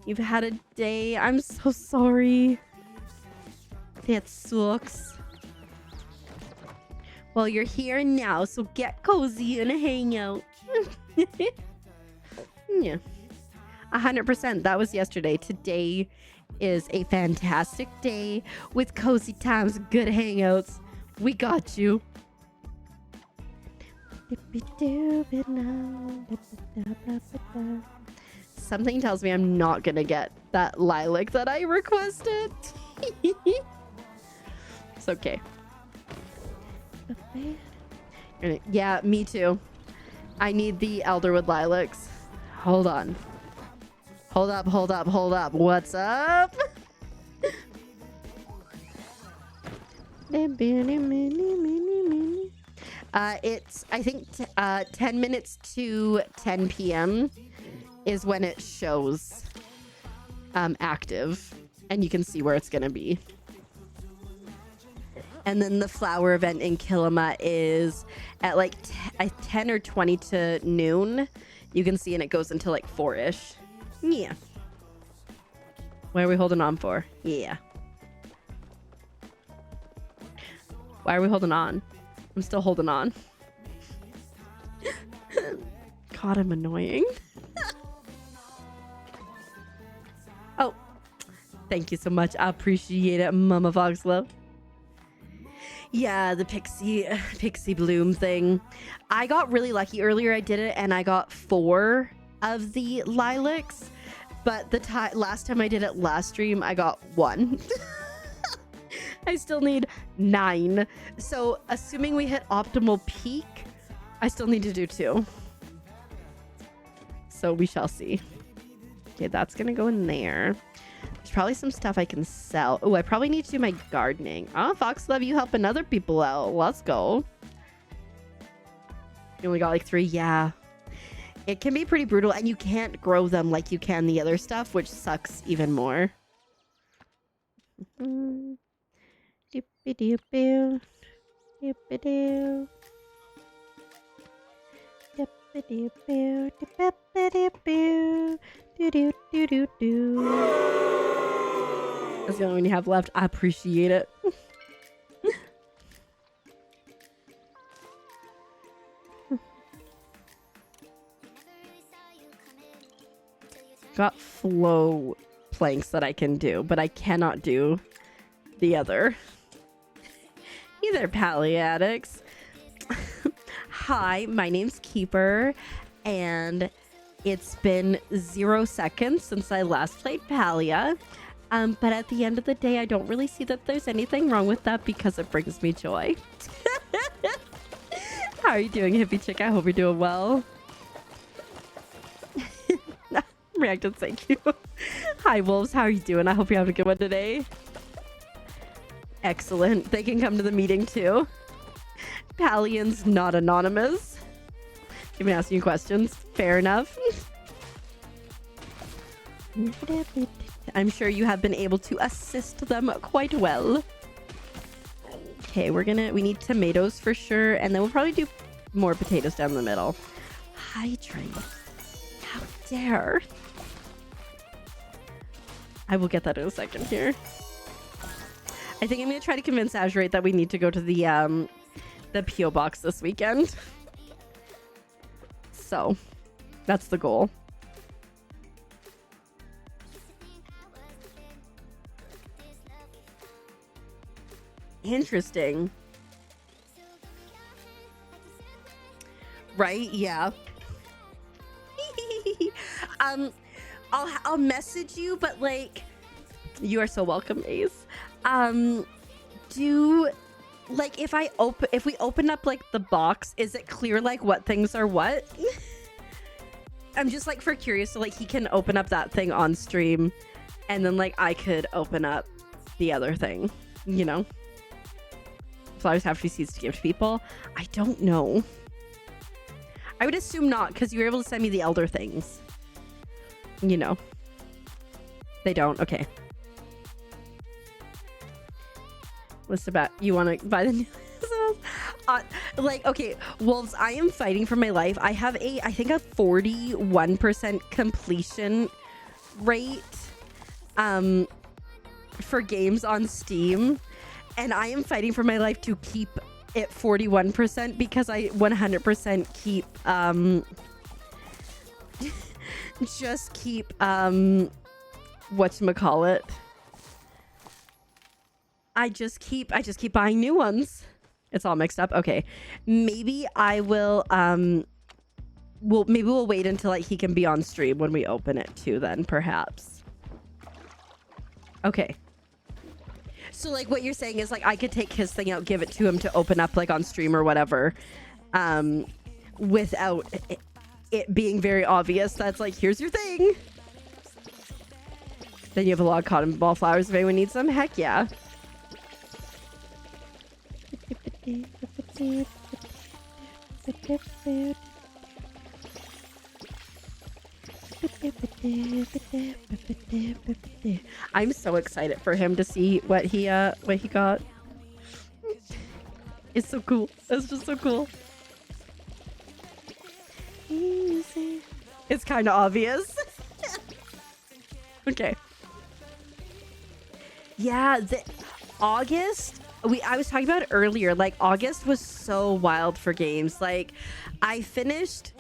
You've had a day. I'm so sorry. That sucks. Well, you're here now, so get cozy and hang out. Yeah. 100%. That was yesterday. Today is a fantastic day with cozy times, good hangouts. We got you. Something tells me I'm not gonna get that lilac that I requested. It's okay. Yeah, me too. I need the Elderwood lilacs. Hold on. Hold up, hold up, hold up. What's up? It's, I think, 10 minutes to 10 p.m. is when it shows active. And you can see where it's going to be. And then the flower event in Kilima is at like 10 or 20 to noon. You can see, and it goes until like 4-ish. Yeah. What are we holding on for? Yeah. Why are we holding on? I'm still holding on. God, I'm annoying. Oh, thank you so much. I appreciate it, Mama Foxlove. Yeah, the pixie bloom thing. I got really lucky earlier. I did it and I got 4 of the lilacs, but the last time I did it last stream, I got 1. I still need 9. So assuming we hit optimal peak, I still need to do 2. So we shall see. Okay, that's gonna go in there. There's probably some stuff I can sell. Oh, I probably need to do my gardening. Oh, Foxlove, you helping other people out. Let's go. You only got like 3. Yeah. It can be pretty brutal, and you can't grow them like you can the other stuff, which sucks even more. Doop-a-doop-boo. Doop-a-doo. Doop-a-doop-boo. Doop-a-doop-boo. Do do do do do. That's the only one you have left. I appreciate it. Got flow planks that I can do, but I cannot do the other. Either Palia addicts. Hi, my name's Keeper, and it's been 0 seconds since I last played Palia. But at the end of the day, I don't really see that there's anything wrong with that because it brings me joy. How are you doing, hippie chick? I hope you're doing well. Reacted, thank you. Hi, wolves. How are you doing? I hope you're having a good one today. Excellent. They can come to the meeting too. Palian's not anonymous. You've been asking you questions. Fair enough. I'm sure you have been able to assist them quite well. Okay, we need tomatoes for sure, and then we'll probably do more potatoes down the middle. Hydrate. How dare. I will get that in a second here. I think I'm going to try to convince Azurate that we need to go to the P.O. box this weekend. So, that's the goal. Interesting. Right? Yeah. I'll message you, but like, you are so welcome, Ace. If we open up like the box, is it clear like what things are what? I'm just like for curious, so like he can open up that thing on stream, and then like I could open up the other thing, you know? Flowers have to be seeds to give to people. I don't know. I would assume not, because you were able to send me the elder things. You know. They don't. Okay. List about you want to buy the new like, okay, wolves, I am fighting for my life. I have I think a 41% completion rate for games on Steam, and I am fighting for my life to keep it 41% because I 100% keep just keep whatchamacallit. I just keep buying new ones. It's all mixed up. Okay. Maybe I will maybe we'll wait until like he can be on stream when we open it too then, perhaps. Okay. So like what you're saying is like I could take his thing out, give it to him to open up like on stream or whatever, without it being very obvious. That's like, here's your thing. Then you have a lot of cotton ball flowers if anyone needs them. Heck yeah. I'm so excited for him to see what he got. It's so cool. It's just so cool. It's kind of obvious. Okay. Yeah, August, I was talking about it earlier, like August was so wild for games. Like I finished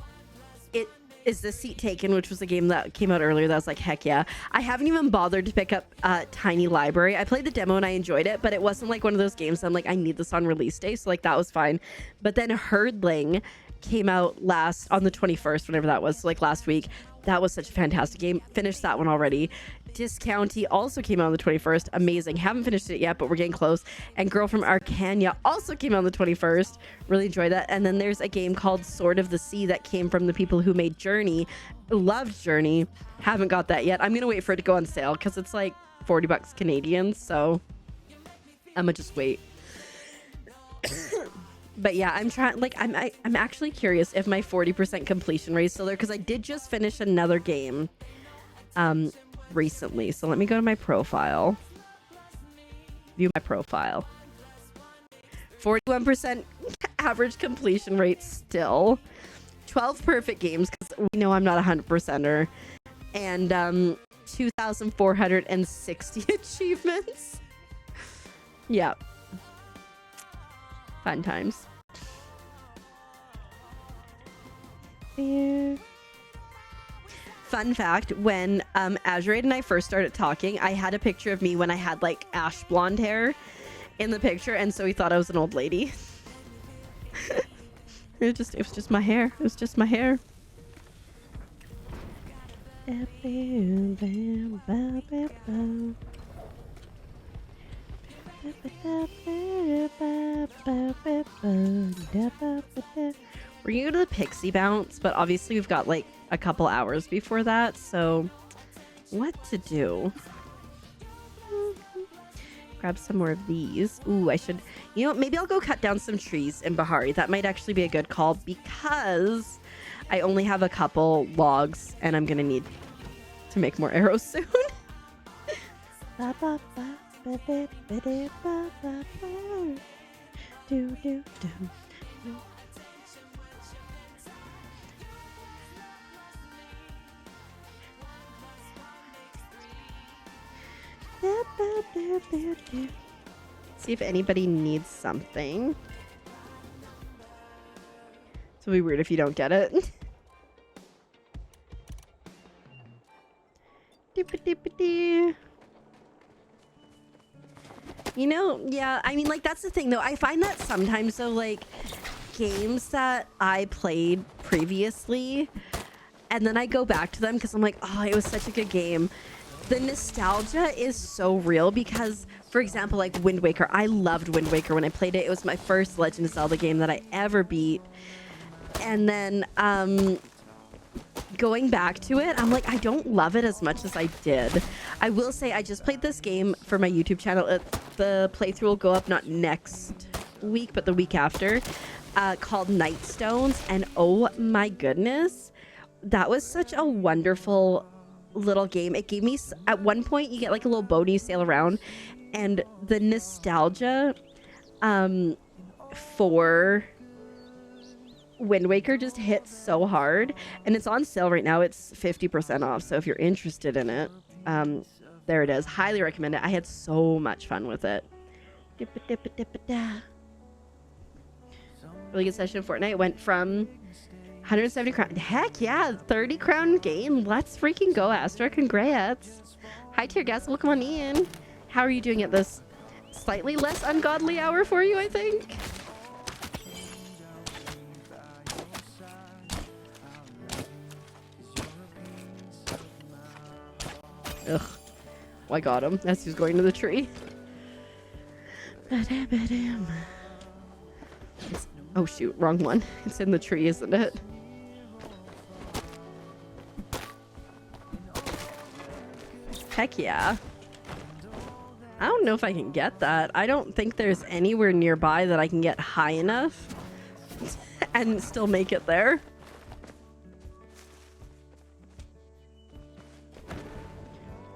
it Is This Seat Taken, which was a game that came out earlier that was like, heck yeah. I haven't even bothered to pick up Tiny Library. I played the demo and I enjoyed it, but it wasn't like one of those games I'm like, I need this on release day, so like that was fine. But then Herdling came out on the 21st, whenever that was, so like last week. That was such a fantastic game. Finished that one already. Discounty also came out on the 21st. Amazing. Haven't finished it yet, but we're getting close. And Girl from Arcania also came out on the 21st. Really enjoyed that. And then there's a game called Sword of the Sea that came from the people who made Journey. Loved Journey. Haven't got that yet. I'm going to wait for it to go on sale because it's like 40 bucks Canadian. So I'm going to just wait. But yeah, I'm trying, like, I'm actually curious if my 40% completion rate is still there, because I did just finish another game recently. So let me go to my profile. View my profile. 41% average completion rate still. 12 perfect games, because we know I'm not a 100%er. and 2,460 achievements. Yep. Fun times. Yeah. Fun fact, when Azurade and I first started talking, I had a picture of me when I had like ash blonde hair in the picture, and so he thought I was an old lady. It was just my hair. It was just my hair. We're gonna go to the Pixie Bounce, but obviously we've got like a couple hours before that, so what to do? Grab some more of these. Ooh, I should, you know, maybe I'll go cut down some trees in Bahari. That might actually be a good call because I only have a couple logs and I'm gonna need to make more arrows soon. See if anybody needs something. It'll be weird if you don't get it. You know, yeah, I mean, like, that's the thing, though. I find that sometimes, though, like, games that I played previously, and then I go back to them because I'm like, oh, it was such a good game. The nostalgia is so real because, for example, like Wind Waker, I loved Wind Waker when I played it. It was my first Legend of Zelda game that I ever beat. And then going back to it, I'm like, I don't love it as much as I did. I will say I just played this game for my YouTube channel. The playthrough will go up not next week, but the week after, called Nightstones. And oh my goodness, that was such a wonderful little game. It gave me, at one point you get like a little boat and you sail around, and the nostalgia for Wind Waker just hit so hard, and it's on sale right now. It's 50% off, so if you're interested in it, there it is. Highly recommend it. I had so much fun with it. Really good session of Fortnite. Went from 170 crown. Heck yeah, 30 crown game. Let's freaking go, Astra. Congrats. Hi, Tier Guest. Welcome on in. How are you doing at this slightly less ungodly hour for you, I think? Ugh. Well, I got him as he was going to the tree. Oh, shoot. Wrong one. It's in the tree, isn't it? Heck yeah. I don't know if I can get that. I don't think there's anywhere nearby that I can get high enough and still make it there.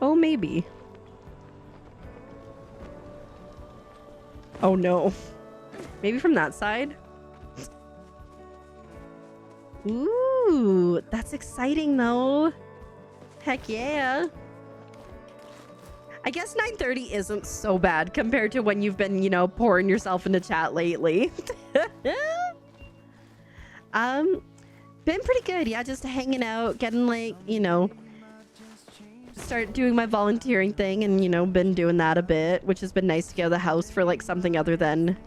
Oh, maybe. Oh, no. Maybe from that side? Ooh, that's exciting, though. Heck yeah. I guess 9:30 isn't so bad compared to when you've been, you know, pouring yourself into chat lately. Been pretty good. Yeah, just hanging out, getting like, you know, start doing my volunteering thing, and, you know, been doing that a bit, which has been nice to get out of the house for like something other than,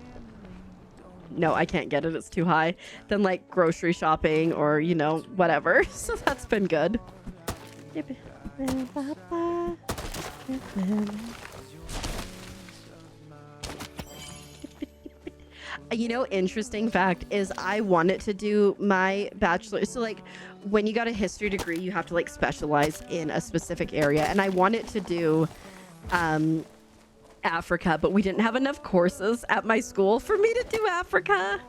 no, I can't get it, it's too high, than like grocery shopping or, you know, whatever. So that's been good. You know, interesting fact is I wanted to do my bachelor. So like when you got a history degree, you have to like specialize in a specific area. And I wanted to do Africa, but we didn't have enough courses at my school for me to do Africa.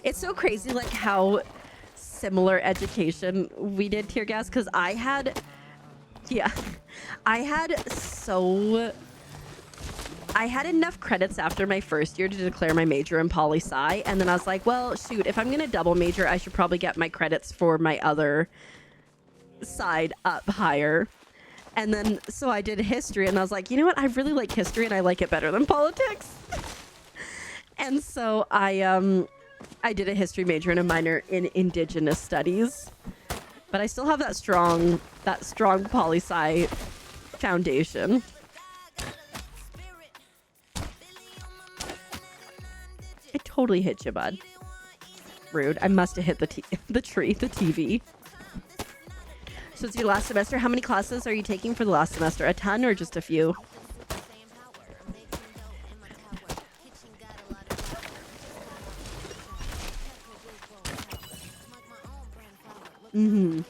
It's so crazy like how similar education we did, Tear Gas, because I had enough credits after my first year to declare my major in poli-sci, and then I was like, well, shoot, if I'm gonna double major, I should probably get my credits for my other side up higher. And then, so I did history, and I was like, you know what? I really like history, and I like it better than politics. And so I did a history major and a minor in Indigenous studies. But I still have that strong poli-sci foundation. I totally hit you, bud. Rude. I must have hit the TV. So it's your last semester. How many classes are you taking for the last semester? A ton or just a few? Mm-hmm.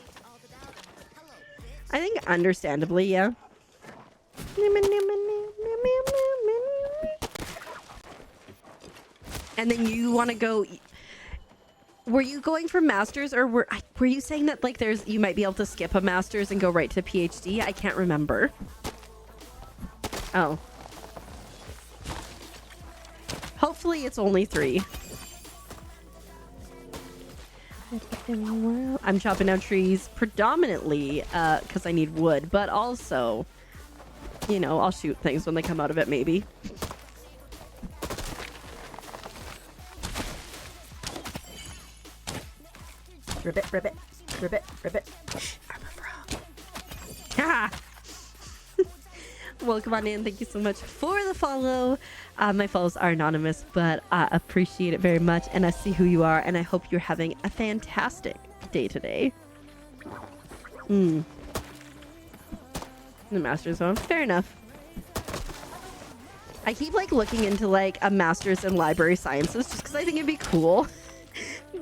I think understandably, yeah. And then you want to go... Were you going for masters, or were you saying that like you might be able to skip a masters and go right to PhD? I can't remember. Oh. Hopefully it's only 3. I'm chopping down trees predominantly because I need wood, but also, you know, I'll shoot things when they come out of it, maybe. Ribbit, ribbit, ribbit, ribbit. I'm a frog. Ha! Welcome on in. Thank you so much for the follow. My follows are anonymous, but I appreciate it very much, and I see who you are, and I hope you're having a fantastic day today. The master's zone. Fair enough. I keep like looking into like a master's in library sciences just because I think it'd be cool.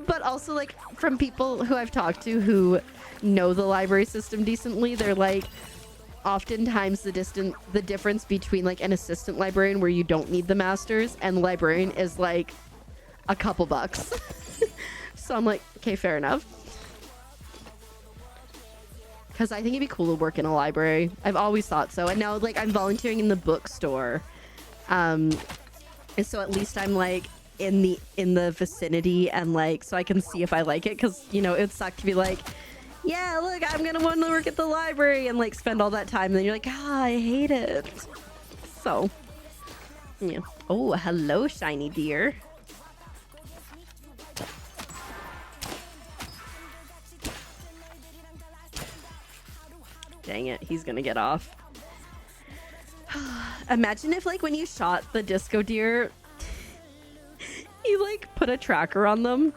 But also, like, from people who I've talked to who know the library system decently, they're like, oftentimes the difference between like an assistant librarian where you don't need the masters and the librarian is like a couple bucks. So I'm like, okay, fair enough. Because I think it'd be cool to work in a library. I've always thought so. And now like I'm volunteering in the bookstore. And so at least I'm like in the vicinity and like so I can see if I like it, because you know it'd suck to be like, yeah, look, I'm gonna want to work at the library and like spend all that time and then you're like, I hate it. So yeah. Oh, hello, shiny deer. Dang it, he's gonna get off. Imagine if like when you shot the disco deer you like put a tracker on them.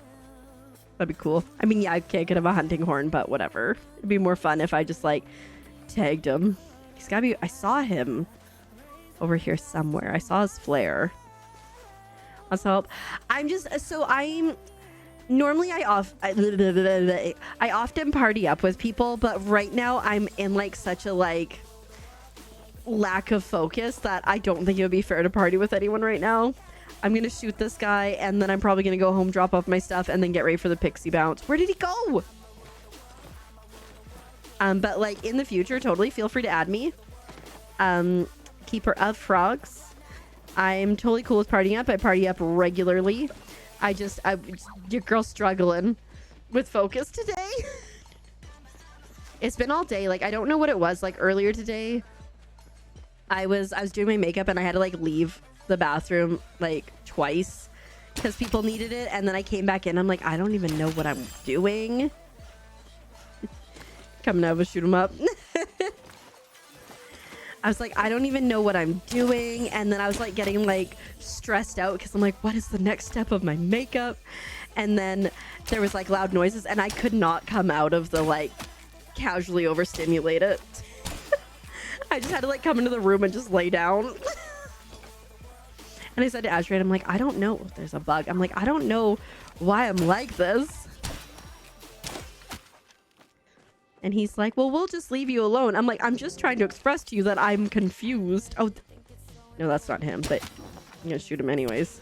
That'd be cool. I mean, yeah, okay, I could have a hunting horn, but whatever. It'd be more fun if I just like tagged him. He's gotta be... I saw him over here somewhere. I saw his flare. Let's help. I'm just... So I'm... Normally I often party up with people, but right now I'm in like such a like lack of focus that I don't think it would be fair to party with anyone right now. I'm gonna shoot this guy and then I'm probably gonna go home, drop off my stuff, and then get ready for the pixie bounce. Where did he go? But like in the future, totally feel free to add me. Keeper of frogs. I'm totally cool with partying up. I party up regularly. Your girl's struggling with focus today. It's been all day. Like I don't know what it was. Like earlier today, I was doing my makeup and I had to like leave the bathroom like twice because people needed it, and then I came back in. I'm like, I don't even know what I'm doing. Coming over, shoot him up. I was like, I don't even know what I'm doing, and then I was like getting like stressed out because I'm like, what is the next step of my makeup? And then there was like loud noises and I could not come out of the like casually overstimulate it. I just had to like come into the room and just lay down. And I said to Ashray, I'm like, I don't know. There's a bug. I'm like, I don't know why I'm like this. And he's like, well, we'll just leave you alone. I'm like, I'm just trying to express to you that I'm confused. Oh, no, that's not him, but I'm going to shoot him anyways.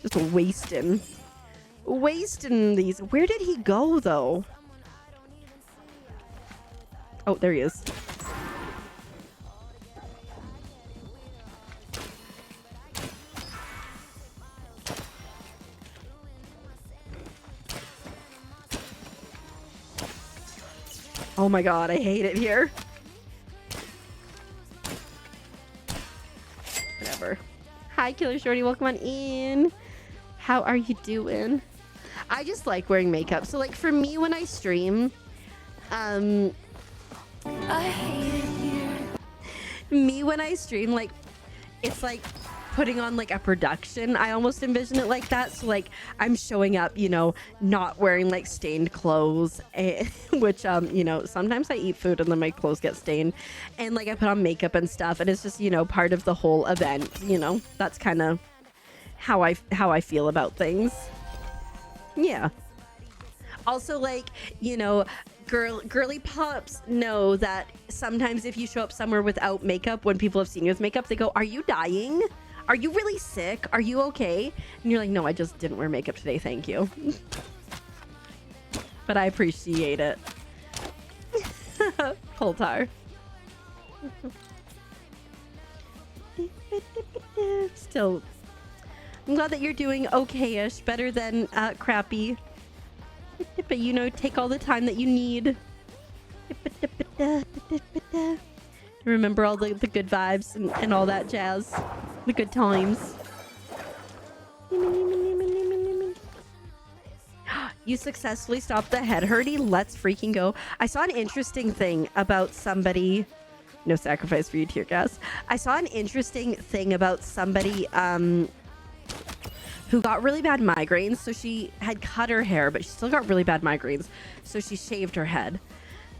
Just wasting these. Where did he go, though? Oh, there he is. Oh my god, I hate it here. Whatever. Hi, Killer Shorty. Welcome on in. How are you doing? I just like wearing makeup. So, like, for me, when I stream, I hate it here. me when I stream, like, it's like putting on like a production. I almost envision it like that. So like I'm showing up, you know, not wearing like stained clothes, which you know, sometimes I eat food and then my clothes get stained, and like I put on makeup and stuff, and it's just, you know, part of the whole event. You know, that's kind of how I feel about things. Yeah. Also, like, you know, girly pops know that sometimes if you show up somewhere without makeup, when people have seen you with makeup, they go, "Are you dying? Are you really sick? Are you okay?" And you're like, "No, I just didn't wear makeup today, thank you." But I appreciate it. Poltar. Still, I'm glad that you're doing okay-ish, better than crappy. But you know, take all the time that you need. Remember all the good vibes and all that jazz. The good times. You successfully stopped the head hurdy. Let's freaking go. I saw an interesting thing about somebody. No sacrifice for you, tear gas. I saw an interesting thing about somebody who got really bad migraines. So she had cut her hair, but she still got really bad migraines. So she shaved her head.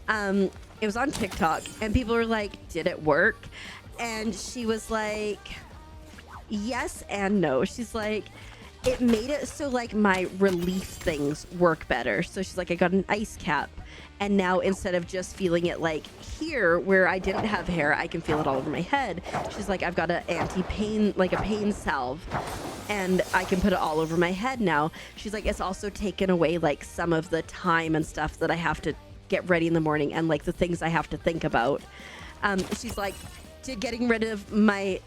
It was on TikTok, and people were like, "Did it work?" And she was like, "Yes and no." She's like, "It made it so like my relief things work better." So she's like, "I got an ice cap, and now instead of just feeling it like here where I didn't have hair, I can feel it all over my head." She's like, "I've got an anti-pain, like a pain salve, and I can put it all over my head now." She's like, "It's also taken away like some of the time and stuff that I have to get ready in the morning, and like the things I have to think about." She's like, "Did getting rid of my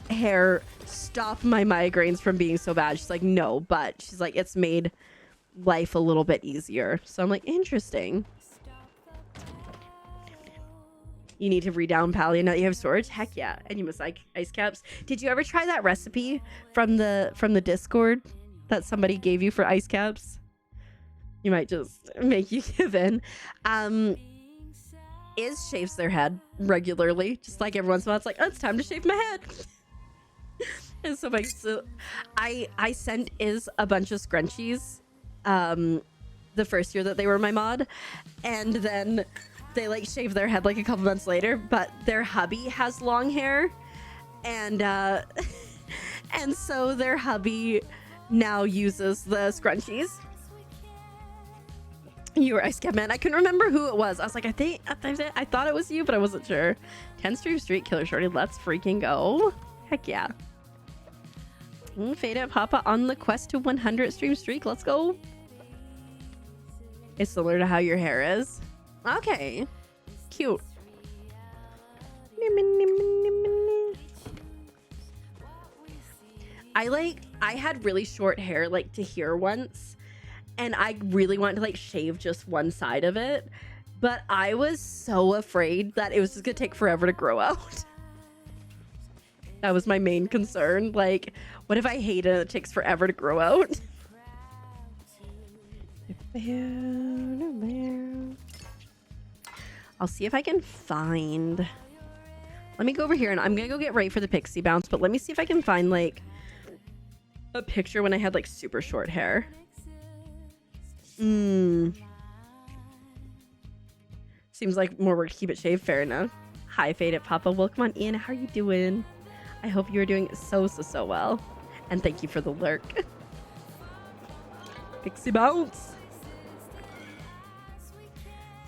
hair stop my migraines from being so bad?" She's like, "No," but she's like, "It's made life a little bit easier." So I'm like, interesting. You need to redown Palia now that you have storage? Heck yeah. And you must like ice caps. Did you ever try that recipe from the Discord that somebody gave you for ice caps? You might just make you give in. Iz shaves their head regularly, just like every once in a while. It's like, "Oh, it's time to shave my head." And so like, so I sent Iz a bunch of scrunchies the first year that they were my mod, and then they like shaved their head like a couple months later, but their hubby has long hair, and and so their hubby now uses the scrunchies. You were Ice Cap Man. I couldn't remember who it was. I was like, I thought it was you, but I wasn't sure. 10 stream streak, Killer Shorty. Let's freaking go. Heck yeah. Fade Out Papa on the quest to 100 stream streak. Let's go. It's similar to how your hair is. Okay. Cute. I had really short hair like to here once, and I really wanted to like shave just one side of it, but I was so afraid that it was just gonna take forever to grow out. That was my main concern. Like, what if I hate it and it takes forever to grow out? I'll see if I can find... Let me go over here, and I'm gonna go get ready for the pixie bounce, but let me see if I can find like a picture when I had like super short hair. Seems like more work to keep it shaved. Fair enough. Hi, Fade It Papa. Welcome on in. How are you doing? I hope you are doing so well. And thank you for the lurk. Pixie bounce.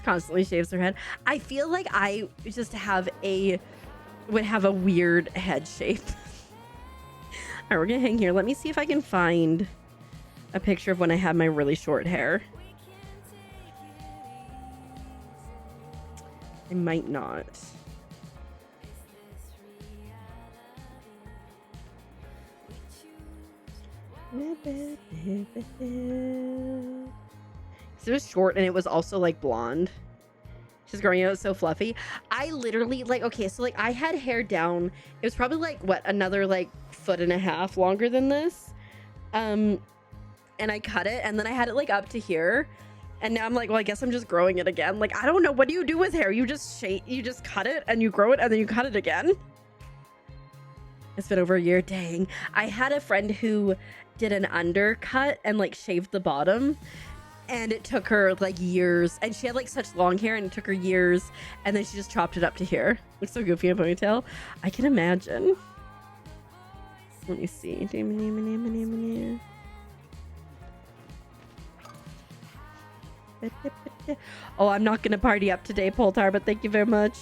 Constantly shaves her head. I feel like I just would have a weird head shape. All right, we're gonna hang here. Let me see if I can find a picture of when I had my really short hair. I might not. It was short, and it was also like blonde. She's growing out so fluffy. I literally like, okay, so like I had hair down. It was probably like what, another like 1.5 foot longer than this. And I cut it and then I had it like up to here. And now I'm like, well, I guess I'm just growing it again. Like, I don't know. What do you do with hair? You just cut it and you grow it and then you cut it again. It's been over a year. Dang. I had a friend who did an undercut and like shaved the bottom. And it took her like years, and she had like such long hair and it took her years, and then she just chopped it up to here. Looks so goofy in a ponytail. I can imagine. Let me see. Oh, I'm not gonna party up today, Poltar, but thank you very much.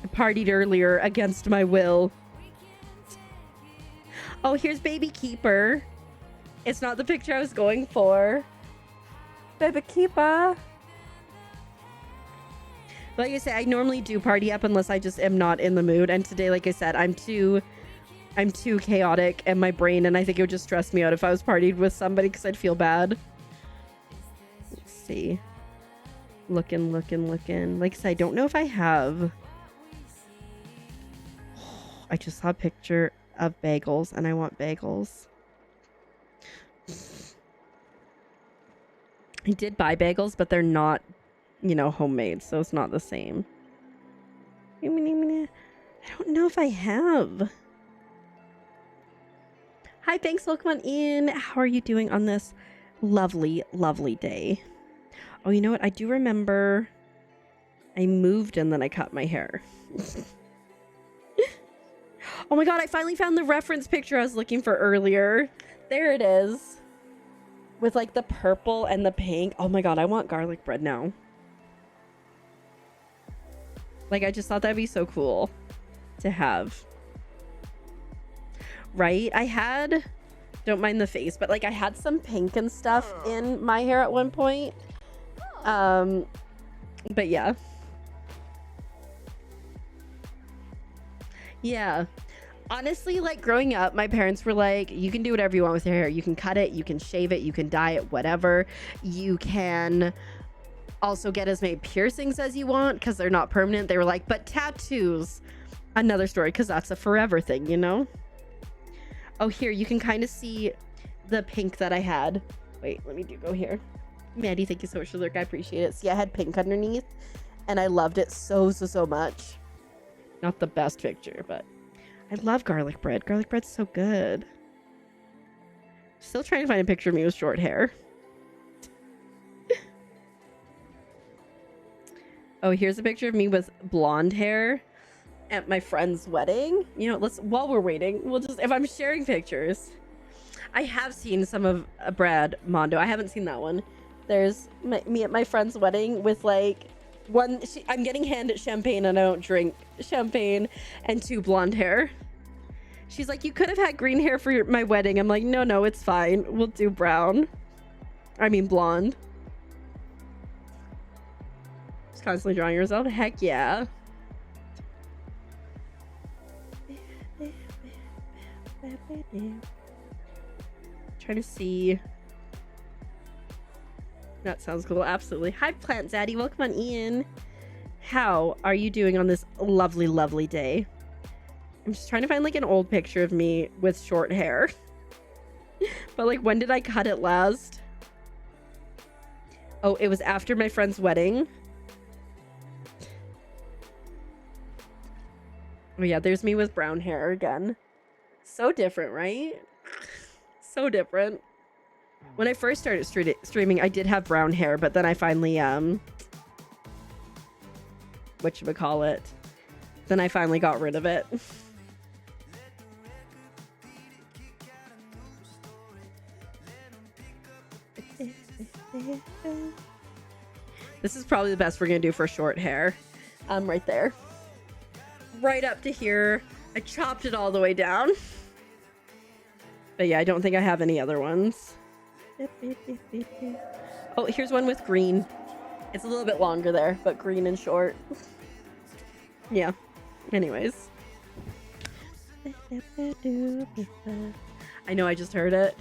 I partied earlier against my will. Oh, here's Baby Keeper. It's not the picture I was going for. Baby Keeper. Like I say, I normally do party up unless I just am not in the mood. And today, like I said, I'm too chaotic in my brain, and I think it would just stress me out if I was partied with somebody because I'd feel bad. Let's see. Looking. Like I said, I don't know if I have. I just saw a picture of bagels, and I want bagels. I did buy bagels, but they're not, you know, homemade, so it's not the same. I don't know if I have. Hi, thanks, welcome on in. How are you doing on this lovely, lovely day? Oh, you know what? I do remember I moved and then I cut my hair. Oh my god, I finally found the reference picture I was looking for earlier. There it is. With like the purple and the pink. Oh my god, I want garlic bread now. Like, I just thought that'd be so cool to have. Right? I had, don't mind the face, but like I had some pink and stuff in my hair at one point. But yeah. Yeah. Honestly, like growing up, my parents were like, you can do whatever you want with your hair. You can cut it, you can shave it, you can dye it, whatever. You can also get as many piercings as you want because they're not permanent. They were like, but tattoos, another story, because that's a forever thing, you know? Oh, here, you can kind of see the pink that I had. Wait, let me go here. Maddie, thank you so much for the lurk. I appreciate it. See, I had pink underneath and I loved it so much. Not the best picture, but I love garlic bread. Garlic bread's so good. Still trying to find a picture of me with short hair. Oh, here's a picture of me with blonde hair at my friend's wedding. You know, while we're waiting, if I'm sharing pictures. I have seen some of Brad Mondo. I haven't seen that one. There's me at my friend's wedding with like I'm getting handed champagne and I don't drink champagne, and 2 blonde hair. She's like, you could have had green hair for my wedding. I'm like, no, it's fine. We'll do blonde. Just constantly drawing yourself. Heck yeah. Trying to see. That sounds cool. Absolutely. Hi, Plant Zaddy. Welcome on in. How are you doing on this lovely, lovely day? I'm just trying to find like an old picture of me with short hair. But like, when did I cut it last? Oh, it was after my friend's wedding. Oh yeah, there's me with brown hair again. So different, right? So different. When I first started streaming, I did have brown hair, but then I finally, whatchamacallit, then I finally got rid of it. This is probably the best we're gonna do for short hair. Right there. Right up to here. I chopped it all the way down. But yeah, I don't think I have any other ones. Oh, here's one with green. It's a little bit longer there, but green and short. Yeah. Anyways. I know, I just heard it.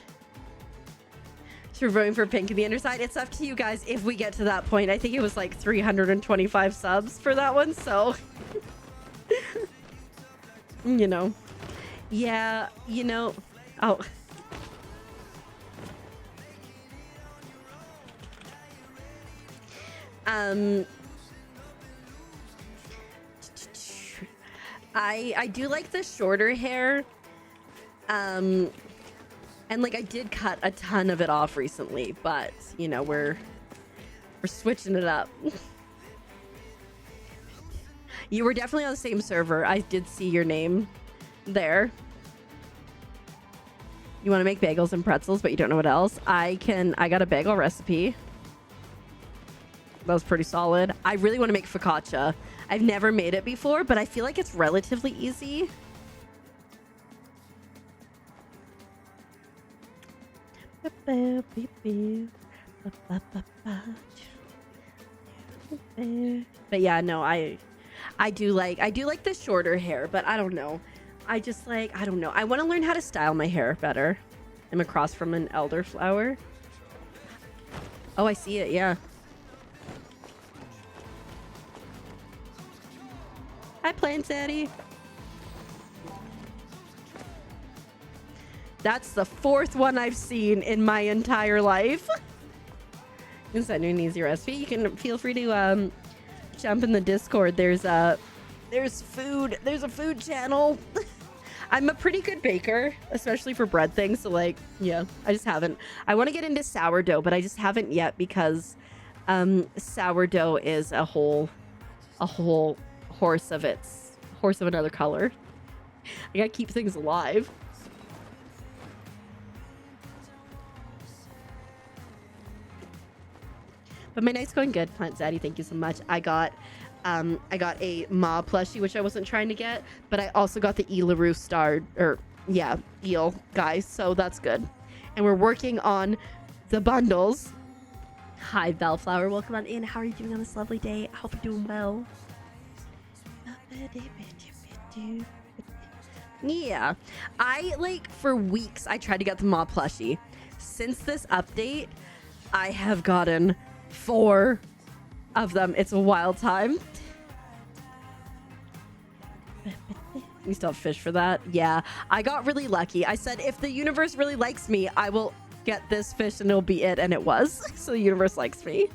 for voting for pink in the underside. It's up to you guys if we get to that point. I think it was like 325 subs for that one, so you know. Yeah, you know. Oh. I do like the shorter hair. And like I did cut a ton of it off recently, but you know, we're switching it up. You were definitely on the same server. I did see your name there. You want to make bagels and pretzels, but you don't know what else? I got a bagel recipe. That was pretty solid. I really want to make focaccia. I've never made it before, but I feel like it's relatively easy. But yeah, no, I do like the shorter hair, but I don't know. I don't know. I want to learn how to style my hair better. I'm across from an elderflower. Oh, I see it. Yeah. Hi, Plants Daddy. That's the 4th one I've seen in my entire life. You can send me an easy recipe. You can feel free to jump in the Discord. There's food. There's a food channel. I'm a pretty good baker, especially for bread things. So like, yeah, I just haven't. I want to get into sourdough, but I just haven't yet because sourdough is a whole horse of another color. I gotta keep things alive. But my night's going good, Plant Zaddy. Thank you so much. I got a Ma plushie, which I wasn't trying to get, but I also got the Elaroo eel guys, so that's good. And we're working on the bundles. Hi, Bellflower. Welcome on in. How are you doing on this lovely day? I hope you're doing well. Yeah, for weeks I tried to get the Ma plushie. Since this update, I have gotten 4 of them. It's a wild time. You still have fish for that? Yeah, I got really lucky. I said, if the universe really likes me, I will get this fish and it'll be it. And it was. So the universe likes me.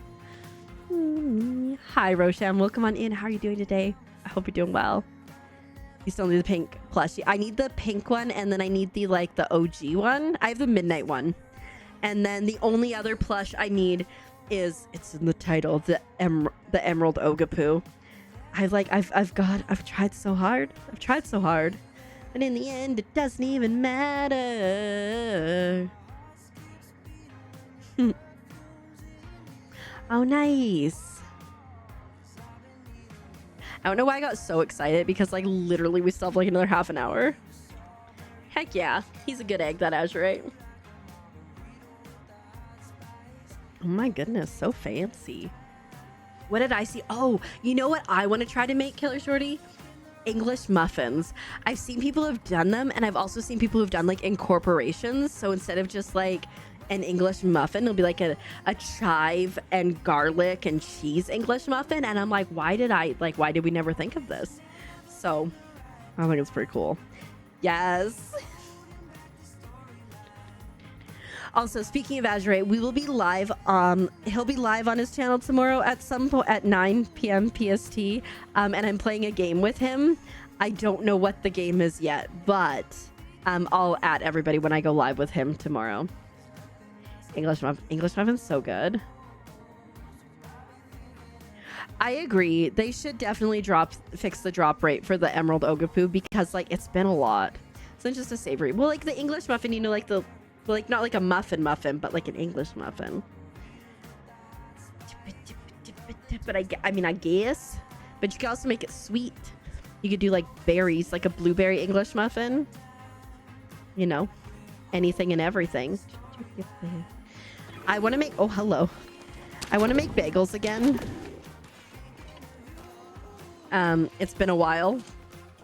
Hi, Rosham. Welcome on in. How are you doing today? I hope you're doing well. You still need the pink plushie. I need the pink one, and then I need the OG one. I have the midnight one. And then the only other plush I need is, it's in the title, the emerald ogopuu. I've tried so hard. And in the end, it doesn't even matter. Oh, nice. I don't know why I got so excited because literally we still have another half an hour. Heck yeah. He's a good egg, that Azurite. Oh my goodness, so fancy. What did I see? Oh, you know what I want to try to make, Killer Shorty? English muffins. I've seen people who've done them, and I've also seen people who've done incorporations. So instead of just an English muffin, it'll be a chive and garlic and cheese English muffin. And I'm like, why did we never think of this? So I think it's pretty cool. Yes. Also, speaking of Azurite, we will be live. He'll be live on his channel tomorrow at some point at 9 p.m. PST. And I'm playing a game with him. I don't know what the game is yet, but I'll add everybody when I go live with him tomorrow. English muffin's so good. I agree. They should definitely fix the drop rate for the emerald ogopuu because it's been a lot. It's not just a savory. Well, the English muffin, not a muffin, but an English muffin. But I guess. But you can also make it sweet. You could do berries, a blueberry English muffin. Anything and everything. I want to make, oh, hello. I want to make bagels again. It's been a while.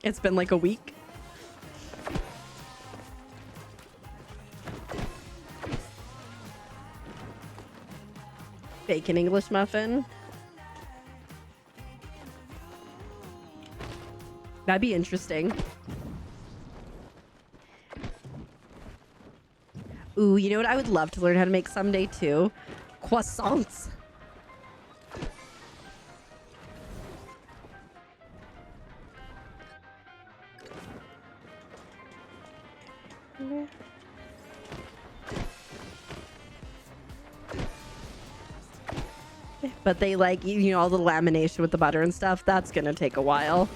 It's been a week. Bacon English muffin. That'd be interesting. Ooh, you know what I would love to learn how to make someday too? Croissants. But they like, you know, all the lamination with the butter and stuff. That's gonna take a while.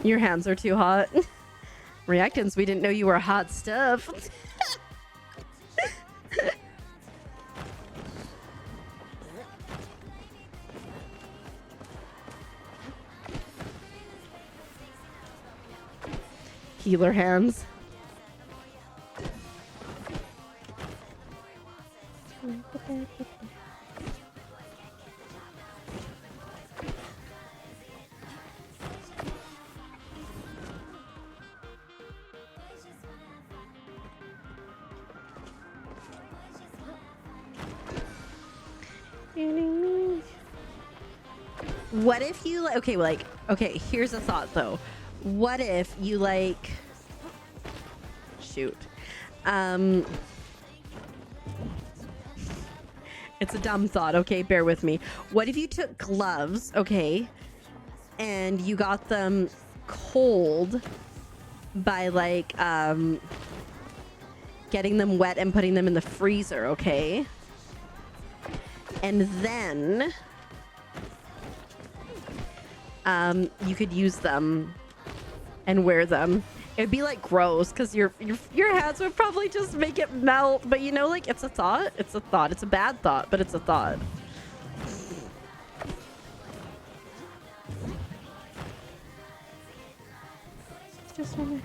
Your hands are too hot. Reactants, we didn't know you were hot stuff. Healer hands. What if you like, okay, here's a thought though. What if you like, shoot. It's a dumb thought, okay? Bear with me. What if you took gloves, okay, and you got them cold by like getting them wet and putting them in the freezer, okay? And then you could use them and wear them. It'd be like gross because your hands would probably just make it melt. But you know, like, it's a thought. It's a thought. It's a bad thought, but it's a thought. Just wanna.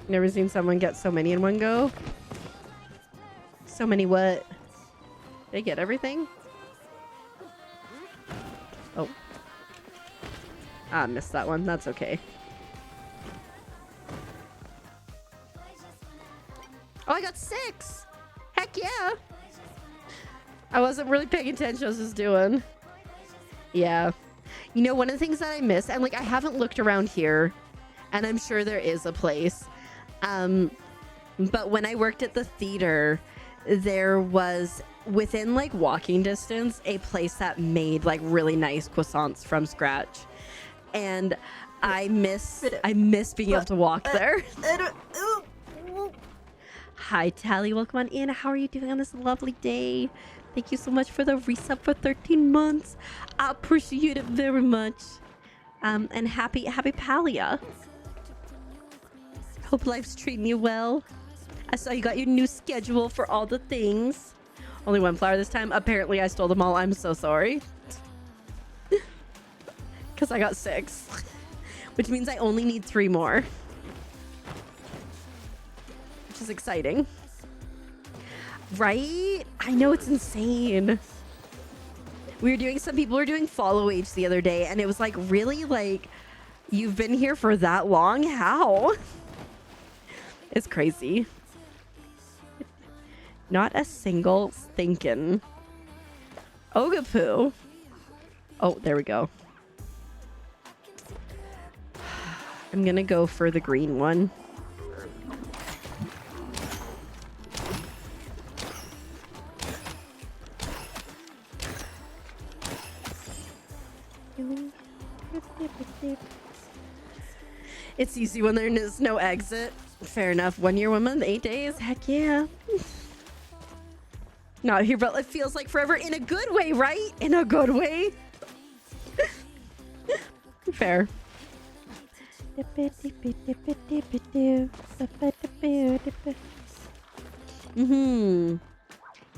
Never seen someone get so many in one go. So many what? They get everything? Oh. Ah, I missed that one. That's okay. Oh, I got 6! Heck yeah! I wasn't really paying attention. I was just doing. Yeah. You know, one of the things that I miss, and like I haven't looked around here, and I'm sure there is a place. But when I worked at the theater, there was within like walking distance a place that made like really nice croissants from scratch, and I miss being able to walk there. Hi Tally, welcome on in. How are you doing on this lovely day? Thank you so much for the resub for 13 months. I appreciate it very much. And happy Palia. Hope life's treating you well. I saw you got your new schedule for all the things. Only one flower this time. Apparently I stole them all. I'm so sorry. Because I got 6. Which means I only need 3 more. Which is exciting. Right? I know, it's insane. Some people were doing follow age the other day, and it was like, really? Like, you've been here for that long? How? It's crazy. Not a single thinking. Ogopuu. Oh, there we go. I'm gonna go for the green one. It's easy when there is no exit. Fair enough. 1 year, 1 month, 8 days. Heck yeah. Not here, but it feels like forever in a good way, right? In a good way. Fair.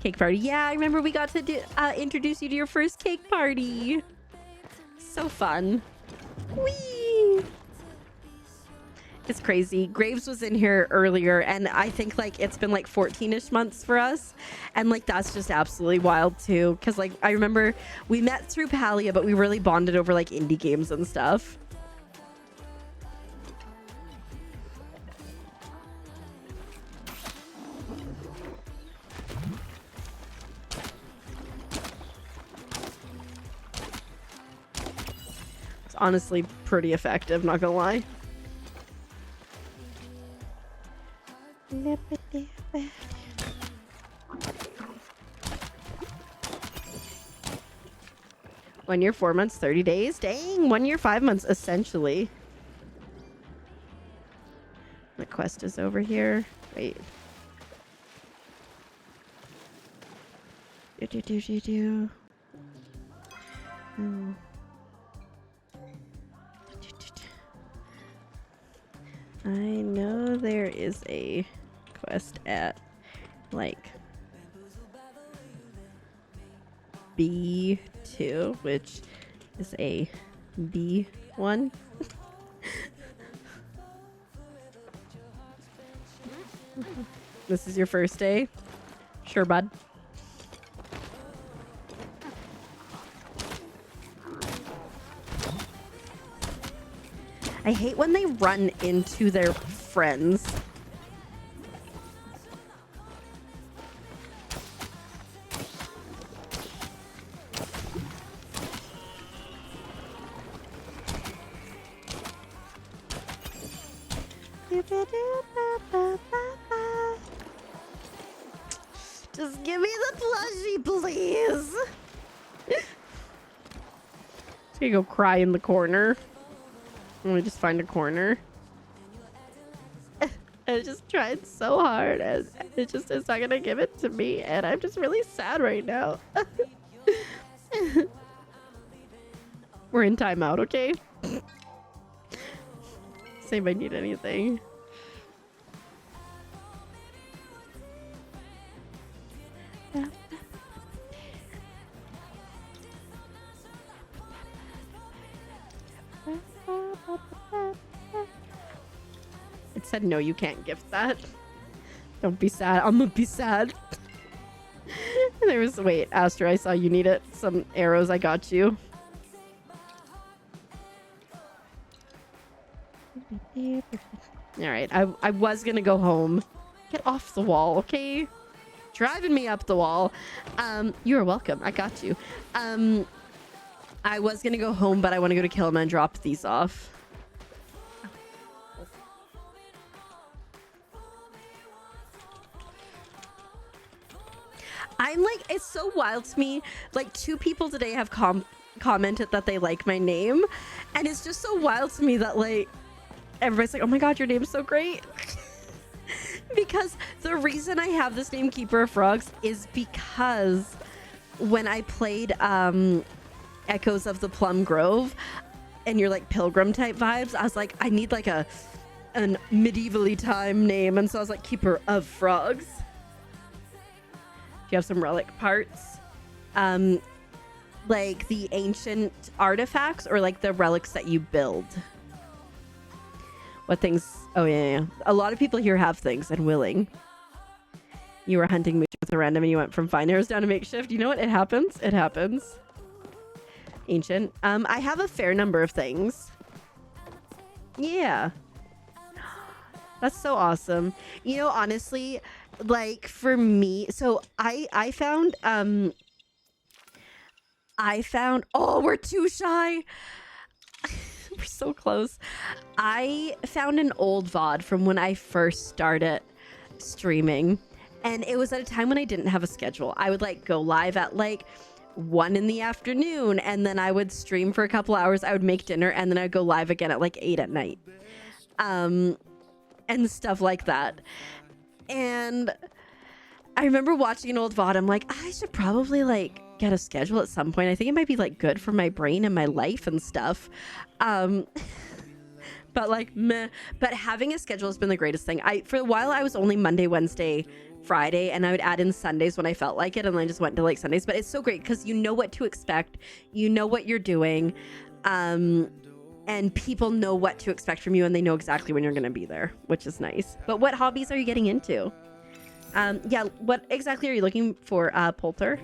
Cake party. Yeah, I remember we got to introduce you to your first cake party. So fun. Whee! It's crazy. Graves was in here earlier, and I think like it's been like 14-ish months for us, and like that's just absolutely wild too. Because like I remember we met through Palia, but we really bonded over like indie games and stuff. It's honestly pretty effective, not gonna lie. One year, 4 months, 30 days. Dang, 1 year, 5 months, essentially. The quest is over here. Wait. Do. Oh. I know there is a quest at like B2, which is a B1. This is your first day? Sure, bud. I hate when they run into their friends. Just give me the plushie, please. Just gonna go cry in the corner. Let me just find a corner. I just tried so hard, and it just is not gonna give it to me, and I'm just really sad right now. We're in timeout, okay? Say if I need anything. It said no, you can't gift that. Don't be sad. I'm gonna be sad. There was, wait, Astra, I saw you needed some arrows. I got you. Alright, I was gonna go home. Get off the wall, okay? Driving me up the wall. You're welcome. I got you. I was gonna go home, but I want to go to Kilma and drop these off. I'm like, it's so wild to me. Like, 2 people today have commented that they like my name, and it's just so wild to me that like everybody's like, oh my god, your name's so great. Because the reason I have this name, Keeper of Frogs, is because when I played Echoes of the Plum Grove and you're like pilgrim type vibes, I was like, I need like an medievally time name, and so I was like, Keeper of Frogs. You have some relic parts, like the ancient artifacts or like the relics that you build. What things? Oh yeah. A lot of people here have things and willing. You were hunting mooch with a random and you went from fine arrows down to makeshift. You know what? It happens. It happens. Ancient. I have a fair number of things. Yeah. That's so awesome. You know, honestly, like for me, so I found oh, we're too shy. We're so close. I found an old VOD from when I first started streaming, and it was at a time when I didn't have a schedule. I would like go live at like 1 in the afternoon, and then I would stream for a couple hours. I would make dinner, and then I'd go live again at like 8 at night. And stuff like that. And I remember watching an old VOD. I'm like, I should probably like get a schedule at some point. I think it might be like good for my brain and my life and stuff. But like meh. But having a schedule has been the greatest thing. For a while I was only Monday, Wednesday, Friday, and I would add in Sundays when I felt like it, and then I just went to like Sundays. But it's so great because you know what to expect, you know what you're doing. and people know what to expect from you and they know exactly when you're going to be there, which is nice. But what hobbies are you getting into? Yeah, what exactly are you looking for, Poulter?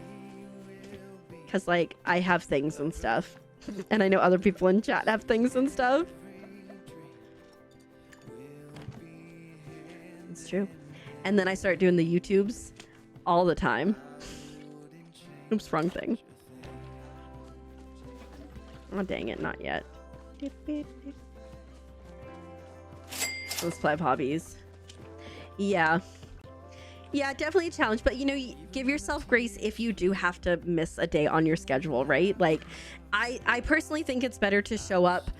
Because, like, I have things and stuff. And I know other people in chat have things and stuff. It's true. And then I start doing the YouTubes all the time. Oops, wrong thing. Oh, dang it, not yet. Let's play hobbies. Yeah. Yeah, definitely a challenge, but you know, give yourself grace if you do have to miss a day on your schedule, right? Like, I personally think it's better to show up.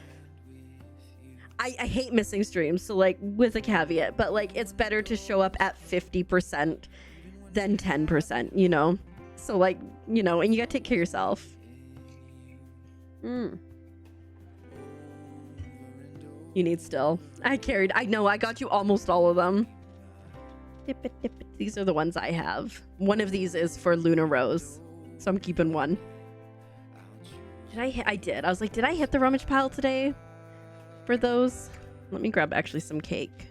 I hate missing streams, so like with a caveat, but like it's better to show up at 50% than 10%, you know? So like, you know, and you gotta take care of yourself. You need still. I know, I got you almost all of them. These are the ones I have. One of these is for Luna Rose, so I'm keeping one. I did. I was like, did I hit the rummage pile today for those? Let me grab actually some cake.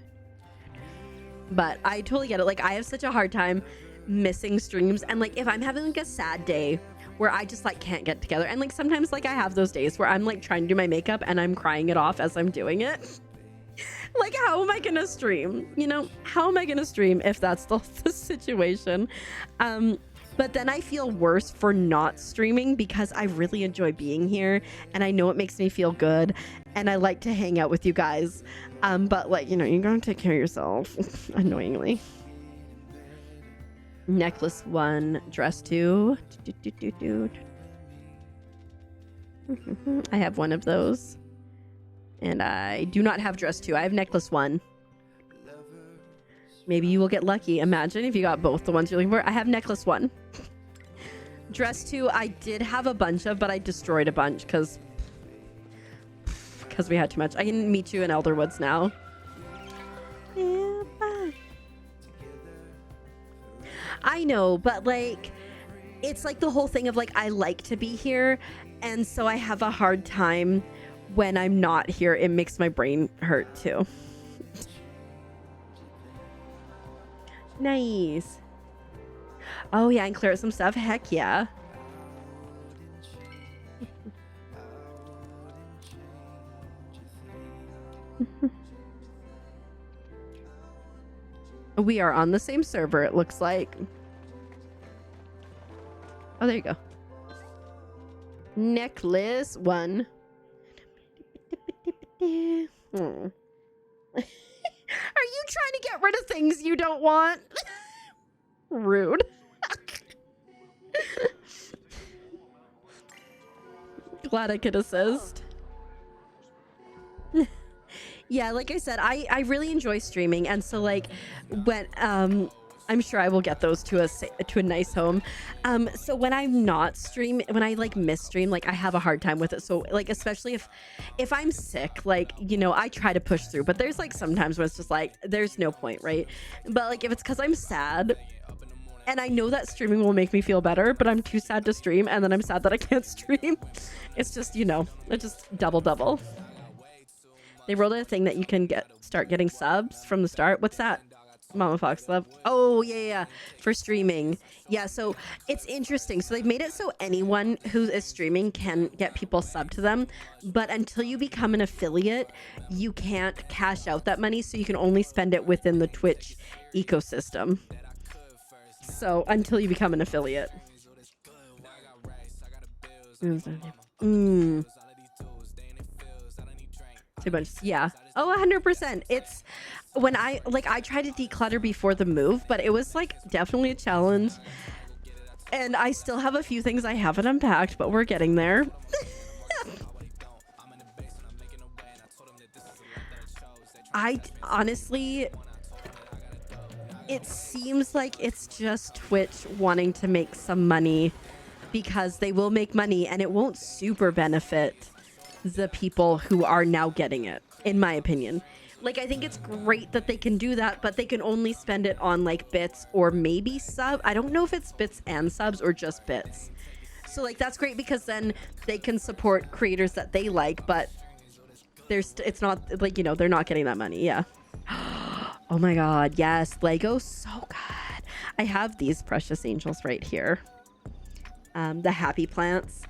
But I totally get it. Like, I have such a hard time missing streams, and like if I'm having like a sad day where I just like can't get together, and like sometimes like I have those days where I'm like trying to do my makeup and I'm crying it off as I'm doing it. Like, how am I gonna stream? You know, how am I gonna stream if that's the situation? But then I feel worse for not streaming because I really enjoy being here and I know it makes me feel good and I like to hang out with you guys. But like, you know, you're gonna take care of yourself. Annoyingly. Necklace 1, dress 2. I have one of those. And I do not have dress 2. I have necklace 1. Maybe you will get lucky. Imagine if you got both the ones you're looking for. I have necklace 1. Dress 2, I did have a bunch of, but I destroyed a bunch because we had too much. I can meet you in Elderwoods now. Yeah, bye. I know, but like, it's like the whole thing of like, I like to be here. And so I have a hard time when I'm not here. It makes my brain hurt too. Nice. Oh yeah, and clear out some stuff. Heck yeah. We are on the same server, it looks like. Oh, there you go. Necklace 1. Are you trying to get rid of things you don't want? Rude. Glad I could assist. Yeah, like I said, I really enjoy streaming, and so like when I'm sure I will get those to a nice home. So when I'm not when I like miss stream, like I have a hard time with it. So like, especially if I'm sick, like, you know, I try to push through, but there's like sometimes when it's just like, there's no point, right? But like, if it's because I'm sad and I know that streaming will make me feel better, but I'm too sad to stream, and then I'm sad that I can't stream. It's just, you know, it's just double. They rolled out a thing that you can start getting subs from the start. What's that? Mama Fox Love. Oh, yeah. For streaming. Yeah, so it's interesting. So they've made it so anyone who is streaming can get people sub to them. But until you become an affiliate, you can't cash out that money. So you can only spend it within the Twitch ecosystem. So until you become an affiliate. Yeah. Oh, 100%. It's when I tried to declutter before the move, but it was like definitely a challenge. And I still have a few things I haven't unpacked, but we're getting there. I honestly, it seems like it's just Twitch wanting to make some money, because they will make money and it won't super benefit the people who are now getting it, in my opinion. Like, I think it's great that they can do that, but they can only spend it on like bits or maybe sub. I don't know if it's bits and subs or just bits. So like, that's great because then they can support creators that they like, but it's not like, you know, they're not getting that money. Yeah. Oh my God. Yes. Lego. So good. I have these precious angels right here. The happy plants.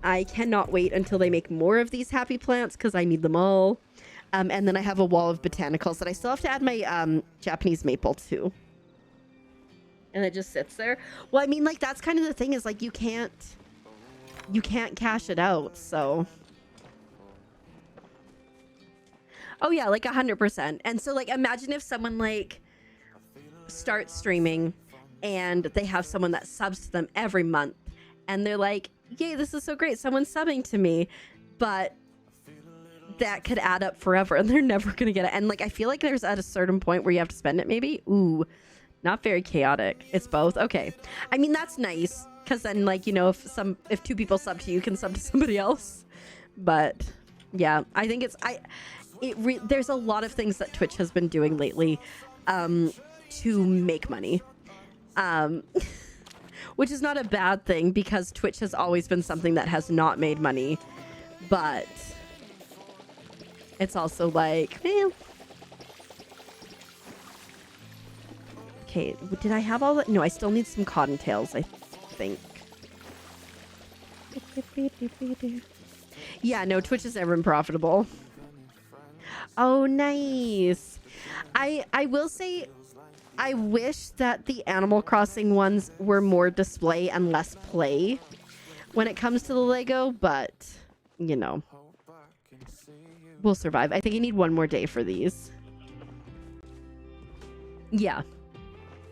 I cannot wait until they make more of these happy plants because I need them all. And then I have a wall of botanicals that I still have to add my Japanese maple to. And it just sits there. Well, I mean, like, that's kind of the thing is, like, you can't cash it out, so. Oh, yeah, like 100%. And so, like, imagine if someone, like, starts streaming and they have someone that subs to them every month. And they're like, yay, this is so great. Someone's subbing to me. But that could add up forever and they're never going to get it. And, like, I feel like there's at a certain point where you have to spend it, maybe. Ooh, not very chaotic. It's both. Okay. I mean, that's nice. Because then, like, you know, if two people sub to you, you can sub to somebody else. But, yeah, I think there's a lot of things that Twitch has been doing lately to make money. Which is not a bad thing because Twitch has always been something that has not made money. But it's also like, eh. Okay, did I have all that? No, I still need some cottontails, I think. Yeah, no, Twitch has never been profitable. Oh, nice. I will say, I wish that the Animal Crossing ones were more display and less play when it comes to the Lego, but, you know, we'll survive. I think I need one more day for these. Yeah.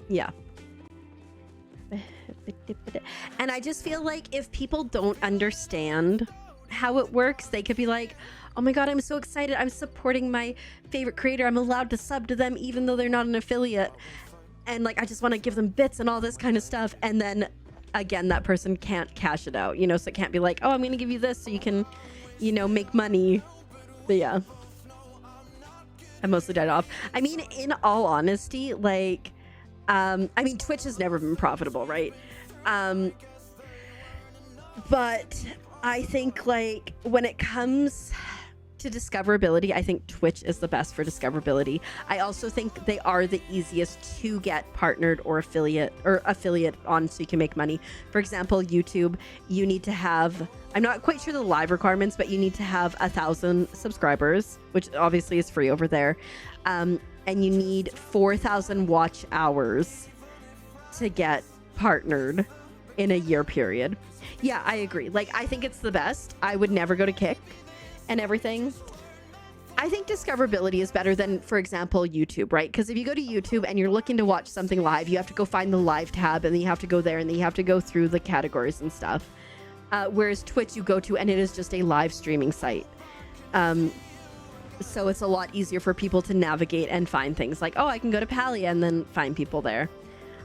Yeah. And I just feel like if people don't understand how it works, they could be like, oh my God, I'm so excited. I'm supporting my favorite creator. I'm allowed to sub to them even though they're not an affiliate. And like, I just want to give them bits and all this kind of stuff. And then again, that person can't cash it out, you know, so it can't be like, oh, I'm going to give you this so you can, you know, make money. But yeah, I mostly died off. I mean, in all honesty, like, I mean, Twitch has never been profitable, right? But I think, like, when it comes to discoverability, I think Twitch is the best for discoverability. I also think they are the easiest to get partnered or affiliate on so you can make money. For example, YouTube, you need to have, I'm not quite sure the live requirements, but you need to have 1,000 subscribers, which obviously is free over there. And you need 4,000 watch hours to get partnered in a year period. Yeah, I agree. Like, I think it's the best. I would never go to Kick and everything. I think discoverability is better than, for example, YouTube, right? Because if you go to YouTube and you're looking to watch something live, you have to go find the live tab and then you have to go there and then you have to go through the categories and stuff. Whereas Twitch you go to and it is just a live streaming site. So it's a lot easier for people to navigate and find things like, oh, I can go to Palia and then find people there.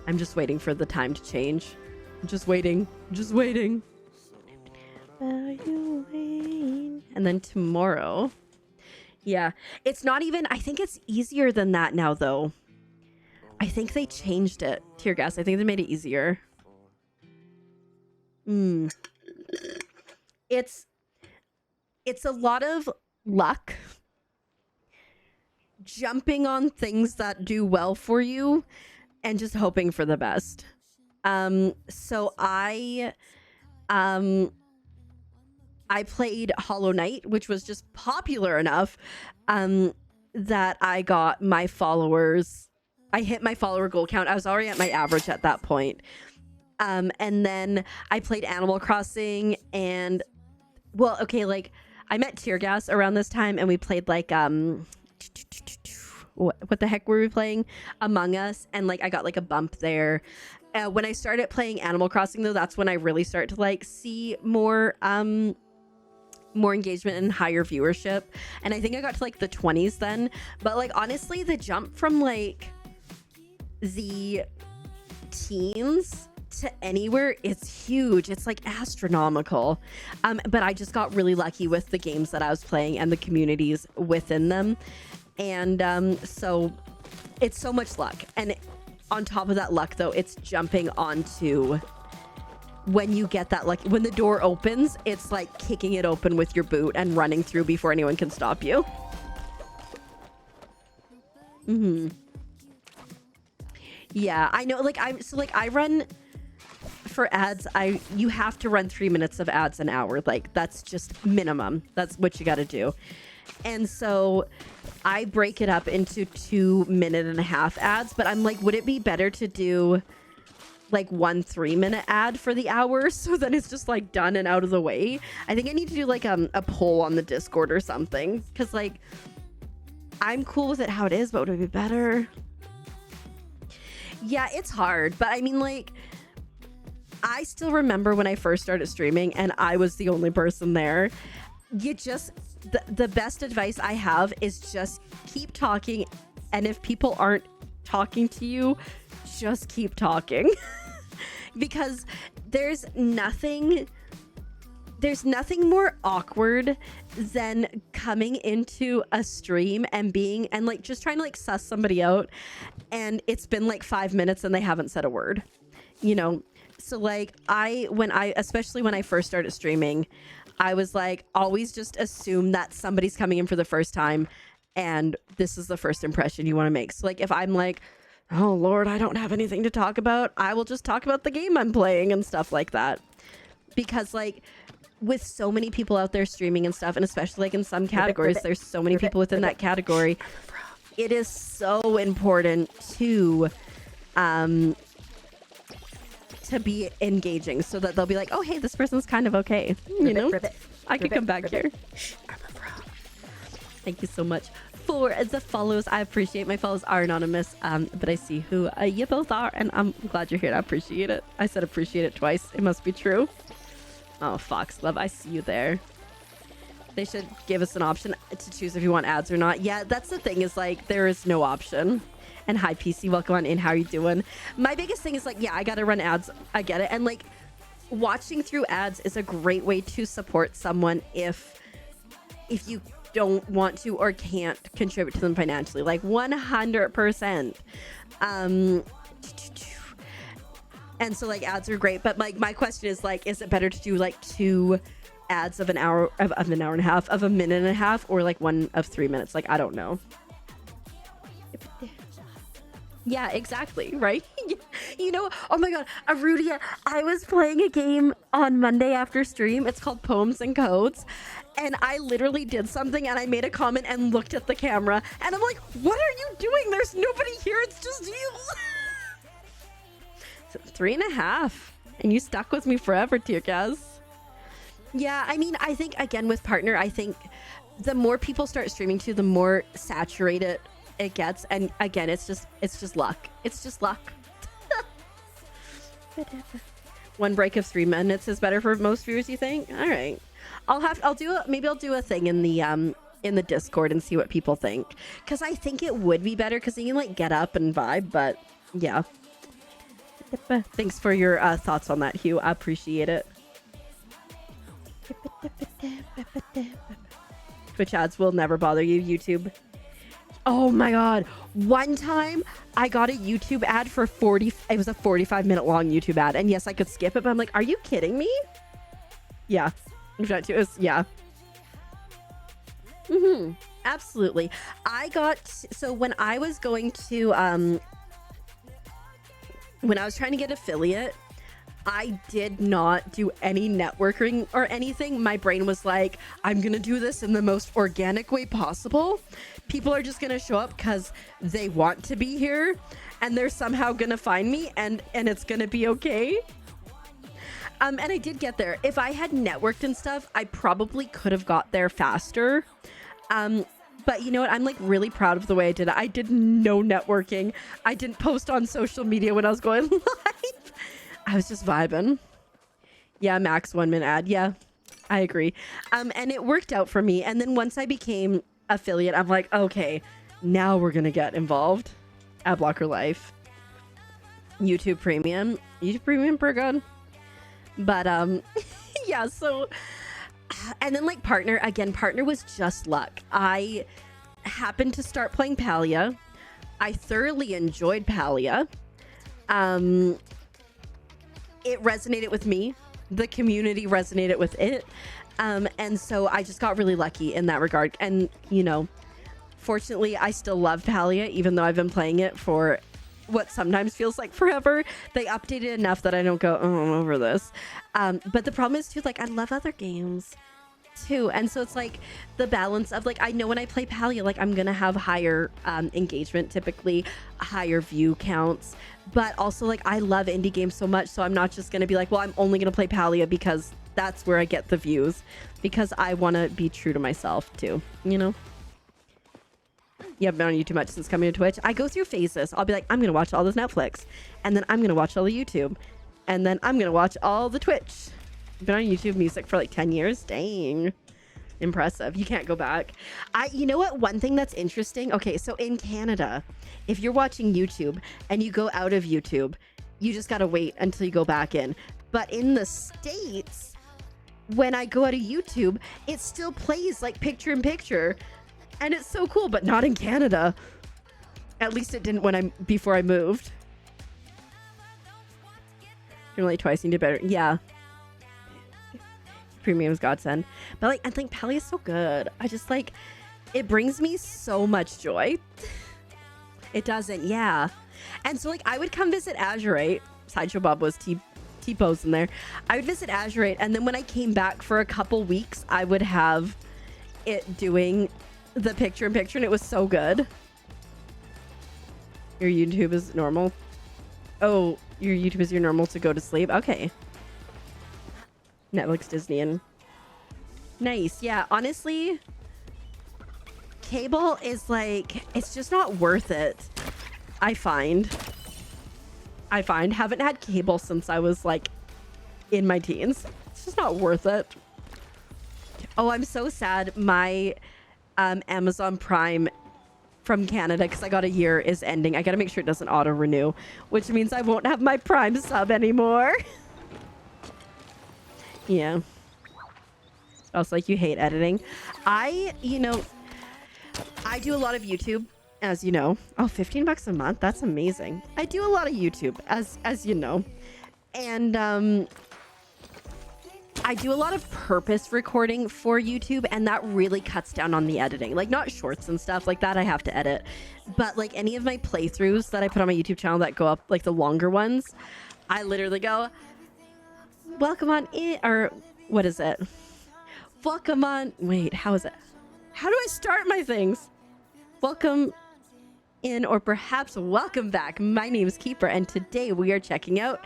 I'm just waiting for the time to change. I'm just waiting. I'm just waiting. And then tomorrow. Yeah. It's not even, I think it's easier than that now, though. I think they changed it. Tear gas. I think they made it easier. It's a lot of luck. Jumping on things that do well for you and just hoping for the best. So I played Hollow Knight, which was just popular enough that I got my followers. I hit my follower goal count. I was already at my average at that point. And then I played Animal Crossing and, well, okay, like I met Tear Gas around this time and we played like, what the heck were we playing? Among Us. And like, I got like a bump there. When I started playing Animal Crossing though, that's when I really started to like see more engagement and higher viewership. And I think I got to like the 20s then. But like, honestly, the jump from like the teens to anywhere, it's huge. It's like astronomical. But I just got really lucky with the games that I was playing and the communities within them. And so it's so much luck. And on top of that luck, though, it's jumping onto when you get that, like when the door opens, it's like kicking it open with your boot and running through before anyone can stop you. Yeah, I know. Like I run for ads. You have to run 3 minutes of ads an hour. Like that's just minimum. That's what you got to do. And so I break it up into 2 1.5-minute ads. But I'm like, would it be better to do like 1 3-minute ad for the hour, so then it's just like done and out of the way? I think I need to do like a poll on the Discord or something, because like I'm cool with it how it is, but would it be better? Yeah, it's hard, but I mean, like, I still remember when I first started streaming and I was the only person there. You just, the best advice I have is just keep talking, and if people aren't talking to you, just keep talking. Because there's nothing more awkward than coming into a stream and being, and like just trying to like suss somebody out, and it's been like 5 minutes and they haven't said a word, you know? So like especially when I first started streaming, I was like, always just assume that somebody's coming in for the first time and this is the first impression you want to make. So like if I'm like, oh Lord, I don't have anything to talk about, I will just talk about the game I'm playing and stuff like that. Because like with so many people out there streaming and stuff, and especially like in some categories, there's so many people within that category, it is so important to be engaging, so that they'll be like, oh hey, this person's kind of okay, you know? I could come back here. Thank you so much for the follows. I appreciate my follows are anonymous, but I see who you both are, and I'm glad you're here. I appreciate it. I said appreciate it twice. It must be true. Oh, Fox Love, I see you there. They should give us an option to choose if you want ads or not. Yeah, that's the thing, is like there is no option. And hi PC, welcome on in. How are you doing? My biggest thing is like, yeah, I gotta run ads. I get it. And like watching through ads is a great way to support someone if you don't want to or can't contribute to them financially, like 100%. And so like ads are great, but like my question is like, is it better to do like 2 ads of an hour, of an hour and a half, of 1.5 minutes, or like 1 of 3 minutes? Like, I don't know. Yeah, exactly, right? You know, oh my god, Arudia, I was playing a game on Monday after stream. It's called Poems and Codes. And I literally did something and I made a comment and looked at the camera. And I'm like, what are you doing? There's nobody here. It's just you. So 3.5. And you stuck with me forever, Tirkaz. Yeah, I mean, I think, again, with partner, I think the more people start streaming to, the more saturated it gets. And again, it's just luck. It's just luck. 1 break of 3 minutes is better for most viewers, you think? All right. Maybe I'll do a thing in the Discord and see what people think. Because I think it would be better because you can like get up and vibe, but yeah. Thanks for your thoughts on that, Hugh. I appreciate it. Twitch ads will never bother you, YouTube. Oh my god. One time I got a YouTube ad for it was a 45-minute long YouTube ad. And yes, I could skip it, but I'm like, are you kidding me? Yeah. Yeah. Absolutely. So when I was going to when I was trying to get affiliate, I did not do any networking or anything. My brain was like, I'm gonna do this in the most organic way possible. People are just gonna show up because they want to be here, and they're somehow gonna find me, and it's gonna be okay. And I did get there. If I had networked and stuff, I probably could have got there faster. But you know what? I'm like really proud of the way I did it. I did no networking. I didn't post on social media when I was going live. I was just vibing. Yeah, max 1 minute ad. Yeah, I agree. And it worked out for me. And then once I became affiliate, I'm like, okay, now we're going to get involved. Adblocker Life. YouTube Premium. YouTube Premium per good. But yeah, so, and then like partner was just luck. I happened to start playing Palia. I thoroughly enjoyed Palia. it resonated with me. The community resonated with it. And so I just got really lucky in that regard. And, you know, fortunately, I still love Palia, even though I've been playing it for what sometimes feels like forever. They updated enough that I don't go, oh, I'm over this. But the problem is, too, like, I love other games, too. And so it's like the balance of, like, I know when I play Palia, like, I'm going to have higher engagement, typically, higher view counts. But also, like, I love indie games so much, so I'm not just going to be like, well, I'm only going to play Palia because that's where I get the views, because I want to be true to myself too, you know? You haven't been on YouTube much since coming to Twitch. I go through phases. I'll be like, I'm going to watch all this Netflix, and then I'm going to watch all the YouTube, and then I'm going to watch all the Twitch. I've been on YouTube Music for like 10 years. Dang. Impressive. You can't go back. You know what? One thing that's interesting. Okay, so in Canada, if you're watching YouTube and you go out of YouTube, you just got to wait until you go back in. But in the States, when I go out of YouTube, it still plays like picture in picture, and it's so cool. But not in Canada. At least it didn't before I moved. You're like twice, you did better. Yeah. Premium's godsend. But like, I think Palia is so good. I just like, it brings me so much joy. It doesn't, yeah. And so like, I would come visit Azurite. Sideshow Bob was T-pose in there. I would visit Azurite, and then when I came back for a couple weeks, I would have it doing the picture in picture, and it was so good. Your YouTube is normal. Oh, your YouTube is your normal to go to sleep. Okay. Netflix, Disney, and nice. Yeah, honestly, cable is like, it's just not worth it. I find haven't had cable since I was like in my teens. It's just not worth it. Oh, I'm so sad. My Amazon Prime from Canada, because I got a year, is ending. I gotta make sure it doesn't auto renew, which means I won't have my Prime sub anymore. Yeah. Also, like, you hate editing. You know, I do a lot of YouTube, as you know. Oh, $15 a month? That's amazing. I do a lot of YouTube, as you know. And I do a lot of purpose recording for YouTube, and that really cuts down on the editing. Like, not shorts and stuff like that, I have to edit. But like any of my playthroughs that I put on my YouTube channel that go up, like the longer ones, I literally go, welcome on in, or what is it? Welcome on, wait, how is it? How do I start my things? Welcome in, or perhaps welcome back. My name is Keeper, and today we are checking out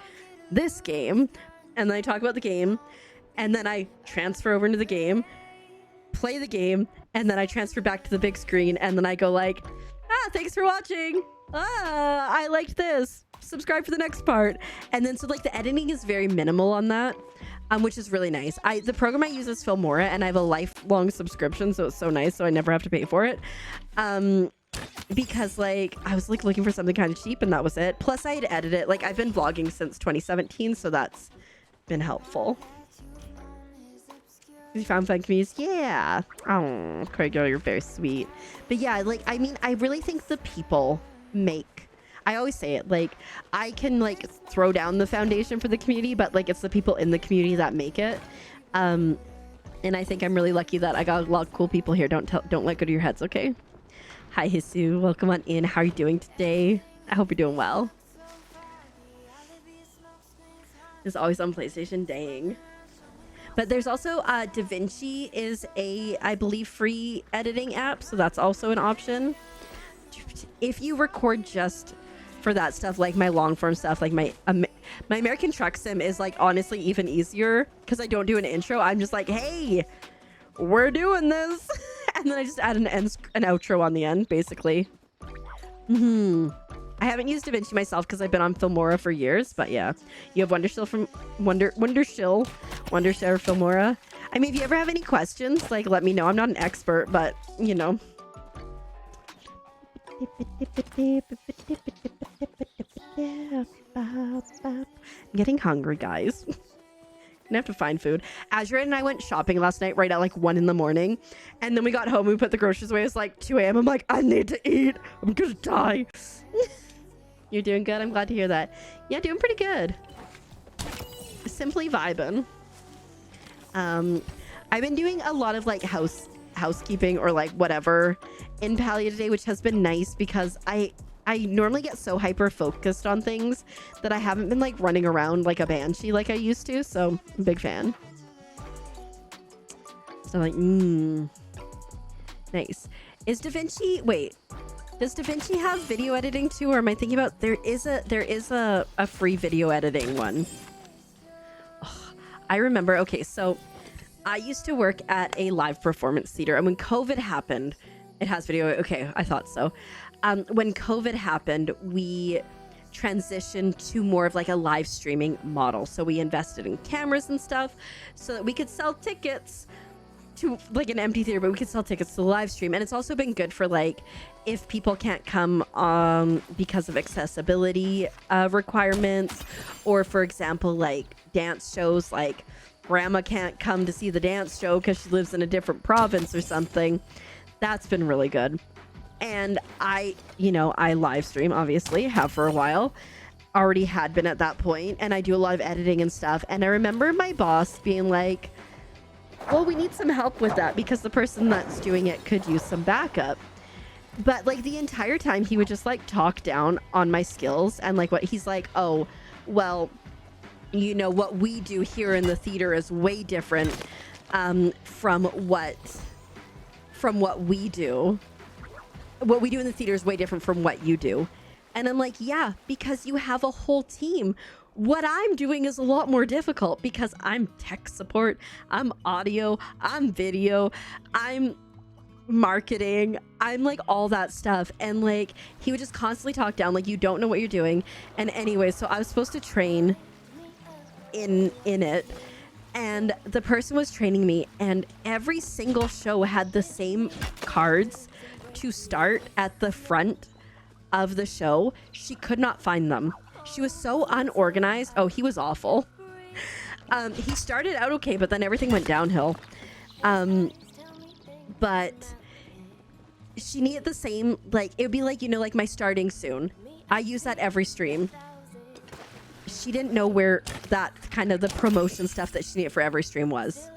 this game. And then I talk about the game, and then I transfer over into the game, play the game, and then I transfer back to the big screen, and then I go like, thanks for watching. I liked this. Subscribe for the next part. And then so like the editing is very minimal on that, which is really nice. The program I use is Filmora, and I have a lifelong subscription, so it's so nice, so I never have to pay for it. Because like I was like looking for something kind of cheap, and that was it. Plus I had edited it. Like I've been vlogging since 2017, so that's been helpful. You found fun communities? Yeah. Oh, Craig, you're very sweet. But yeah, like, I mean, I really think the people make, I always say it, like, I can like throw down the foundation for the community, but like it's the people in the community that make it. And I think I'm really lucky that I got a lot of cool people here. Don't let go to your heads, okay? Hi, Hisu. Welcome on in. How are you doing today? I hope you're doing well. It's always on PlayStation. Dang. But there's also DaVinci is a, I believe, free editing app, so that's also an option. If you record just for that stuff, like my long form stuff, like my American Truck Sim is like honestly even easier because I don't do an intro. I'm just like, hey, we're doing this, and then I just add an outro on the end, basically. I haven't used DaVinci myself because I've been on Filmora for years, but yeah. You have Wondershare from Wondershare Filmora. I mean, if you ever have any questions, like let me know. I'm not an expert, but you know. I'm getting hungry, guys. Gonna have to find food. Azure and I went shopping last night right at like 1 in the morning, and then we got home, we put the groceries away. It's like 2 a.m. I'm like, I need to eat. I'm gonna die. You're doing good. I'm glad to hear that. Yeah, doing pretty good. simply vibing. I've been doing a lot of like housekeeping or like whatever in Palia today, which has been nice because I normally get so hyper focused on things that I haven't been like running around like a banshee like I used to. So I'm a big fan. So like, nice. Is DaVinci, wait, does DaVinci have video editing too? Or am I thinking about, there is a free video editing one. Oh, I remember, okay, so I used to work at a live performance theater, and when COVID happened, it has video. Okay, I thought so. When COVID happened, we transitioned to more of like a live streaming model. So we invested in cameras and stuff so that we could sell tickets to like an empty theater, but we could sell tickets to the live stream. And it's also been good for like if people can't come because of accessibility requirements, or for example, like dance shows, like grandma can't come to see the dance show because she lives in a different province or something. That's been really good. And I live stream, obviously, have for a while. Already had been at that point, and I do a lot of editing and stuff. And I remember my boss being like, well, we need some help with that because the person that's doing it could use some backup. But like the entire time he would just like talk down on my skills, and like what he's like, oh, well, you know, what we do here in the theater is way different from what we do. What we do in the theater is way different from what you do. And I'm like, yeah, because you have a whole team. What I'm doing is a lot more difficult because I'm tech support, I'm audio, I'm video, I'm marketing, I'm like all that stuff. And like he would just constantly talk down like, you don't know what you're doing. And anyway, so I was supposed to train in it, and the person was training me, and every single show had the same cards to start at the front of the show. She could not find them. She was so unorganized. Oh, he was awful. He started out okay, but then everything went downhill. But she needed the same, like, it would be like, you know, like my starting soon. I use that every stream. She didn't know where that kind of the promotion stuff that she needed for every stream was.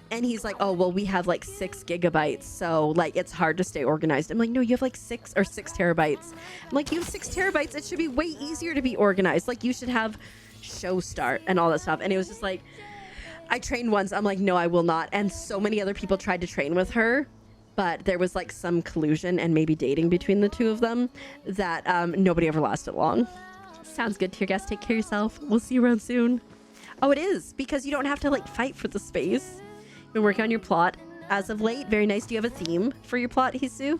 And he's like, oh, well, we have like 6 gigabytes. So like, it's hard to stay organized. I'm like, no, you have like 6 terabytes. I'm like, you have 6 terabytes. It should be way easier to be organized. Like you should have show start and all that stuff. And it was just like, I trained once. I'm like, no, I will not. And so many other people tried to train with her, but there was like some collusion and maybe dating between the two of them that nobody ever lasted long. Sounds good, Tear Gas. Take care of yourself. We'll see you around soon. Oh, it is, because you don't have to like fight for the space. You've been working on your plot as of late. Very nice. Do you have a theme for your plot, Hisu?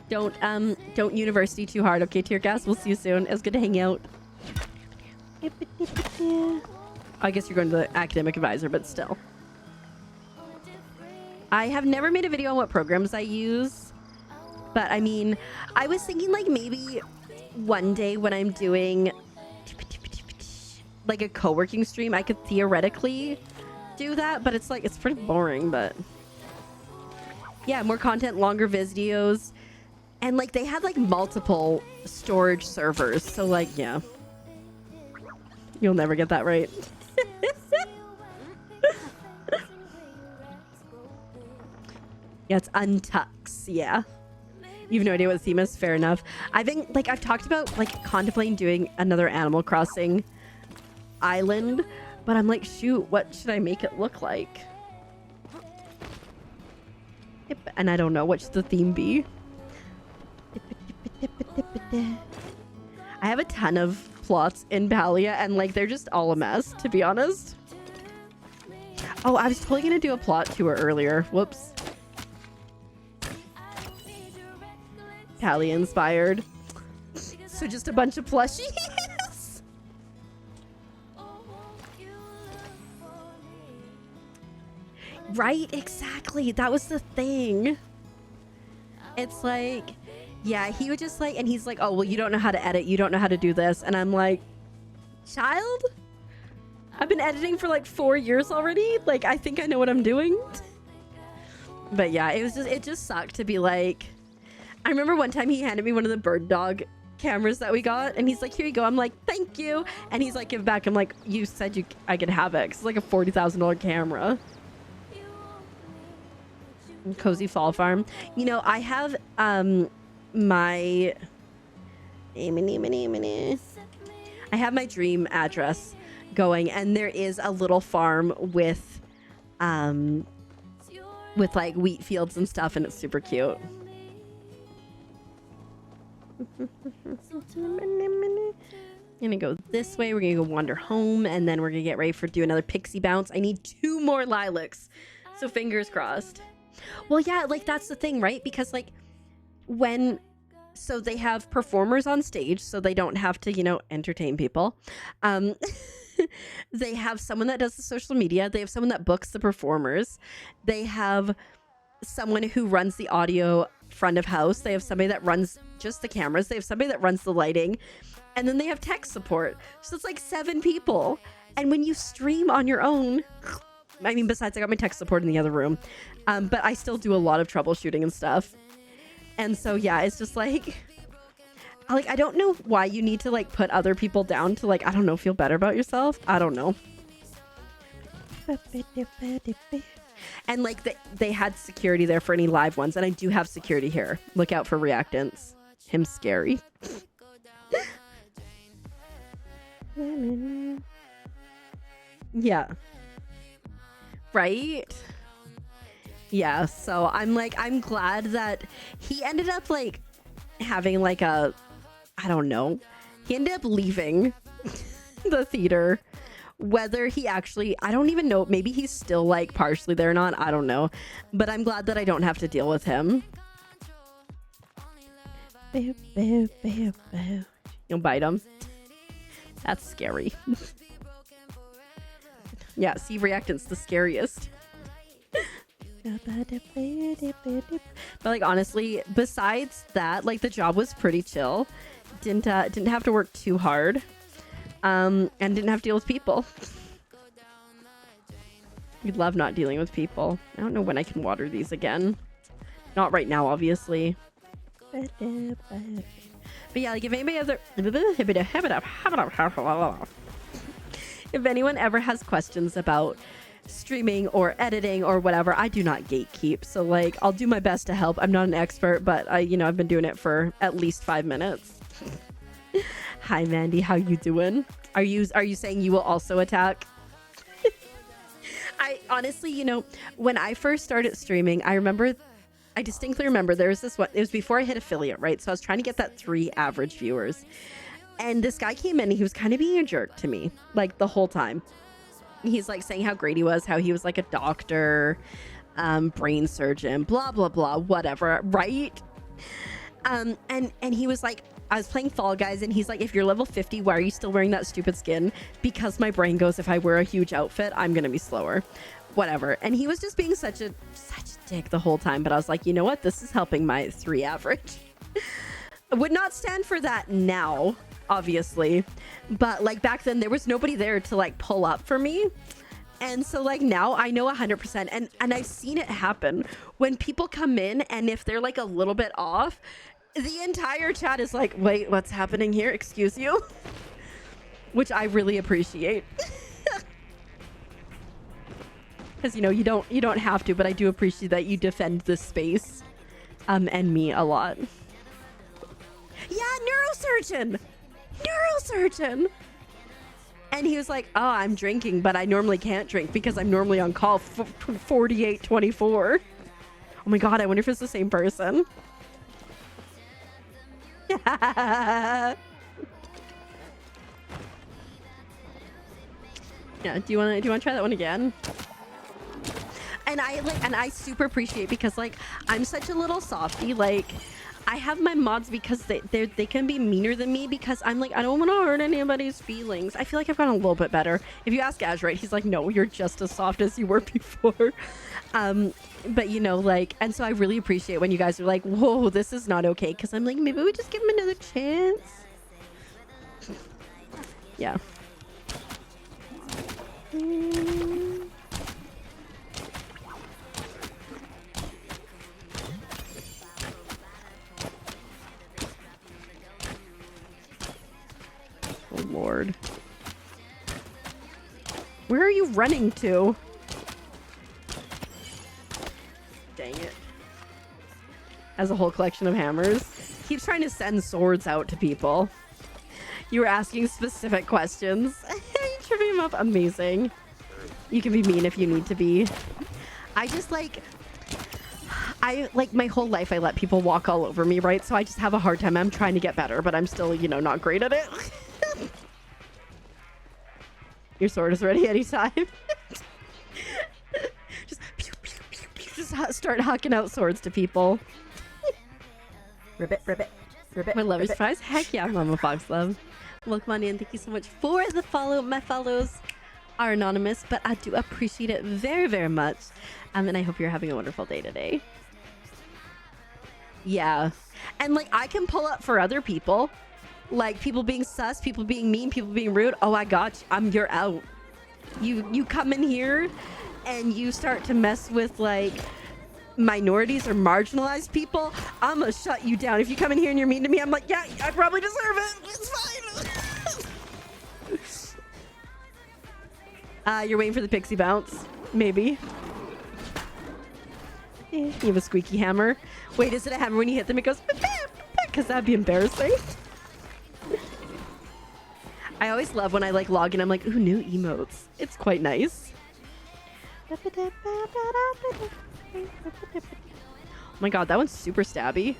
Don't university too hard, okay, Tear Gas? We'll see you soon. It was good to hang out. I guess you're going to the academic advisor, but still. I have never made a video on what programs I use, but I mean, I was thinking like maybe one day when I'm doing like a co-working stream, I could theoretically do that, but it's like, it's pretty boring. But yeah, more content, longer videos, and like they had like multiple storage servers, so like, yeah, you'll never get that right. Yeah, it's Untux. Yeah, you have no idea what the theme is. Fair enough. I've been like, I've talked about like contemplating doing another Animal Crossing island, but I'm like, shoot, what should I make it look like? Yep, and I don't know, what should the theme be? I have a ton of plots in Palia, and like they're just all a mess, to be honest. Oh, I was totally gonna do a plot tour earlier. Whoops. Palia inspired. So just a bunch of plushies. Right, exactly. That was the thing. It's like, yeah, he would just like, and he's like, oh, well, you don't know how to edit. You don't know how to do this. And I'm like, child, I've been editing for like 4 years already. Like, I think I know what I'm doing. But yeah, it just sucked to be like, I remember one time he handed me one of the bird dog cameras that we got, and he's like, here you go. I'm like, thank you. And he's like, give it back. I'm like, you said I could have it. It's like a $40,000 camera. Cozy Fall Farm. You know, I have my I have my dream address going, and there is a little farm with like wheat fields and stuff, and it's super cute. Gonna go this way. We're gonna go wander home, and then we're gonna get ready for do another pixie bounce. I need 2 more lilacs, so fingers crossed. Well, yeah, like that's the thing, right? Because like so they have performers on stage, so they don't have to, you know, entertain people. They have someone that does the social media. They have someone that books the performers. They have someone who runs the audio front of house. They have somebody that runs just the cameras. They have somebody that runs the lighting. And then they have tech support. So it's like 7 people. And when you stream on your own, I mean, besides I got my tech support in the other room, but I still do a lot of troubleshooting and stuff. And so, yeah, it's just like I don't know why you need to like put other people down to like, I don't know, feel better about yourself. I don't know. And like they had security there for any live ones. And I do have security here. Look out for reactants. Him scary. Yeah. Right? Yeah, so I'm glad that he ended up like having like I don't know. He ended up leaving the theater. Whether he actually, I don't even know, maybe he's still like partially there or not, I don't know. But I'm glad that I don't have to deal with him. You'll bite him. That's scary. Yeah, see, reactants the scariest. But like honestly, besides that, like the job was pretty chill. Didn't have to work too hard. And didn't have to deal with people. We love not dealing with people. I don't know when I can water these again. Not right now, obviously. But yeah, like if anybody other if anyone ever has questions about streaming or editing or whatever, I do not gatekeep. So like I'll do my best to help. I'm not an expert, but I've been doing it for at least 5 minutes. Hi Mandy, how you doing? Are you saying you will also attack? I honestly, when I first started streaming, I distinctly remember there was this one, it was before I hit affiliate, right? So I was trying to get that 3 average viewers. And this guy came in and he was kind of being a jerk to me, like the whole time. He's like saying how great he was, how he was like a doctor, brain surgeon, blah, blah, blah, whatever, right? And he was like, I was playing Fall Guys and he's like, if you're level 50, why are you still wearing that stupid skin? Because my brain goes, if I wear a huge outfit, I'm going to be slower. Whatever. And he was just being such a dick the whole time. But I was like, you know what? This is helping my 3 average. I would not stand for that now, obviously. But like back then, there was nobody there to like pull up for me. And so like now I know 100%. And I've seen it happen when people come in and if they're like a little bit off, the entire chat is like, wait, what's happening here? Excuse you? Which I really appreciate. Because, you don't have to, but I do appreciate that you defend this space and me a lot. Yeah, neurosurgeon. And he was like, oh, I'm drinking, but I normally can't drink because I'm normally on call 4824. Oh my God, I wonder if it's the same person. Yeah, do you want to try that one again? And I super appreciate because like I'm such a little softie. Like I have my mods because they can be meaner than me because I'm like, I don't want to hurt anybody's feelings. I feel like I've gotten a little bit better. If you ask Azrite, he's like, no, you're just as soft as you were before. But and so I really appreciate when you guys are like, whoa, this is not okay. Because I'm like, maybe we just give him another chance. Yeah. Where are you running to? Dang it. Has a whole collection of hammers. Keeps trying to send swords out to people. You were asking specific questions. You tripping him up. Amazing. You can be mean if you need to be. I just like my whole life I let people walk all over me, right? So I just have a hard time. I'm trying to get better, but I'm still, you know, not great at it. Your sword is ready anytime. Just pew, pew, pew, pew, just start hucking out swords to people. Ribbit, ribbit, ribbit. My love is ribbit. fries. Heck yeah, Mama Fox Love. Welcome on in. Thank you so much for the follow. My follows are anonymous, but I do appreciate it very, very much. And I hope you're having a wonderful day today. Yeah. And like I can pull up for other people. Like people being sus, people being mean, people being rude. Oh, I got you. You're out. You come in here and you start to mess with like minorities or marginalized people, I'm gonna shut you down. If you come in here and you're mean to me, I'm like, yeah, I probably deserve it. It's fine. You're waiting for the pixie bounce. Maybe. You have a squeaky hammer. Wait, is it a hammer when you hit them? It goes, because that'd be embarrassing. I always love when I like log in. I'm like, ooh, new emotes. It's quite nice. Oh my god, that one's super stabby.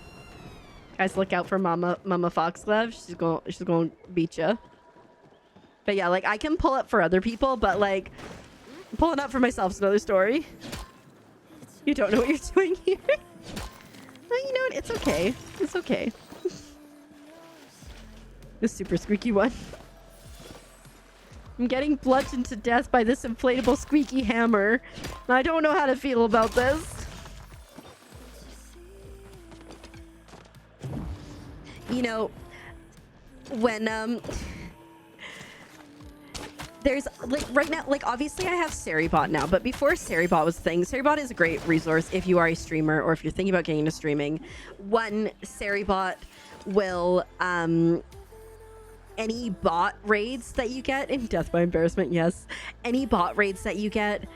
Guys, look out for Mama Foxglove. She's going to beat you. But yeah, like I can pull up for other people, but like pulling up for myself is another story. You don't know what you're doing here. Well, you know what? It's okay. It's okay. The super squeaky one. I'm getting bludgeoned to death by this inflatable squeaky hammer. I don't know how to feel about this. You know, when there's like right now, like obviously I have Seribot now, but before Seribot was a thing, Seribot is a great resource if you are a streamer or if you're thinking about getting into streaming. One, Seribot will any bot raids that you get in death by embarrassment, yes, any bot raids that you get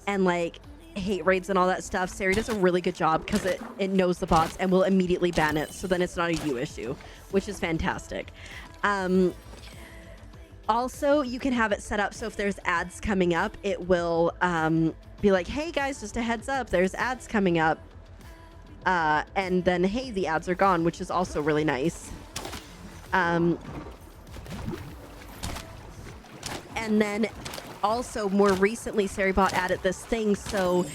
and like hate raids and all that stuff, Seri does a really good job because it knows the bots and will immediately ban it, so then it's not a you issue, which is fantastic. Also, you can have it set up so if there's ads coming up, it will be like, hey guys, just a heads up, there's ads coming up, and then hey, the ads are gone, which is also really nice. And then also more recently, Seribot added this thing. So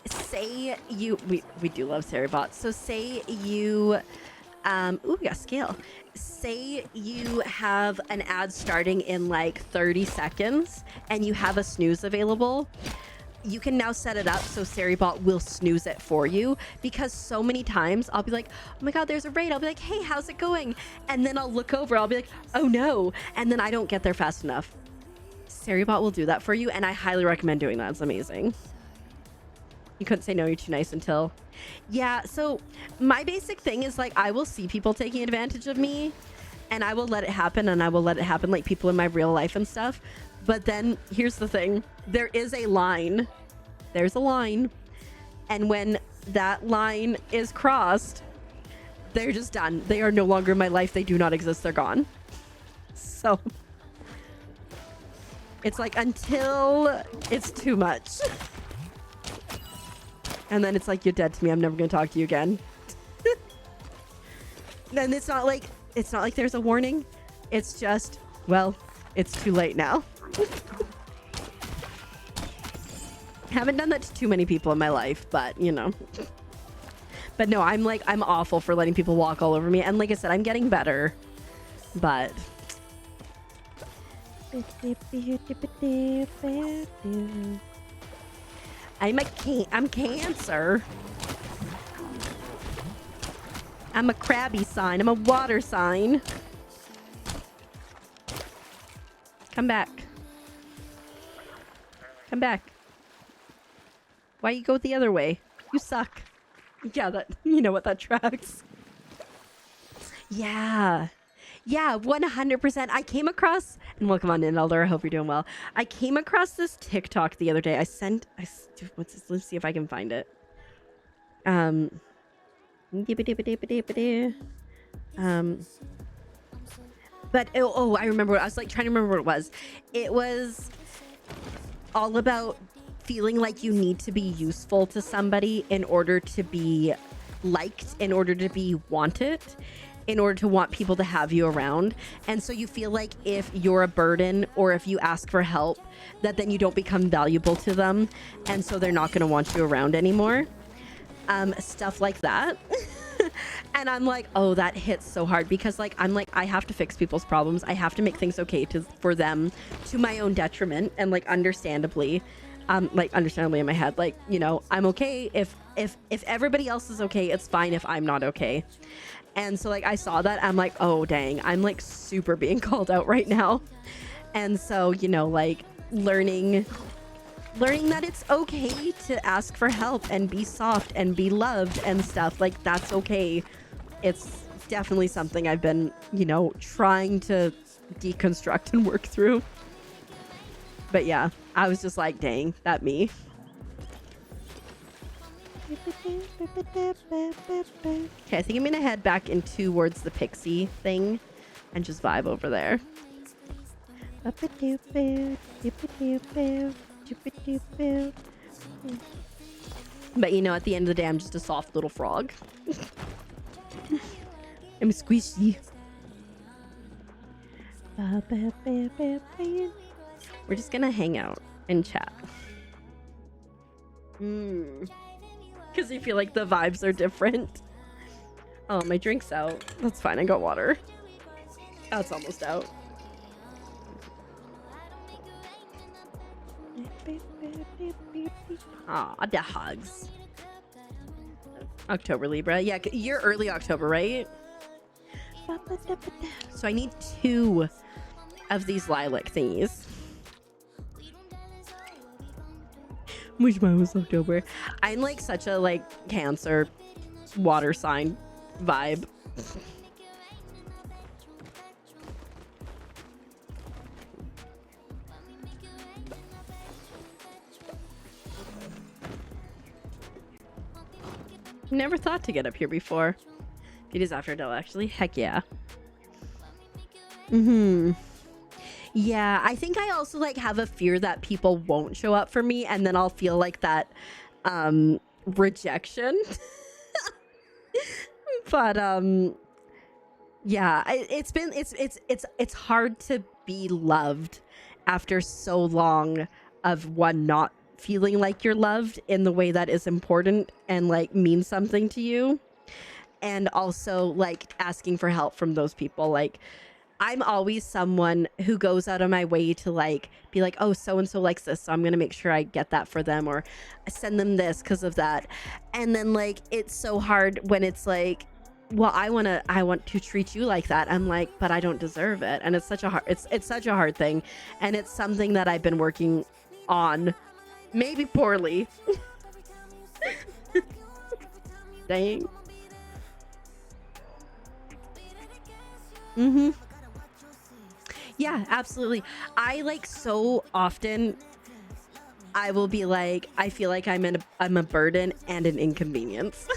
say you, we do love Seribot. So say you, ooh, we got scale. Say you have an ad starting in like 30 seconds and you have a snooze available. You can now set it up so Seribot will snooze it for you, because so many times I'll be like, oh my god, there's a raid. I'll be like, hey, how's it going? And then I'll look over, I'll be like, oh no. And then I don't get there fast enough. Seribot will do that for you, and I highly recommend doing that. It's amazing. You couldn't say no, you're too nice until... Yeah, so my basic thing is like I will see people taking advantage of me and I will let it happen, and I will let it happen, like people in my real life and stuff. But then here's the thing. There is a line. There's a line. And when that line is crossed, they're just done. They are no longer in my life. They do not exist. They're gone. So... it's like until it's too much. And then it's like, you're dead to me. I'm never going to talk to you again. Then it's not like there's a warning. It's just, well, it's too late now. Haven't done that to too many people in my life, but you know. But no, I'm awful for letting people walk all over me. And like I said, I'm getting better, but... I'm Cancer. I'm a crabby sign. I'm a water sign. Come back. Come back. Why you go the other way? You suck. Yeah, that, you know what, that tracks. Yeah. Yeah, 100%. I came across, and welcome on in, Elder. I hope you're doing well. I came across this TikTok the other day. What's this? Let's see if I can find it. But I remember. I was like trying to remember what it was. It was all about feeling like you need to be useful to somebody in order to be liked, in order to be wanted, in order to want people to have you around. And so you feel like if you're a burden or if you ask for help, that then you don't become valuable to them. And so they're not going to want you around anymore. Stuff like that. And I'm like, oh, that hits so hard because like, I'm like, I have to fix people's problems. I have to make things okay for them to my own detriment. And like, understandably in my head, like, you know, I'm okay. If everybody else is okay, it's fine if I'm not okay. And so like, I saw that, I'm like, oh dang, I'm like super being called out right now. And so, you know, like learning that it's okay to ask for help and be soft and be loved and stuff, like that's okay. It's definitely something I've been, you know, trying to deconstruct and work through. But yeah, I was just like, dang, that me. Okay, I think I'm gonna head back in towards the pixie thing and just vibe over there. But you know, at the end of the day, I'm just a soft little frog. I'm squishy. We're just gonna hang out and chat. Because you feel like the vibes are different. Oh, my drink's out. That's fine, I got water. Oh, it's almost out. Aw, the hugs. October Libra. Yeah, you're early October, right? So I need 2 of these lilac thingies. Which one was October? I'm like such a like Cancer water sign vibe. Never thought to get up here before. It is after Adele, actually. Heck yeah. Yeah, I think I also like have a fear that people won't show up for me, and then I'll feel like that rejection. But yeah, it's hard to be loved after so long of one not feeling like you're loved in the way that is important and like means something to you, and also like asking for help from those people. Like I'm always someone who goes out of my way to like be like, oh, so and so likes this, so I'm gonna make sure I get that for them, or send them this because of that. And then like it's so hard when it's like, well, I want to treat you like that. I'm like, but I don't deserve it. And it's such a hard thing, and it's something that I've been working on, maybe poorly. Dang. Yeah, absolutely. I like so often I will be like, I feel like I'm a burden and an inconvenience.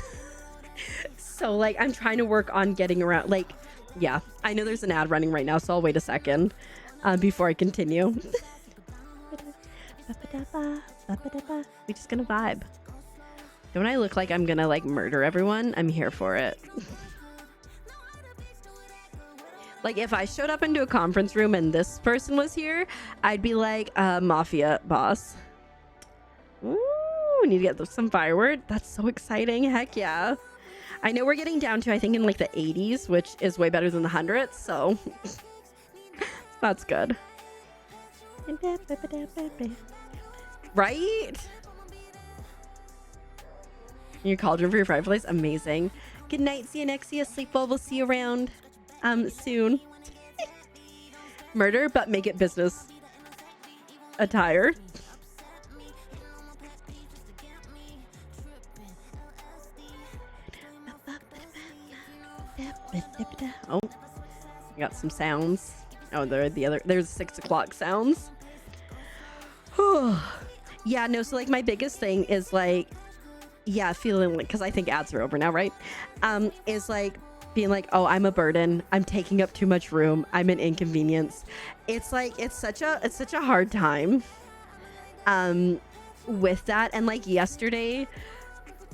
So like I'm trying to work on getting around, like, yeah, I know there's an ad running right now, so I'll wait a second before I continue. We're just gonna vibe. Don't I look like I'm gonna like murder everyone? I'm here for it. Like if I showed up into a conference room and this person was here, I'd be like, mafia boss. Ooh, we need to get some fireworks. That's so exciting. Heck yeah. I know we're getting down to, I think, in like the 80s, which is way better than the hundreds, so that's good. Right? Your cauldron for your fireplace, amazing. Good night, Xenexia. Sleep well. We'll see you around soon. Murder, but make it business attire. Oh, I got some sounds. Oh, there's 6 o'clock sounds. Yeah, no, so like my biggest thing is like, yeah, feeling like, because I think ads are over now, right? Is like being like, oh, I'm a burden. I'm taking up too much room. I'm an inconvenience. It's like, it's such a hard time with that. And like yesterday,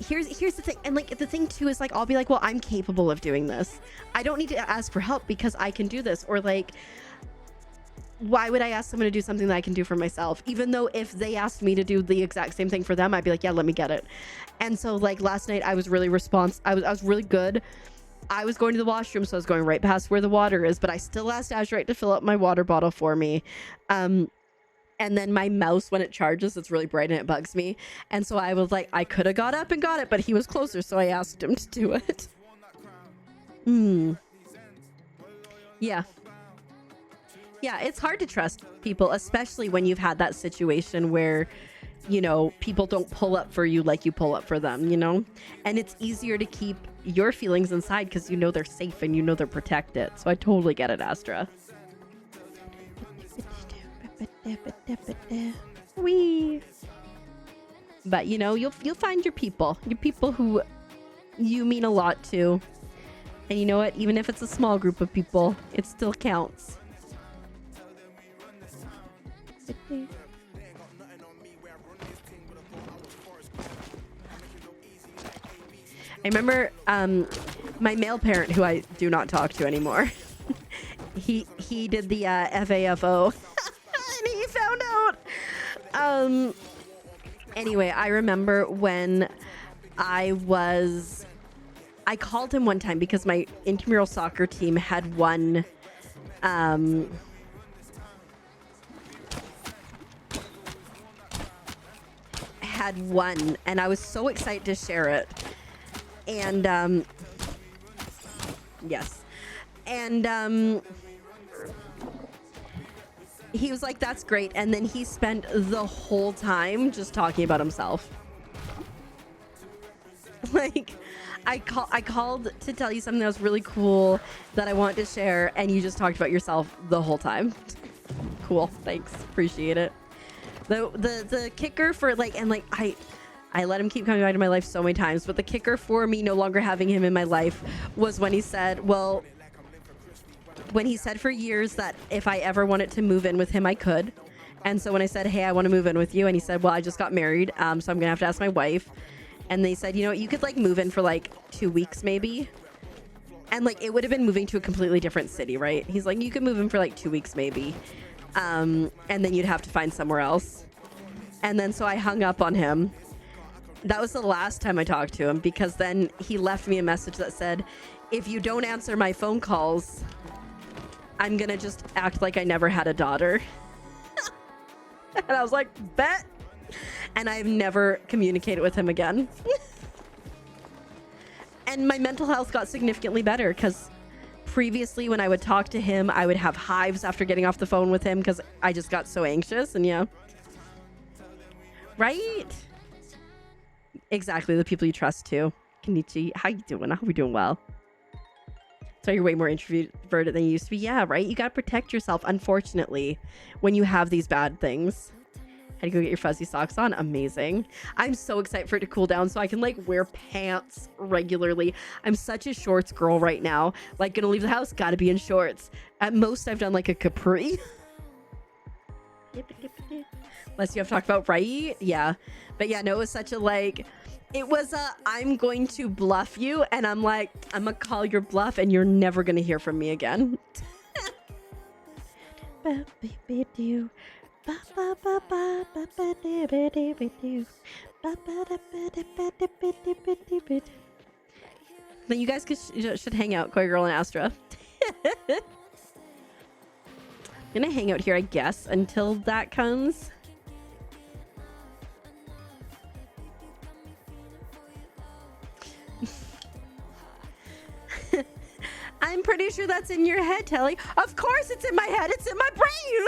here's the thing. And like the thing too is like, I'll be like, well, I'm capable of doing this. I don't need to ask for help because I can do this. Or like, why would I ask someone to do something that I can do for myself? Even though if they asked me to do the exact same thing for them, I'd be like, yeah, let me get it. And so like last night I was really I was really good. I was going to the washroom, so I was going right past where the water is, but I still asked Azurite to fill up my water bottle for me. And then my mouse, when it charges, it's really bright and it bugs me. And so I was like, I could have got up and got it, but he was closer, so I asked him to do it. Yeah. Yeah, it's hard to trust people, especially when you've had that situation where, you know, people don't pull up for you like you pull up for them, you know? And it's easier to keep your feelings inside because you know they're safe and you know they're protected. So I totally get it, Astra. Wee. But, you know, you'll find your people who you mean a lot to. And you know what? Even if it's a small group of people, it still counts. I remember my male parent, who I do not talk to anymore. he did the FAFO, and he found out. Anyway, I remember when I called him one time because my intramural soccer team had won. And I was so excited to share it. And yes. And he was like, that's great. And then he spent the whole time just talking about himself. Like, I called to tell you something that was really cool that I want to share, and you just talked about yourself the whole time. Cool. Thanks. Appreciate it. The kicker for like, and like I let him keep coming back to my life so many times, but the kicker for me no longer having him in my life was when he said, for years that if I ever wanted to move in with him, I could. And so when I said, hey, I want to move in with you, and he said, well, I just got married, so I'm gonna have to ask my wife. And they said, you know what, you could like move in for like 2 weeks maybe. And like it would have been moving to a completely different city, right? He's like, you could move in for like 2 weeks maybe. And then you'd have to find somewhere else. And then so I hung up on him. That was the last time I talked to him, because then he left me a message that said, if you don't answer my phone calls, I'm gonna just act like I never had a daughter. And I was like, bet. And I've never communicated with him again. And my mental health got significantly better, because previously when I would talk to him, I would have hives after getting off the phone with him because I just got so anxious. And yeah. Right? Exactly. The people you trust too. Kenichi, how you doing? I hope you're doing well. So you're way more introverted than you used to be. Yeah, right? You got to protect yourself, unfortunately, when you have these bad things. How do you go get your fuzzy socks on? Amazing. I'm so excited for it to cool down so I can like wear pants regularly. I'm such a shorts girl right now. Like, gonna leave the house, gotta be in shorts. At most, I've done like a capri. Unless you have talked about, right? Yeah. But yeah, no, it was such a like, it was a, I'm going to bluff you, and I'm like, I'm gonna call your bluff and you're never gonna hear from me again. Then you guys should hang out, Koi Girl and Astra. I'm gonna hang out here, I guess, until that comes. I'm pretty sure that's in your head, Telly. Of course it's in my head. It's in my brain.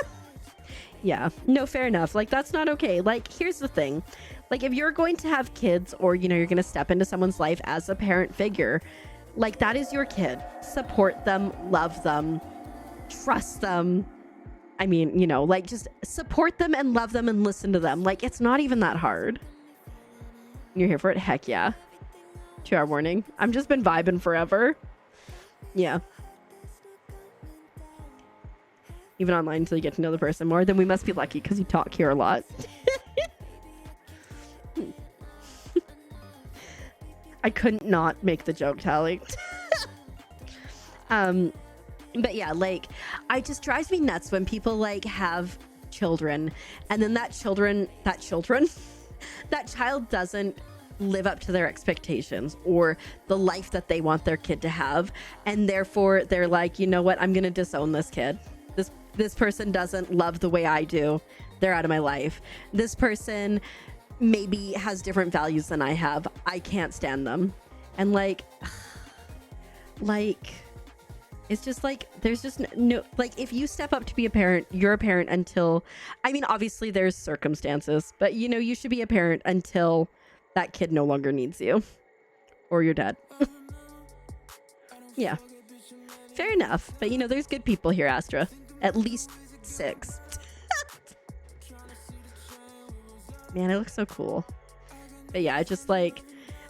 Yeah, no, fair enough. Like, that's not okay. Like, here's the thing. Like, if you're going to have kids, or, you know, you're going to step into someone's life as a parent figure, like, that is your kid. Support them, love them, trust them. I mean, you know, like just support them and love them and listen to them. Like it's not even that hard. You're here for it? Heck yeah. 2-hour warning. I've just been vibing forever. Yeah. Even online until you get to know the person more. Then we must be lucky because you talk here a lot. I couldn't not make the joke, Tally. But yeah, like, I just drives me nuts when people like have children and then that child doesn't live up to their expectations or the life that they want their kid to have, and therefore they're like, you know what, I'm gonna disown this kid. This person doesn't love the way I do. They're out of my life. This person maybe has different values than I have. I can't stand them. And like it's just like there's just no, like, if you step up to be a parent, you're a parent until, I mean, obviously there's circumstances, but you know, you should be a parent until that kid no longer needs you or you're dead. Yeah, fair enough. But you know, there's good people here, Astra. At least 6. Man, it looks so cool. But yeah, I just like,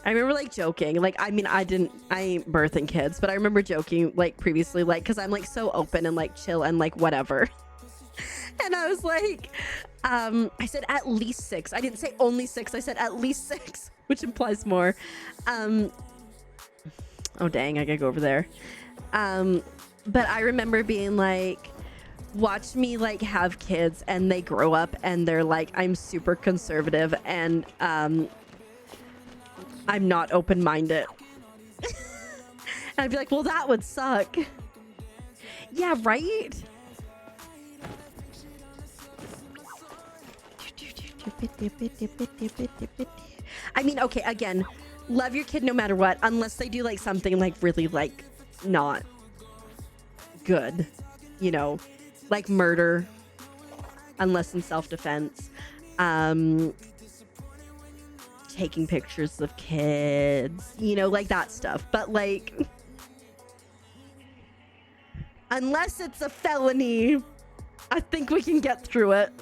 I remember like joking, like, I mean, I ain't birthing kids, but I remember joking like previously, like, cause I'm like so open and like chill and like whatever. And I was like, I said at least 6. I didn't say only 6. I said at least 6, which implies more. Oh dang, I gotta go over there. But I remember being like, watch me like have kids and they grow up and they're like, I'm super conservative and I'm not open-minded. And I'd be like, well, that would suck. Yeah, right? I mean, okay, again, love your kid no matter what, unless they do like something like really like not good, you know, like murder, unless in self-defense, taking pictures of kids, you know, like that stuff. But like, unless it's a felony, I think we can get through it.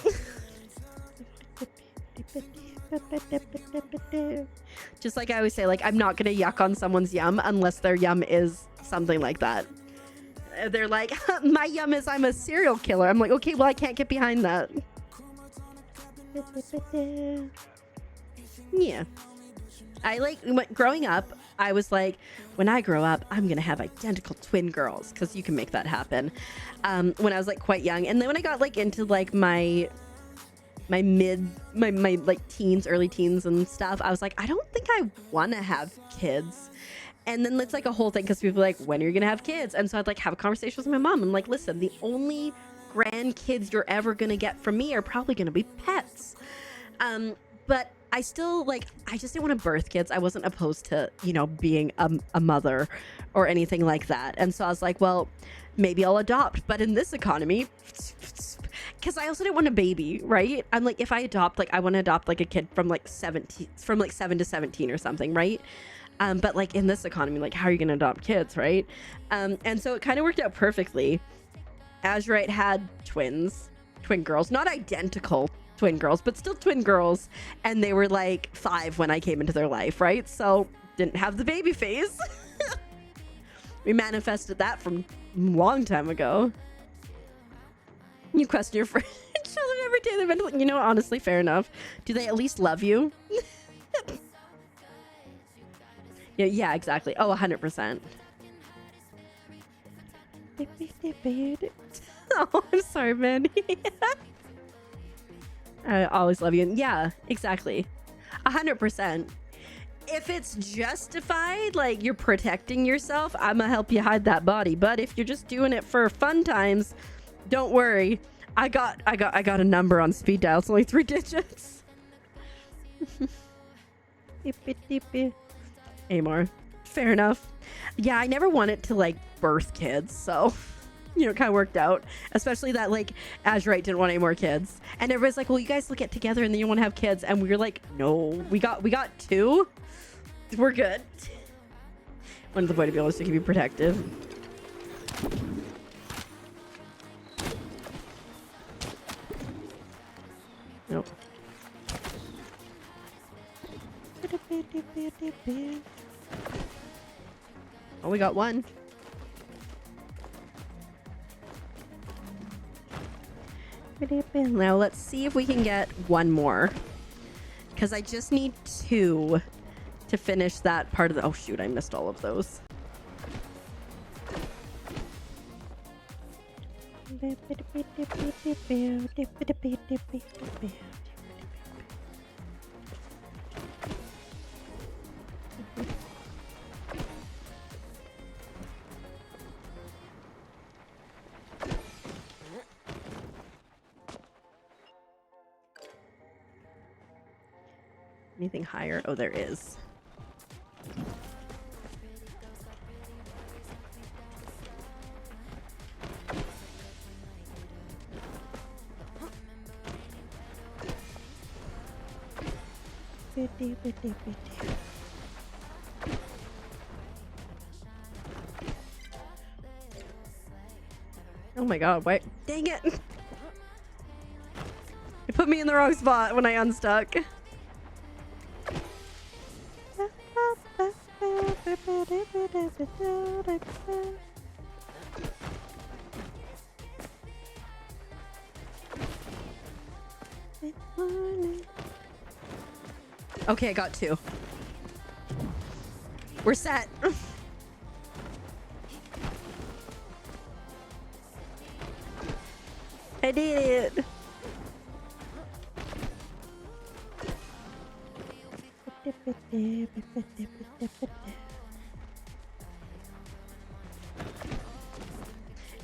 Just like I always say, like, I'm not gonna yuck on someone's yum unless their yum is something like that. They're like, my yum is I'm a serial killer. I'm like, okay, well, I can't get behind that. Yeah. I like, growing up, I was like, when I grow up, I'm gonna have identical twin girls, because you can make that happen. When I was like quite young, and then when I got like into like my like teens, early teens and stuff, I was like, I don't think I want to have kids. And then it's like a whole thing, because people are like, when are you gonna have kids? And so I'd like have a conversation with my mom. I'm like, listen, the only grandkids you're ever gonna get from me are probably gonna be pets. But I still like, I just didn't want to birth kids. I wasn't opposed to, you know, being a mother or anything like that. And so I was like, well, maybe I'll adopt. But in this economy, because I also didn't want a baby, right? I'm like, if I adopt, like, I want to adopt like a kid from like 7 to 17 or something, right? But like in this economy, like, how are you going to adopt kids, right? And so it kind of worked out perfectly. Azurite had twin girls, not identical twin girls, but still twin girls. And they were like 5 when I came into their life, right? So didn't have the baby phase. We manifested that from a long time ago. You question your friends children every day. They're mental. You know, honestly, fair enough. Do they at least love you? Yeah, exactly. Oh, 100%. Oh, I'm sorry, man. I always love you. And yeah, exactly. 100%. If it's justified, like you're protecting yourself, I'm gonna help you hide that body. But if you're just doing it for fun times, don't worry. I got a number on speed dial. It's only 3 digits. Amor. Fair enough. Yeah, I never wanted to like birth kids, so you know, it kind of worked out. Especially that like Azurite didn't want any more kids, and everybody's like, "Well, you guys will get together and then you want to have kids," and we were like, "No, we got 2. We're good." Wanted the boy to be able to keep you protective. Nope. Oh, we got one. Now let's see if we can get one more. Because I just need 2 to finish that part of the... Oh, shoot. I missed all of those. Anything higher? Oh, there is. Oh my god, wait. Dang it! It put me in the wrong spot when I unstuck. Okay, I got 2. We're set. I did it.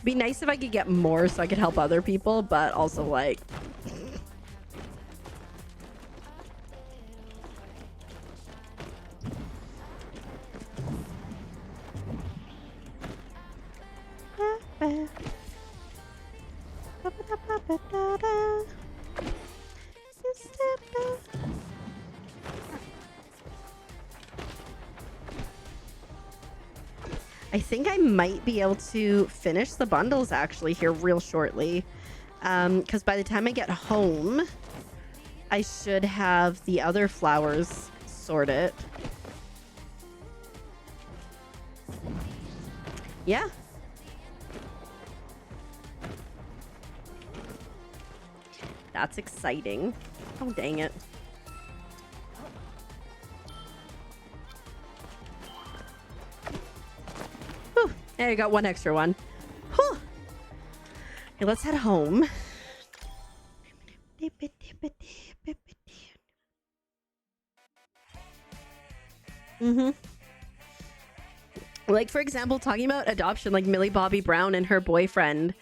Be nice if I could get more so I could help other people, but also like I think I might be able to finish the bundles actually here real shortly. Because by the time I get home, I should have the other flowers sorted. Yeah. That's exciting. Oh, dang it. Whew. There you got one extra one. Whew. Okay, let's head home. Like, for example, talking about adoption, like Millie Bobby Brown and her boyfriend,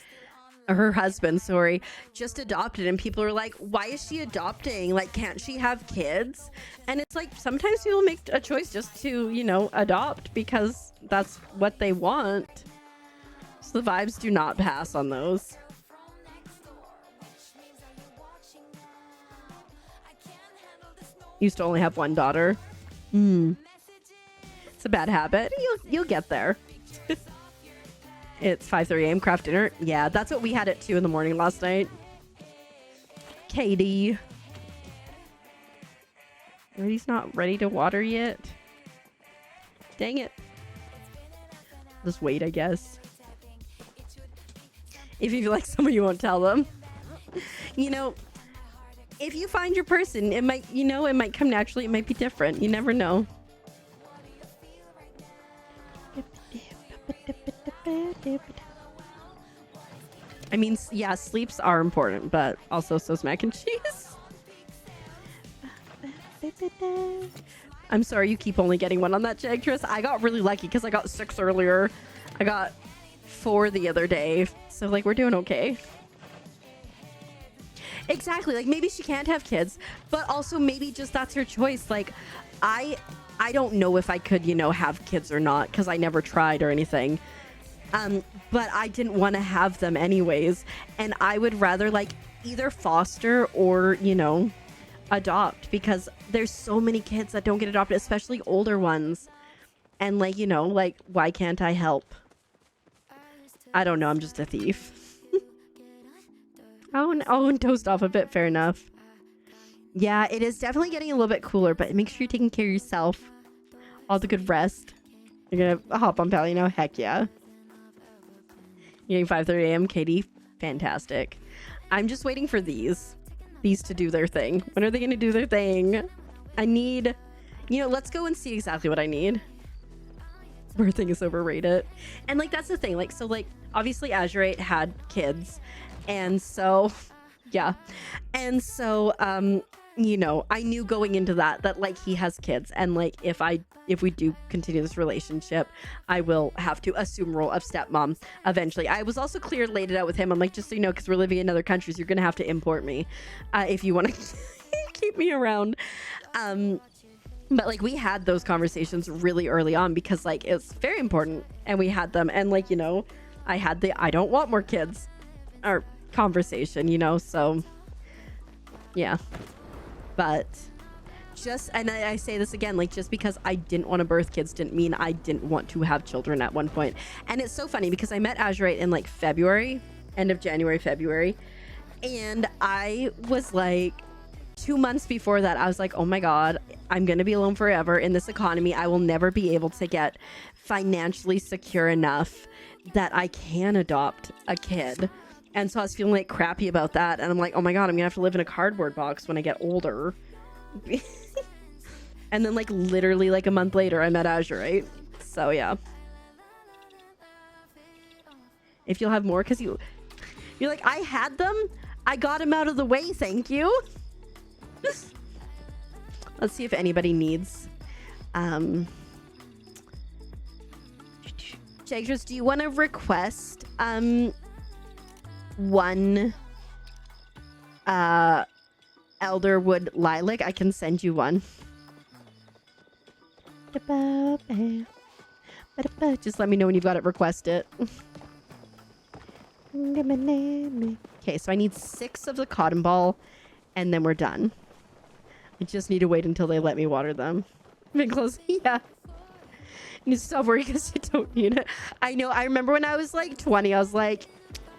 or her husband, sorry, just adopted, and people are like, why is she adopting? Like, can't she have kids? And it's like, sometimes people make a choice just to, you know, adopt because that's what they want. So the vibes do not pass on those. Used to only have one daughter. It's a bad habit. You'll get there. It's 5:30 a.m. craft dinner. Yeah, that's what we had at 2 in the morning last night. Katie. He's not ready to water yet. Dang it. Just wait, I guess. If you feel like someone, you won't tell them. You know, if you find your person, it might, you know, it might come naturally. It might be different. You never know. I mean, yeah, sleeps are important, but also so's mac and cheese. I'm sorry you keep only getting one on that Jagtress. I got really lucky because I got 6 earlier. I got 4 the other day. So, like, we're doing okay. Exactly. Like, maybe she can't have kids, but also maybe just that's her choice. Like, I don't know if I could, you know, have kids or not because I never tried or anything. But I didn't want to have them anyways. And I would rather, like, either foster or, you know, adopt, because there's so many kids that don't get adopted, especially older ones. And, like, you know, like, why can't I help? I don't know. I'm just a thief. Oh, and toast off a bit. Fair enough. Yeah, it is definitely getting a little bit cooler, but make sure you're taking care of yourself. All the good rest. You're gonna hop on Palia now? Heck yeah. You're getting 5:30 a.m. Katie? Fantastic. I'm just waiting for these to do their thing. When are they gonna do their thing? I need, you know, let's go and see exactly what I need. Birthing is overrated. And like, that's the thing. Like, so like, obviously Azurite had kids. And so, yeah. And so, you know, I knew going into that like he has kids. And like, if we do continue this relationship, I will have to assume role of stepmom eventually. I was also clear, laid it out with him. I'm like, just so you know, because we're living in other countries, you're going to have to import me if you want to keep me around. But like, we had those conversations really early on because like, it's very important. And we had them. And like, you know, I had the, I don't want more kids or conversation, you know, so yeah. But just, and I say this again, like, just because I didn't want to birth kids didn't mean I didn't want to have children at one point. And it's so funny because I met Azurite in like February, end of January, February. And I was like, 2 months before that, I was like, oh my God, I'm going to be alone forever in this economy. I will never be able to get financially secure enough that I can adopt a kid. And so I was feeling like crappy about that. And I'm like, oh my God, I'm gonna have to live in a cardboard box when I get older. And then like literally like a month later, I met Azurite. So yeah. If you'll have more, because you're like, I had them. I got him out of the way. Thank you. Let's see if anybody needs. Jagers, do you want to request one elderwood lilac? I can send you one. Just let me know when you've got it. Request it. Okay, so I need 6 of the cotton ball and then we're done. I just need to wait until they let me water them. Been close. Yeah. You need to stop worrying because you don't need it. I know. I remember when I was like 20, I was like,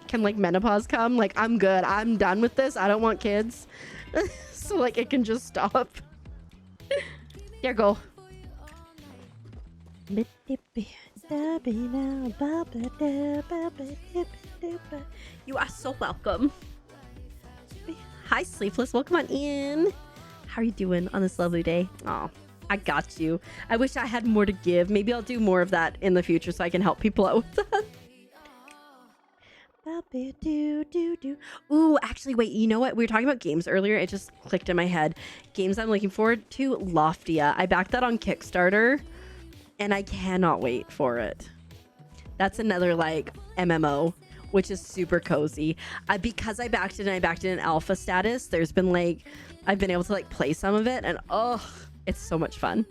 can like menopause come? Like, I'm good. I'm done with this. I don't want kids. So like it can just stop. There go. You are so welcome. Hi, Sleepless. Welcome on in. How are you doing on this lovely day? Oh, I got you. I wish I had more to give. Maybe I'll do more of that in the future so I can help people out with that. Ooh, actually, wait. You know what? We were talking about games earlier. It just clicked in my head. Games I'm looking forward to. Loftia. I backed that on Kickstarter, and I cannot wait for it. That's another like MMO, which is super cozy. Because I backed it and I backed it in alpha status, there's been like, I've been able to like play some of it, and oh, it's so much fun.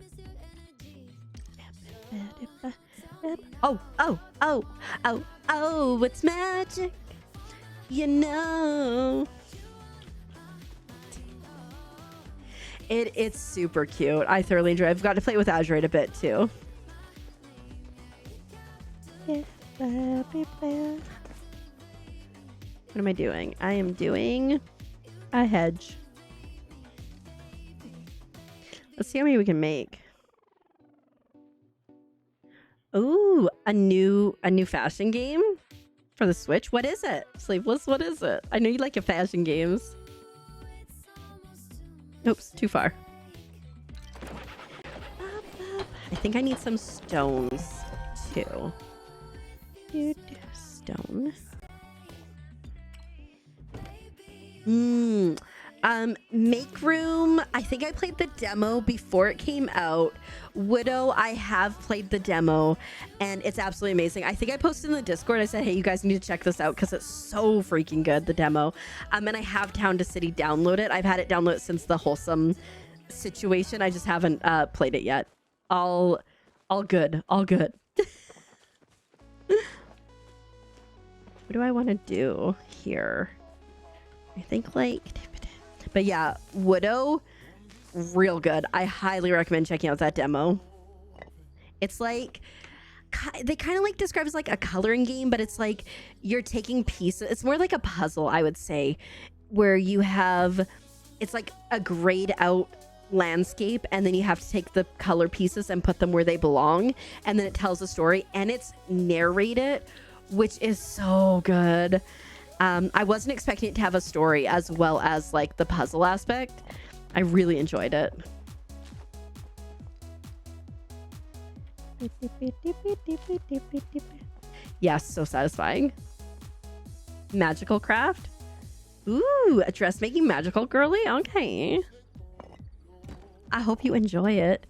Oh, it's magic, you know. It's super cute. I thoroughly enjoy it. I've got to play with Azurite a bit too. What am I doing? I am doing a hedge. Let's see how many we can make. Ooh, a new fashion game for the Switch. What is it? Sleepless, what is it? I know you like your fashion games. Oops, too far. I think I need some stones too. Stone. Make Room. I think I played the demo before it came out. Widow, I have played the demo and it's absolutely amazing. I think I posted in the Discord. I said, hey, you guys need to check this out because it's so freaking good, the demo. And I have Town to City download it. I've had it download since the Wholesome situation. I just haven't played it yet. All good. All good. What do I want to do here? I think like, but yeah, Widow, real good. I highly recommend checking out that demo. It's like, they kind of like describe it as like a coloring game, but it's like you're taking pieces. It's more like a puzzle, I would say, where you have, it's like a grayed out landscape, and then you have to take the color pieces and put them where they belong, and then it tells a story, and it's narrated, which is so good. I wasn't expecting it to have a story as well as like the puzzle aspect. I really enjoyed it. Yes, so satisfying. Magical craft. Ooh, a dressmaking magical girly. Okay. I hope you enjoy it.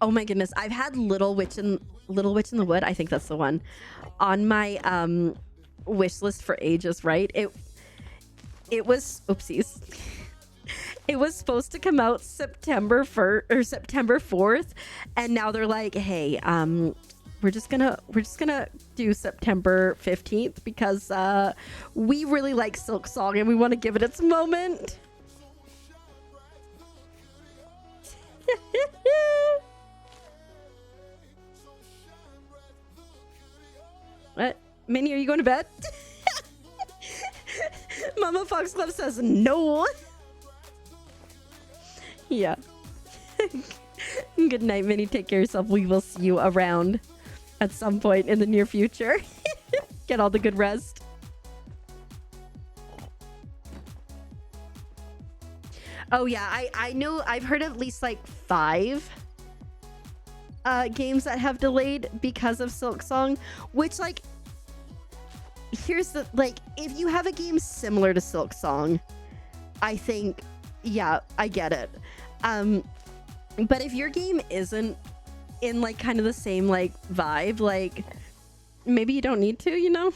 Oh my goodness, I've had Little Witch in the Wood. I think that's the one on my wish list for ages. Right? It was oopsies. It was supposed to come out September 1st or September 4th, and now they're like, hey, we're just gonna do September 15th because we really like Silk Song and we want to give it its moment. What? Minnie, are you going to bed? Mama Foxglove says no. Yeah. Good night, Minnie. Take care of yourself. We will see you around at some point in the near future. Get all the good rest. Oh yeah, I know. I've heard at least like 5 games that have delayed because of Silk Song, which like, here's the, like, if you have a game similar to Silk Song, I think, yeah, I get it. But if your game isn't in like kind of the same like vibe, like maybe you don't need to, you know?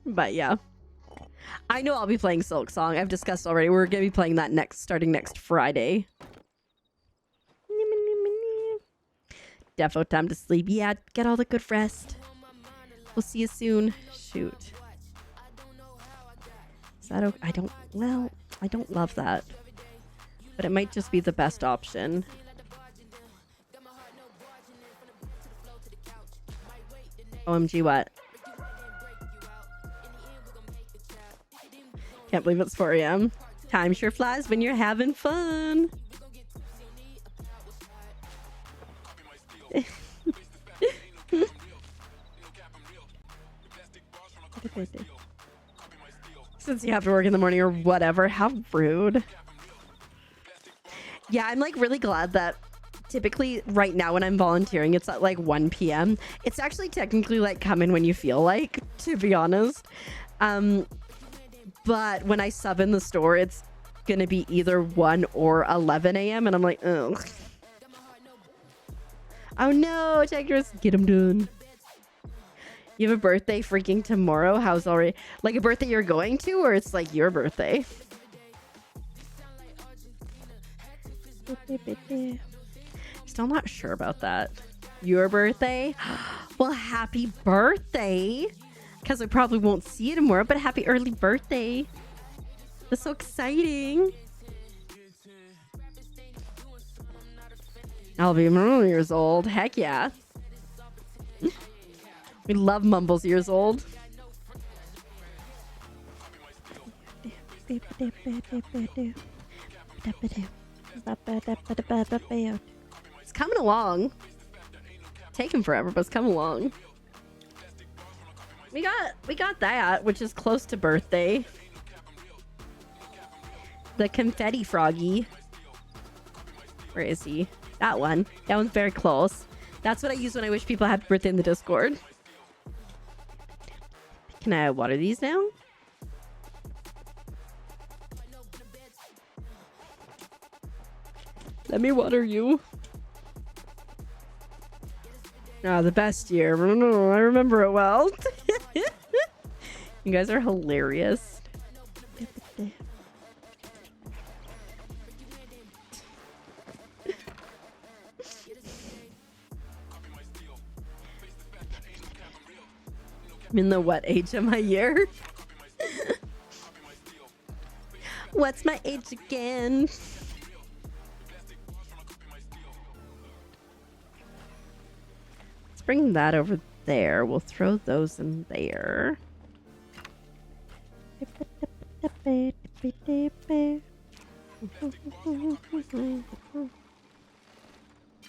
But yeah, I know I'll be playing Silk Song. I've discussed already. We're gonna be playing that starting next Friday. Defo time to sleep. Yeah, get all the good rest. We'll see you soon. Shoot. Is that okay? I don't love that, but it might just be the best option. OMG, what? Can't believe it's 4 a.m. Time sure flies when you're having fun. Since you have to work in the morning or whatever, how rude. Yeah, I'm like really glad that typically right now when I'm volunteering, it's at like 1 p.m. It's actually technically like come in when you feel like, to be honest. But when I sub in the store, it's gonna be either 1 or 11 a.m. and I'm like, ugh. Oh no, checkers, get them done. You have a birthday freaking tomorrow? How's already like a birthday you're going to, or it's like your birthday? Still not sure about that. Your birthday? Well, happy birthday. Because I probably won't see you tomorrow, but happy early birthday. That's so exciting. I'll be years old. Heck yeah. We love Mumbles years old. It's coming along. Taking forever, but it's coming along. We got that, which is close to birthday. The confetti froggy. Where is he? That one. That one's very close. That's what I use when I wish people happy birthday in the Discord. Can I water these now? Let me water you. Ah, the best year. I remember it well. You guys are hilarious. I'm in the what age of my year? What's my age again? Let's bring that over there. We'll throw those in there.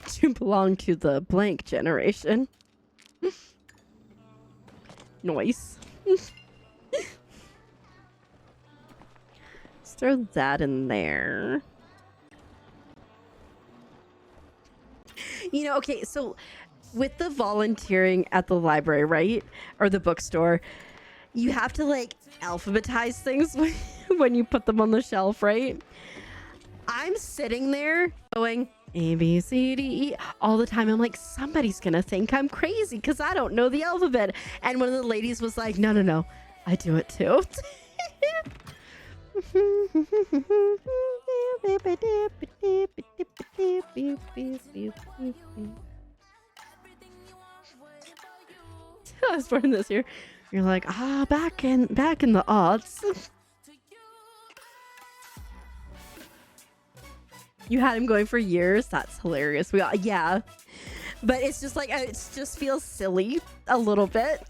To belong to the blank generation. Noise. Let's throw that in there. You know, okay, so with the volunteering at the library, right? Or the bookstore, you have to like alphabetize things when you put them on the shelf, right? I'm sitting there going A, B, C, D, E all the time. I'm like, somebody's gonna think I'm crazy because I don't know the alphabet. And one of the ladies was like, no, no, no, I do it too. I was born this year. You're like, back in the aughts. You had him going for years. That's hilarious. We got, yeah, but it's just like it just feels silly a little bit.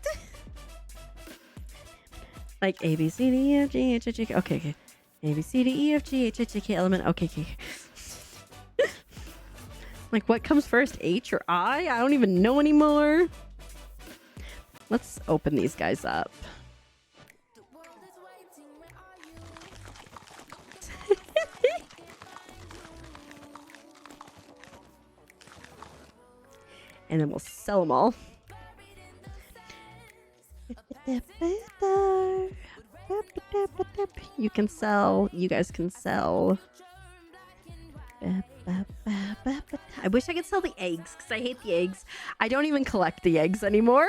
Like A B C D E F G H I J K. Okay, okay. A B C D E F G H I J K element. Okay, okay. Like what comes first, H or I? I don't even know anymore. Let's open these guys up. And then we'll sell them all. You can sell. You guys can sell. I wish I could sell the eggs because I hate the eggs. I don't even collect the eggs anymore.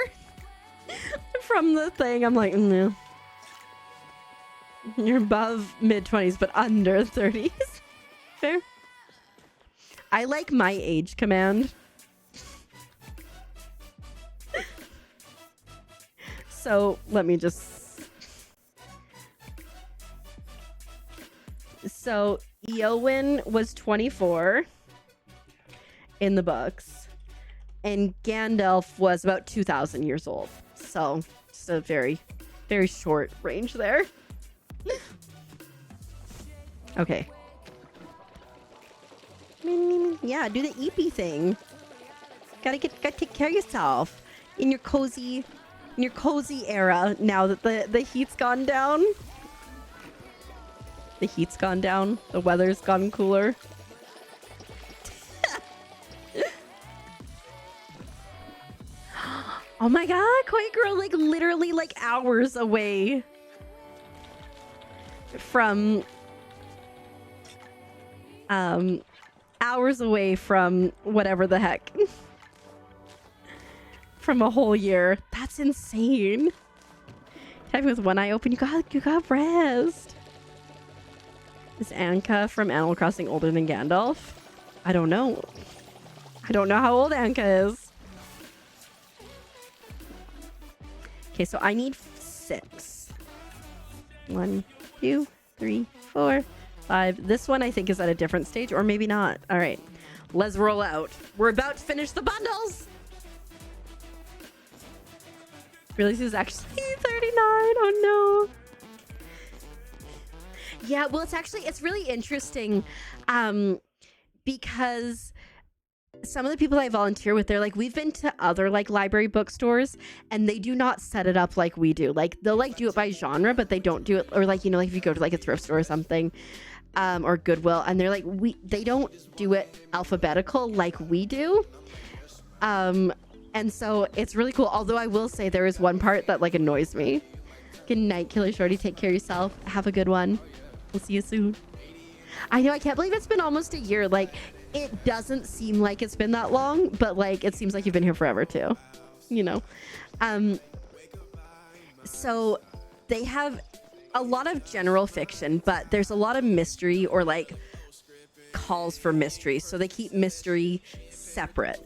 From the thing, I'm like, no. You're above mid-20s, but under 30s. Fair. I like my age command. So let me just. So Eowyn was 24 in the books, and Gandalf was about 2,000 years old. So just a very, very short range there. Okay. Yeah, do the eepy thing. Gotta take care of yourself in your cozy era. Now that the heat's gone down. The heat's gone down. The weather's gotten cooler. Oh my god, Koi Girl, like literally like hours away from whatever the heck. From a whole year. That's insane. Typing with one eye open, you got rest. Is Anka from Animal Crossing older than Gandalf? I don't know. I don't know how old Anka is. Okay, so I need 6. 1, 2, 3, 4, 5. This one I think is at a different stage, or maybe not. All right, let's roll out. We're about to finish the bundles. Really, this is actually 39. Oh no. Yeah, well, it's really interesting because some of the people I volunteer with, they're like, we've been to other like library bookstores and they do not set it up like we do. Like they'll like do it by genre, but they don't do it, or like, you know, like if you go to like a thrift store or something, or Goodwill, and they're like, they don't do it alphabetical like we do. And so it's really cool. Although I will say there is one part that like annoys me. Good night, Killer Shorty. Take care of yourself. Have a good one. We'll see you soon. I know, I can't believe it's been almost a year. Like, it doesn't seem like it's been that long, but like it seems like you've been here forever too, you know. So they have a lot of general fiction, but there's a lot of mystery or like calls for mystery, so they keep mystery separate.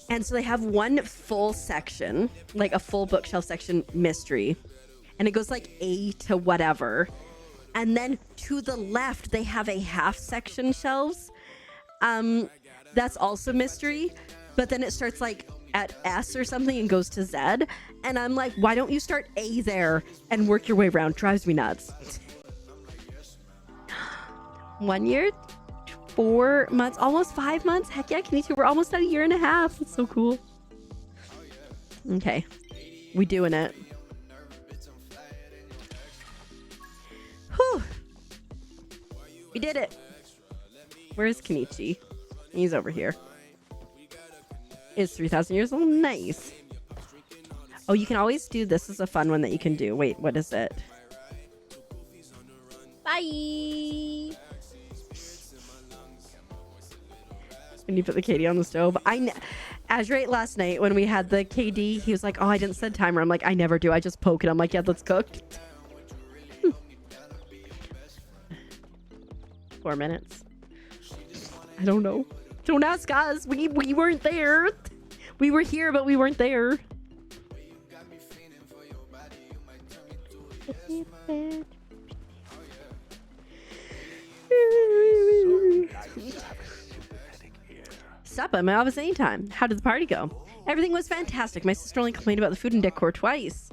And so they have one full section, like a full bookshelf section, mystery, and it goes like A to whatever. And then to the left, they have a half section shelves. That's also mystery. But then it starts like at S or something and goes to Z. And I'm like, why don't you start A there and work your way around? Drives me nuts. 1 year, 4 months, almost 5 months. Heck yeah, Kenichi, we're almost at a year and a half. That's so cool. Okay, we doing it. Whew. We did it. Where's Kenichi? He's over here. It's 3,000 years old. Nice. Oh, you can always do this. Is a fun one that you can do. Wait, what is it? Bye. When you put the KD on the stove, Azurate last night when we had the KD, he was like, "Oh, I didn't set timer." I'm like, "I never do. I just poke it." I'm like, "Yeah, that's cooked." 4 minutes. I don't know. Don't ask us. We weren't there. We were here, but we weren't there. Sup, I'm in office anytime. How did the party go? Everything was fantastic. My sister only complained about the food and decor twice.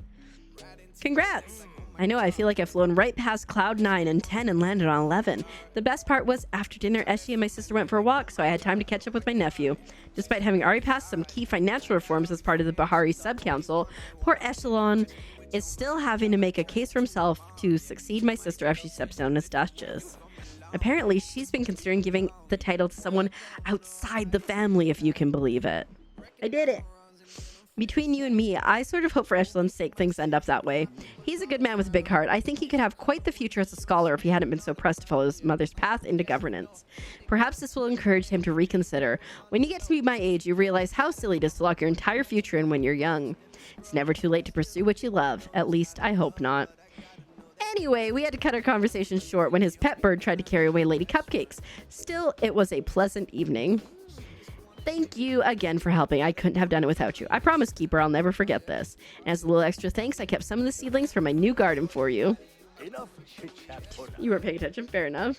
Congrats! I know, I feel like I've flown right past cloud 9 and 10 and landed on 11. The best part was, after dinner, Eshi and my sister went for a walk, so I had time to catch up with my nephew. Despite having already passed some key financial reforms as part of the Bahari Sub-Council, poor Echelon is still having to make a case for himself to succeed my sister after she steps down as Duchess. Apparently, she's been considering giving the title to someone outside the family, if you can believe it. I did it. Between you and me, I sort of hope for Echelon's sake things end up that way. He's a good man with a big heart. I think he could have quite the future as a scholar if he hadn't been so pressed to follow his mother's path into governance. Perhaps this will encourage him to reconsider. When you get to be my age, you realize how silly it is to lock your entire future in when you're young. It's never too late to pursue what you love. At least, I hope not. Anyway, we had to cut our conversation short when his pet bird tried to carry away Lady Cupcakes. Still, it was a pleasant evening. Thank you again for helping. I couldn't have done it without you. I promise, Keeper, I'll never forget this. And as a little extra thanks, I kept some of the seedlings for my new garden for you. Enough chit-chat for now. You weren't paying attention. Fair enough.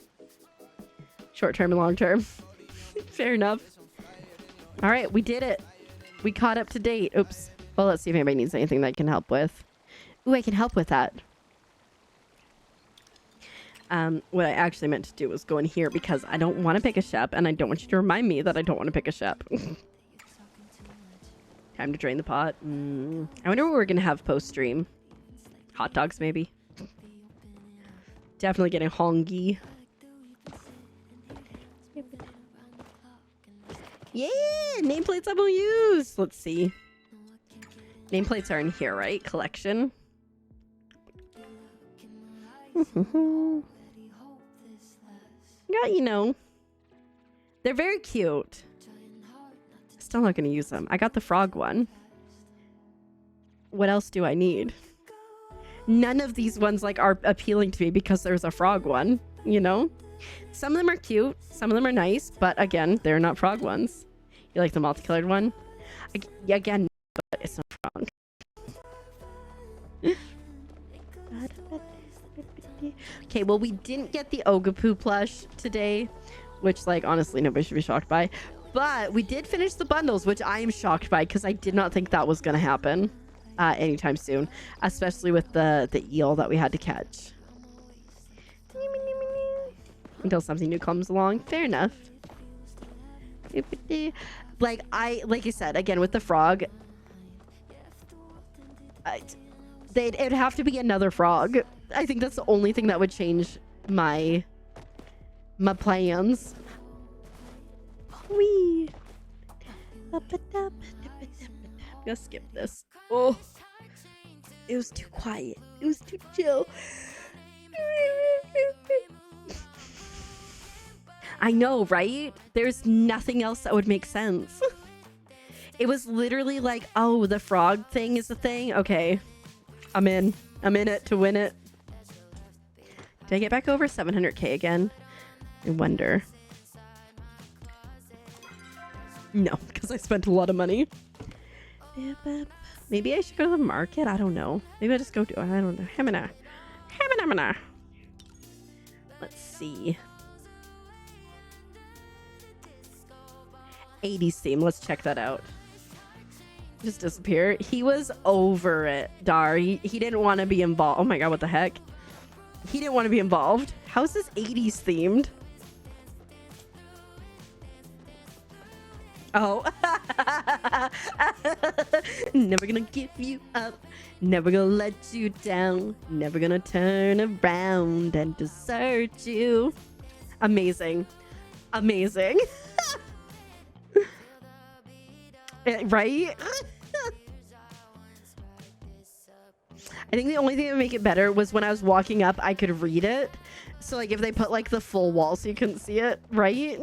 Short term and long term. Fair enough. All right, we did it. We caught up to date. Oops. Well, let's see if anybody needs anything that I can help with. Ooh, I can help with that. What I actually meant to do was go in here because I don't want to pick a shep, and I don't want you to remind me that I don't want to pick a shep. Time to drain the pot. I wonder what we're going to have post-stream. Hot dogs, maybe. Definitely getting hongy. Yeah! Nameplates I will use! Let's see. Nameplates are in here, right? Collection. Yeah, you know. They're very cute. Still not going to use them. I got the frog one. What else do I need? None of these ones like are appealing to me because there's a frog one, you know? Some of them are cute. Some of them are nice. But again, they're not frog ones. You like the multicolored one? Again, but it's not frog. Okay, well, we didn't get the ogopuu plush today, which, like, honestly, nobody should be shocked by. But we did finish the bundles, which I am shocked by because I did not think that was going to happen anytime soon, especially with the eel that we had to catch. Until something new comes along. Fair enough. Like I said, again, with the frog, it'd have to be another frog. I think that's the only thing that would change my plans. Wee. Let's skip this. Oh, it was too quiet. It was too chill. I know, right? There's nothing else that would make sense. It was literally like, oh, the frog thing is the thing. Okay, I'm in it to win it. Did I get back over 700k again? I wonder. No, because I spent a lot of money. Maybe I should go to the market. I don't know. Maybe I just go to. I don't know. Hamina. Let's see. 80s theme. Let's check that out. Just disappear. He was over it, Dar. He didn't want to be involved. Oh my god, what the heck? He didn't want to be involved. How is this 80s themed? Oh. Never gonna give you up. Never gonna let you down. Never gonna turn around and desert you. Amazing. Amazing. Right? I think the only thing that would make it better was when I was walking up, I could read it. So like if they put like the full wall so you couldn't see it, right?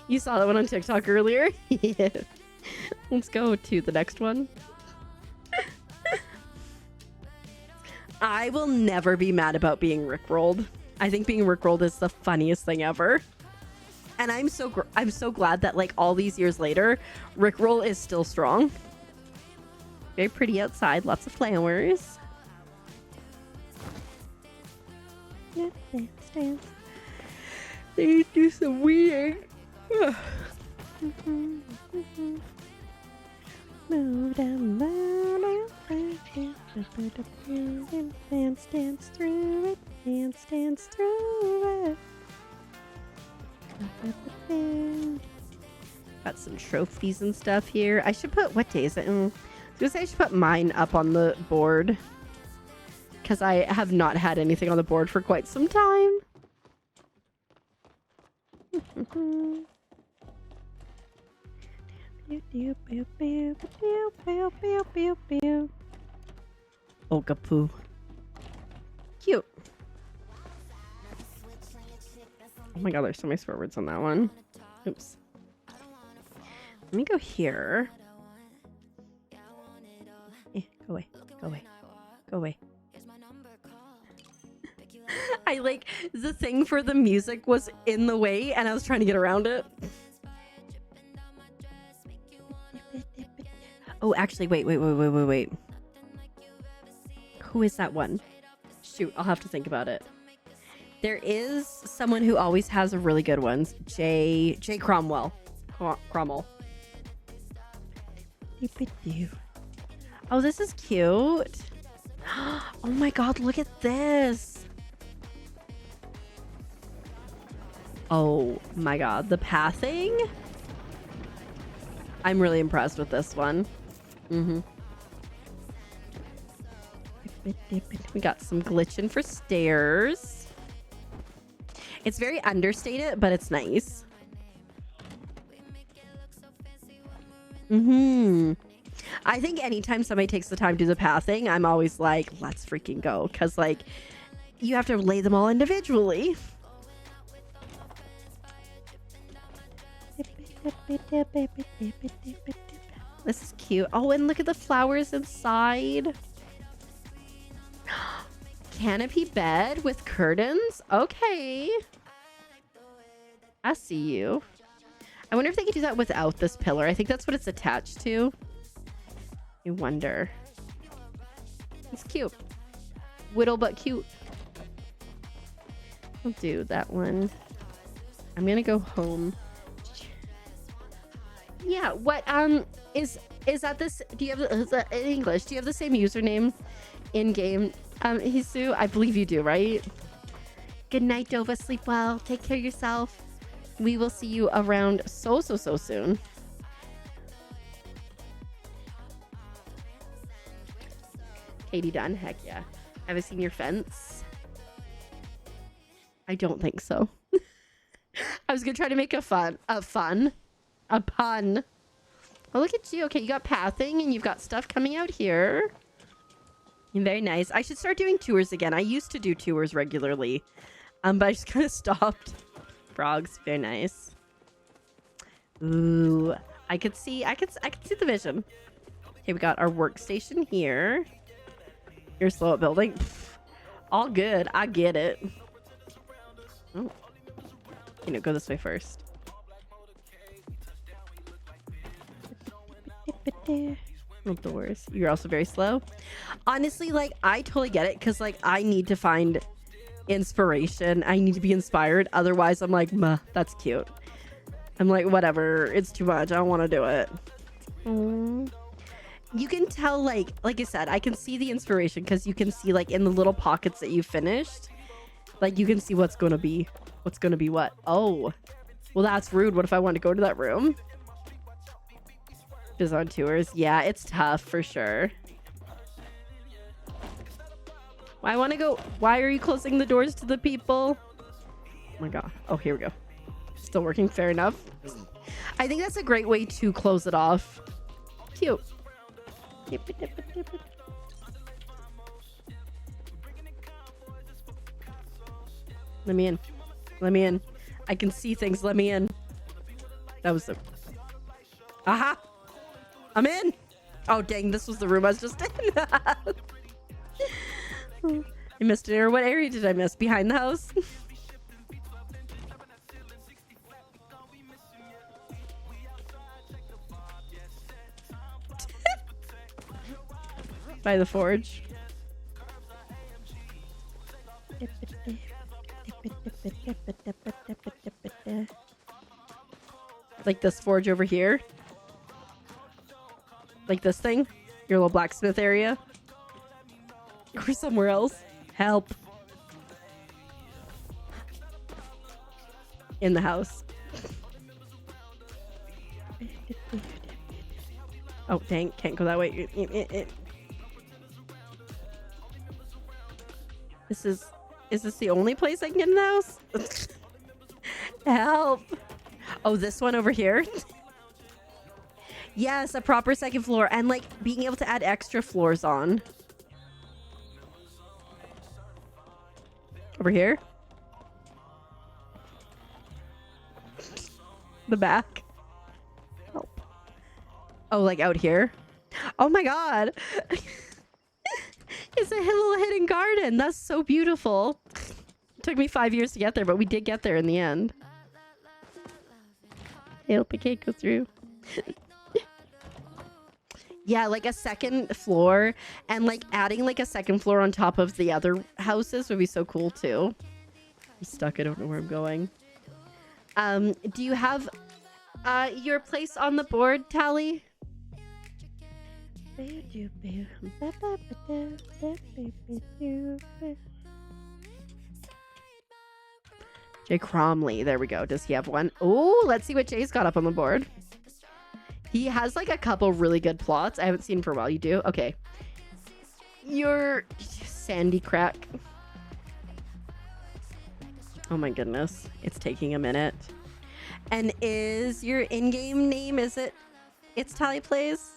You saw that one on TikTok earlier? Yeah. Let's go to the next one. I will never be mad about being rickrolled. I think being rickrolled is the funniest thing ever. And I'm so glad that like all these years later, rickroll is still strong. Very pretty outside, lots of flowers. Yeah, dance. They do some weird. Move down, dance through it, dance through it. Got some trophies and stuff here. I should put, what day is it? I was gonna say I should put mine up on the board because I have not had anything on the board for quite some time. Ogopuu. Cute. Oh my god, there's so many swear words on that one. Oops. Let me go here. Go away. Go away. Go away. I like the thing for the music was in the way and I was trying to get around it. Oh, actually, wait. Who is that one? Shoot, I'll have to think about it. There is someone who always has really good ones. J. Cromwell. Cromwell. Oh, this is cute. Oh my god, look at this. Oh my god, the pathing? I'm really impressed with this one. We got some glitching for stairs. It's very understated, but it's nice. I think anytime somebody takes the time to do the pathing, I'm always like, let's freaking go. Because, like, you have to lay them all individually. This is cute. Oh, and look at the flowers inside. Canopy bed with curtains. Okay. I see you. I wonder if they could do that without this pillar. I think that's what it's attached to. I wonder. It's cute. Whittle but cute. I'll do that one. I'm gonna go home. Yeah, what is that this, do you have in English, do you have the same username in game? Hisu, I believe you do, right? Good night, Dova, sleep well, take care of yourself. We will see you around so soon. Katie Dunn, heck yeah. Have I seen your fence? I don't think so. I was gonna try to make a pun. Oh, look at you. Okay, you got pathing and you've got stuff coming out here. Very nice. I should start doing tours again. I used to do tours regularly, but I just kind of stopped. Frogs, very nice. Ooh, I could see the vision. Okay, we got our workstation here. You're slow at building. Pfft, all good. I get it. Oh, go this way first. No doors. You're also very slow. Honestly, like, I totally get it because, like, I need to find inspiration. I need to be inspired. Otherwise, I'm like, meh, that's cute. I'm like, whatever. It's too much. I don't want to do it. You can tell, like I said, I can see the inspiration because you can see, like, in the little pockets that you finished, like, you can see what's going to be what. Oh, Well, that's rude. What if I want to go to that room? Just on tours. Yeah, it's tough for sure. I want to go. Why are you closing the doors to the people? Oh my god. Oh, here we go. Still working. Fair enough. I think that's a great way to close it off. Cute. Let me in. Let me in. I can see things. Let me in. That was the... Aha! I'm in! Oh, dang. This was the room I was just in. I missed an area. What area did I miss? Behind the house? By the forge. Like this forge over here. Like this thing. Your little blacksmith area. Or somewhere else. Help. In the house. Oh, dang. Can't go that way. Is this the only place I can get in the house? Help. Oh, this one over here? Yes, a proper second floor. And like being able to add extra floors on. Over here? The back. Help. Oh, like out here? Oh my god. It's a little hidden garden. That's so beautiful. It took me 5 years to get there, but we did get there in the end. Help a cake go through. Yeah, like a second floor, and like adding like a second floor on top of the other houses would be so cool too. I'm stuck. I don't know where I'm going. Do you have your place on the board, Tally? Jay Cromley. There we go. Does he have one? Oh, let's see what Jay's got up on the board. He has like a couple really good plots. I haven't seen him for a while. You do? Okay. You're Sandy Crack. Oh my goodness. It's taking a minute. And is your in-game name, is it? It's Tally Plays?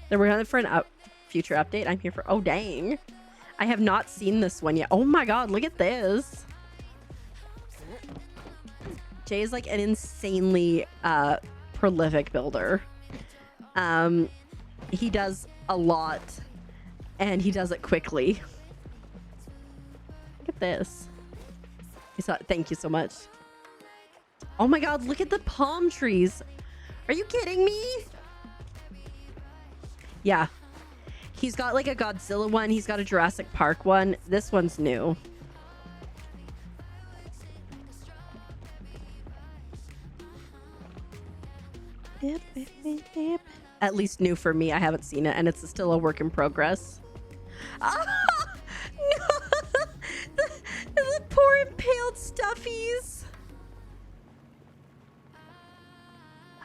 Then we're going for an future update. I'm here for... Oh, dang. I have not seen this one yet. Oh my god, look at this. Jay is like an insanely prolific builder. He does a lot, and he does it quickly. Look at this. Thank you so much. Oh my god, look at the palm trees. Are you kidding me? Yeah. He's got like a Godzilla one. He's got a Jurassic Park one. This one's new. At least new for me. I haven't seen it, and it's still a work in progress. Ah! No! the poor impaled stuffies.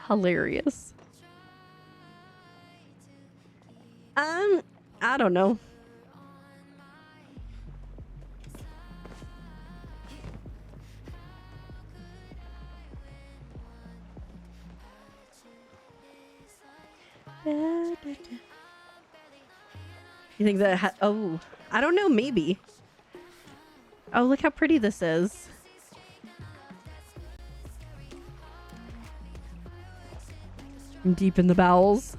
Hilarious. I don't know. You think that oh, I don't know, maybe. Oh, look how pretty this is. I'm deep in the bowels.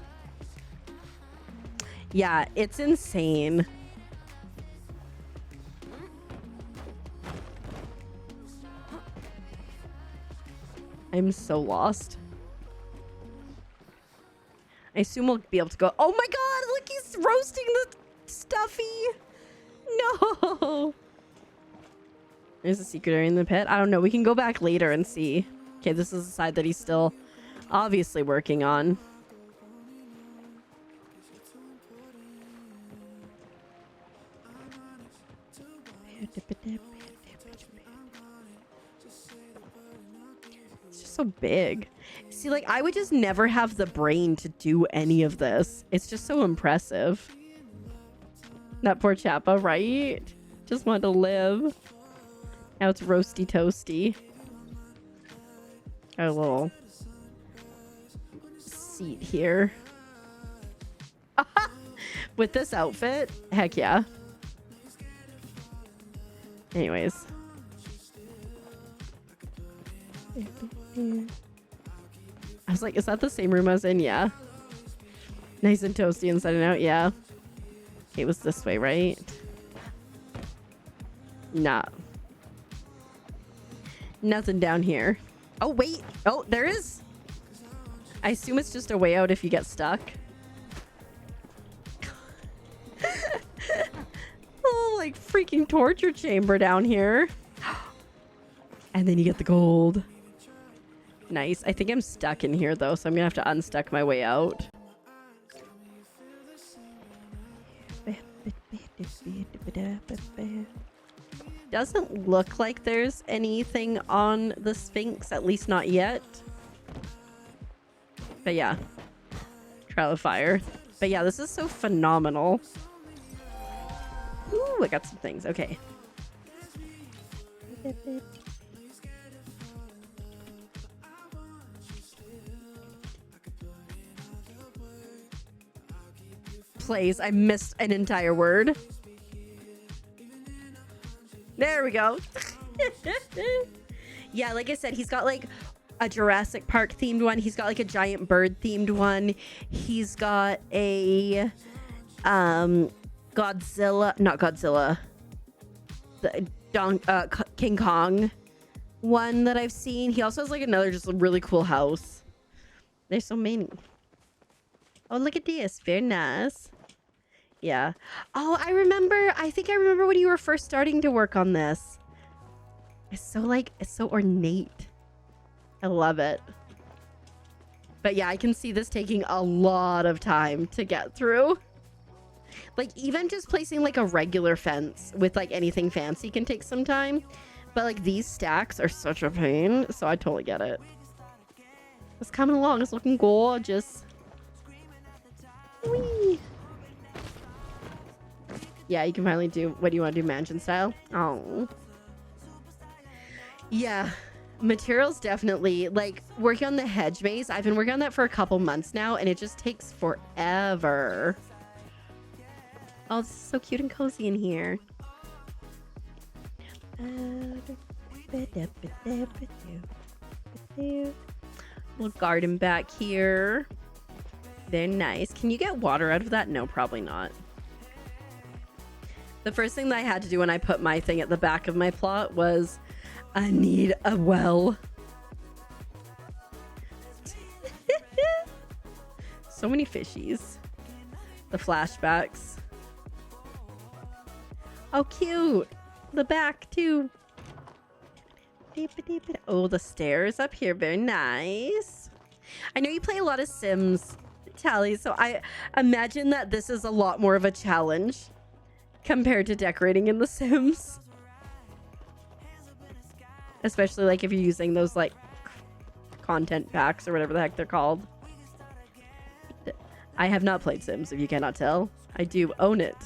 Yeah, it's insane. I'm so lost. I assume we'll be able to go. Oh my god, look, he's roasting the stuffy. No. There's a secret area in the pit. I don't know. We can go back later and see. Okay, this is the side that he's still obviously working on. so big. See, like, I would just never have the brain to do any of this. It's just so impressive. That poor Chappa, right? Just wanted to live. Now it's roasty toasty. Got a little seat here. With this outfit? Heck yeah. Anyways. I was like, is that the same room I was in? Yeah. Nice and toasty inside and out. Yeah. Okay, it was this way, right? Nah. Nothing down here. Oh, wait. Oh, there is. I assume it's just a way out if you get stuck. Oh, like freaking torture chamber down here. And then you get the gold. Nice. I think I'm stuck in here though, so I'm gonna have to unstuck my way out. Doesn't look like there's anything on the Sphinx, at least not yet. But yeah. Trial of Fire. But yeah, this is so phenomenal. Ooh, I got some things. Okay. Plays. I missed an entire word. There we go. Yeah, like I said, he's got like a Jurassic Park themed one. He's got like a giant bird themed one. He's got a Godzilla, not Godzilla, the King Kong one that I've seen. He also has like another just a really cool house. There's so many. Oh, look at this. Very nice. Yeah. Oh, I remember. I think I remember when you were first starting to work on this. It's so ornate. I love it. But yeah, I can see this taking a lot of time to get through. Like, even just placing like a regular fence with like anything fancy can take some time. But like these stacks are such a pain. So I totally get it. It's coming along. It's looking gorgeous. Whee! Yeah, you can finally do... What do you want to do? Mansion style? Oh. Yeah. Materials definitely... Like, working on the hedge maze. I've been working on that for a couple months now, and it just takes forever. Oh, this is so cute and cozy in here. Little garden back here. They're nice. Can you get water out of that? No, probably not. The first thing that I had to do when I put my thing at the back of my plot was I need a well. So many fishies. The flashbacks. Oh, cute. The back, too. Oh, the stairs up here. Very nice. I know you play a lot of Sims, Tally, so I imagine that this is a lot more of a challenge compared to decorating in The Sims. Especially like if you're using those like content packs or whatever the heck they're called. I have not played Sims, if you cannot tell. I do own it.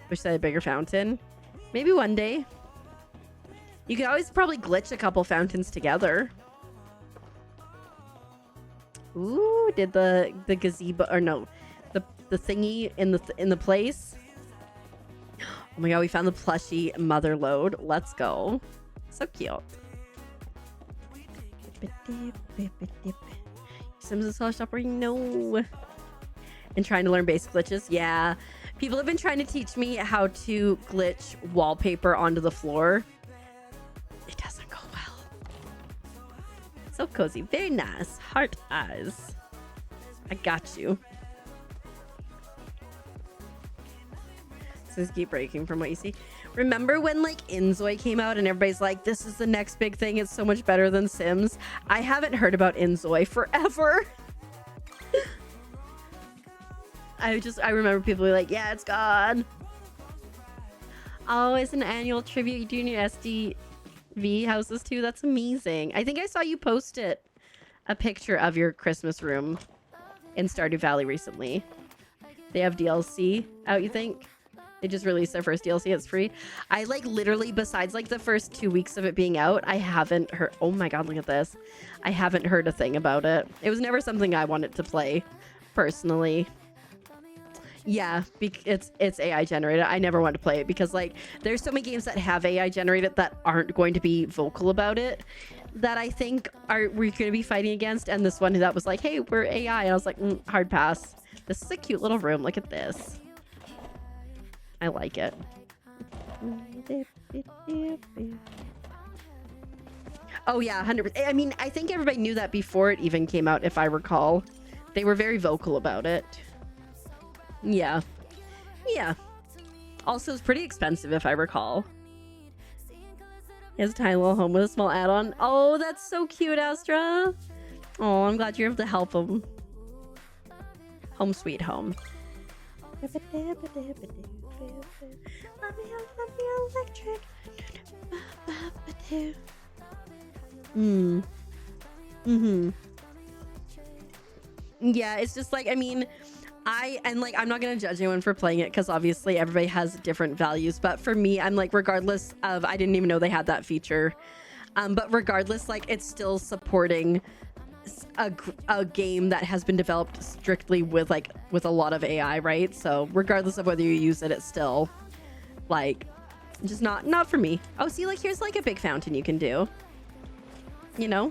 Wish I had a bigger fountain. Maybe one day. You could always probably glitch a couple fountains together. Ooh, did the gazebo or no, the thingy in the place. Oh my god, we found the plushie mother load. Let's go. So cute. Sims is solid shopper, no. And trying to learn basic glitches. Yeah. People have been trying to teach me how to glitch wallpaper onto the floor. It doesn't go well. So cozy. Very nice. Heart eyes. I got you. This keep breaking from what you see. Remember when like Inzoi came out and everybody's like, this is the next big thing. It's so much better than Sims. I haven't heard about Inzoi forever. I remember people be like, yeah, it's gone. Oh, it's an annual tribute. You do need SD V houses too. That's amazing. I think I saw you post a picture of your Christmas room in Stardew Valley recently. They have DLC out, you think? They just released their first DLC. It's free. I like literally, besides like the first 2 weeks of it being out, I haven't heard. Oh my god, look at this. I haven't heard a thing about it. It was never something I wanted to play personally. Yeah, it's AI generated. I never wanted to play it because like there's so many games that have AI generated that aren't going to be vocal about it that I think we're going to be fighting against. And this one that was like, hey, we're AI. And I was like, hard pass. This is a cute little room. Look at this. I like it. Oh yeah, 100%. I mean, I think everybody knew that before it even came out, if I recall. They were very vocal about it. Yeah. Yeah. Also, it's pretty expensive, if I recall. He has a tiny little home with a small add-on. Oh, that's so cute, Astra. Oh, I'm glad you're able to help him. Home sweet home. Electric. Yeah, it's just like, I mean, I'm not gonna judge anyone for playing it because obviously everybody has different values, but for me, I'm like, regardless of, I didn't even know they had that feature, but regardless, like, it's still supporting a game that has been developed strictly with a lot of AI, right? So regardless of whether you use it, it's still like just not for me. Oh, see, like, here's like a big fountain you can do, you know,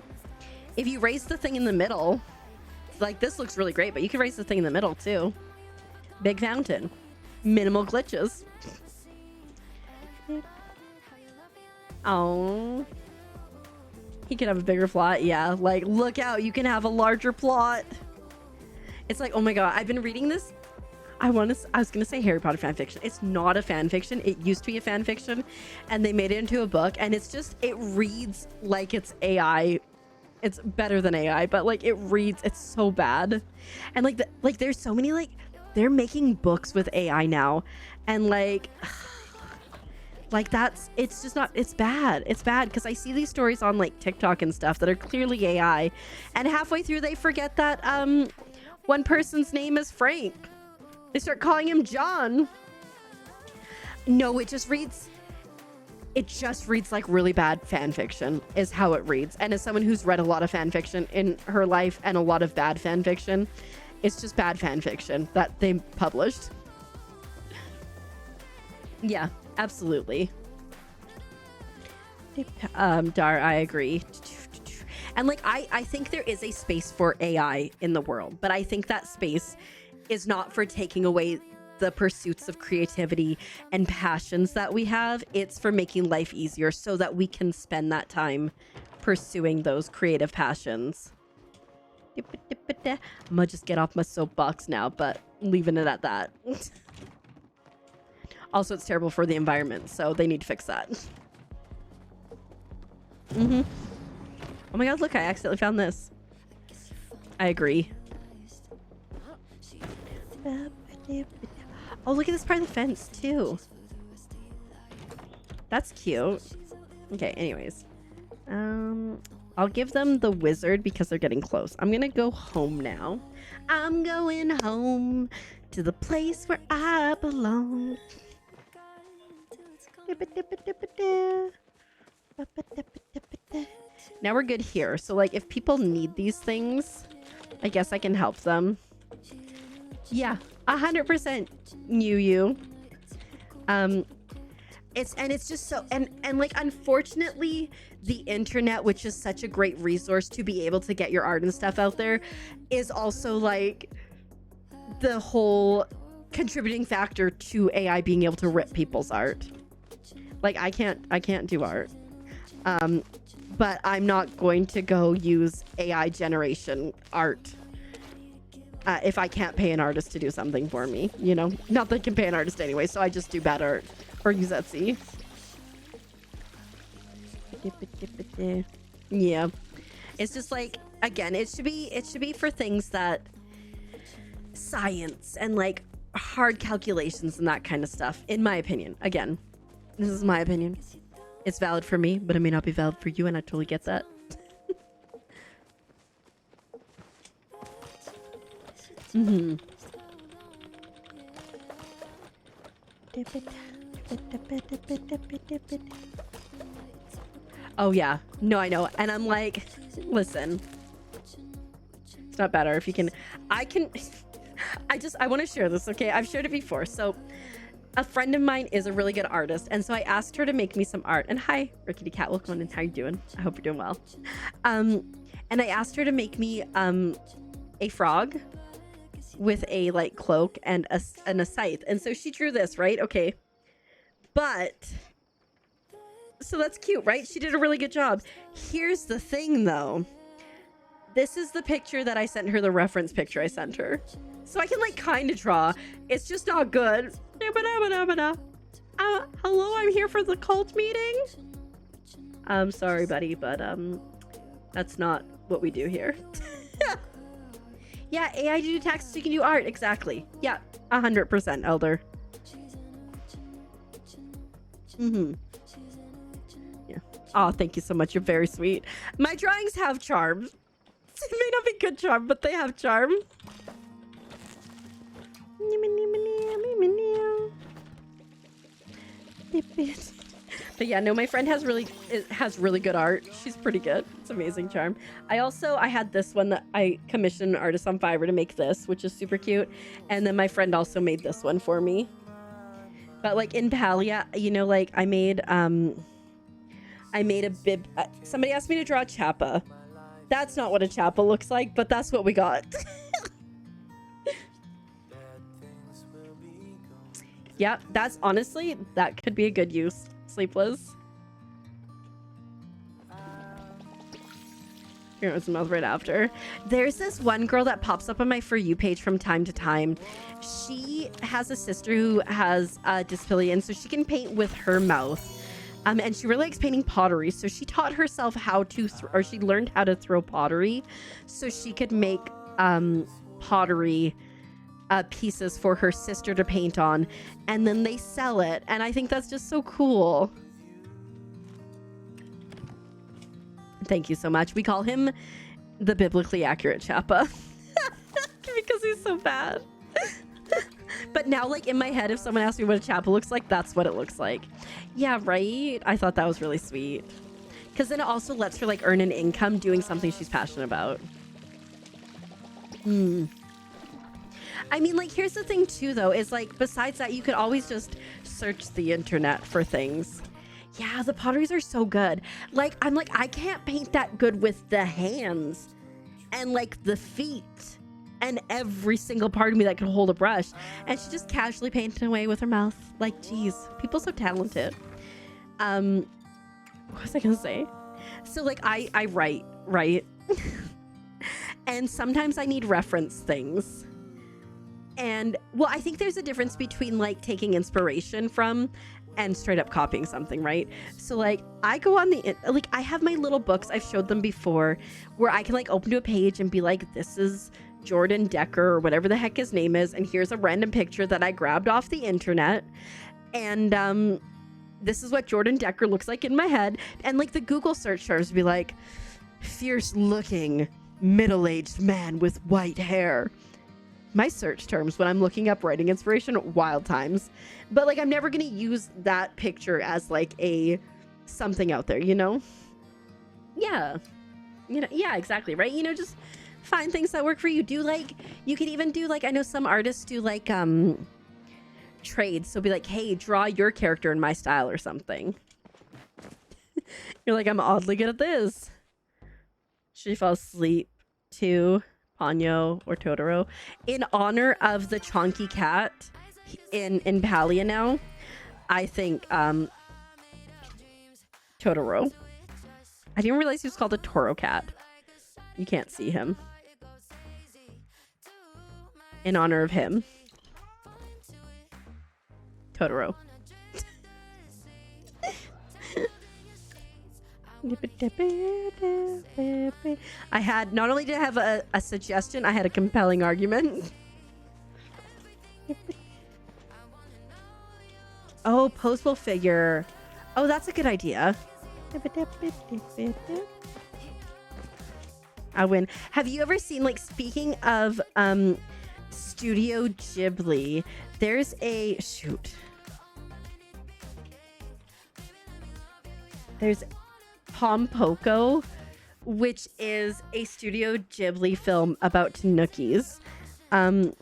if you raise the thing in the middle. Like, this looks really great, but you can raise the thing in the middle too. Big fountain, minimal glitches. Oh, he could have a bigger plot. Yeah, like, look out, you can have a larger plot. It's like, oh my god, I've been reading this. I was gonna say Harry Potter fan fiction. It's not a fan fiction. It used to be a fan fiction, and they made it into a book, and it's just, it reads like it's AI. It's better than AI, but like, it reads, it's so bad. And like there's so many, like, they're making books with AI now, and like it's just not, it's bad because I see these stories on like TikTok and stuff that are clearly AI, and halfway through they forget that one person's name is Frank. They start calling him John. No, it just reads like really bad fan fiction is how it reads. And as someone who's read a lot of fan fiction in her life and a lot of bad fan fiction, it's just bad fan fiction that they published. Yeah, absolutely. Dar, I agree. And like, I think there is a space for AI in the world, but I think that space is not for taking away the pursuits of creativity and passions that we have. It's for making life easier so that we can spend that time pursuing those creative passions. I'm gonna just get off my soapbox now, but leaving it at that. Also, it's terrible for the environment, so they need to fix that. Oh my god, look, I accidentally found this. I agree. Oh, look at this part of the fence, too. That's cute. Okay, anyways. I'll give them the wizard because they're getting close. I'm gonna go home now. I'm going home to the place where I belong. Now we're good here. So, like, if people need these things, I guess I can help them. Yeah, 100% you. It's just so, and like, unfortunately, the internet, which is such a great resource to be able to get your art and stuff out there, is also like the whole contributing factor to AI being able to rip people's art. Like, I can't do art. But I'm not going to go use AI generation art if I can't pay an artist to do something for me, you know? Not that I can pay an artist anyway, so I just do bad art or use Etsy. Yeah. It's just like, again, it should be for things that science and like hard calculations and that kind of stuff, in my opinion. Again, this is my opinion. It's valid for me, but it may not be valid for you, and I totally get that. Mm-hmm. Oh yeah, no, I know, and I'm like, listen, it's not better if you can. I want to share this, okay? I've shared it before. So a friend of mine is a really good artist, and so I asked her to make me some art. And hi, Rickety Cat, welcome in. How you doing? I hope you're doing well. And I asked her to make me a frog with a like cloak and a scythe, and so she drew this, right? Okay, but so that's cute, right? She did a really good job. Here's the thing though, this is the picture that I sent her, the reference picture I sent her, so I can like kind of draw. It's just not good. Hello, I'm here for the cult meeting. I'm sorry buddy, but that's not what we do here. Yeah, AI do taxes, so you can do art. Exactly. Yeah, 100%, Elder. Mm-hmm. Yeah. Oh, thank you so much. You're very sweet. My drawings have charm. It may not be good charm, but they have charm. But yeah, no, my friend has really good art. She's pretty good. It's amazing charm. I had this one that I commissioned an artist on Fiverr to make this, which is super cute. And then my friend also made this one for me. But like in Palia, you know, like I made a bib. Somebody asked me to draw a chappa. That's not what a chappa looks like, but that's what we got. Yeah, that's honestly, that could be a good use. Sleepless. Here was mouth right after. There's this one girl that pops up on my For You page from time to time. She has a sister who has a disability, and so she can paint with her mouth. And she really likes painting pottery. So she taught herself how to, or she learned how to throw pottery so she could make pottery pieces for her sister to paint on, and then they sell it, and I think that's just so cool. Thank you so much. We call him the biblically accurate Chappa because he's so bad. But now, like in my head, if someone asks me what a Chappa looks like, that's what it looks like. Yeah, right. I thought that was really sweet because then it also lets her like earn an income doing something she's passionate about. I mean, like, here's the thing too, though, is like, besides that, you could always just search the internet for things. Yeah, the potteries are so good. Like, I'm like, I can't paint that good with the hands and like the feet and every single part of me that can hold a brush. And she just casually painted away with her mouth. Like, geez, people so talented. What was I gonna say? So like, I write, right? And sometimes I need reference things. And well, I think there's a difference between like taking inspiration from and straight up copying something, right? So like I go on like I have my little books, I've showed them before, where I can like open to a page and be like, this is Jordan Decker or whatever the heck his name is, and here's a random picture that I grabbed off the internet, and this is what Jordan Decker looks like in my head. And like the Google search terms would be like, fierce looking middle-aged man with white hair. My search terms when I'm looking up writing inspiration, wild times. But like, I'm never going to use that picture as like a something out there, you know? Yeah. You know, yeah, exactly. Right. You know, just find things that work for you. Do like, you could even do like, I know some artists do like, trades. So be like, hey, draw your character in my style or something. You're like, I'm oddly good at this. She falls asleep too. Ponyo or Totoro, in honor of the chonky cat in Palia now. I think Totoro. I didn't realize he was called a Toro cat. You can't see him. In honor of him, Totoro. I had, not only did I have a suggestion, I had a compelling argument. Oh, posable figure. Oh, that's a good idea. I win. Have you ever seen, like, speaking of Studio Ghibli, there's a there's Pompoko, which is a Studio Ghibli film about tanukis. And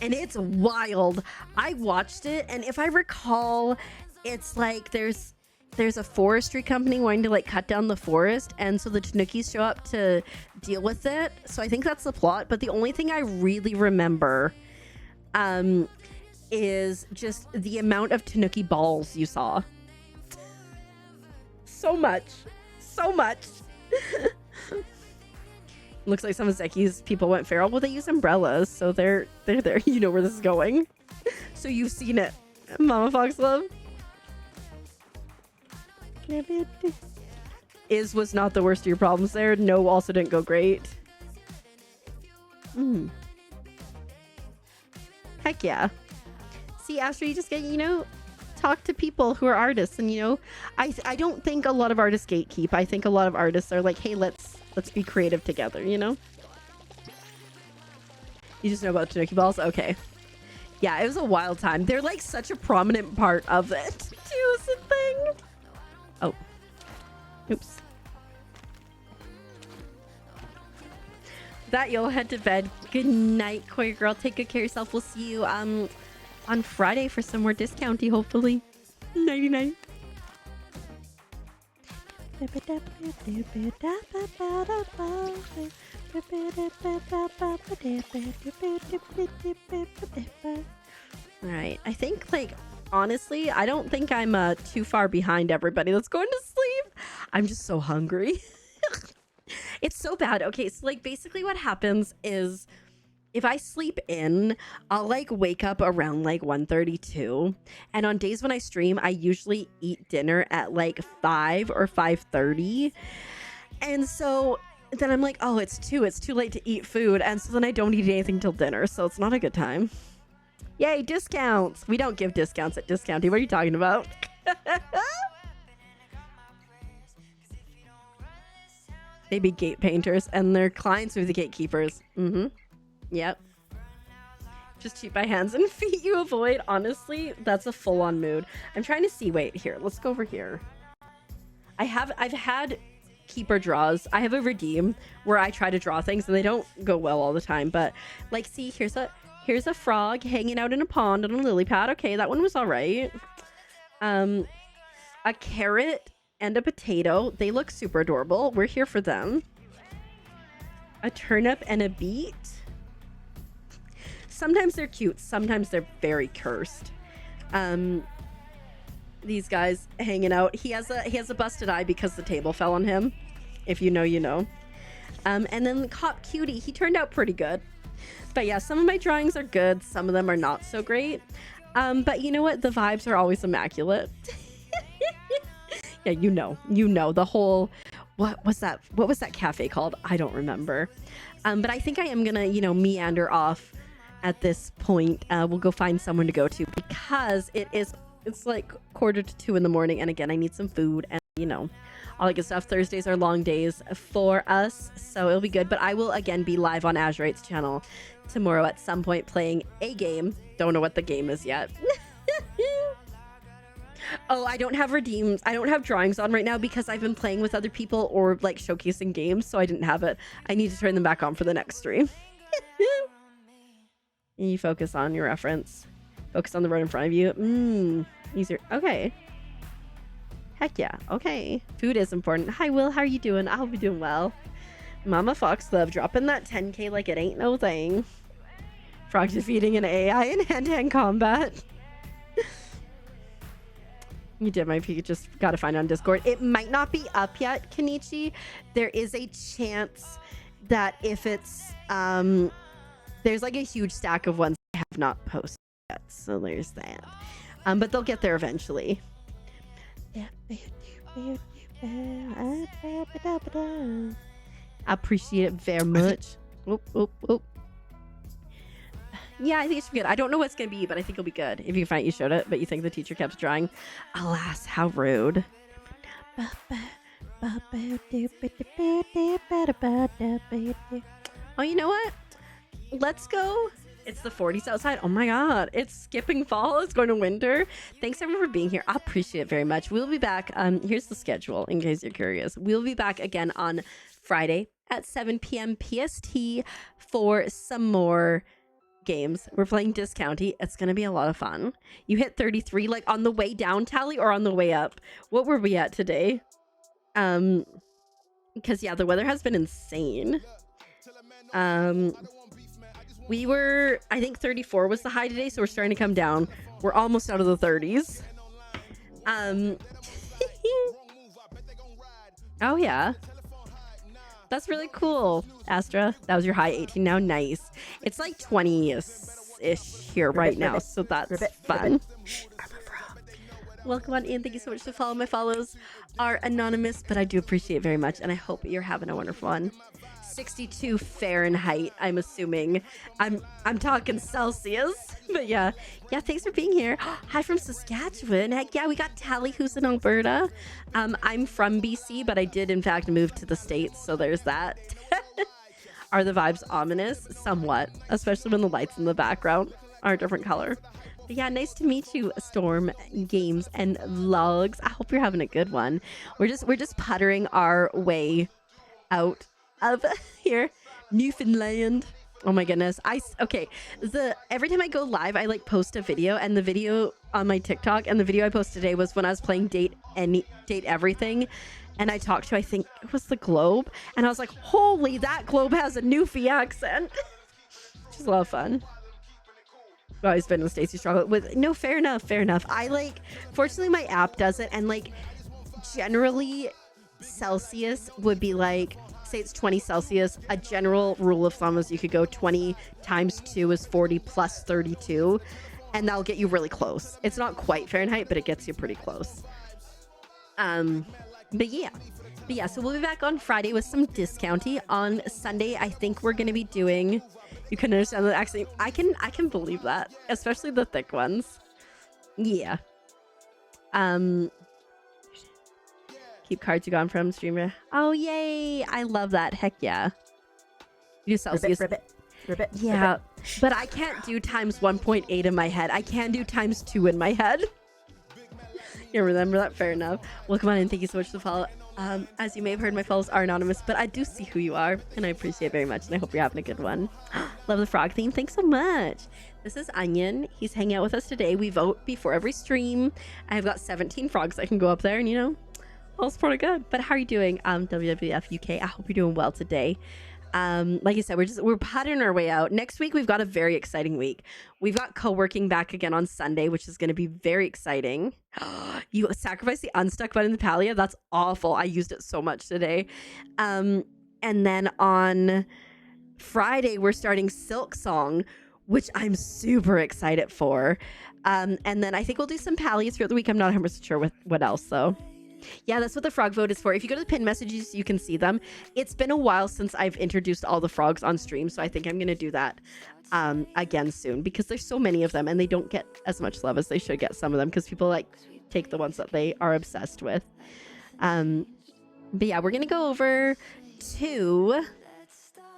it's wild. I watched it, and if I recall, it's like there's a forestry company wanting to like cut down the forest, and so the tanukis show up to deal with it. So I think that's the plot, but the only thing I really remember is just the amount of tanuki balls you saw. So much. Looks like some of Zeki's people went feral. Well, they use umbrellas, so they're there. You know where this is going. So you've seen it, Mama Fox Love. Was not the worst of your problems there. No, also didn't go great. Heck yeah. See, after you just get, talk to people who are artists, and I don't think a lot of artists gatekeep. I think a lot of artists are like, hey, let's be creative together, You just know about tanuki balls? Okay. Yeah, it was a wild time. They're like such a prominent part of it too, is the thing. Oh. Oops. That you'll head to bed. Good night, Koi girl. Take good care of yourself. We'll see you on Friday for some more discounty, hopefully. Nighty night. All right. I think, like, honestly, I don't think I'm too far behind everybody that's going to sleep. I'm just so hungry. It's so bad. Okay, so like basically what happens is if I sleep in, I'll like wake up around like 1:32. And on days when I stream, I usually eat dinner at like 5 or 5:30. And so then I'm like, oh, it's too late to eat food. And so then I don't eat anything till dinner. So it's not a good time. Yay, discounts. We don't give discounts at Discounty. What are you talking about? They be gate painters and their clients are the gatekeepers. Yep. Just cheat by hands and feet you avoid. Honestly, that's a full-on mood. I'm trying to see. Wait, here. Let's go over here. I've had keeper draws. I have a redeem where I try to draw things and they don't go well all the time. But like, see, here's a frog hanging out in a pond on a lily pad. Okay, that one was all right. A carrot and a potato. They look super adorable. We're here for them. A turnip and a beet. Sometimes they're cute. Sometimes they're very cursed. These guys hanging out. He has a busted eye because the table fell on him. If you know, you know. And then the cop cutie. He turned out pretty good. But yeah, some of my drawings are good. Some of them are not so great. But you know what? The vibes are always immaculate. Yeah, you know the whole, what was that cafe called? I don't remember. But I think I am gonna, meander off at this point. We'll go find someone to go to because it's like 1:45 in the morning, and again I need some food and all that good stuff. Thursdays are long days for us, so it'll be good. But I will again be live on Azurite's channel tomorrow at some point playing a game. Don't know what the game is yet. Oh, I don't have redeems. I don't have drawings on right now because I've been playing with other people or like showcasing games, so I didn't have it. I need to turn them back on for the next stream. You focus on your reference. Focus on the road in front of you. Easier. Okay. Heck yeah. Okay. Food is important. Hi, Will. How are you doing? I'll be doing well. Mama Fox Love dropping that 10k like it ain't no thing. Frog defeating an AI in hand-to-hand combat. You did my peek. Just gotta find it on Discord. It might not be up yet, Kenichi. There is a chance that if it's there's like a huge stack of ones I have not posted yet, so there's that. But they'll get there eventually. I appreciate it very much. Yeah, I think it should be good. I don't know what it's going to be, but I think it'll be good. If you find you showed it, but you think the teacher kept drawing. Alas, how rude. Oh, you know what? Let's go. It's the 40s outside. Oh my God. It's skipping fall. It's going to winter. Thanks everyone for being here. I appreciate it very much. We'll be back. Here's the schedule in case you're curious. We'll be back again on Friday at 7 p.m. PST for some more games. We're playing Discounty. It's going to be a lot of fun. You hit 33 like on the way down, Tally, or on the way up? What were we at today? Because yeah, the weather has been insane. We were, I think 34 was the high today, so we're starting to come down. We're almost out of the 30s. Oh yeah. That's really cool, Astra. That was your high 18 now. Nice. It's like 20-ish here right now, so that's fun. Welcome on in. Thank you so much for following. My follows are anonymous, but I do appreciate it very much, and I hope you're having a wonderful one. 62 Fahrenheit, I'm assuming. I'm talking Celsius, but yeah, thanks for being here. Hi from Saskatchewan. Heck yeah, we got Tally who's in Alberta. I'm from BC, but I did in fact move to the States, so there's that. Are the vibes ominous? Somewhat, especially when the lights in the background are a different color. But yeah, nice to meet you, Storm Games and Vlogs. I hope you're having a good one. We're just puttering our way out of here, Newfoundland. Oh my goodness. Every time I go live, I like post a video, and the video on my TikTok and the video I posted today was when I was playing Date Everything, and I talked to, I think it was the Globe, and I was like, holy, that Globe has a Newfie accent. Which is a lot of fun. Well, I've been with Stacey struggle with no, fair enough. Fortunately my app does it, and like generally Celsius would be like, say it's 20 Celsius. A general rule of thumb is you could go 20 times 2 is 40 plus 32, and that'll get you really close. It's not quite Fahrenheit, but it gets you pretty close. But yeah, so we'll be back on Friday with some Discounty. On Sunday, I think we're going to be doing, you can understand that accent. I can believe that, especially the thick ones. Yeah. Keep cards you gone from streamer. Oh yay! I love that. Heck yeah. You do Celsius. Ribbit. Yeah, but I can't do times 1.8 in my head. I can do times 2 in my head. You remember that? Fair enough. Welcome on in. Thank you so much for the follow. As you may have heard, my follows are anonymous, but I do see who you are, and I appreciate it very much, and I hope you're having a good one. Love the frog theme. Thanks so much. This is Onion. He's hanging out with us today. We vote before every stream. I've got 17 frogs that can go up there, and you know, all's pretty good. But how are you doing, WWF UK? I hope you're doing well today. Like I said, we're putting our way out. Next week we've got a very exciting week. We've got co-working back again on Sunday, which is going to be very exciting. You sacrificed the unstuck button in the Palia. That's awful. I used it so much today. And then on Friday we're starting Silk Song, which I'm super excited for. And then I think we'll do some Palia throughout the week. I'm not 100% sure what else though. Yeah, that's what the frog vote is for. If you go to the pinned messages, you can see them. It's been a while since I've introduced all the frogs on stream, so I think I'm going to do that again soon, because there's so many of them and they don't get as much love as they should get, some of them, because people like take the ones that they are obsessed with. But yeah, we're going to go over to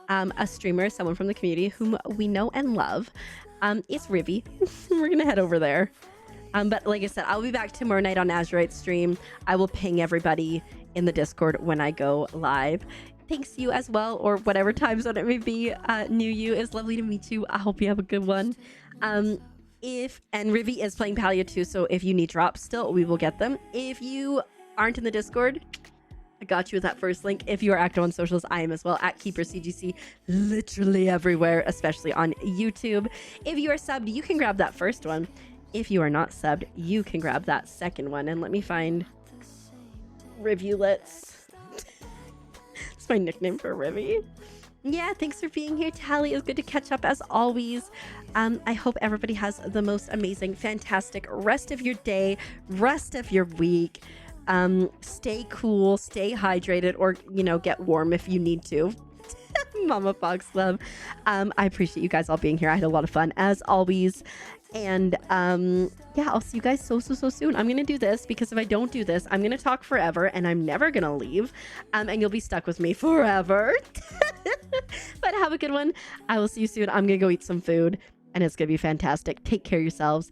a streamer, someone from the community whom we know and love. It's Rivy. We're going to head over there. But like I said, I'll be back tomorrow night on Azurite's stream. I will ping everybody in the Discord when I go live. Thanks you as well, or whatever time zone it may be. New you, it's lovely to meet you. I hope you have a good one. And Rivy is playing Palia too, so if you need drops still, we will get them. If you aren't in the Discord, I got you with that first link. If you are active on socials, I am as well, at KeeperCGC, literally everywhere, especially on YouTube. If you are subbed, you can grab that first one. If you are not subbed, you can grab that second one. And let me find Rivulets. It's my nickname for Rivy. Yeah, thanks for being here, Tally. It was good to catch up as always. I hope everybody has the most amazing, fantastic rest of your day, rest of your week. Stay cool, stay hydrated, or, you know, get warm if you need to. Mama Fox Love. I appreciate you guys all being here. I had a lot of fun as always. And yeah, I'll see you guys so soon. I'm gonna do this because if I don't do this, I'm gonna talk forever and I'm never gonna leave. And you'll be stuck with me forever. But have a good one. I will see you soon. I'm gonna go eat some food and it's gonna be fantastic. Take care of yourselves.